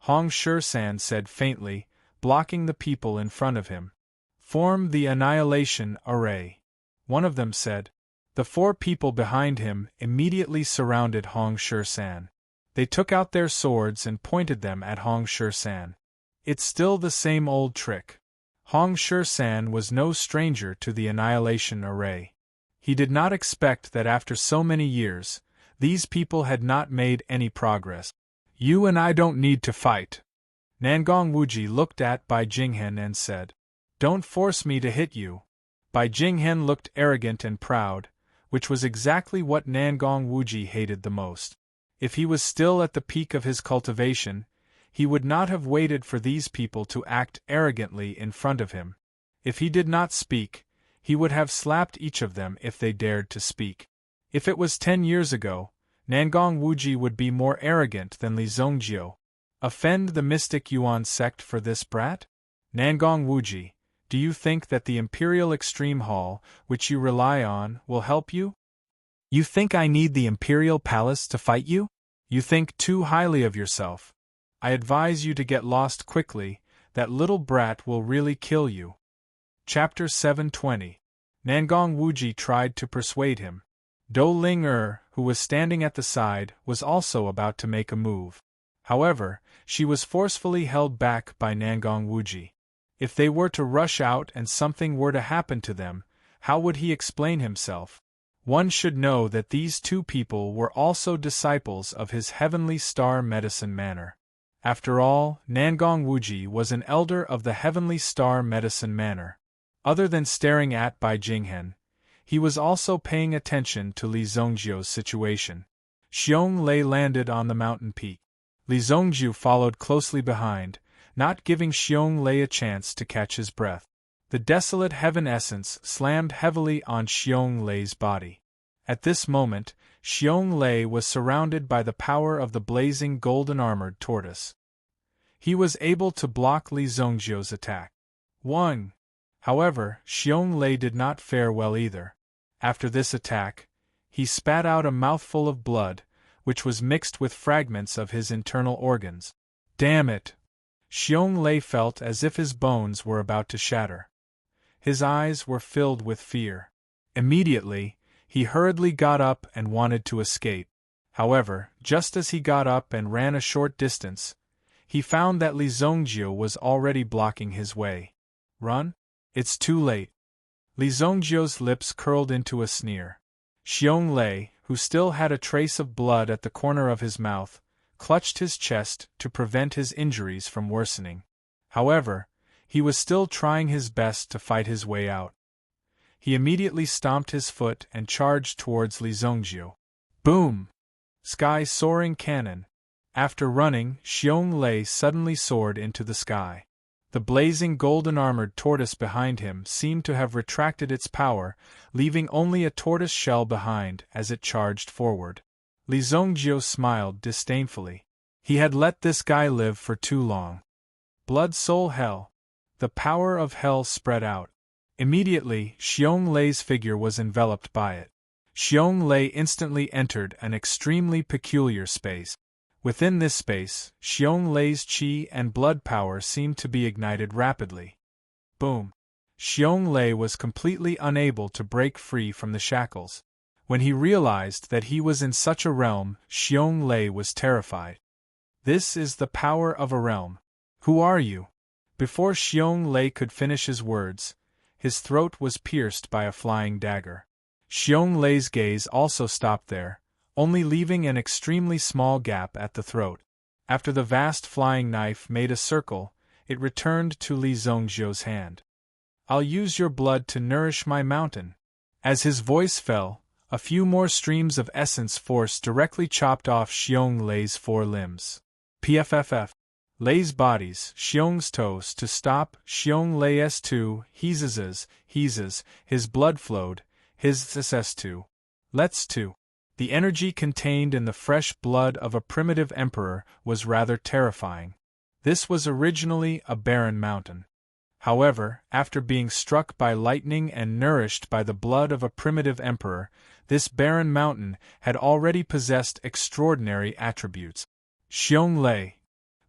Hong Shi-san said faintly, blocking the people in front of him. Form the annihilation array. One of them said. The 4 people behind him immediately surrounded Hong Shi-san. They took out their swords and pointed them at Hong Shi-san. It's still the same old trick. Hong Shi-san was no stranger to the annihilation array. He did not expect that after so many years, these people had not made any progress. You and I don't need to fight. Nangong Wuji looked at Bai Jinghen and said, Don't force me to hit you. Bai Jinghen looked arrogant and proud, which was exactly what Nangong Wuji hated the most. If he was still at the peak of his cultivation, he would not have waited for these people to act arrogantly in front of him. If he did not speak, he would have slapped each of them if they dared to speak. If it was 10 years ago, Nangong Wuji would be more arrogant than Li Zongjiu. Offend the mystic Yuan sect for this brat? Nangong Wuji, do you think that the Imperial Extreme Hall, which you rely on, will help you? You think I need the Imperial Palace to fight you? You think too highly of yourself. I advise you to get lost quickly, that little brat will really kill you. Chapter 720. Nangong Wuji tried to persuade him. Dou Ling-er, who was standing at the side, was also about to make a move. However, she was forcefully held back by Nangong Wuji. If they were to rush out and something were to happen to them, how would he explain himself? One should know that these 2 people were also disciples of his Heavenly Star Medicine Manor. After all, Nangong Wuji was an elder of the Heavenly Star Medicine Manor. Other than staring at Bai Jinghen, he was also paying attention to Li Zongjiu's situation. Xiong Lei landed on the mountain peak. Li Zongjiu followed closely behind, not giving Xiong Lei a chance to catch his breath. The desolate heaven essence slammed heavily on Xiong Lei's body. At this moment, Xiong Lei was surrounded by the power of the blazing golden-armored tortoise. He was able to block Li Zongjiu's attack. 1. However, Xiong Lei did not fare well either. After this attack, he spat out a mouthful of blood, which was mixed with fragments of his internal organs. Damn it! Xiong Lei felt as if his bones were about to shatter. His eyes were filled with fear. Immediately, he hurriedly got up and wanted to escape. However, just as he got up and ran a short distance, he found that Li Zongjiu was already blocking his way. Run? It's too late. Li Zongjiu's lips curled into a sneer. Xiong Lei, who still had a trace of blood at the corner of his mouth, clutched his chest to prevent his injuries from worsening. However, he was still trying his best to fight his way out. He immediately stomped his foot and charged towards Li Zongjiu. Boom! Sky-soaring cannon. After running, Xiong Lei suddenly soared into the sky. The blazing golden-armored tortoise behind him seemed to have retracted its power, leaving only a tortoise shell behind as it charged forward. Li Zongjiu smiled disdainfully. He had let this guy live for too long. Blood soul hell. The power of hell spread out. Immediately, Xiong Lei's figure was enveloped by it. Xiong Lei instantly entered an extremely peculiar space. Within this space, Xiong Lei's qi and blood power seemed to be ignited rapidly. Boom! Xiong Lei was completely unable to break free from the shackles. When he realized that he was in such a realm, Xiong Lei was terrified. This is the power of a realm. Who are you? Before Xiong Lei could finish his words, his throat was pierced by a flying dagger. Xiong Lei's gaze also stopped there, only leaving an extremely small gap at the throat. After the vast flying knife made a circle, it returned to Li Zongjiu's hand. I'll use your blood to nourish my mountain. As his voice fell, a few more streams of essence force directly chopped off Xiong Lei's 4 limbs. PFFF. Lei's bodies, Xiong's toes to stop, Xiong Lei's 2, his blood flowed, his ss2. Let's 2. The energy contained in the fresh blood of a primitive emperor was rather terrifying. This was originally a barren mountain. However, after being struck by lightning and nourished by the blood of a primitive emperor, this barren mountain had already possessed extraordinary attributes. Xiong Lei.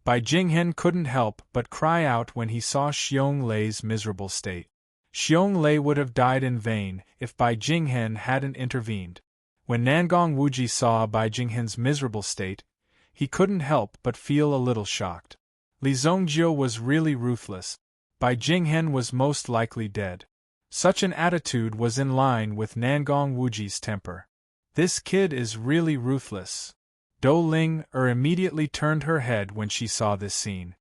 Bai Jinghen couldn't help but cry out when he saw Xiong Lei's miserable state. Xiong Lei would have died in vain if Bai Jinghen hadn't intervened. When Nangong Wuji saw Bai Jinghen's miserable state, he couldn't help but feel a little shocked. Li Zongjiu was really ruthless. Bai Jinghen was most likely dead. Such an attitude was in line with Nangong Wuji's temper. This kid is really ruthless. Do Ling immediately turned her head when she saw this scene.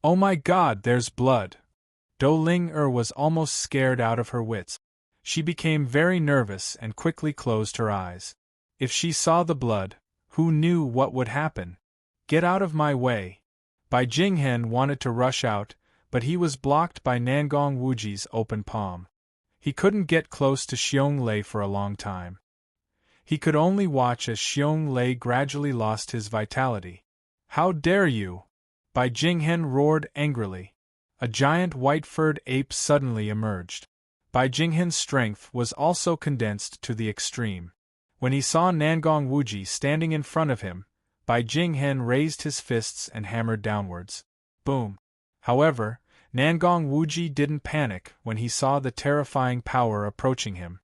Oh my God, there's blood! Do Ling was almost scared out of her wits. She became very nervous and quickly closed her eyes. If she saw the blood, who knew what would happen? Get out of my way! Bai Jinghen wanted to rush out, but he was blocked by Nangong Wuji's open palm. He couldn't get close to Xiong Lei for a long time. He could only watch as Xiong Lei gradually lost his vitality. How dare you! Bai Jinghen roared angrily. A giant white-furred ape suddenly emerged. Bai Jinghen's strength was also condensed to the extreme. When he saw Nangong Wuji standing in front of him, Bai Jinghen raised his fists and hammered downwards. Boom! However, Nangong Wuji didn't panic when he saw the terrifying power approaching him.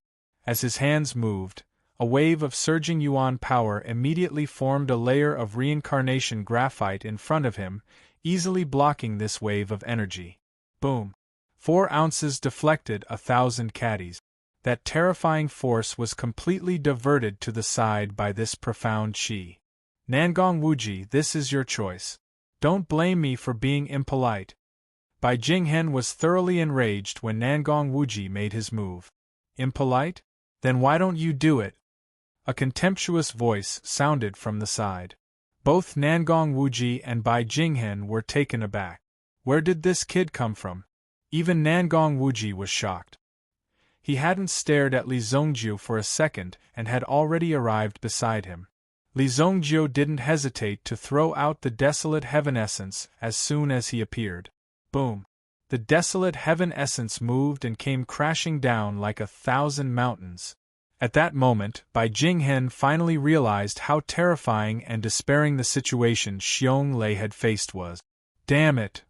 As his hands moved, a wave of surging yuan power immediately formed a layer of reincarnation graphite in front of him, easily blocking this wave of energy. Boom! 4 ounces deflected 1,000 caddies. That terrifying force was completely diverted to the side by this profound qi. Nangong Wuji, this is your choice. Don't blame me for being impolite. Bai Jinghen was thoroughly enraged when Nangong Wuji made his move. Impolite? Then why don't you do it? A contemptuous voice sounded from the side. Both Nangong Wuji and Bai Jinghen were taken aback. Where did this kid come from? Even Nangong Wuji was shocked. He hadn't stared at Li Zongjiu for a second and had already arrived beside him. Li Zongjiu didn't hesitate to throw out the desolate heaven essence as soon as he appeared. Boom! The desolate heaven essence moved and came crashing down like 1,000 mountains. At that moment, Bai Jinghen finally realized how terrifying and despairing the situation Xiong Lei had faced was. Damn it!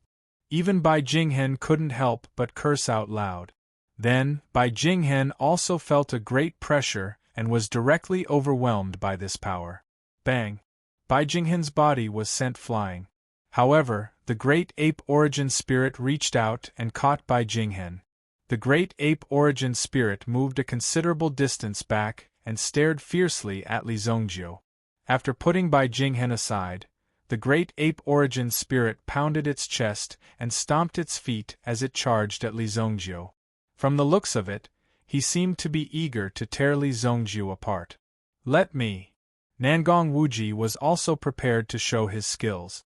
Even Bai Jinghen couldn't help but curse out loud. Then, Bai Jinghen also felt a great pressure and was directly overwhelmed by this power. Bang! Bai Jinghen's body was sent flying. However, the great ape origin spirit reached out and caught Bai Jinghen. The great ape origin spirit moved a considerable distance back and stared fiercely at Li Zongjiu. After putting Bai Jinghen aside, the great ape origin spirit pounded its chest and stomped its feet as it charged at Li Zongjiu. From the looks of it, he seemed to be eager to tear Li Zongjiu apart. Let me! Nangong Wuji was also prepared to show his skills.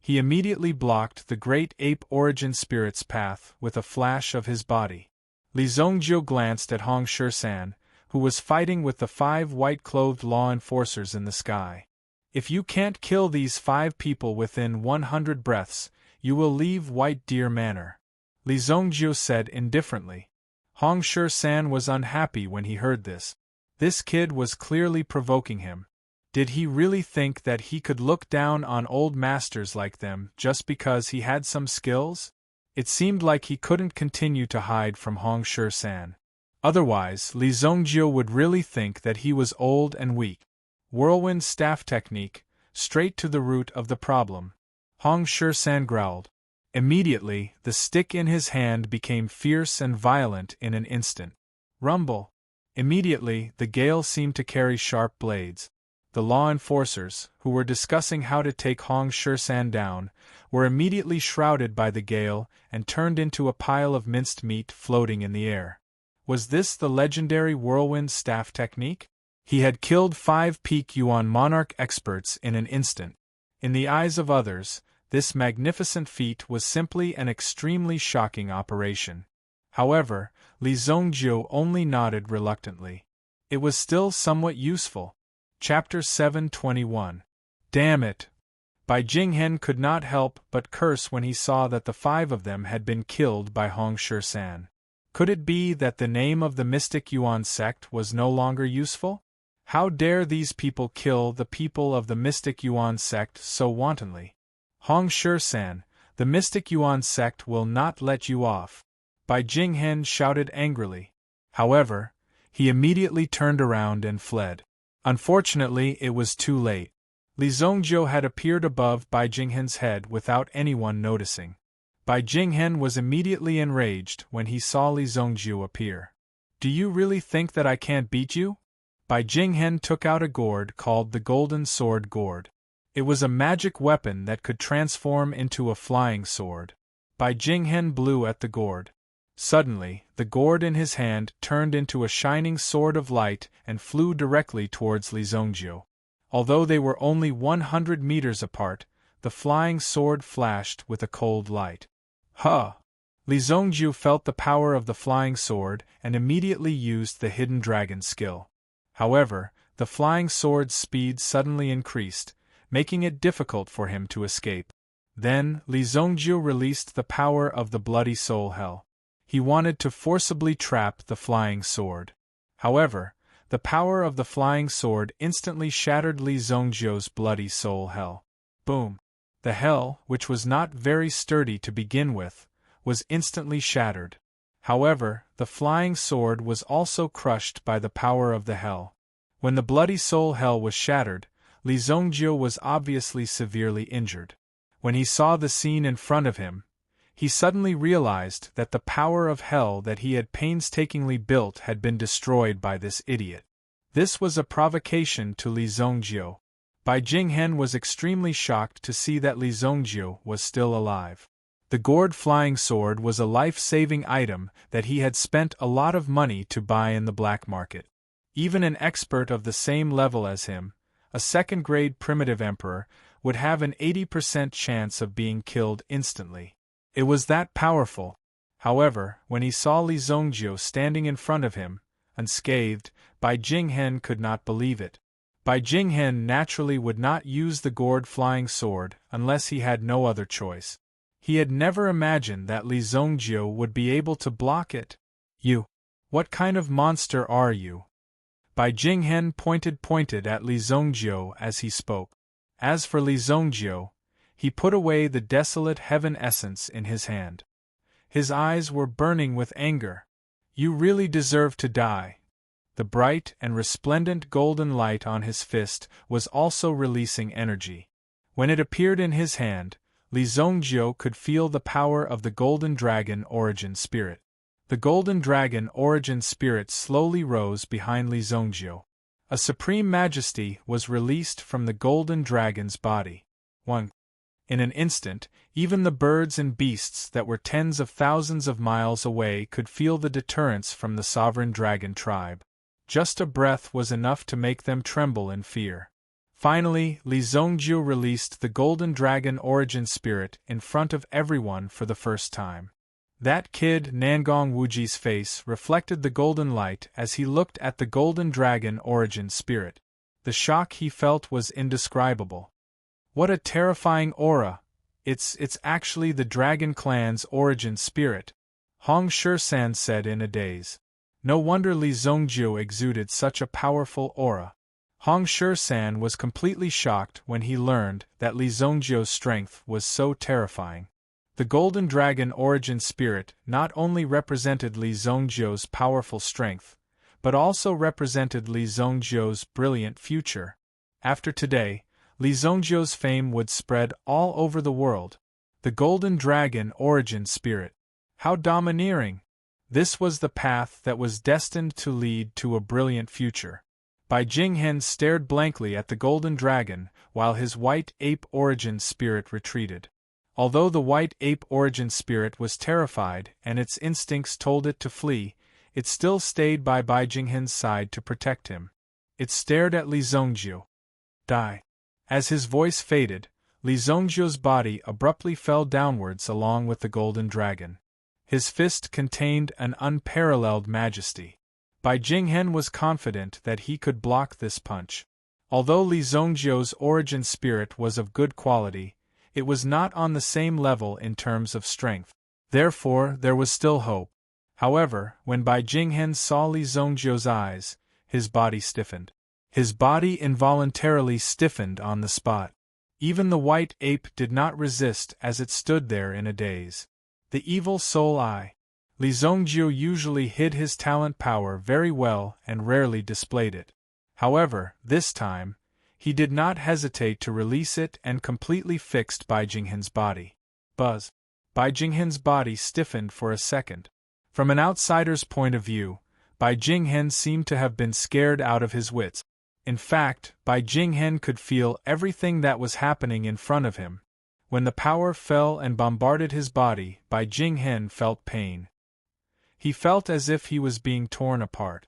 He immediately blocked the great ape origin spirit's path with a flash of his body. Li Zongjiu glanced at Hong Shisan, who was fighting with the 5 white-clothed law enforcers in the sky. If you can't kill these 5 people within 100 breaths, you will leave White Deer Manor. Li Zongjiu said indifferently. Hong Shi-san was unhappy when he heard this. This kid was clearly provoking him. Did he really think that he could look down on old masters like them just because he had some skills? It seemed like he couldn't continue to hide from Hong Shi-san. Otherwise, Li Zongjiu would really think that he was old and weak. Whirlwind staff technique, straight to the root of the problem. Hong Shi-san growled. Immediately, the stick in his hand became fierce and violent in an instant. Rumble. Immediately, the gale seemed to carry sharp blades. The law enforcers, who were discussing how to take Hong Shi-san down, were immediately shrouded by the gale and turned into a pile of minced meat floating in the air. Was this the legendary whirlwind staff technique? He had killed 5 peak Yuan monarch experts in an instant. In the eyes of others, this magnificent feat was simply an extremely shocking operation. However, Li Zongjiu only nodded reluctantly. It was still somewhat useful. Chapter 721. Damn it! Bai Jinghen could not help but curse when he saw that the 5 of them had been killed by Hong Shi-san. Could it be that the name of the mystic Yuan sect was no longer useful? How dare these people kill the people of the mystic Yuan sect so wantonly? Hong Shi-san, the mystic Yuan sect will not let you off. Bai Jinghen shouted angrily. However, he immediately turned around and fled. Unfortunately, it was too late. Li Zongjiu had appeared above Bai Jinghen's head without anyone noticing. Bai Jinghen was immediately enraged when he saw Li Zongjiu appear. Do you really think that I can't beat you? Bai Jinghen took out a gourd called the Golden Sword Gourd. It was a magic weapon that could transform into a flying sword. Bai Jinghen blew at the gourd. Suddenly, the gourd in his hand turned into a shining sword of light and flew directly towards Li Zongjiu. Although they were only 100 meters apart, the flying sword flashed with a cold light. Huh! Li Zongjiu felt the power of the flying sword and immediately used the hidden dragon skill. However, the flying sword's speed suddenly increased, making it difficult for him to escape. Then, Li Zongjiu released the power of the bloody soul hell. He wanted to forcibly trap the flying sword. However, the power of the flying sword instantly shattered Li Zongjiu's bloody soul hell. Boom! The hell, which was not very sturdy to begin with, was instantly shattered. However, the flying sword was also crushed by the power of the hell. When the bloody soul hell was shattered, Li Zongjiu was obviously severely injured. When he saw the scene in front of him, he suddenly realized that the power of hell that he had painstakingly built had been destroyed by this idiot. This was a provocation to Li Zongjiu. Bai Jinghen was extremely shocked to see that Li Zongjiu was still alive. The gourd flying sword was a life-saving item that he had spent a lot of money to buy in the black market. Even an expert of the same level as him, a second-grade primitive emperor, would have an 80% chance of being killed instantly. It was that powerful. However, when he saw Li Zongjiu standing in front of him, unscathed, Bai Jinghen could not believe it. Bai Jinghen naturally would not use the gourd flying sword unless he had no other choice. He had never imagined that Li Zongjiu would be able to block it. You! What kind of monster are you? Bai Jinghen pointed at Li Zongjiu as he spoke. As for Li Zongjiu, he put away the desolate heaven essence in his hand. His eyes were burning with anger. You really deserve to die. The bright and resplendent golden light on his fist was also releasing energy. When it appeared in his hand, Li Zongjiu could feel the power of the Golden Dragon Origin Spirit. The Golden Dragon Origin Spirit slowly rose behind Li Zongjiu. A supreme majesty was released from the Golden Dragon's body. 1. In an instant, even the birds and beasts that were tens of thousands of miles away could feel the deterrence from the sovereign dragon tribe. Just a breath was enough to make them tremble in fear. Finally, Li Zongjiu released the Golden Dragon Origin Spirit in front of everyone for the first time. That kid Nangong Wuji's face reflected the golden light as he looked at the Golden Dragon Origin Spirit. The shock he felt was indescribable. What a terrifying aura! It's actually the Dragon Clan's origin spirit, Hong Shu-san said in a daze. No wonder Li Zongjiu exuded such a powerful aura. Hong Shu-san was completely shocked when he learned that Li Zongjiu's strength was so terrifying. The Golden Dragon origin spirit not only represented Li Zongjiu's powerful strength, but also represented Li Zongjiu's brilliant future. After today, Li Zongjiu's fame would spread all over the world. The Golden Dragon origin spirit. How domineering! This was the path that was destined to lead to a brilliant future. Bai Jinghen stared blankly at the Golden Dragon while his White Ape origin spirit retreated. Although the White Ape origin spirit was terrified and its instincts told it to flee, it still stayed by Bai Jinghen's side to protect him. It stared at Li Zongjiu. Die. As his voice faded, Li Zongjiu's body abruptly fell downwards along with the Golden Dragon. His fist contained an unparalleled majesty. Bai Jinghen was confident that he could block this punch. Although Li Zongjiu's origin spirit was of good quality, it was not on the same level in terms of strength. Therefore, there was still hope. However, when Bai Jinghen saw Li Zongjiu's eyes, his body stiffened. His body involuntarily stiffened on the spot. Even the White Ape did not resist as it stood there in a daze. The evil soul eye. Li Zongjiu usually hid his talent power very well and rarely displayed it. However, this time, he did not hesitate to release it and completely fixed Bai Jinghen's body. Buzz. Bai Jinghen's body stiffened for a second. From an outsider's point of view, Bai Jinghen seemed to have been scared out of his wits. In fact, Bai Jinghen could feel everything that was happening in front of him. When the power fell and bombarded his body, Bai Jinghen felt pain. He felt as if he was being torn apart.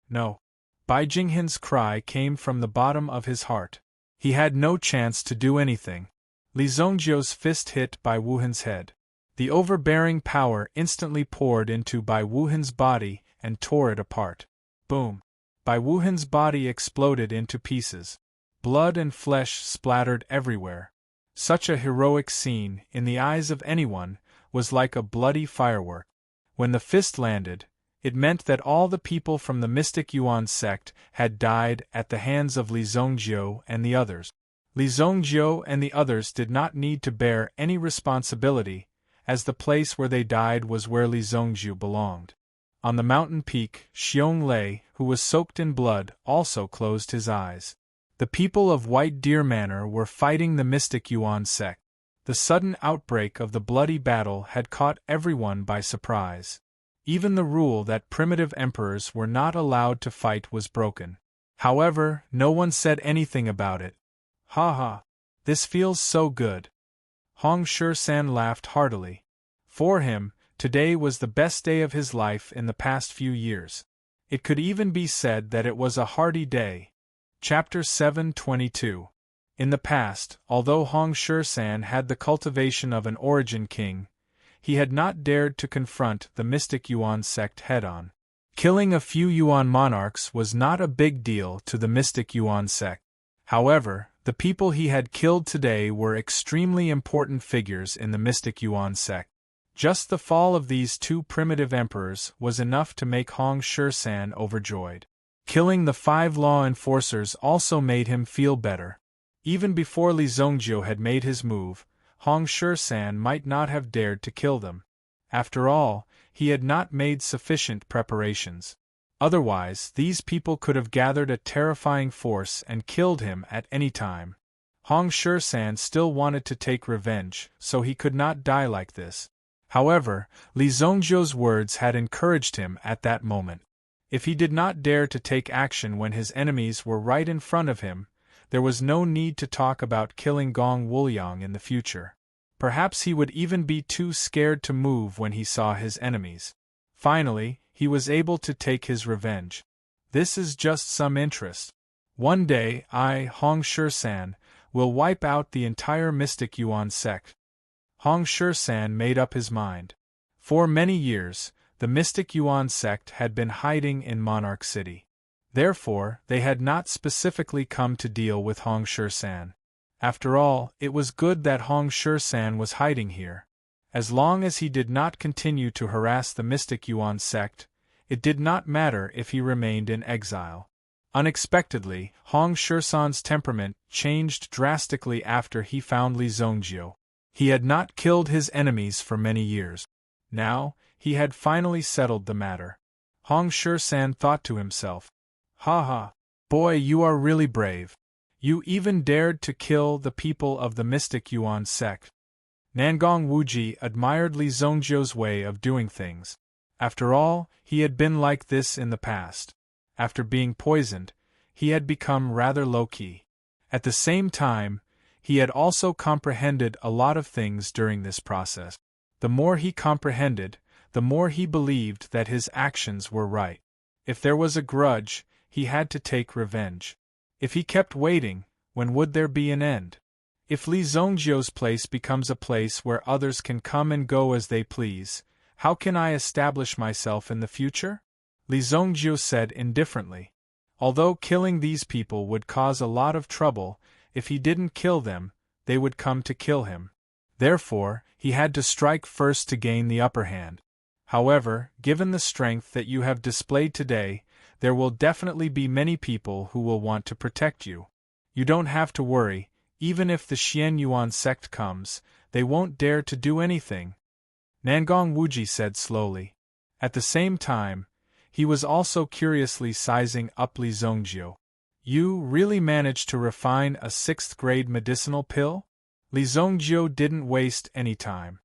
No. Bai Jinghen's cry came from the bottom of his heart. He had no chance to do anything. Li Zongjiu's fist hit Bai Wuhan's head. The overbearing power instantly poured into Bai Wuhan's body and tore it apart. Boom! Bai Wuhan's body exploded into pieces. Blood and flesh splattered everywhere. Such a heroic scene, in the eyes of anyone, was like a bloody firework. When the fist landed, it meant that all the people from the mystic Yuan sect had died at the hands of Li Zongjiu and the others. Li Zongjiu and the others did not need to bear any responsibility, as the place where they died was where Li Zongjiu belonged. On the mountain peak, Xiong Lei, who was soaked in blood, also closed his eyes. The people of White Deer Manor were fighting the mystic Yuan sect. The sudden outbreak of the bloody battle had caught everyone by surprise. Even the rule that primitive emperors were not allowed to fight was broken. However, no one said anything about it. Ha ha! This feels so good. Hong Shu-san laughed heartily. For him, today was the best day of his life in the past few years. It could even be said that it was a hearty day. Chapter 722. In the past, although Hong Shu-san had the cultivation of an origin king, he had not dared to confront the mystic Yuan sect head-on. Killing a few Yuan monarchs was not a big deal to the mystic Yuan sect. However, the people he had killed today were extremely important figures in the mystic Yuan sect. Just the fall of these two primitive emperors was enough to make Hong Shu-san overjoyed. Killing the 5 law enforcers also made him feel better. Even before Li Zongjiu had made his move, Hong Shu-san might not have dared to kill them. After all, he had not made sufficient preparations. Otherwise, these people could have gathered a terrifying force and killed him at any time. Hong Shu-san still wanted to take revenge, so he could not die like this. However, Li Zongjiu's words had encouraged him at that moment. If he did not dare to take action when his enemies were right in front of him, there was no need to talk about killing Gong Wuliang in the future. Perhaps he would even be too scared to move when he saw his enemies. Finally, he was able to take his revenge. This is just some interest. One day I, Hong Shu-san, will wipe out the entire mystic Yuan sect. Hong Shu-san made up his mind. For many years, the mystic Yuan sect had been hiding in Monarch City. Therefore, they had not specifically come to deal with Hong Shu-san. After all, it was good that Hong Shui-san was hiding here. As long as he did not continue to harass the mystic Yuan sect, it did not matter if he remained in exile. Unexpectedly, Hong Shui-san's temperament changed drastically after he found Li Zongjio. He had not killed his enemies for many years. Now, he had finally settled the matter. Hong Shui-san thought to himself, "Ha ha, boy, you are really brave. You even dared to kill the people of the mystic Yuan sect." Nangong Wuji admired Li Zongjio's way of doing things. After all, he had been like this in the past. After being poisoned, he had become rather low-key. At the same time, he had also comprehended a lot of things during this process. The more he comprehended, the more he believed that his actions were right. If there was a grudge, he had to take revenge. If he kept waiting, when would there be an end? If Li Zongjio's place becomes a place where others can come and go as they please, how can I establish myself in the future? Li Zongjio said indifferently. Although killing these people would cause a lot of trouble, if he didn't kill them, they would come to kill him. Therefore, he had to strike first to gain the upper hand. However, given the strength that you have displayed today, there will definitely be many people who will want to protect you. You don't have to worry, even if the Xian Yuan sect comes, they won't dare to do anything. Nangong Wuji said slowly. At the same time, he was also curiously sizing up Li Zongjio. You really managed to refine a 6th-grade medicinal pill? Li Zongjio didn't waste any time.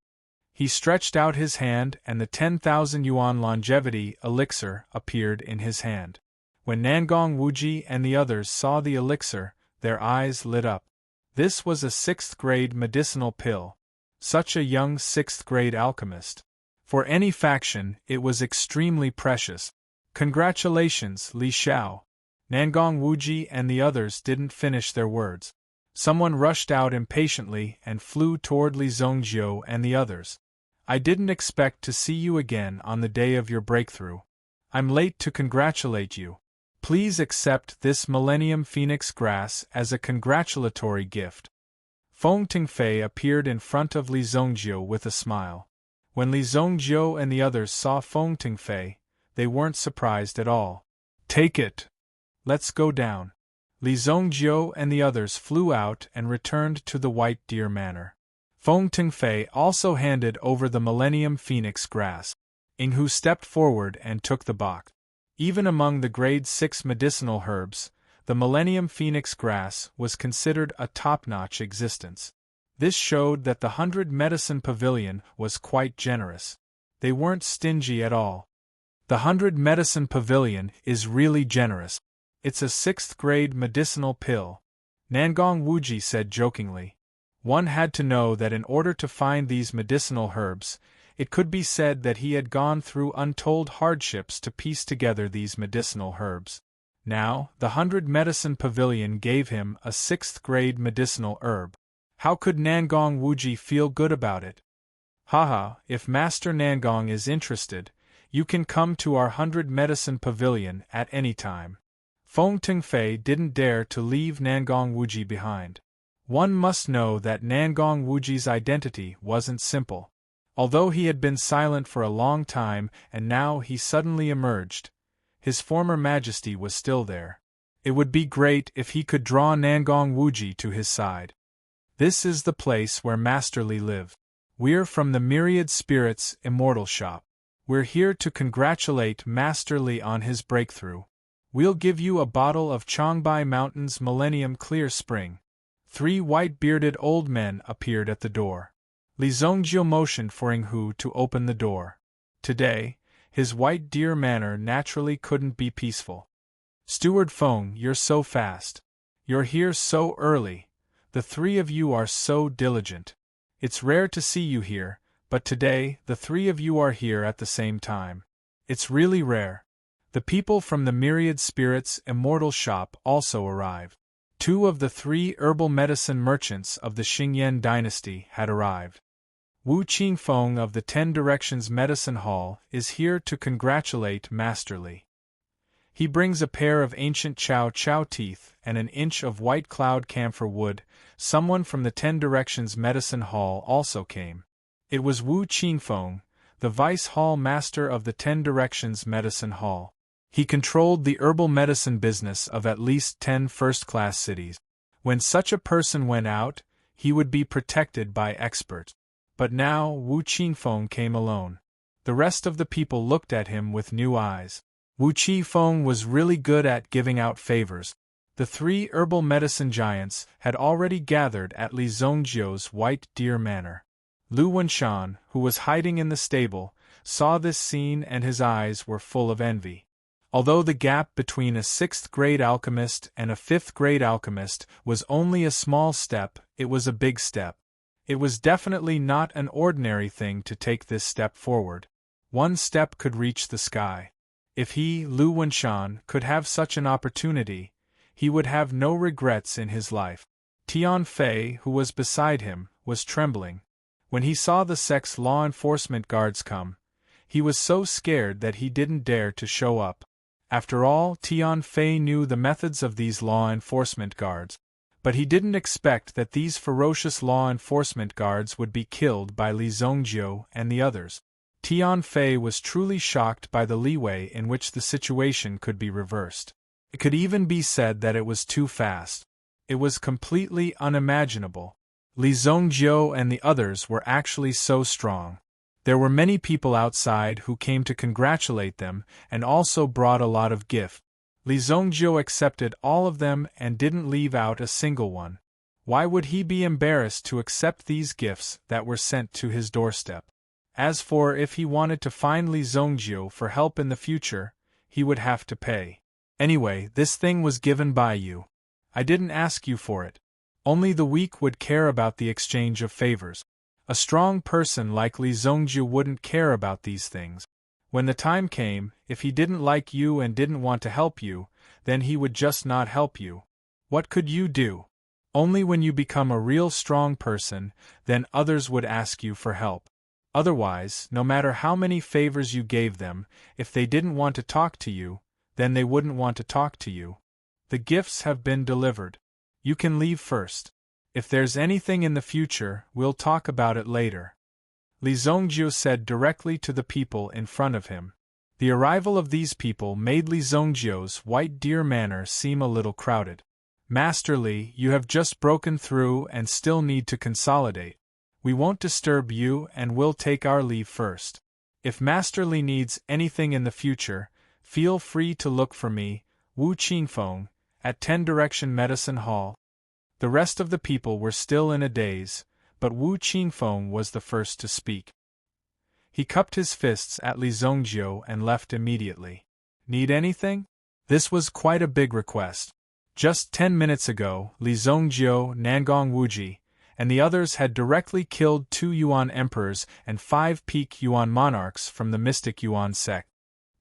He stretched out his hand and the 10,000 yuan longevity elixir appeared in his hand. When Nangong Wuji and the others saw the elixir, their eyes lit up. This was a 6th-grade medicinal pill. Such a young 6th-grade alchemist. For any faction, it was extremely precious. Congratulations, Li Xiao. Nangong Wuji and the others didn't finish their words. Someone rushed out impatiently and flew toward Li Zongjio and the others. I didn't expect to see you again on the day of your breakthrough. I'm late to congratulate you. Please accept this Millennium Phoenix grass as a congratulatory gift. Feng Tingfei appeared in front of Li Zongjio with a smile. When Li Zongjio and the others saw Feng Tingfei, they weren't surprised at all. Take it. Let's go down. Li Zongjio and the others flew out and returned to the White Deer Manor. Feng Tingfei also handed over the Millennium Phoenix grass. Yinghu stepped forward and took the box. Even among the grade 6 medicinal herbs, the Millennium Phoenix grass was considered a top-notch existence. This showed that the 100 Medicine Pavilion was quite generous. They weren't stingy at all. The 100 Medicine Pavilion is really generous. It's a 6th-grade medicinal pill, Nangong Wuji said jokingly. One had to know that in order to find these medicinal herbs, it could be said that he had gone through untold hardships to piece together these medicinal herbs. Now, the 100 Medicine Pavilion gave him a 6th-grade medicinal herb. How could Nangong Wuji feel good about it? Haha, if Master Nangong is interested, you can come to our 100 Medicine Pavilion at any time. Feng Tingfei didn't dare to leave Nangong Wuji behind. One must know that Nangong Wuji's identity wasn't simple. Although he had been silent for a long time and now he suddenly emerged, his former majesty was still there. It would be great if he could draw Nangong Wuji to his side. This is the place where Master Li lives. We're from the Myriad Spirits Immortal Shop. We're here to congratulate Master Li on his breakthrough. We'll give you a bottle of Chongbai Mountain's Millennium Clear Spring. 3 white-bearded old men appeared at the door. Li Zongjio motioned for Yinghu to open the door. Today, his White Deer Manor naturally couldn't be peaceful. Steward Feng, you're so fast. You're here so early. The 3 of you are so diligent. It's rare to see you here, but today, the 3 of you are here at the same time. It's really rare. The people from the Myriad Spirits Immortal Shop also arrived. 2 of the 3 herbal medicine merchants of the Xingyan dynasty had arrived. Wu Qingfeng of the 10 Directions Medicine Hall is here to congratulate Master Li. He brings a pair of ancient chow chow teeth and an inch of white cloud camphor wood. Someone from the 10 Directions Medicine Hall also came. It was Wu Qingfeng, the Vice Hall Master of the 10 Directions Medicine Hall. He controlled the herbal medicine business of at least 10 first-class cities. When such a person went out, he would be protected by experts. But now Wu Qingfeng came alone. The rest of the people looked at him with new eyes. Wu Qingfeng was really good at giving out favors. The 3 herbal medicine giants had already gathered at Li Zongjiu's White Deer Manor. Lu Wenshan, who was hiding in the stable, saw this scene and his eyes were full of envy. Although the gap between a 6th-grade alchemist and a 5th-grade alchemist was only a small step, it was a big step. It was definitely not an ordinary thing to take this step forward. One step could reach the sky. If he, Lu Wenshan, could have such an opportunity, he would have no regrets in his life. Tian Fei, who was beside him, was trembling. When he saw the sex law enforcement guards come, he was so scared that he didn't dare to show up. After all, Tian Fei knew the methods of these law enforcement guards. But he didn't expect that these ferocious law enforcement guards would be killed by Li Zongjiu and the others. Tian Fei was truly shocked by the leeway in which the situation could be reversed. It could even be said that it was too fast. It was completely unimaginable. Li Zongjiu and the others were actually so strong. There were many people outside who came to congratulate them and also brought a lot of gifts. Li Zongjiu accepted all of them and didn't leave out a single one. Why would he be embarrassed to accept these gifts that were sent to his doorstep? As for if he wanted to find Li Zongjiu for help in the future, he would have to pay. Anyway, this thing was given by you. I didn't ask you for it. Only the weak would care about the exchange of favors. A strong person like Li Zongjiu wouldn't care about these things. When the time came, if he didn't like you and didn't want to help you, then he would just not help you. What could you do? Only when you become a real strong person, then others would ask you for help. Otherwise, no matter how many favors you gave them, if they didn't want to talk to you, then they wouldn't want to talk to you. The gifts have been delivered. You can leave first. If there's anything in the future, we'll talk about it later. Li Zongjiu said directly to the people in front of him. The arrival of these people made Li Zongjiu's White Deer Manor seem a little crowded. Master Li, you have just broken through and still need to consolidate. We won't disturb you and we'll take our leave first. If Master Li needs anything in the future, feel free to look for me, Wu Qingfeng, at 10 Direction Medicine Hall. The rest of the people were still in a daze, but Wu Qingfeng was the first to speak. He cupped his fists at Li Zongjiu and left immediately. Need anything? This was quite a big request. Just 10 minutes ago, Li Zongjiu, Nangong Wuji, and the others had directly killed 2 Yuan emperors and 5 peak Yuan monarchs from the mystic Yuan sect.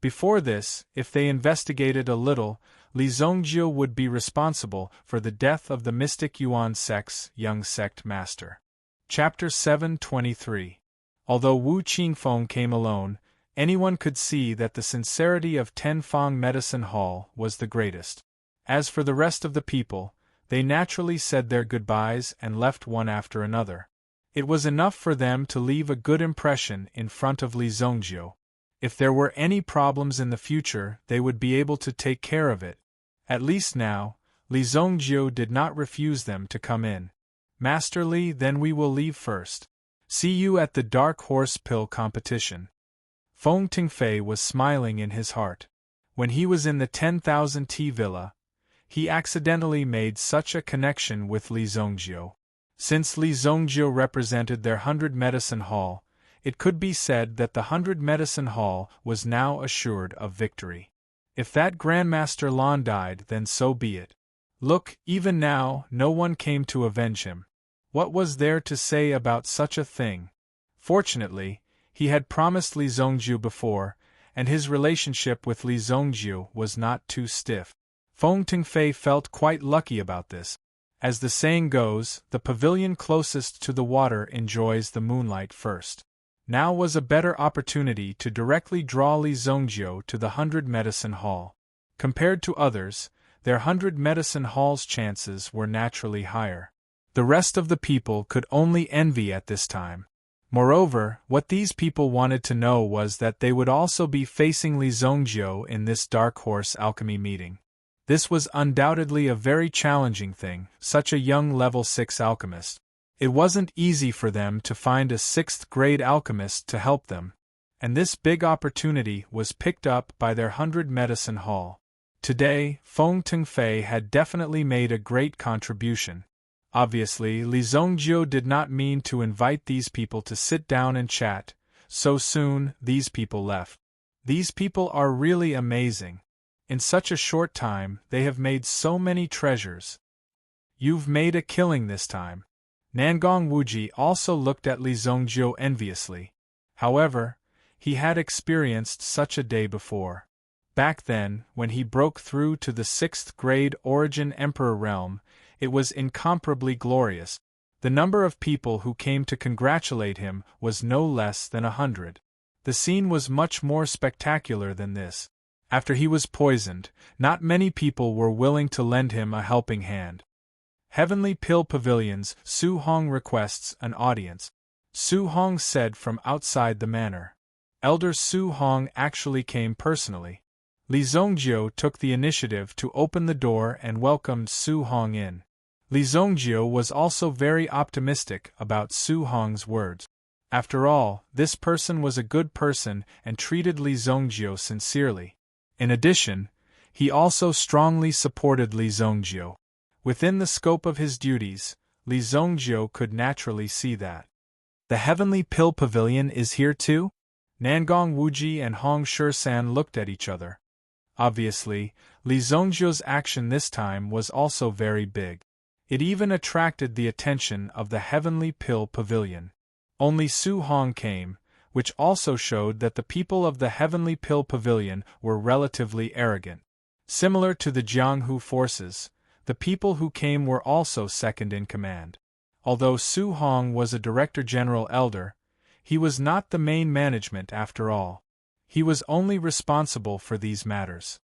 Before this, if they investigated a little, Li Zongjiu would be responsible for the death of the mystic Yuan sect's young sect master. Chapter 723. Although Wu Qingfeng came alone, anyone could see that the sincerity of Tenfang Medicine Hall was the greatest. As for the rest of the people, they naturally said their goodbyes and left one after another. It was enough for them to leave a good impression in front of Li Zongjiu. If there were any problems in the future, they would be able to take care of it. At least now, Li Zongjiu did not refuse them to come in. Master Li, then we will leave first. See you at the Dark Horse Pill competition. Feng Tingfei was smiling in his heart. When he was in the 10,000 T villa, he accidentally made such a connection with Li Zongjiu. Since Li Zongjiu represented their 100 Medicine Hall, it could be said that the 100 Medicine Hall was now assured of victory. If that Grandmaster Lan died, then so be it. Look, even now, no one came to avenge him. What was there to say about such a thing? Fortunately, he had promised Li Zongjiu before, and his relationship with Li Zongjiu was not too stiff. Feng Tingfei felt quite lucky about this. As the saying goes, the pavilion closest to the water enjoys the moonlight first. Now was a better opportunity to directly draw Li Zongjiu to the 100 Medicine Hall. Compared to others, their 100 medicine hall's chances were naturally higher. The rest of the people could only envy at this time. Moreover, what these people wanted to know was that they would also be facing Li Zongjiu in this dark horse alchemy meeting. This was undoubtedly a very challenging thing, such a young level 6 alchemist. It wasn't easy for them to find a 6th grade alchemist to help them, and this big opportunity was picked up by their 100 medicine hall. Today, Feng Tengfei had definitely made a great contribution. Obviously, Li Zongjiu did not mean to invite these people to sit down and chat. So soon, these people left. These people are really amazing. In such a short time, they have made so many treasures. You've made a killing this time. Nangong Wuji also looked at Li Zongjiu enviously. However, he had experienced such a day before. Back then, when he broke through to the 6th grade Origin Emperor realm, it was incomparably glorious. The number of people who came to congratulate him was no less than 100. The scene was much more spectacular than this. After he was poisoned, not many people were willing to lend him a helping hand. Heavenly Pill Pavilions, Su Hong requests an audience. Su Hong said from outside the manor. Elder Su Hong actually came personally. Li Zongjiu took the initiative to open the door and welcomed Su Hong in. Li Zongjiu was also very optimistic about Su Hong's words. After all, this person was a good person and treated Li Zongjiu sincerely. In addition, he also strongly supported Li Zongjiu. Within the scope of his duties, Li Zongjiu could naturally see that. The Heavenly Pill Pavilion is here too? Nangong Wuji and Hong Shisan looked at each other. Obviously, Li Zongjiu's action this time was also very big. It even attracted the attention of the Heavenly Pill Pavilion. Only Su Hong came, which also showed that the people of the Heavenly Pill Pavilion were relatively arrogant. Similar to the Jianghu forces, the people who came were also second in command. Although Su Hong was a Director General Elder, he was not the main management after all. He was only responsible for these matters.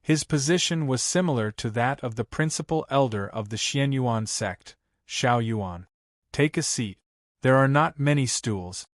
His position was similar to that of the principal elder of the Xianyuan sect, Xiao Yuan. Take a seat. There are not many stools.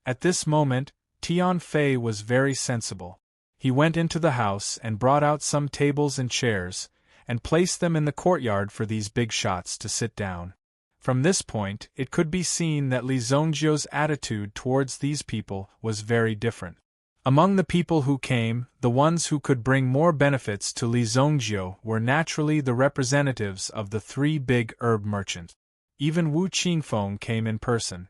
At this moment, Tian Fei was very sensible. He went into the house and brought out some tables and chairs, and placed them in the courtyard for these big shots to sit down. From this point, it could be seen that Li Zongjiu's attitude towards these people was very different. Among the people who came, the ones who could bring more benefits to Li Zongjiu were naturally the representatives of the 3 big herb merchants. Even Wu Qingfeng came in person.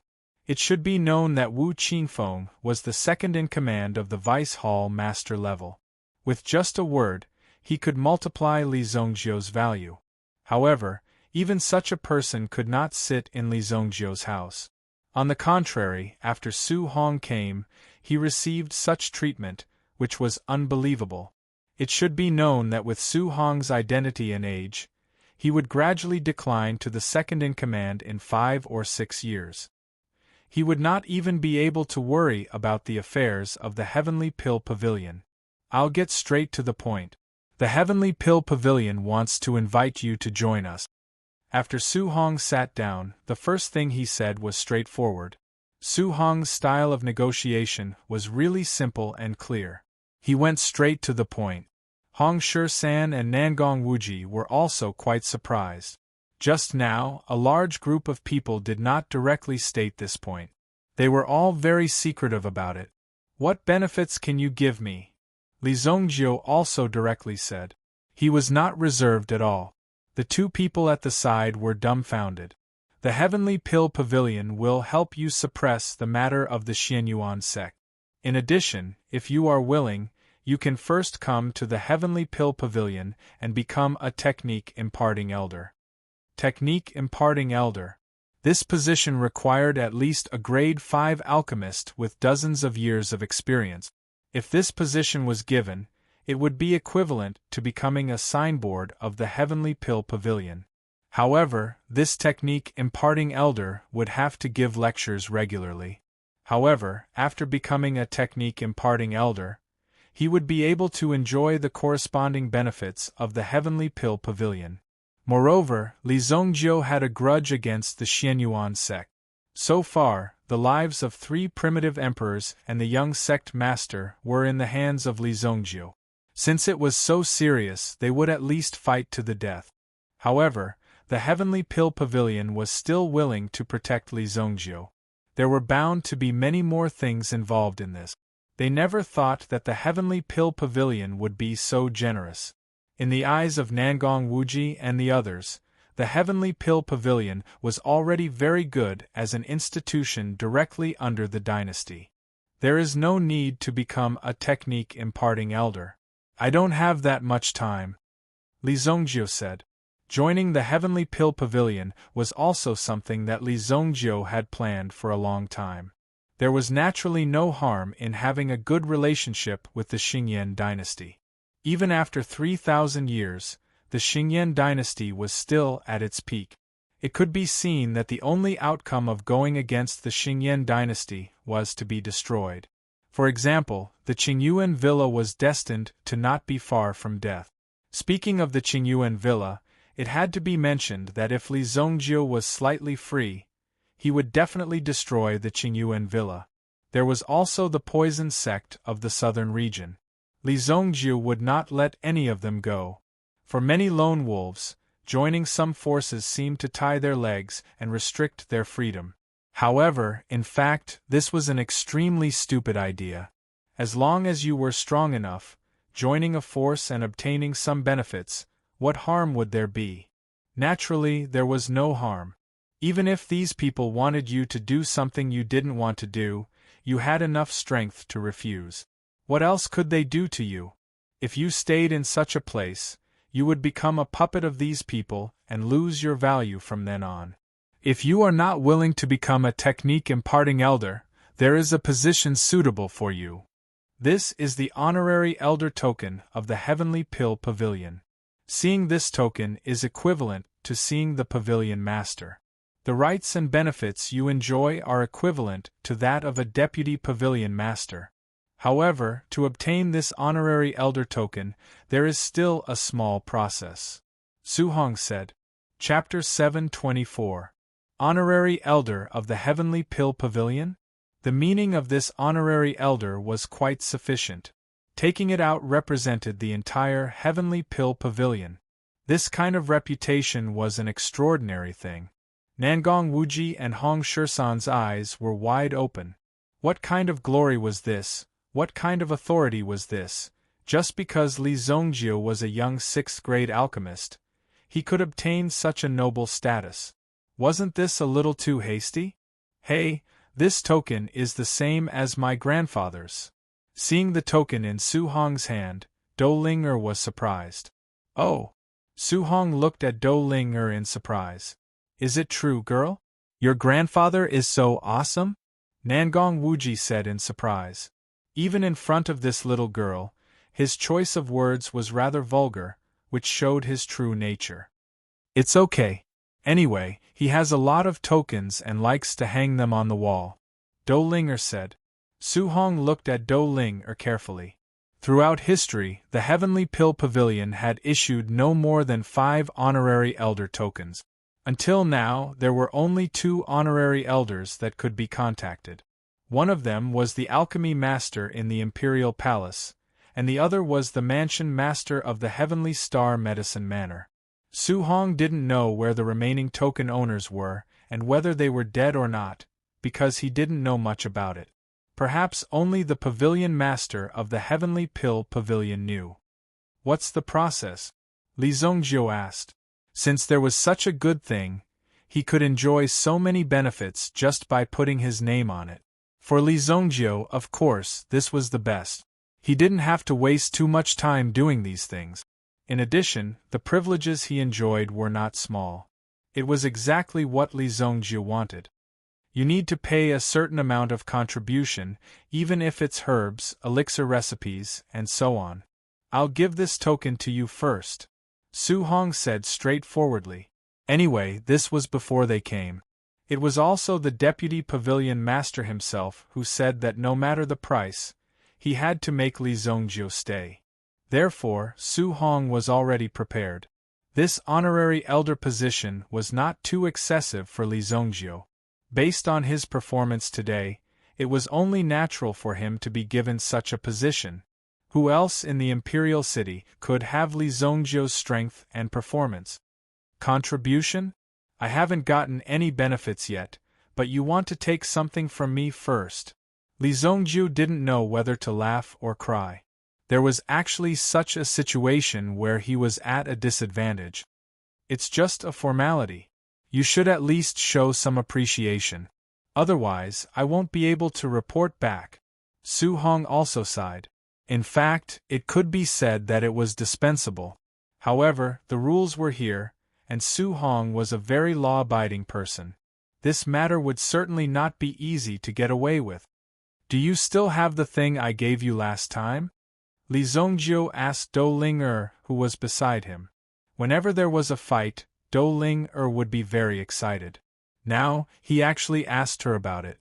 It should be known that Wu Qingfeng was the second in command of the Vice Hall Master level. With just a word, he could multiply Li Zongjiu's value. However, even such a person could not sit in Li Zongjiu's house. On the contrary, after Su Hong came, he received such treatment, which was unbelievable. It should be known that with Su Hong's identity and age, he would gradually decline to the second in command in 5 or 6 years. He would not even be able to worry about the affairs of the Heavenly Pill Pavilion. I'll get straight to the point. The Heavenly Pill Pavilion wants to invite you to join us. After Su Hong sat down, the first thing he said was straightforward. Su Hong's style of negotiation was really simple and clear. He went straight to the point. Hong Shisan and Nangong Wuji were also quite surprised. Just now, a large group of people did not directly state this point. They were all very secretive about it. What benefits can you give me? Li Zongjiu also directly said. He was not reserved at all. The 2 people at the side were dumbfounded. The Heavenly Pill Pavilion will help you suppress the matter of the Xianyuan sect. In addition, if you are willing, you can first come to the Heavenly Pill Pavilion and become a Technique Imparting Elder. Technique Imparting Elder. This position required at least a grade 5 alchemist with dozens of years of experience. If this position was given, it would be equivalent to becoming a signboard of the Heavenly Pill Pavilion. However, this Technique Imparting Elder would have to give lectures regularly. However, after becoming a Technique Imparting Elder, he would be able to enjoy the corresponding benefits of the Heavenly Pill Pavilion. Moreover, Li Zongjiu had a grudge against the Xianyuan sect. So far, the lives of 3 primitive emperors and the young sect master were in the hands of Li Zongjiu. Since it was so serious, they would at least fight to the death. However, the Heavenly Pill Pavilion was still willing to protect Li Zongjiu. There were bound to be many more things involved in this. They never thought that the Heavenly Pill Pavilion would be so generous. In the eyes of Nangong Wuji and the others, the Heavenly Pill Pavilion was already very good as an institution directly under the dynasty. There is no need to become a technique imparting elder. I don't have that much time, Li Zongjiu said. Joining the Heavenly Pill Pavilion was also something that Li Zongjiu had planned for a long time. There was naturally no harm in having a good relationship with the Xingyan dynasty. Even after 3,000 years, the Xingyan dynasty was still at its peak. It could be seen that the only outcome of going against the Xingyan dynasty was to be destroyed. For example, the Qingyuan villa was destined to not be far from death. Speaking of the Qingyuan villa, it had to be mentioned that if Li Zongjiu was slightly free, he would definitely destroy the Qingyuan villa. There was also the poison sect of the southern region. Li Zongjiu would not let any of them go. For many lone wolves, joining some forces seemed to tie their legs and restrict their freedom. However, in fact, this was an extremely stupid idea. As long as you were strong enough, joining a force and obtaining some benefits, what harm would there be? Naturally, there was no harm. Even if these people wanted you to do something you didn't want to do, you had enough strength to refuse. What else could they do to you? If you stayed in such a place, you would become a puppet of these people and lose your value from then on. If you are not willing to become a technique imparting elder, there is a position suitable for you. This is the honorary elder token of the Heavenly Pill Pavilion. Seeing this token is equivalent to seeing the pavilion master. The rights and benefits you enjoy are equivalent to that of a deputy pavilion master. However, to obtain this honorary elder token, there is still a small process. Su Hong said. Chapter 724. Honorary Elder of the Heavenly Pill Pavilion? The meaning of this honorary elder was quite sufficient. Taking it out represented the entire Heavenly Pill Pavilion. This kind of reputation was an extraordinary thing. Nangong Wuji and Hong Shursan's eyes were wide open. What kind of glory was this? What kind of authority was this? Just because Li Zongjiu was a young 6th-grade alchemist, he could obtain such a noble status. Wasn't this a little too hasty? Hey, this token is the same as my grandfather's. Seeing the token in Su Hong's hand, Do Ling-er was surprised. Oh! Su Hong looked at Do Ling-er in surprise. Is it true, girl? Your grandfather is so awesome? Nangong Wuji said in surprise. Even in front of this little girl, his choice of words was rather vulgar, which showed his true nature. It's okay. Anyway, he has a lot of tokens and likes to hang them on the wall, Do Ling-er said. Su Hong looked at Do Ling-er carefully. Throughout history, the Heavenly Pill Pavilion had issued no more than 5 honorary elder tokens. Until now, there were only 2 honorary elders that could be contacted. One of them was the alchemy master in the Imperial Palace, and the other was the mansion master of the Heavenly Star Medicine Manor. Su Hong didn't know where the remaining token owners were, and whether they were dead or not, because he didn't know much about it. Perhaps only the pavilion master of the Heavenly Pill Pavilion knew. What's the process? Li Zongjiu asked. Since there was such a good thing, he could enjoy so many benefits just by putting his name on it. For Li Zongjiu, of course, this was the best. He didn't have to waste too much time doing these things. In addition, the privileges he enjoyed were not small. It was exactly what Li Zongjiu wanted. You need to pay a certain amount of contribution, even if it's herbs, elixir recipes, and so on. I'll give this token to you first, Su Hong said straightforwardly. Anyway, this was before they came. It was also the deputy pavilion master himself who said that no matter the price, he had to make Li Zongjio stay. Therefore, Su Hong was already prepared. This honorary elder position was not too excessive for Li Zongjio. Based on his performance today, it was only natural for him to be given such a position. Who else in the imperial city could have Li Zongjio's strength and performance? Contribution? I haven't gotten any benefits yet, but you want to take something from me first. Li Zongjio didn't know whether to laugh or cry. There was actually such a situation where he was at a disadvantage. It's just a formality. You should at least show some appreciation. Otherwise, I won't be able to report back. Su Hong also sighed. In fact, it could be said that it was dispensable. However, the rules were here, and Su Hong was a very law-abiding person. This matter would certainly not be easy to get away with. Do you still have the thing I gave you last time? Li Zongjio asked Do Ling-er, who was beside him. Whenever there was a fight, Do Ling-er would be very excited. Now, he actually asked her about it.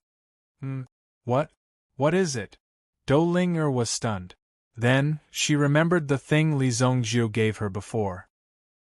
What? What is it? Do Ling-er was stunned. Then, she remembered the thing Li Zongjio gave her before.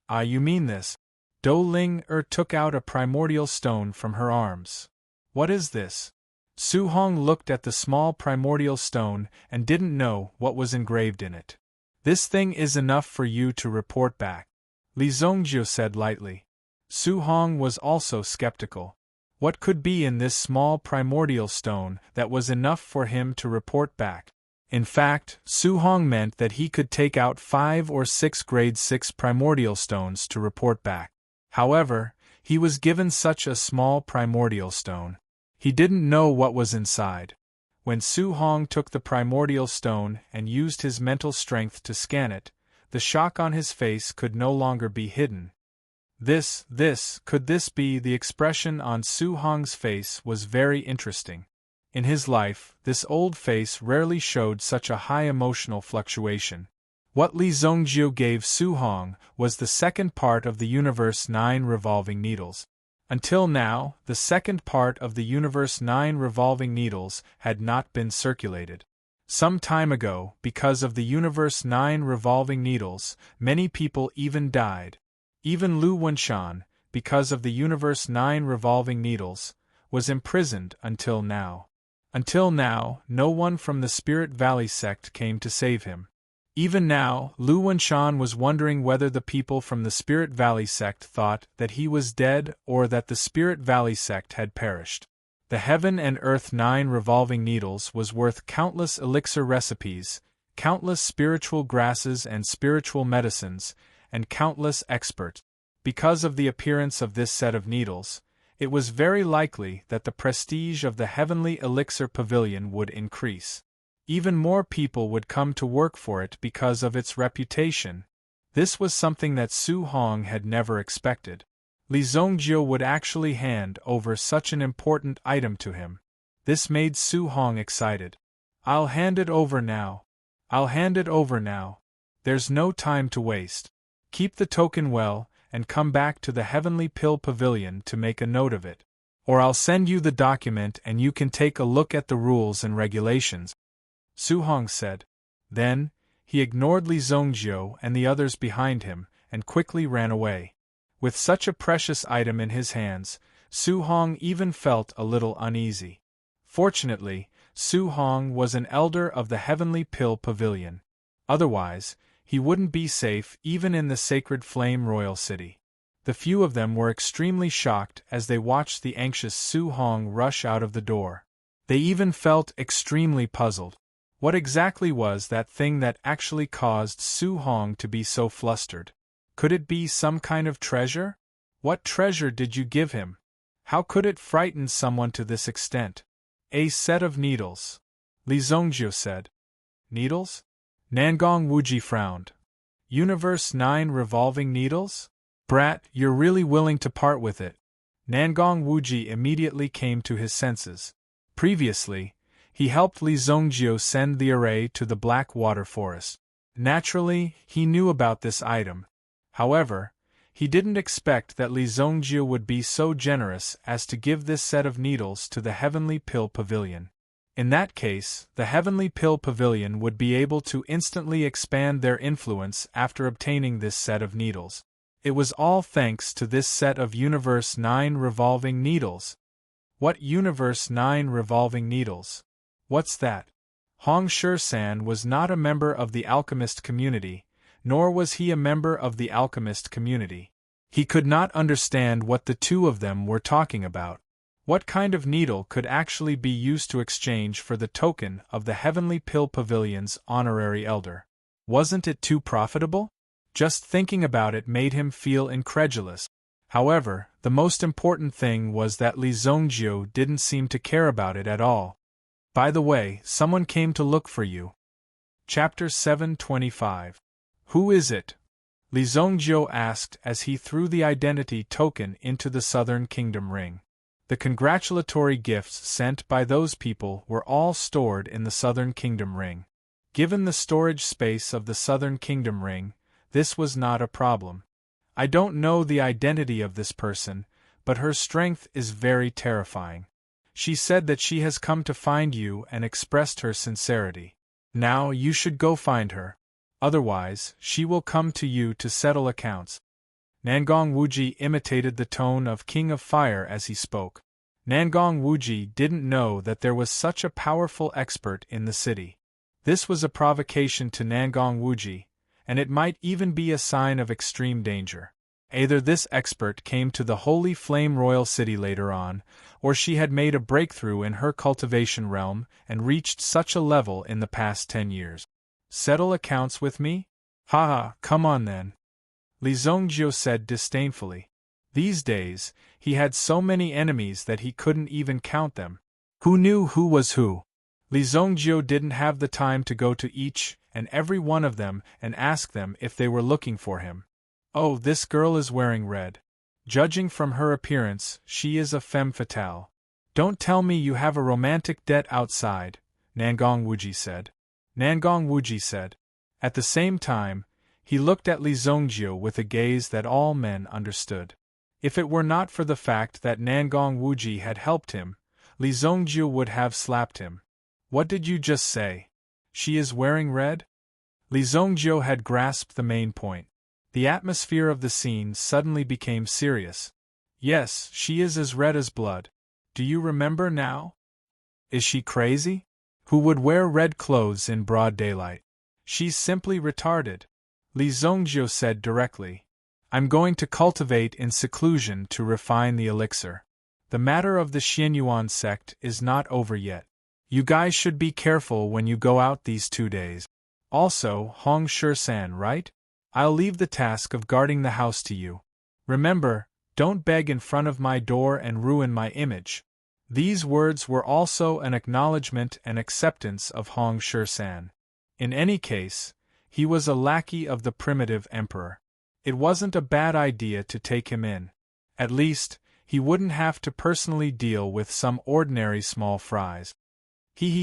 Ah, you mean this? Do Ling-er took out a primordial stone from her arms. What is this? Su Hong looked at the small primordial stone and didn't know what was engraved in it. This thing is enough for you to report back, Li Zongjio said lightly. Su Hong was also skeptical. What could be in this small primordial stone that was enough for him to report back? In fact, Su Hong meant that he could take out 5 or 6 grade 6 primordial stones to report back. However, he was given such a small primordial stone. He didn't know what was inside. When Su Hong took the primordial stone and used his mental strength to scan it, the shock on his face could no longer be hidden. Could this be the expression on Su Hong's face was very interesting. In his life, this old face rarely showed such a high emotional fluctuation. What Li Zongjio gave Su Hong was the second part of the Universe 9 revolving needles. Until now, the second part of the Universe 9 revolving needles had not been circulated. Some time ago, because of the Universe 9 revolving needles, many people even died. Even Lu Wenshan, because of the Universe 9 revolving needles, was imprisoned until now. Until now, no one from the Spirit Valley sect came to save him. Even now, Lu Wenshan was wondering whether the people from the Spirit Valley sect thought that he was dead or that the Spirit Valley sect had perished. The Heaven and Earth 9 revolving needles was worth countless elixir recipes, countless spiritual grasses and spiritual medicines, and countless experts. Because of the appearance of this set of needles, it was very likely that the prestige of the Heavenly Elixir Pavilion would increase. Even more people would come to work for it because of its reputation. This was something that Su Hong had never expected. Li Zongjio would actually hand over such an important item to him. This made Su Hong excited. I'll hand it over now. There's no time to waste. Keep the token well, and come back to the Heavenly Pill Pavilion to make a note of it. Or I'll send you the document and you can take a look at the rules and regulations, Su Hong said. Then, he ignored Li Zongjio and the others behind him, and quickly ran away. With such a precious item in his hands, Su Hong even felt a little uneasy. Fortunately, Su Hong was an elder of the Heavenly Pill Pavilion. Otherwise, he wouldn't be safe even in the Sacred Flame Royal City. The few of them were extremely shocked as they watched the anxious Su Hong rush out of the door. They even felt extremely puzzled. What exactly was that thing that actually caused Su Hong to be so flustered? Could it be some kind of treasure? What treasure did you give him? How could it frighten someone to this extent? A set of needles, Li Zongjio said. Needles? Nangong Wuji frowned. Universe 9 revolving needles? Brat, you're really willing to part with it. Nangong Wuji immediately came to his senses. Previously, he helped Li Zongjio send the array to the Black Water Forest. Naturally, he knew about this item. However, he didn't expect that Li Zongjio would be so generous as to give this set of needles to the Heavenly Pill Pavilion. In that case, the Heavenly Pill Pavilion would be able to instantly expand their influence after obtaining this set of needles. It was all thanks to this set of Universe 9 revolving needles. What Universe 9 revolving needles? What's that? Hong Shui-san was not a member of the alchemist community, nor was he a member of the alchemist community. He could not understand what the two of them were talking about. What kind of needle could actually be used to exchange for the token of the Heavenly Pill Pavilion's honorary elder? Wasn't it too profitable? Just thinking about it made him feel incredulous. However, the most important thing was that Li Zongjio didn't seem to care about it at all. By the way, someone came to look for you. Chapter 725. Who is it? Li Zongjio asked as he threw the identity token into the Southern Kingdom ring. The congratulatory gifts sent by those people were all stored in the Southern Kingdom ring. Given the storage space of the Southern Kingdom ring, this was not a problem. I don't know the identity of this person, but her strength is very terrifying. She said that she has come to find you and expressed her sincerity. Now you should go find her. Otherwise, she will come to you to settle accounts. Nangong Wuji imitated the tone of King of Fire as he spoke. Nangong Wuji didn't know that there was such a powerful expert in the city. This was a provocation to Nangong Wuji, and it might even be a sign of extreme danger. Either this expert came to the Holy Flame Royal City later on, or she had made a breakthrough in her cultivation realm and reached such a level in the past 10 years. Settle accounts with me? Haha, come on then. Li Zongjio said disdainfully. These days, he had so many enemies that he couldn't even count them. Who knew who was who? Li Zongjio didn't have the time to go to each and every one of them and ask them if they were looking for him. Oh, this girl is wearing red. Judging from her appearance, she is a femme fatale. Don't tell me you have a romantic debt outside, Nangong Wuji said. Nangong Wuji said. At the same time, he looked at Li Zongjio with a gaze that all men understood. If it were not for the fact that Nangong Wuji had helped him, Li Zongjio would have slapped him. What did you just say? She is wearing red? Li Zongjio had grasped the main point. The atmosphere of the scene suddenly became serious. Yes, she is as red as blood. Do you remember now? Is she crazy? Who would wear red clothes in broad daylight? She's simply retarded, Li Zongjio said directly. I'm going to cultivate in seclusion to refine the elixir. The matter of the Xianyuan sect is not over yet. You guys should be careful when you go out these 2 days. Also, Hong Shui-san, right? I'll leave the task of guarding the house to you. Remember, don't beg in front of my door and ruin my image. These words were also an acknowledgement and acceptance of Hong Shui-san. In any case, he was a lackey of the primitive emperor. It wasn't a bad idea to take him in. At least, he wouldn't have to personally deal with some ordinary small fries.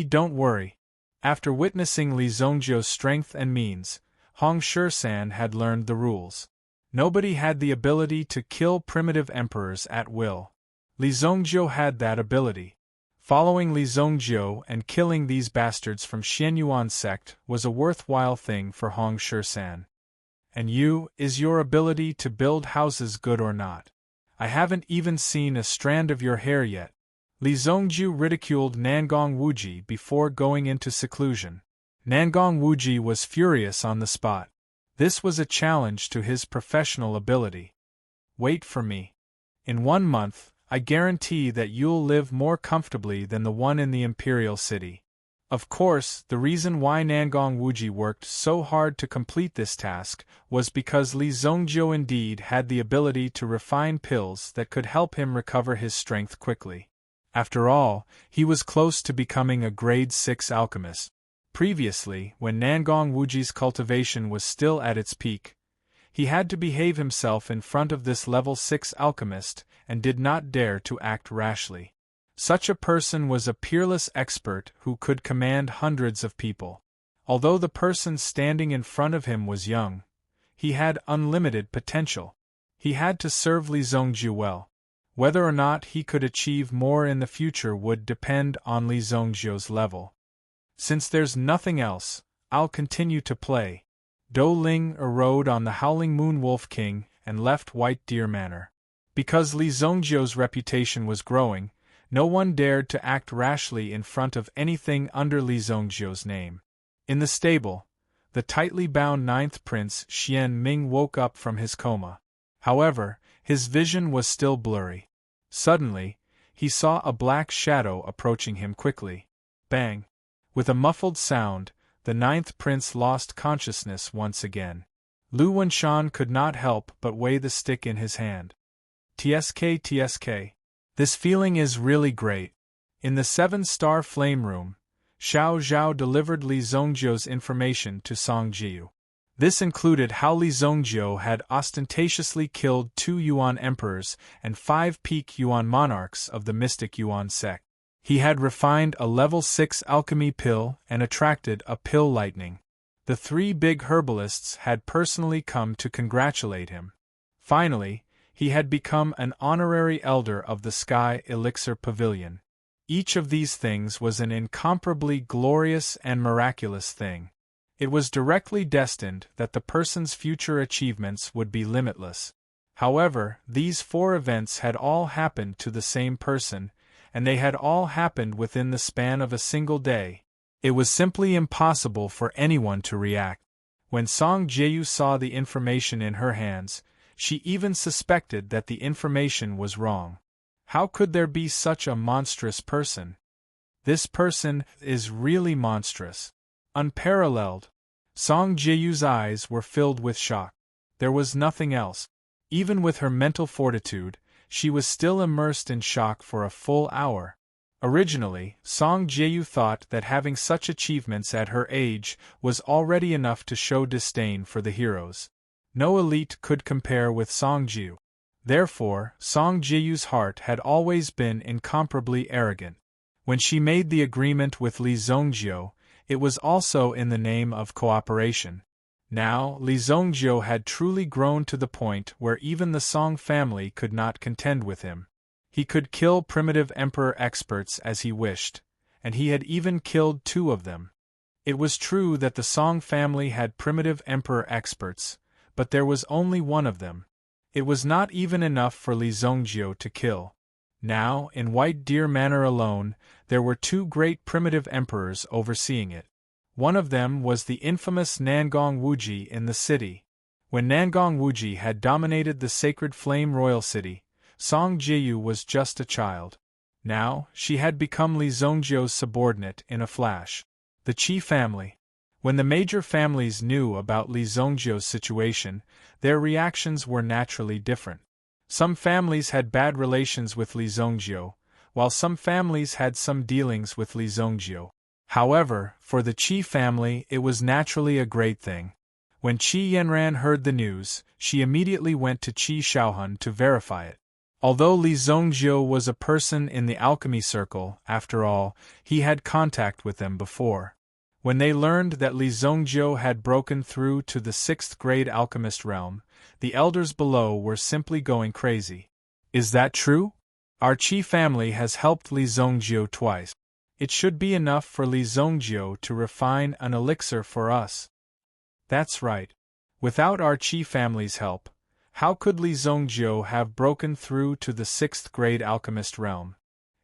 Don't worry. After witnessing Li Zongjio's strength and means, Hong Shui-san had learned the rules. Nobody had the ability to kill primitive emperors at will. Li Zongjio had that ability. Following Li Zongjio and killing these bastards from Xianyuan sect was a worthwhile thing for Hong Shui-san. And is your ability to build houses good or not? I haven't even seen a strand of your hair yet. Li Zongjio ridiculed Nangong Wuji before going into seclusion. Nangong Wuji was furious on the spot. This was a challenge to his professional ability. Wait for me. In 1 month, I guarantee that you'll live more comfortably than the one in the Imperial City. Of course, the reason why Nangong Wuji worked so hard to complete this task was because Li Zongjio indeed had the ability to refine pills that could help him recover his strength quickly. After all, he was close to becoming a grade 6 alchemist. Previously, when Nangong Wuji's cultivation was still at its peak, he had to behave himself in front of this level 6 alchemist and did not dare to act rashly. Such a person was a peerless expert who could command hundreds of people. Although the person standing in front of him was young, he had unlimited potential. He had to serve Li Zongjio well. Whether or not he could achieve more in the future would depend on Li Zongjiu's level. Since there's nothing else, I'll continue to play. Dou Ling rode on the Howling Moon Wolf King and left White Deer Manor. Because Li Zongjiu's reputation was growing, no one dared to act rashly in front of anything under Li Zongjiu's name. In the stable, the tightly bound ninth prince Xian Ming woke up from his coma. However, his vision was still blurry. Suddenly, he saw a black shadow approaching him quickly. Bang! With a muffled sound, the ninth prince lost consciousness once again. Lu Wenshan could not help but weigh the stick in his hand. TSK. This feeling is really great. In the 7-star flame room, Xiao Zhao delivered Li Zongjiu's information to Song Jiu. This included how Li Zongjiu had ostentatiously killed 2 Yuan emperors and 5 peak Yuan monarchs of the mystic Yuan sect. He had refined a level 6 alchemy pill and attracted a pill lightning. The 3 big herbalists had personally come to congratulate him. Finally, he had become an honorary elder of the Sky Elixir Pavilion. Each of these things was an incomparably glorious and miraculous thing. It was directly destined that the person's future achievements would be limitless. However, these 4 events had all happened to the same person, and they had all happened within the span of a single day. It was simply impossible for anyone to react. When Song Jiu saw the information in her hands, she even suspected that the information was wrong. How could there be such a monstrous person? This person is really monstrous. Unparalleled. Song Jiu's eyes were filled with shock. There was nothing else. Even with her mental fortitude, she was still immersed in shock for a full hour. Originally, Song Jiu thought that having such achievements at her age was already enough to show disdain for the heroes. No elite could compare with Song Jiu. Therefore, Song Jiu's heart had always been incomparably arrogant. When she made the agreement with Li Zongjiu, it was also in the name of cooperation. Now, Li Zongjiu had truly grown to the point where even the Song family could not contend with him. He could kill primitive emperor experts as he wished, and he had even killed 2 of them. It was true that the Song family had primitive emperor experts, but there was only 1 of them. It was not even enough for Li Zongjiu to kill. Now, in White Deer Manor alone, there were 2 great primitive emperors overseeing it. One of them was the infamous Nangong Wuji in the city. When Nangong Wuji had dominated the sacred flame royal city, Song Jiu was just a child. Now, she had become Li Zongjiu's subordinate in a flash. The Qi family. When the major families knew about Li Zongjiu's situation, their reactions were naturally different. Some families had bad relations with Li Zongjiu, while some families had some dealings with Li Zongjiu. However, for the Qi family it was naturally a great thing. When Qi Yanran heard the news, she immediately went to Qi Shaohun to verify it. Although Li Zongjiu was a person in the alchemy circle, after all, he had contact with them before. When they learned that Li Zongjiu had broken through to the 6th grade alchemist realm, the elders below were simply going crazy. Is that true? Our Qi family has helped Li Zongjiu twice. It should be enough for Li Zongjiu to refine an elixir for us. That's right. Without our Qi family's help, how could Li Zongjiu have broken through to the 6th grade alchemist realm?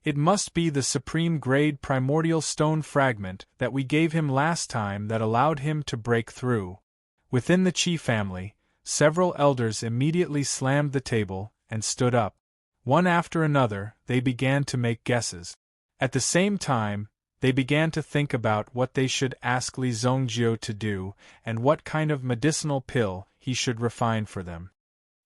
It must be the supreme grade primordial stone fragment that we gave him last time that allowed him to break through. Within the Qi family, several elders immediately slammed the table and stood up. One after another, they began to make guesses. At the same time, they began to think about what they should ask Li Zongjiu to do and what kind of medicinal pill he should refine for them.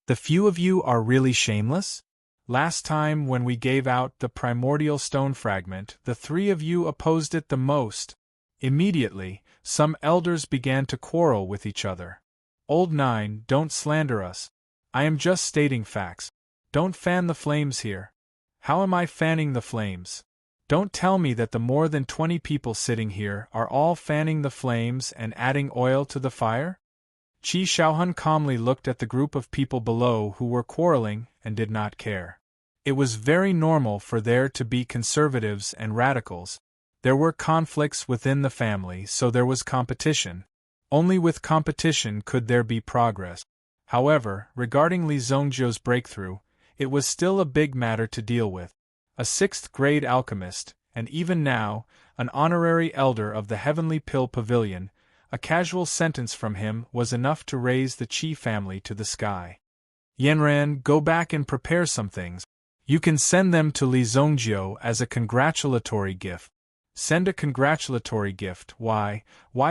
The few of you are really shameless? Last time when we gave out the primordial stone fragment, the 3 of you opposed it the most. Immediately, some elders began to quarrel with each other. Old Nine, don't slander us. I am just stating facts. Don't fan the flames here. How am I fanning the flames? Don't tell me that the more than 20 people sitting here are all fanning the flames and adding oil to the fire? Qi Shaohun calmly looked at the group of people below who were quarreling and did not care. It was very normal for there to be conservatives and radicals. There were conflicts within the family, so there was competition. Only with competition could there be progress. However, regarding Li Zhongjio's breakthrough, it was still a big matter to deal with. A sixth-grade alchemist, and even now, an honorary elder of the Heavenly Pill Pavilion, a casual sentence from him was enough to raise the Qi family to the sky. Yanran, go back and prepare some things. You can send them to Li Zhongjio as a congratulatory gift. Send a congratulatory gift, why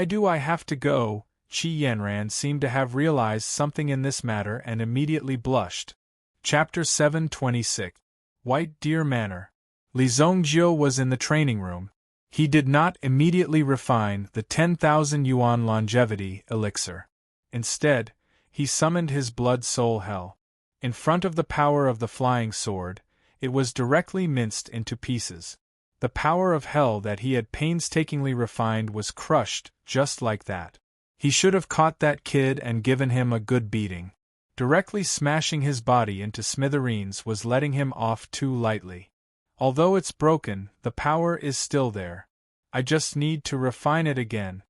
do I have to go? Qi Yanran seemed to have realized something in this matter and immediately blushed. Chapter 726. White Deer Manor. Li Zhongjio was in the training room. He did not immediately refine the 10,000 yuan longevity elixir. Instead, he summoned his blood soul hell. In front of the power of the flying sword, it was directly minced into pieces. The power of hell that he had painstakingly refined was crushed just like that. He should have caught that kid and given him a good beating. Directly smashing his body into smithereens was letting him off too lightly. Although it's broken, the power is still there. I just need to refine it again.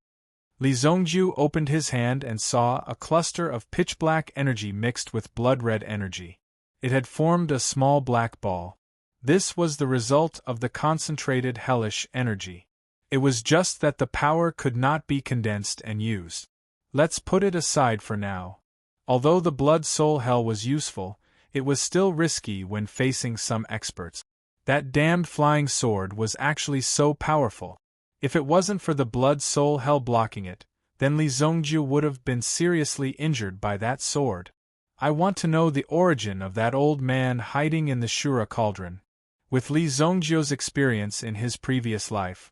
Li Zhongjiu opened his hand and saw a cluster of pitch-black energy mixed with blood-red energy. It had formed a small black ball. This was the result of the concentrated hellish energy. It was just that the power could not be condensed and used. Let's put it aside for now. Although the blood soul hell was useful, it was still risky when facing some experts. That damned flying sword was actually so powerful. If it wasn't for the blood soul hell blocking it, then Li Zhongjiu would have been seriously injured by that sword. I want to know the origin of that old man hiding in the Shura cauldron. With Li Zhongjio's experience in his previous life,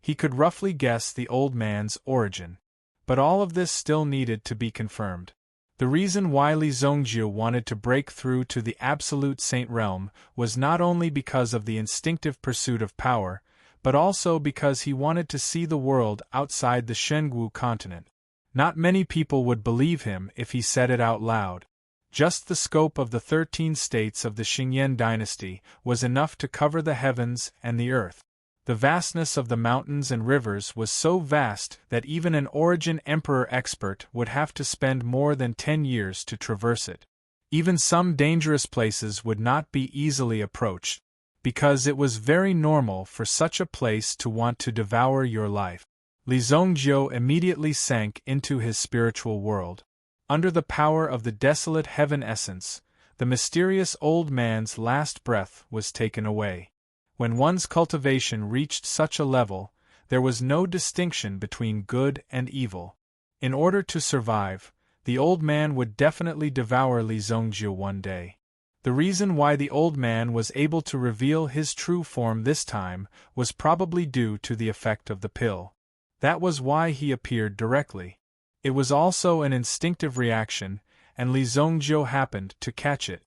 he could roughly guess the old man's origin. But all of this still needed to be confirmed. The reason why Li Zhongjiu wanted to break through to the absolute saint realm was not only because of the instinctive pursuit of power, but also because he wanted to see the world outside the Shengwu continent. Not many people would believe him if he said it out loud. Just the scope of the 13 states of the Xingyan dynasty was enough to cover the heavens and the earth. The vastness of the mountains and rivers was so vast that even an origin emperor expert would have to spend more than 10 years to traverse it. Even some dangerous places would not be easily approached, because it was very normal for such a place to want to devour your life. Li Zhongjiu immediately sank into his spiritual world. Under the power of the desolate heaven essence, the mysterious old man's last breath was taken away. When one's cultivation reached such a level, there was no distinction between good and evil. In order to survive, the old man would definitely devour Li Zhongjiu one day. The reason why the old man was able to reveal his true form this time was probably due to the effect of the pill. That was why he appeared directly. It was also an instinctive reaction, and Li Zhongjiu happened to catch it.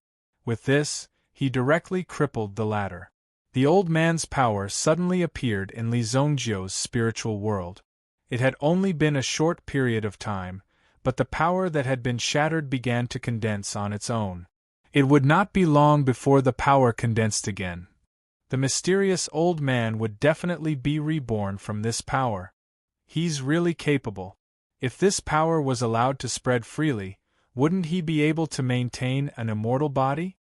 With this, he directly crippled the latter. The old man's power suddenly appeared in Li Zhongjiu's spiritual world. It had only been a short period of time, but the power that had been shattered began to condense on its own. It would not be long before the power condensed again. The mysterious old man would definitely be reborn from this power. He's really capable. If this power was allowed to spread freely, wouldn't he be able to maintain an immortal body?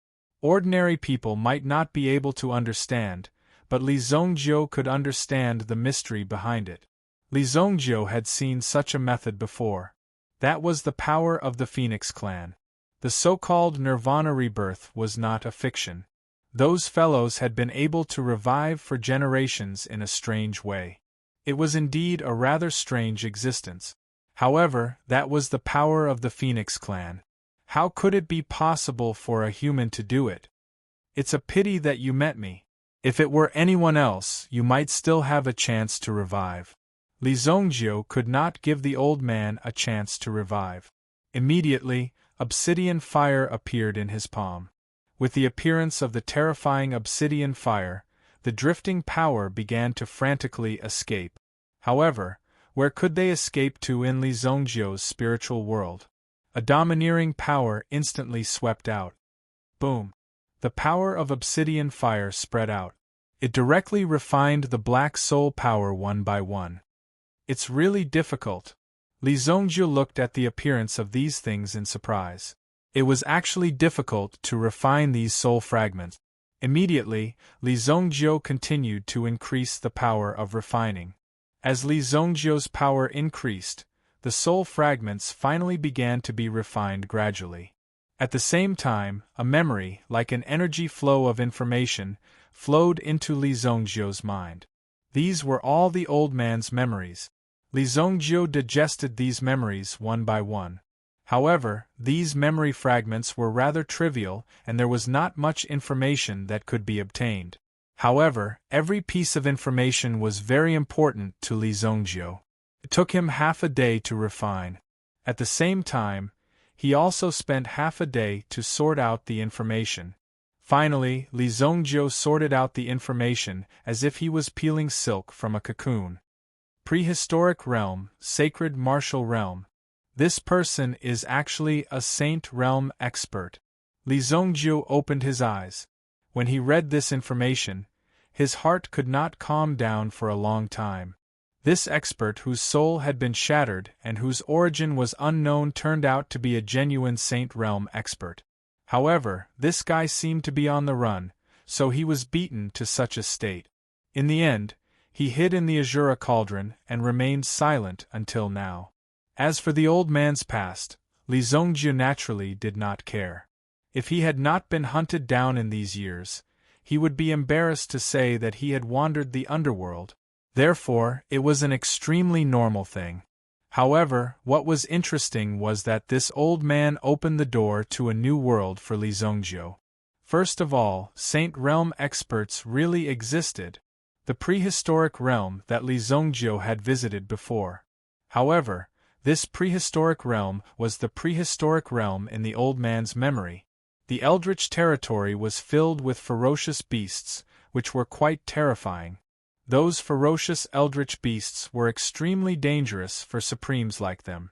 Ordinary people might not be able to understand, but Li Zhongjiu could understand the mystery behind it. Li Zhongjiu had seen such a method before. That was the power of the Phoenix clan. The so-called Nirvana rebirth was not a fiction. Those fellows had been able to revive for generations in a strange way. It was indeed a rather strange existence. However, that was the power of the Phoenix clan. How could it be possible for a human to do it? It's a pity that you met me. If it were anyone else, you might still have a chance to revive. Li Zhongjiu could not give the old man a chance to revive. Immediately, obsidian fire appeared in his palm. With the appearance of the terrifying obsidian fire, the drifting power began to frantically escape. However, where could they escape to in Li Zhongjiu's spiritual world? A domineering power instantly swept out. Boom! The power of obsidian fire spread out. It directly refined the black soul power one by one. It's really difficult. Li Zongjiu looked at the appearance of these things in surprise. It was actually difficult to refine these soul fragments. Immediately, Li Zongjiu continued to increase the power of refining. As Li Zongjiu's power increased, the soul fragments finally began to be refined gradually. At the same time, a memory, like an energy flow of information, flowed into Li Zongjiu's mind. These were all the old man's memories. Li Zongjiu digested these memories one by one. However, these memory fragments were rather trivial and there was not much information that could be obtained. However, every piece of information was very important to Li Zongjiu. It took him half a day to refine. At the same time, he also spent half a day to sort out the information. Finally, Li Zongjiu sorted out the information as if he was peeling silk from a cocoon. Prehistoric realm, sacred martial realm. This person is actually a saint realm expert. Li Zongjiu opened his eyes. When he read this information, his heart could not calm down for a long time. This expert whose soul had been shattered and whose origin was unknown turned out to be a genuine saint realm expert. However, this guy seemed to be on the run, so he was beaten to such a state. In the end, he hid in the Azura cauldron and remained silent until now. As for the old man's past, Li Zongjiu naturally did not care. If he had not been hunted down in these years, he would be embarrassed to say that he had wandered the underworld. Therefore, it was an extremely normal thing. However, what was interesting was that this old man opened the door to a new world for Li Zongjiu. First of all, Saint Realm experts really existed, the prehistoric realm that Li Zongjiu had visited before. However, this prehistoric realm was the prehistoric realm in the old man's memory. The eldritch territory was filled with ferocious beasts, which were quite terrifying. Those ferocious eldritch beasts were extremely dangerous for supremes like them.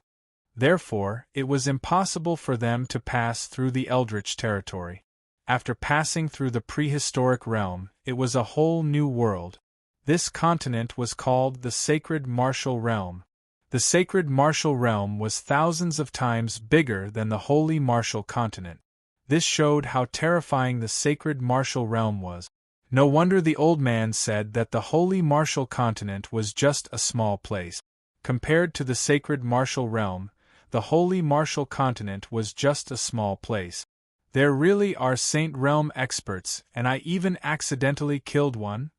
Therefore, it was impossible for them to pass through the eldritch territory. After passing through the prehistoric realm, it was a whole new world. This continent was called the Sacred Martial Realm. The Sacred Martial Realm was thousands of times bigger than the Holy Martial Continent. This showed how terrifying the Sacred Martial Realm was. No wonder the old man said that the Holy Martial Continent was just a small place. Compared to the Sacred Martial Realm, the Holy Martial Continent was just a small place. There really are Saint Realm experts, and I even accidentally killed one?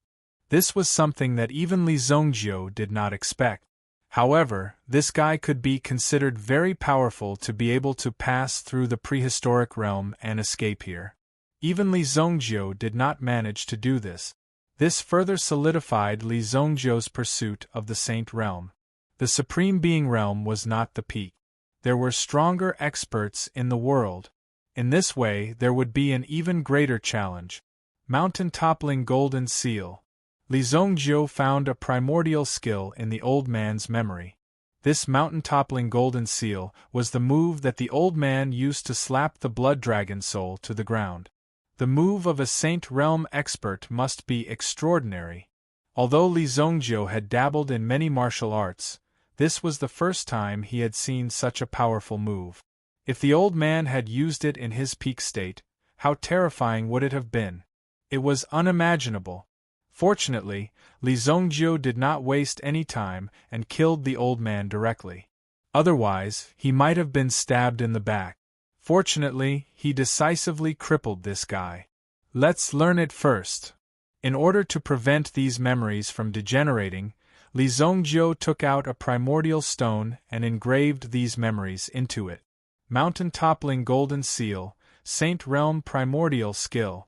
This was something that even Li Zongjiu did not expect. However, this guy could be considered very powerful to be able to pass through the prehistoric realm and escape here. Even Li Zongjiu did not manage to do this. This further solidified Li Zongjiu's pursuit of the Saint Realm. The Supreme Being Realm was not the peak. There were stronger experts in the world. In this way, there would be an even greater challenge. Mountain-toppling golden seal. Li Zongjiu found a primordial skill in the old man's memory. This mountain-toppling golden seal was the move that the old man used to slap the blood dragon soul to the ground. The move of a Saint Realm expert must be extraordinary. Although Li Zongjiu had dabbled in many martial arts, this was the first time he had seen such a powerful move. If the old man had used it in his peak state, how terrifying would it have been? It was unimaginable. Fortunately, Li Zongjiu did not waste any time and killed the old man directly. Otherwise, he might have been stabbed in the back. Fortunately, he decisively crippled this guy. Let's learn it first. In order to prevent these memories from degenerating, Li Zongjiu took out a primordial stone and engraved these memories into it. Mountain-toppling golden seal, Saint Realm primordial skill.